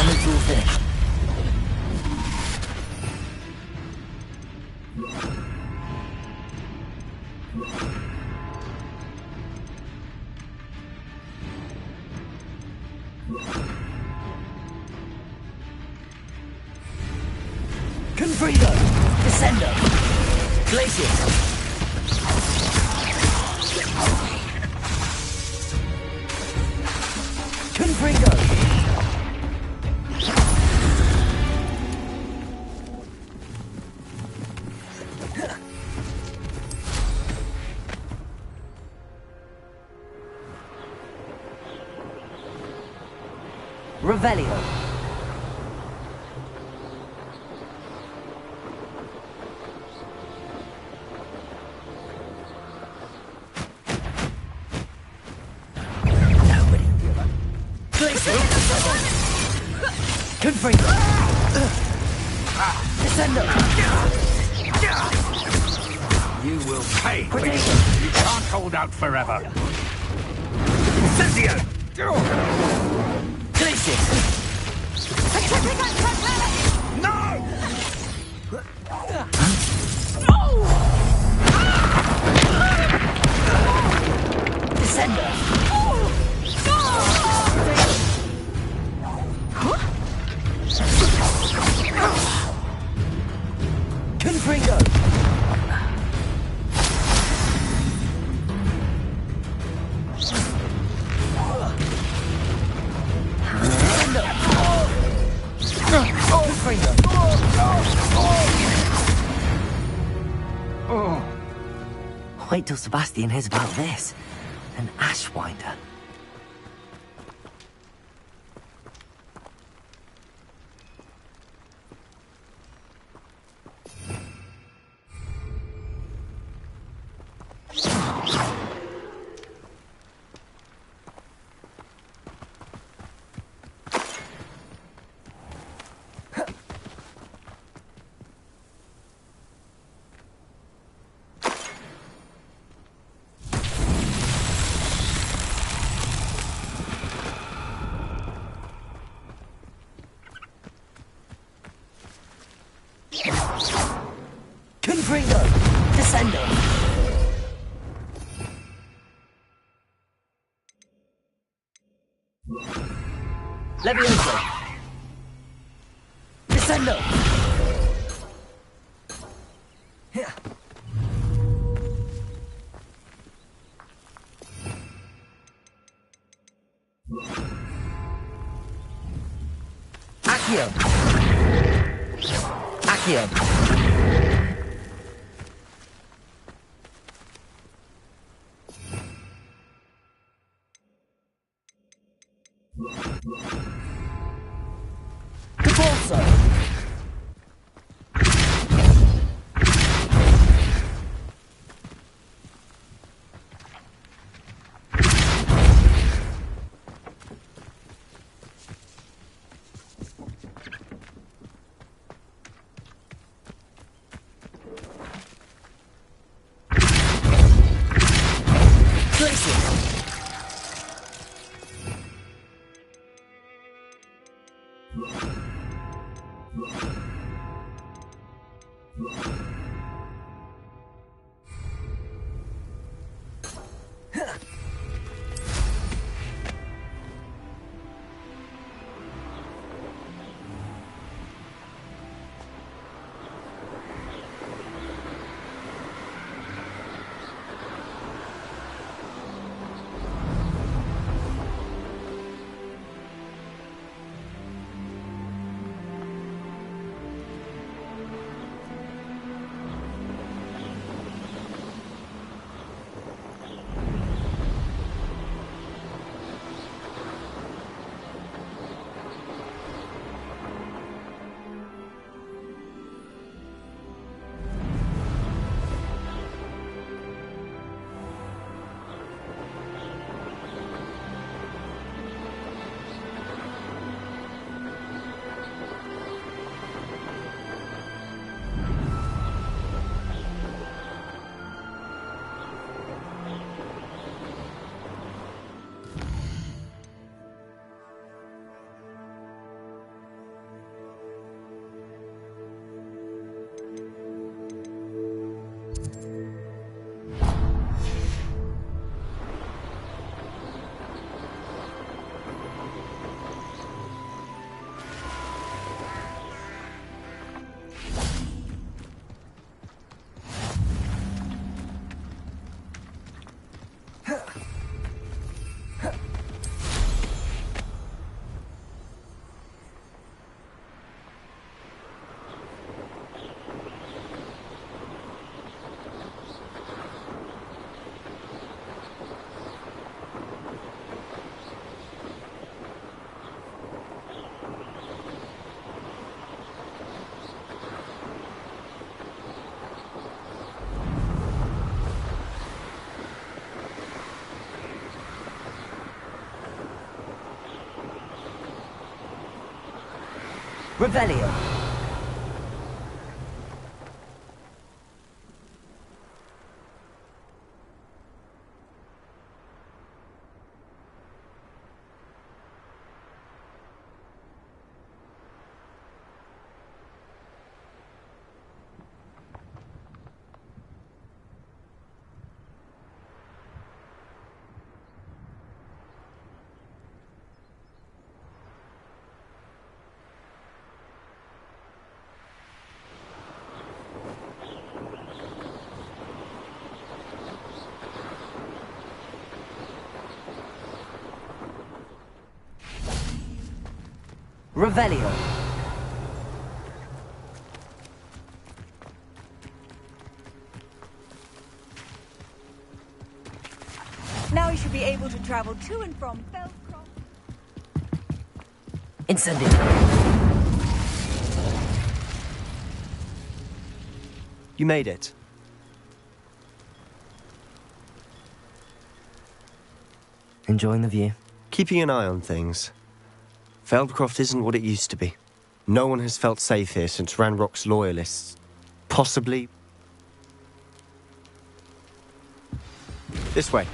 [SPEAKER 2] when it's all finished. Confringo! Descendo! Glacius! Confringo! Revelio. Confringo! Descendo!
[SPEAKER 1] You will pay. You can't hold out forever. Incendio!
[SPEAKER 2] Glacius! Descendo! Confringo! Wait till Sebastian hears about this. An Ashwinder. Confringo! Descendo! Levioso! Descendo! Accio! Accio! Revelio. Revelio.
[SPEAKER 7] Now you should be able to travel to and from Feldcroft.
[SPEAKER 2] Incendio.
[SPEAKER 10] You made it.
[SPEAKER 2] Enjoying the view?
[SPEAKER 10] Keeping an eye on things. Feldcroft isn't what it used to be. No one has felt safe here since Ranrock's loyalists. Possibly... this way.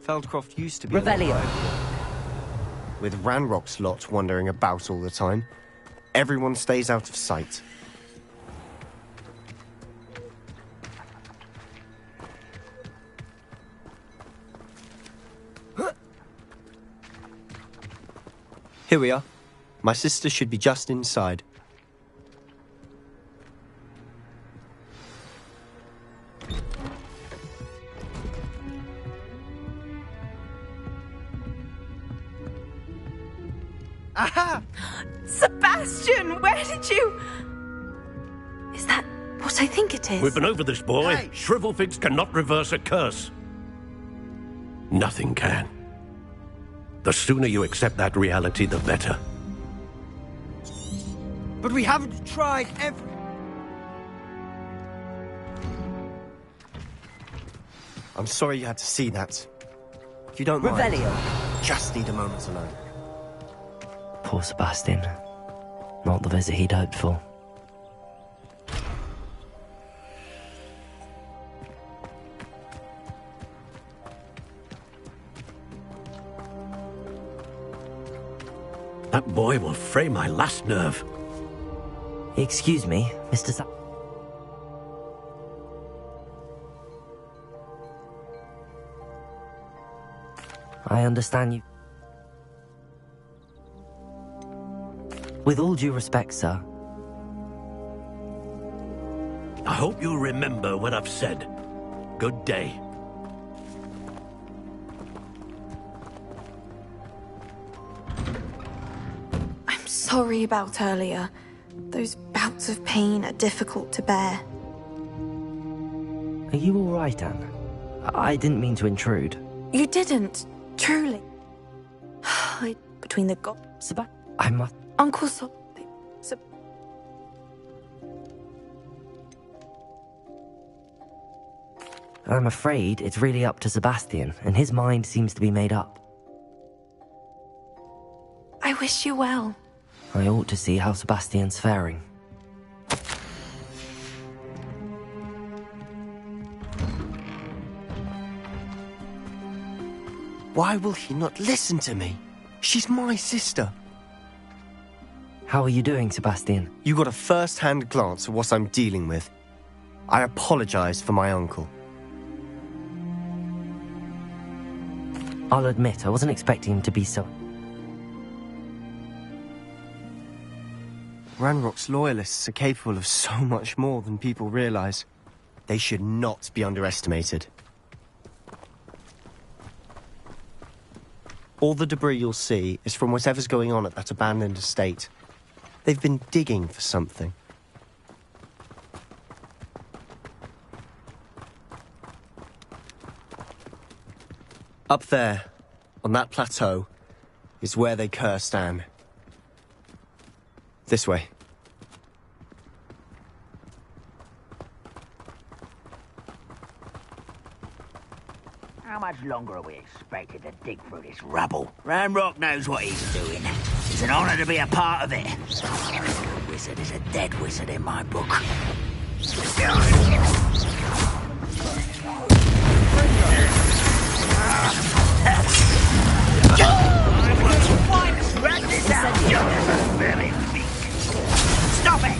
[SPEAKER 10] Feldcroft used to be
[SPEAKER 2] Revelio.
[SPEAKER 10] With Ranrock's lot wandering about all the time, everyone stays out of sight. Here we are. My sister should be just inside.
[SPEAKER 13] Aha! Sebastian, where did you... what I think it is.
[SPEAKER 5] We've been over this, boy. Hey. Shrivelfigs cannot reverse a curse. Nothing can. The sooner you accept that reality, the better.
[SPEAKER 10] But we haven't tried every... I'm sorry you had to see that. If you don't mind,
[SPEAKER 2] Revelio.
[SPEAKER 10] Just need a moment alone.
[SPEAKER 2] Poor Sebastian. Not the visit he'd hoped for.
[SPEAKER 5] That boy will fray my last nerve.
[SPEAKER 2] Excuse me, Mr. I understand you. With all due respect, sir.
[SPEAKER 5] I hope you'll remember what I've said. Good day.
[SPEAKER 20] I'm sorry about earlier. Those bouts of pain are difficult to bear.
[SPEAKER 2] Are you all right, Anne? I didn't mean to intrude.
[SPEAKER 20] You didn't, truly. Between the
[SPEAKER 2] I must...
[SPEAKER 20] Uncle
[SPEAKER 2] I'm afraid it's really up to Sebastian, and his mind seems to be made up.
[SPEAKER 20] I wish you well.
[SPEAKER 2] I ought to see how Sebastian's faring.
[SPEAKER 10] Why will he not listen to me? She's my sister.
[SPEAKER 2] How are you doing, Sebastian?
[SPEAKER 10] You got a first-hand glance at what I'm dealing with. I apologize for my uncle.
[SPEAKER 2] I'll admit, I wasn't expecting him to be so...
[SPEAKER 10] Ranrock's loyalists are capable of so much more than people realize. They should not be underestimated. All the debris you'll see is from whatever's going on at that abandoned estate. They've been digging for something. Up there, on that plateau, is where they cursed Anne. This way.
[SPEAKER 1] How much longer are we expected to dig through this rubble? Ranrock knows what he's doing. It's an honor to be a part of it. A wizard is a dead wizard in my book. Stop it!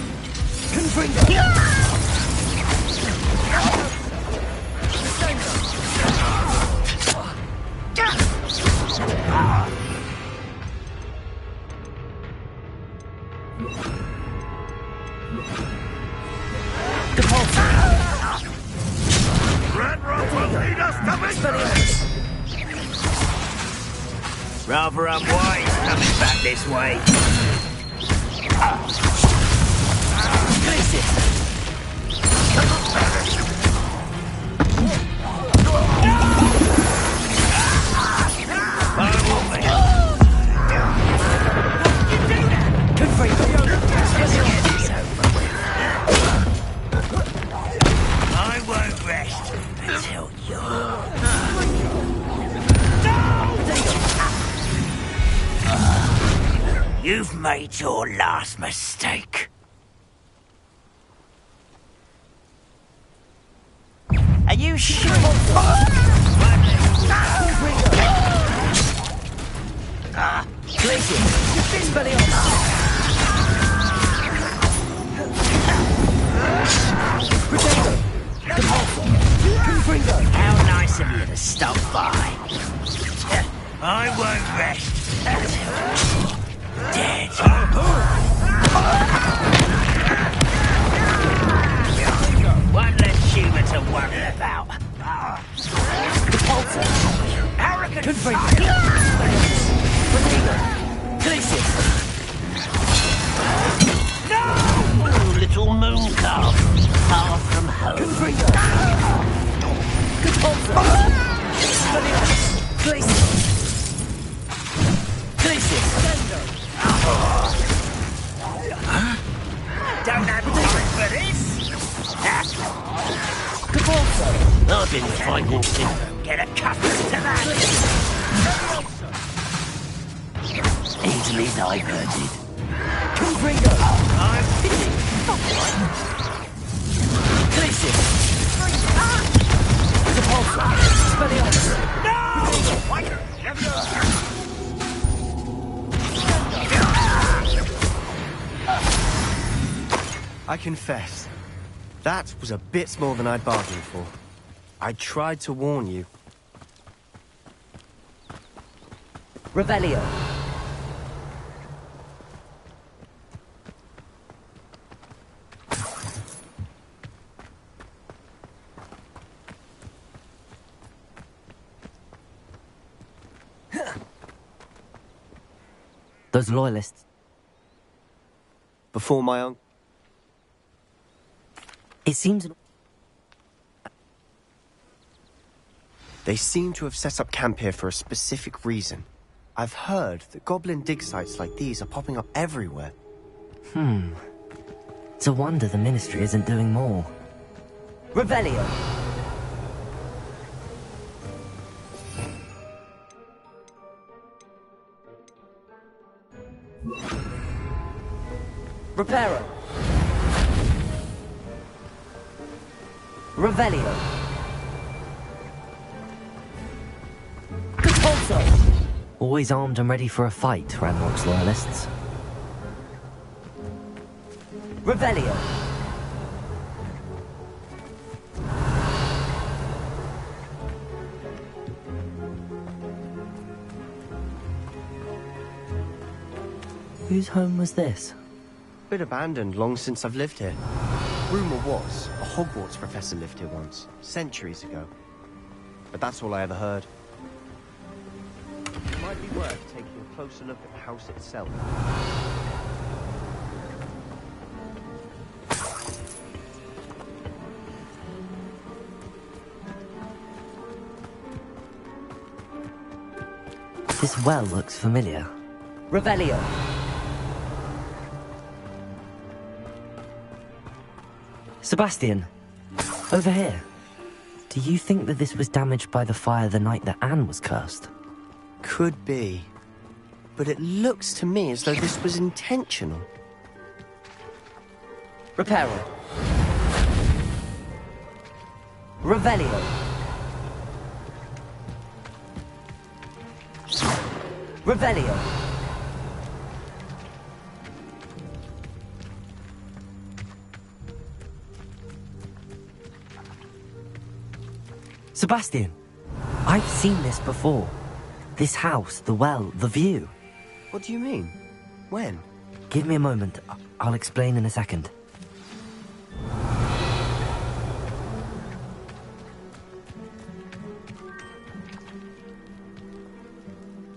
[SPEAKER 1] Rather unwise coming back this way. I won't rest until you've made your last mistake. Are you sure? How nice of you to stop by. I won't rest until dead. One less human to worry about. Arrogant no! Little moon calf. far from home.
[SPEAKER 2] Confringo! Capulso! Glacius! Glacius!
[SPEAKER 1] Don't have time for this.
[SPEAKER 2] Capulso!
[SPEAKER 1] I've been finding Syndrome. Get accustomed to that. Easily diverted.
[SPEAKER 2] Confringo!
[SPEAKER 1] I'm kidding.
[SPEAKER 2] Glacius! Capulso! Spellios!
[SPEAKER 10] I confess, that was a bit more than I'd bargained for. I tried to warn you.
[SPEAKER 2] Revelio. Those loyalists.
[SPEAKER 10] Before my uncle.
[SPEAKER 2] It seems...
[SPEAKER 10] They seem to have set up camp here for a specific reason. I've heard that goblin dig sites like these are popping up everywhere.
[SPEAKER 2] It's a wonder the Ministry isn't doing more. Revelio! Reparo! Revelio! Capulso! Always armed and ready for a fight, Ranrock's loyalists. Revelio! Whose home was this?
[SPEAKER 10] Been abandoned long since I've lived here. Rumour was, a Hogwarts professor lived here once, centuries ago. But that's all I ever heard. It might be worth taking a closer look at the house itself.
[SPEAKER 2] This well looks familiar. Revelio! Sebastian, over here. Do you think that this was damaged by the fire the night that Anne was cursed?
[SPEAKER 10] Could be. But it looks to me as though this was intentional.
[SPEAKER 2] Reparo. Revelio. Revelio. Sebastian, I've seen this before. This house, the well, the view.
[SPEAKER 10] What do you mean? When?
[SPEAKER 2] Give me a moment. I'll explain in a second.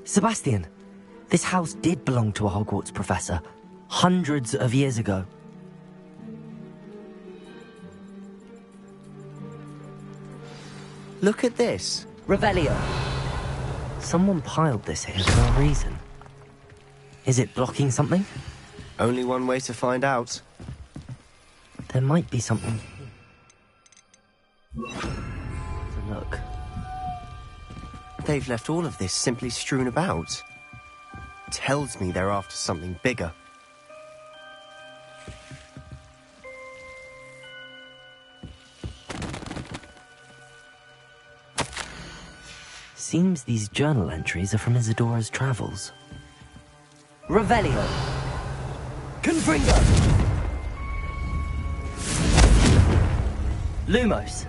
[SPEAKER 2] Sebastian, this house did belong to a Hogwarts professor, hundreds of years ago.
[SPEAKER 10] Look at this.
[SPEAKER 2] Revelio. Someone piled this here for a reason. Is it blocking something?
[SPEAKER 10] Only one way to find out.
[SPEAKER 2] There might be something. Look.
[SPEAKER 10] They've left all of this simply strewn about. Tells me they're after something bigger.
[SPEAKER 2] Seems these journal entries are from Isadora's travels. Revelio. Confringo. Lumos.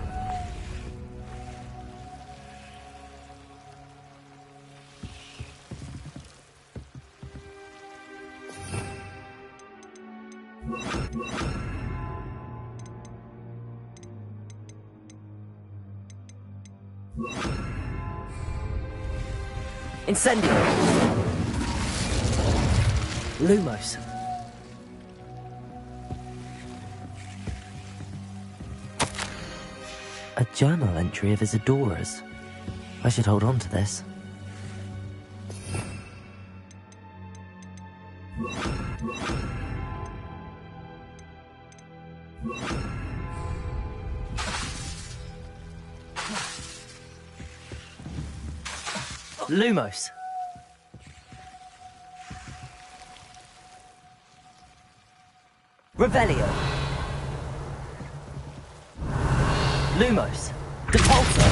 [SPEAKER 2] Incendio. Lumos. A journal entry of Isadora's. I should hold on to this. Lumos. Revelio. Lumos. Depulso.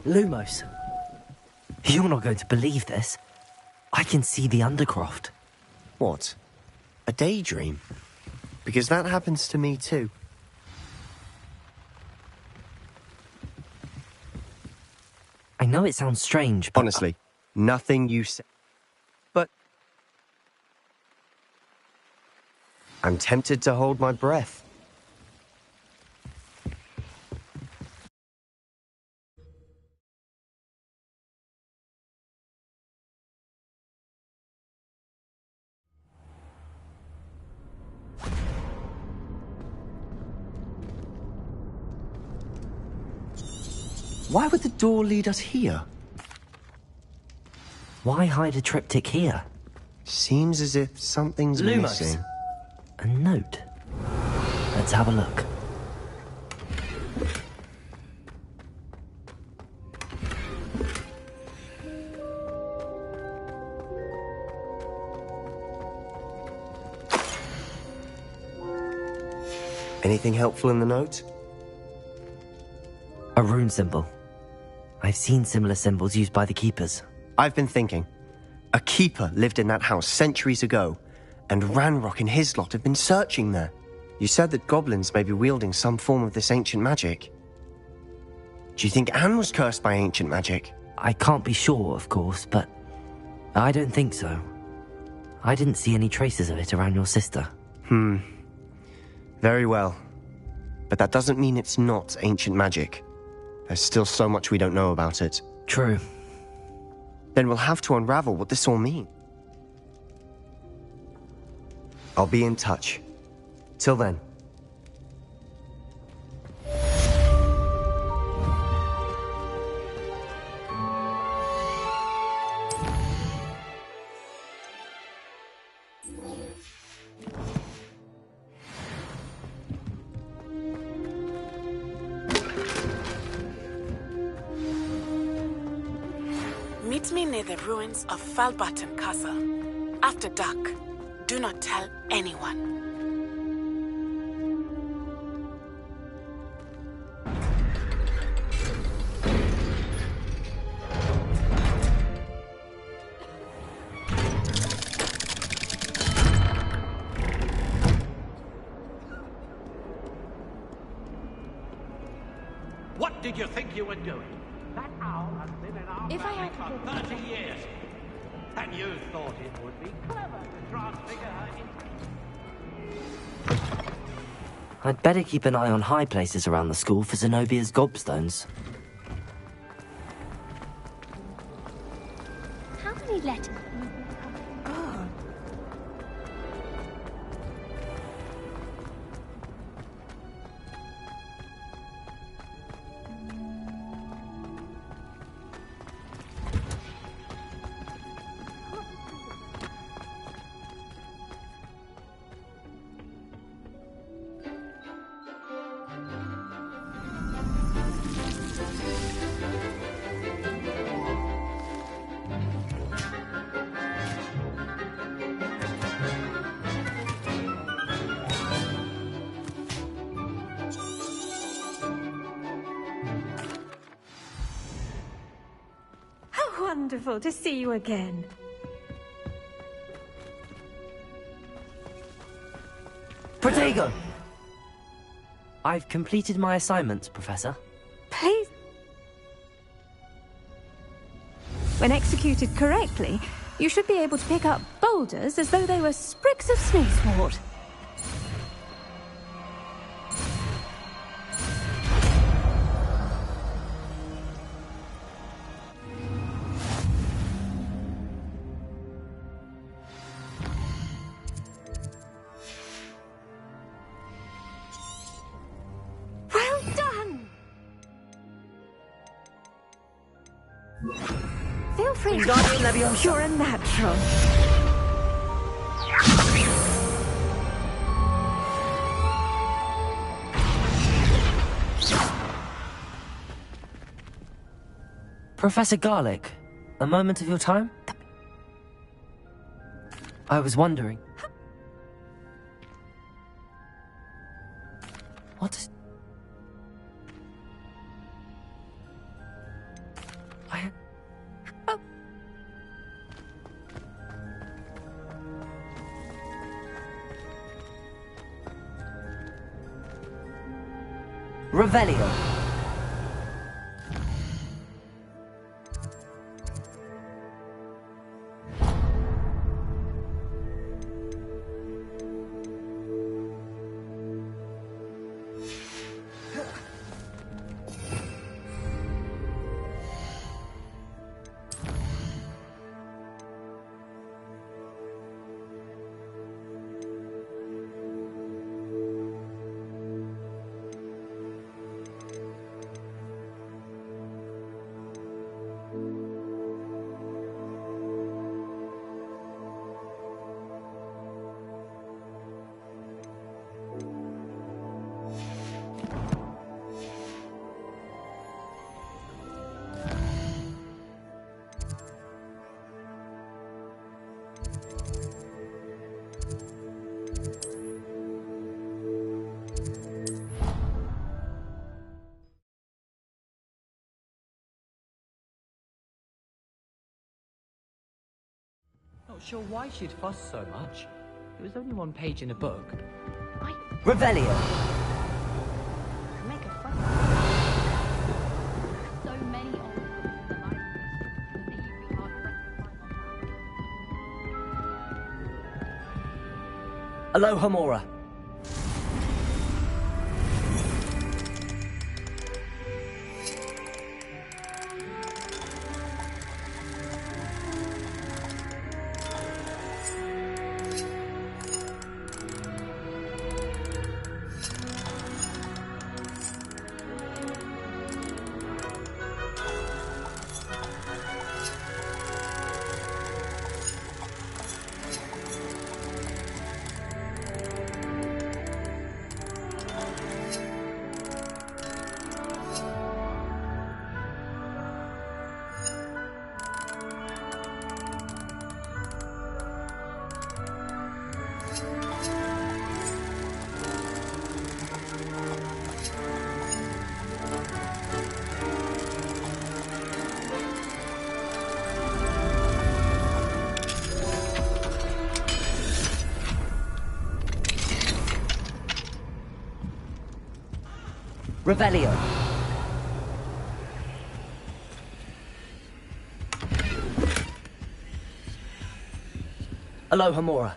[SPEAKER 2] Lumos. You're not going to believe this. I can see the Undercroft.
[SPEAKER 10] What? A daydream? Because that happens to me too.
[SPEAKER 2] I know it sounds strange, but...
[SPEAKER 10] Honestly, nothing you say. But... I'm tempted to hold my breath. Why would the door lead us here?
[SPEAKER 2] Why hide a triptych here?
[SPEAKER 10] Seems as if something's missing.
[SPEAKER 2] A note. Let's have a look.
[SPEAKER 10] Anything helpful in the note?
[SPEAKER 2] A rune symbol. I've seen similar symbols used by the Keepers.
[SPEAKER 10] I've been thinking. A Keeper lived in that house centuries ago, and Ranrock and his lot have been searching there. You said that goblins may be wielding some form of this ancient magic. Do you think Anne was cursed by ancient magic?
[SPEAKER 2] I can't be sure, of course, but I don't think so. I didn't see any traces of it around your sister.
[SPEAKER 10] Very well. But that doesn't mean it's not ancient magic. There's still so much we don't know about it.
[SPEAKER 2] True.
[SPEAKER 10] Then we'll have to unravel what this all means. I'll be in touch. Till then.
[SPEAKER 13] Meet me near the ruins of Falbottom Castle. After dark. Do not tell anyone.
[SPEAKER 5] What did you think you were doing? That owl has been in our family for 30 years. And you thought it would be clever to transfigure her into...
[SPEAKER 2] I'd better keep an eye on high places around the school for Zenobia's gobstones.
[SPEAKER 14] How many letters?
[SPEAKER 17] Wonderful to see you again.
[SPEAKER 2] Protego! I've completed my assignments, Professor.
[SPEAKER 17] Please. When executed correctly, you should be able to pick up boulders as though they were sprigs of snowsword. Well done!
[SPEAKER 22] Wingardium Leviosa. You're a natural.
[SPEAKER 2] Professor Garlick, a moment of your time? I was wondering. What is... Revelio.
[SPEAKER 6] Not sure why she'd fuss so much. It was only one page in a book.
[SPEAKER 2] Revelio.
[SPEAKER 11] Make a fuss. So many of them in the library. They you'd be hard pressed.
[SPEAKER 2] Alohomora. Revelio. Alohomora.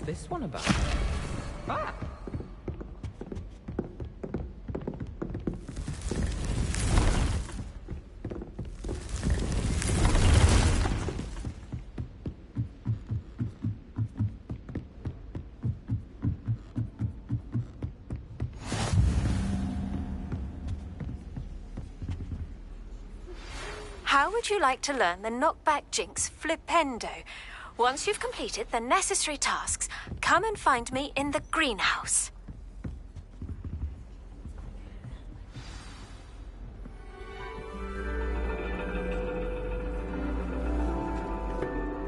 [SPEAKER 6] this one about? Ah!
[SPEAKER 18] How would you like to learn the knockback jinx Flipendo? Once you've completed the necessary tasks, come and find me in the greenhouse.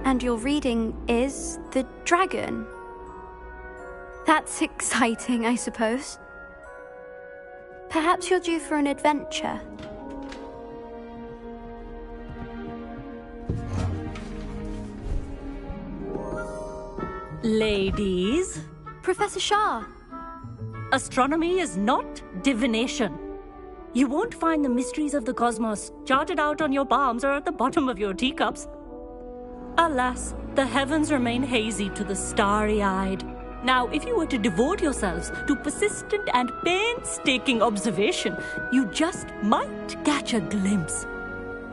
[SPEAKER 21] And your reading is the dragon. That's exciting, I suppose. Perhaps you're due for an adventure.
[SPEAKER 19] Ladies.
[SPEAKER 21] Professor Shah.
[SPEAKER 19] Astronomy is not divination. You won't find the mysteries of the cosmos charted out on your palms or at the bottom of your teacups. Alas, the heavens remain hazy to the starry-eyed. Now, if you were to devote yourselves to persistent and painstaking observation, you just might catch a glimpse.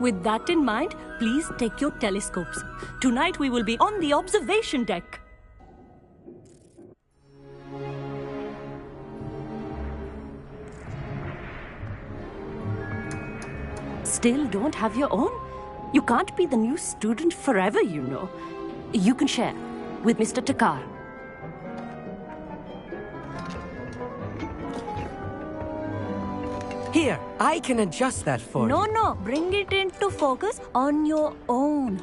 [SPEAKER 19] With that in mind, please take your telescopes. Tonight we will be on the observation deck. Still don't have your own? You can't be the new student forever, you know. You can share with Mr. Takar.
[SPEAKER 6] Here, I can adjust that for you.
[SPEAKER 19] No, bring it into focus on your own.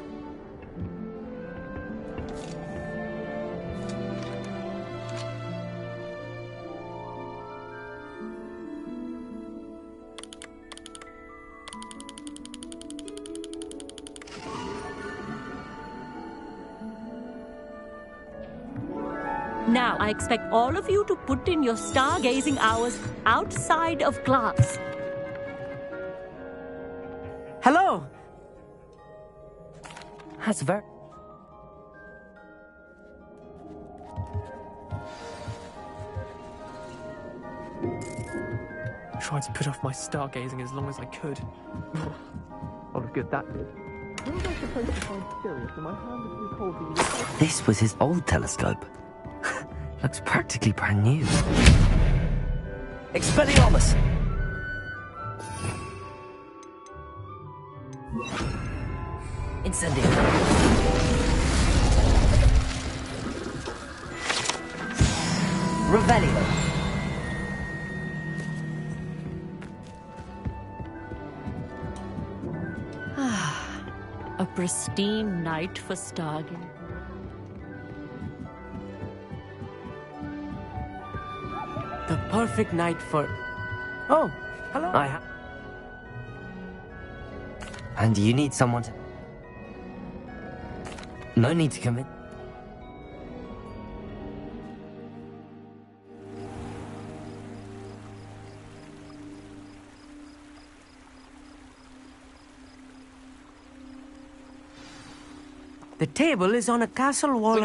[SPEAKER 19] Now, I expect all of you to put in your stargazing hours outside of class.
[SPEAKER 6] Hello!
[SPEAKER 2] That's very...
[SPEAKER 6] Tried to put off my stargazing as long as I could. What a good that did. When was I supposed to find Sirius when my hand was too cold to use?
[SPEAKER 2] This was his old telescope. Looks practically brand new. Expelliarmus! Incendio. Revelio.
[SPEAKER 19] A pristine night for stargazing.
[SPEAKER 6] The perfect night for... Oh, hello.
[SPEAKER 2] And you need someone to... No need to commit.
[SPEAKER 6] The table is on a castle wall.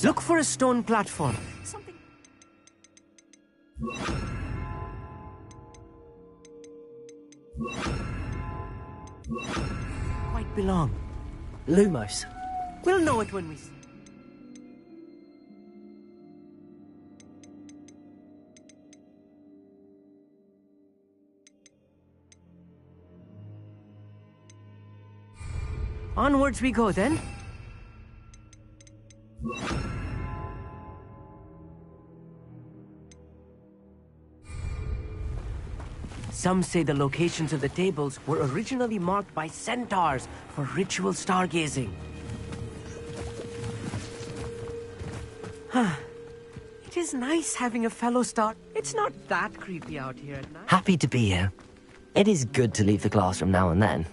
[SPEAKER 6] Look for a stone platform. Something... Quite belong.
[SPEAKER 2] Lumos.
[SPEAKER 6] We'll know it when we see. Onwards we go then. Some say the locations of the tables were originally marked by centaurs for ritual stargazing. It is nice having a fellow star. It's not that creepy out here at night.
[SPEAKER 2] Happy to be here. It is good to leave the classroom now and then.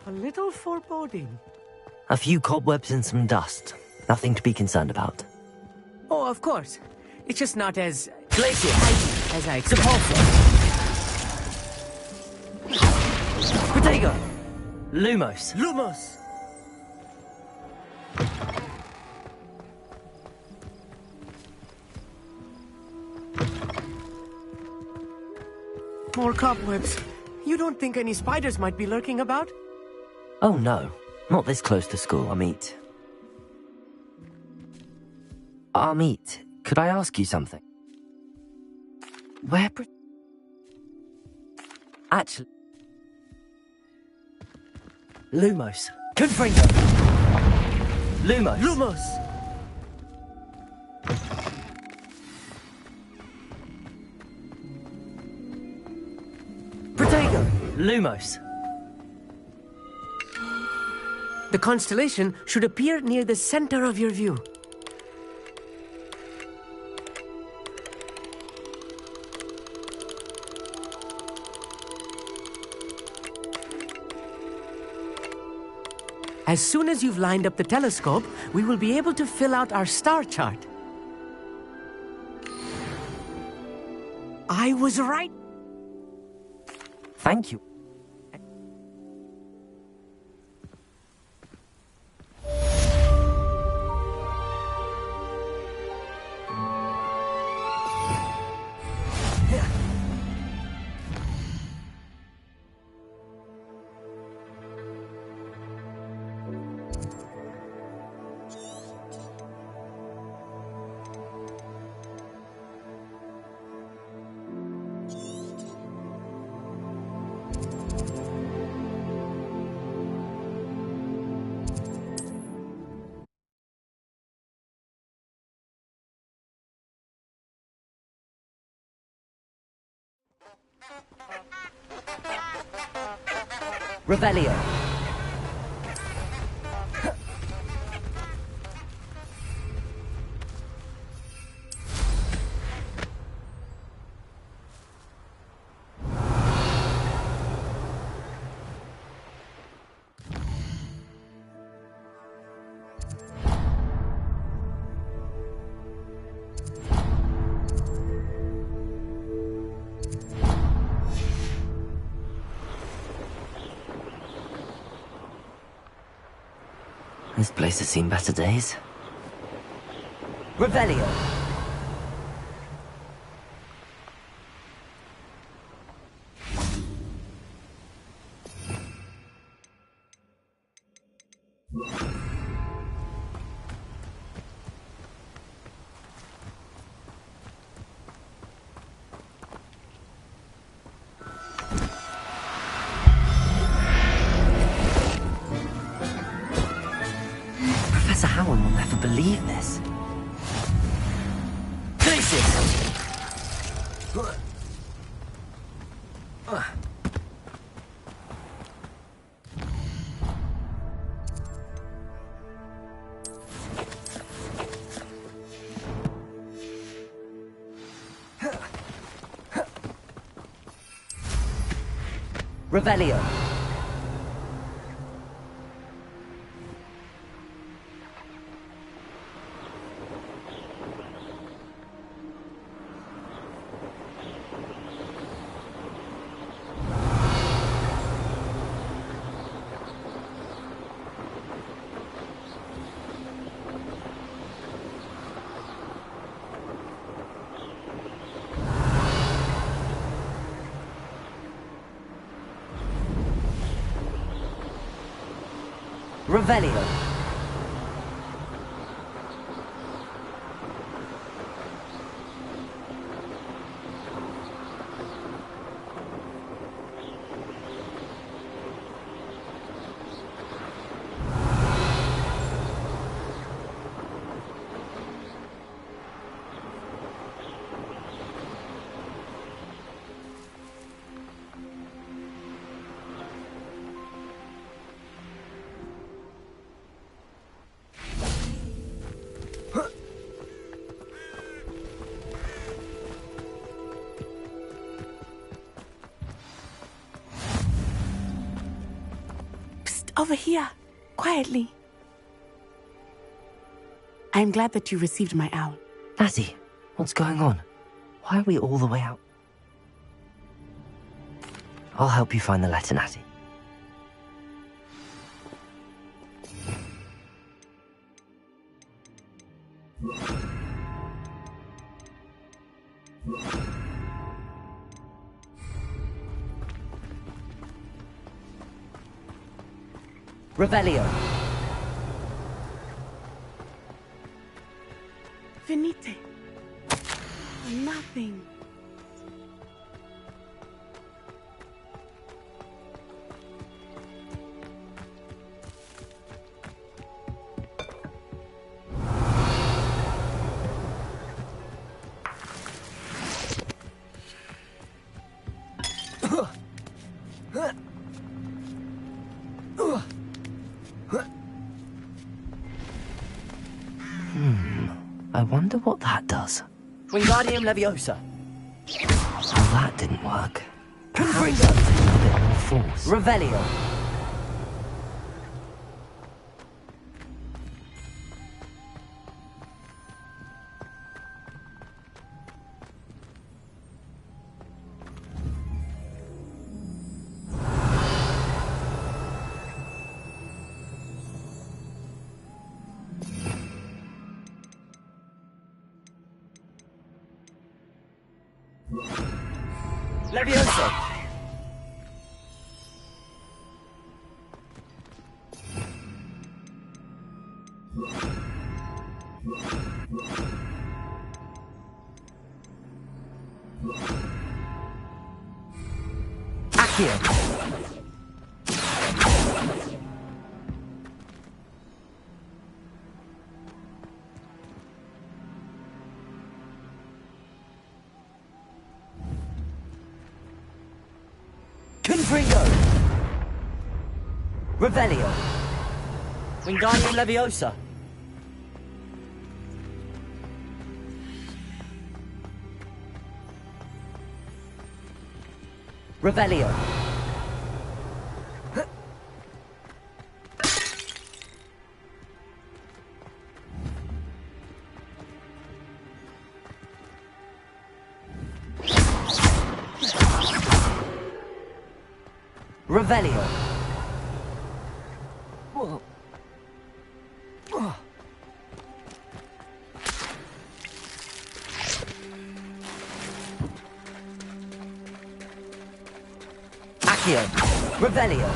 [SPEAKER 6] A little foreboding.
[SPEAKER 2] A few cobwebs and some dust. Nothing to be concerned about.
[SPEAKER 6] Oh, of course. It's just not as...
[SPEAKER 2] Glacier!
[SPEAKER 6] As I expected.
[SPEAKER 2] Protego! Lumos.
[SPEAKER 22] Lumos! More cobwebs. You don't think any spiders might be lurking about?
[SPEAKER 2] Oh no, not this close to school, Amit. Amit, could I ask you something? Actually... Lumos. Confringo! Lumos.
[SPEAKER 22] Lumos!
[SPEAKER 2] Protego! Lumos.
[SPEAKER 22] The constellation should appear near the center of your view. As soon as you've lined up the telescope, we will be able to fill out our star chart. I was right.
[SPEAKER 2] Thank you. Revelio. This place has seen better days. Revelio. Professor Howard will never believe this. Places! Revelio. Revelio.
[SPEAKER 13] Over here, quietly. I'm glad that you received my owl.
[SPEAKER 2] Natty, what's going on? Why are we all the way out? I'll help you find the letter, Natty. Revelio.
[SPEAKER 22] Finite. Nothing.
[SPEAKER 2] I wonder what that does.
[SPEAKER 3] Wingardium Leviosa.
[SPEAKER 2] Well, that didn't work. Confringo! A bit more force.
[SPEAKER 3] Revelio. Leviosa. Accio. Confringo. Revelio. Wingardium Leviosa. Revelio. Revelio. Accio. Revelio.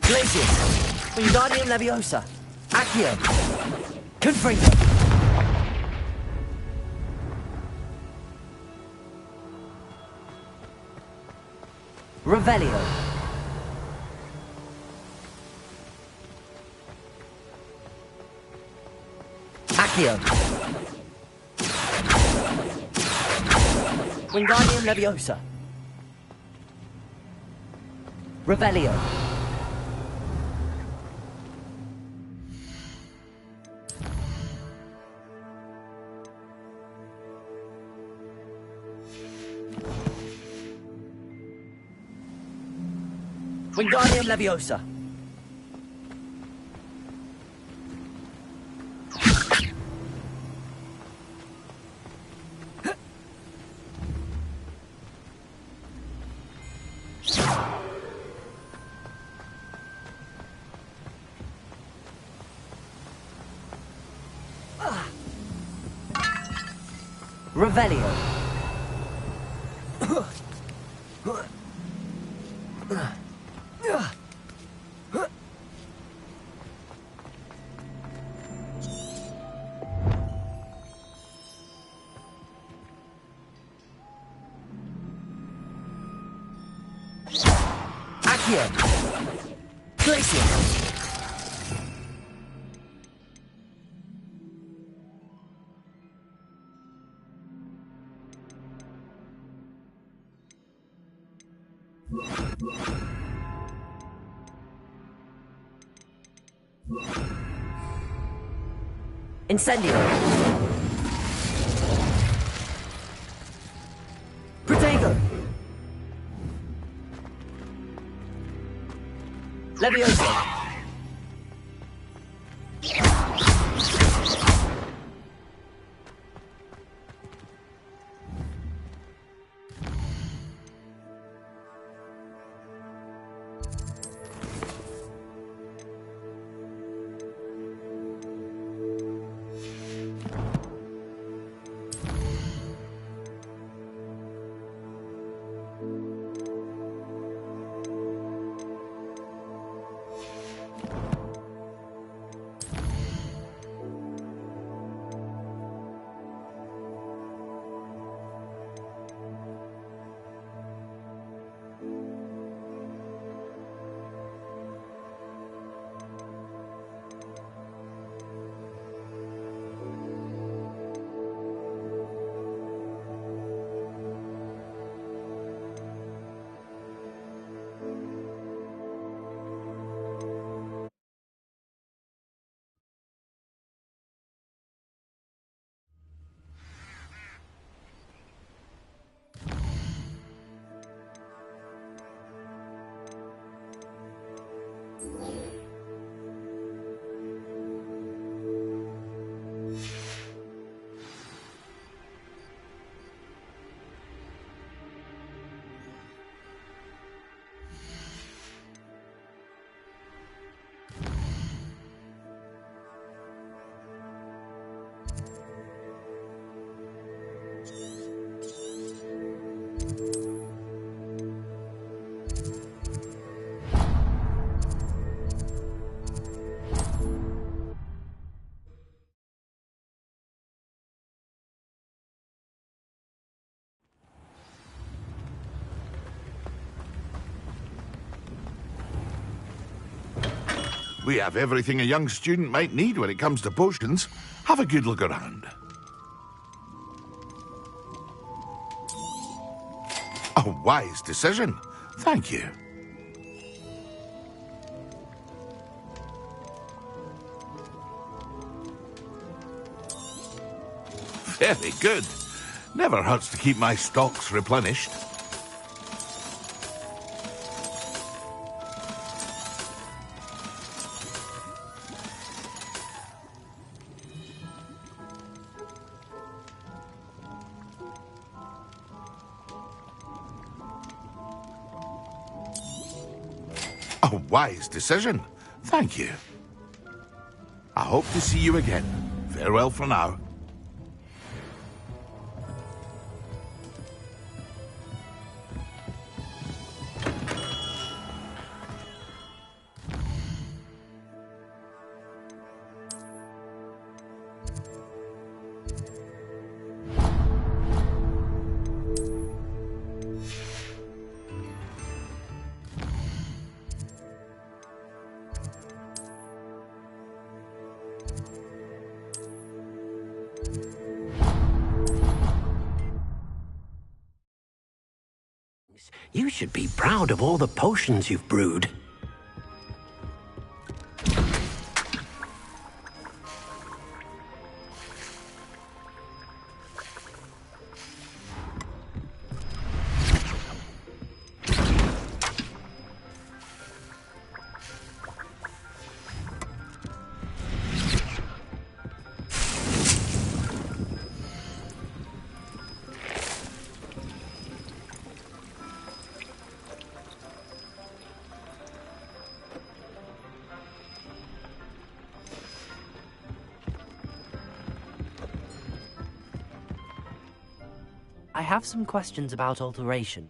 [SPEAKER 3] Glacius. Wingardium Leviosa. Accio. Confringo. Revelio. Accio. Wingardium Leviosa. Revelio. Wingardium Leviosa. Revelio. Accio. Glacier. Incendio. Protego. Leviosa.
[SPEAKER 4] We have everything a young student might need when it comes to potions. Have a good look around. A wise decision. Thank you. Very good. Never hurts to keep my stocks replenished. A wise decision. Thank you. I hope to see you again. Farewell for now.
[SPEAKER 5] You should be proud of all the potions you've brewed.
[SPEAKER 2] I have some questions about alteration.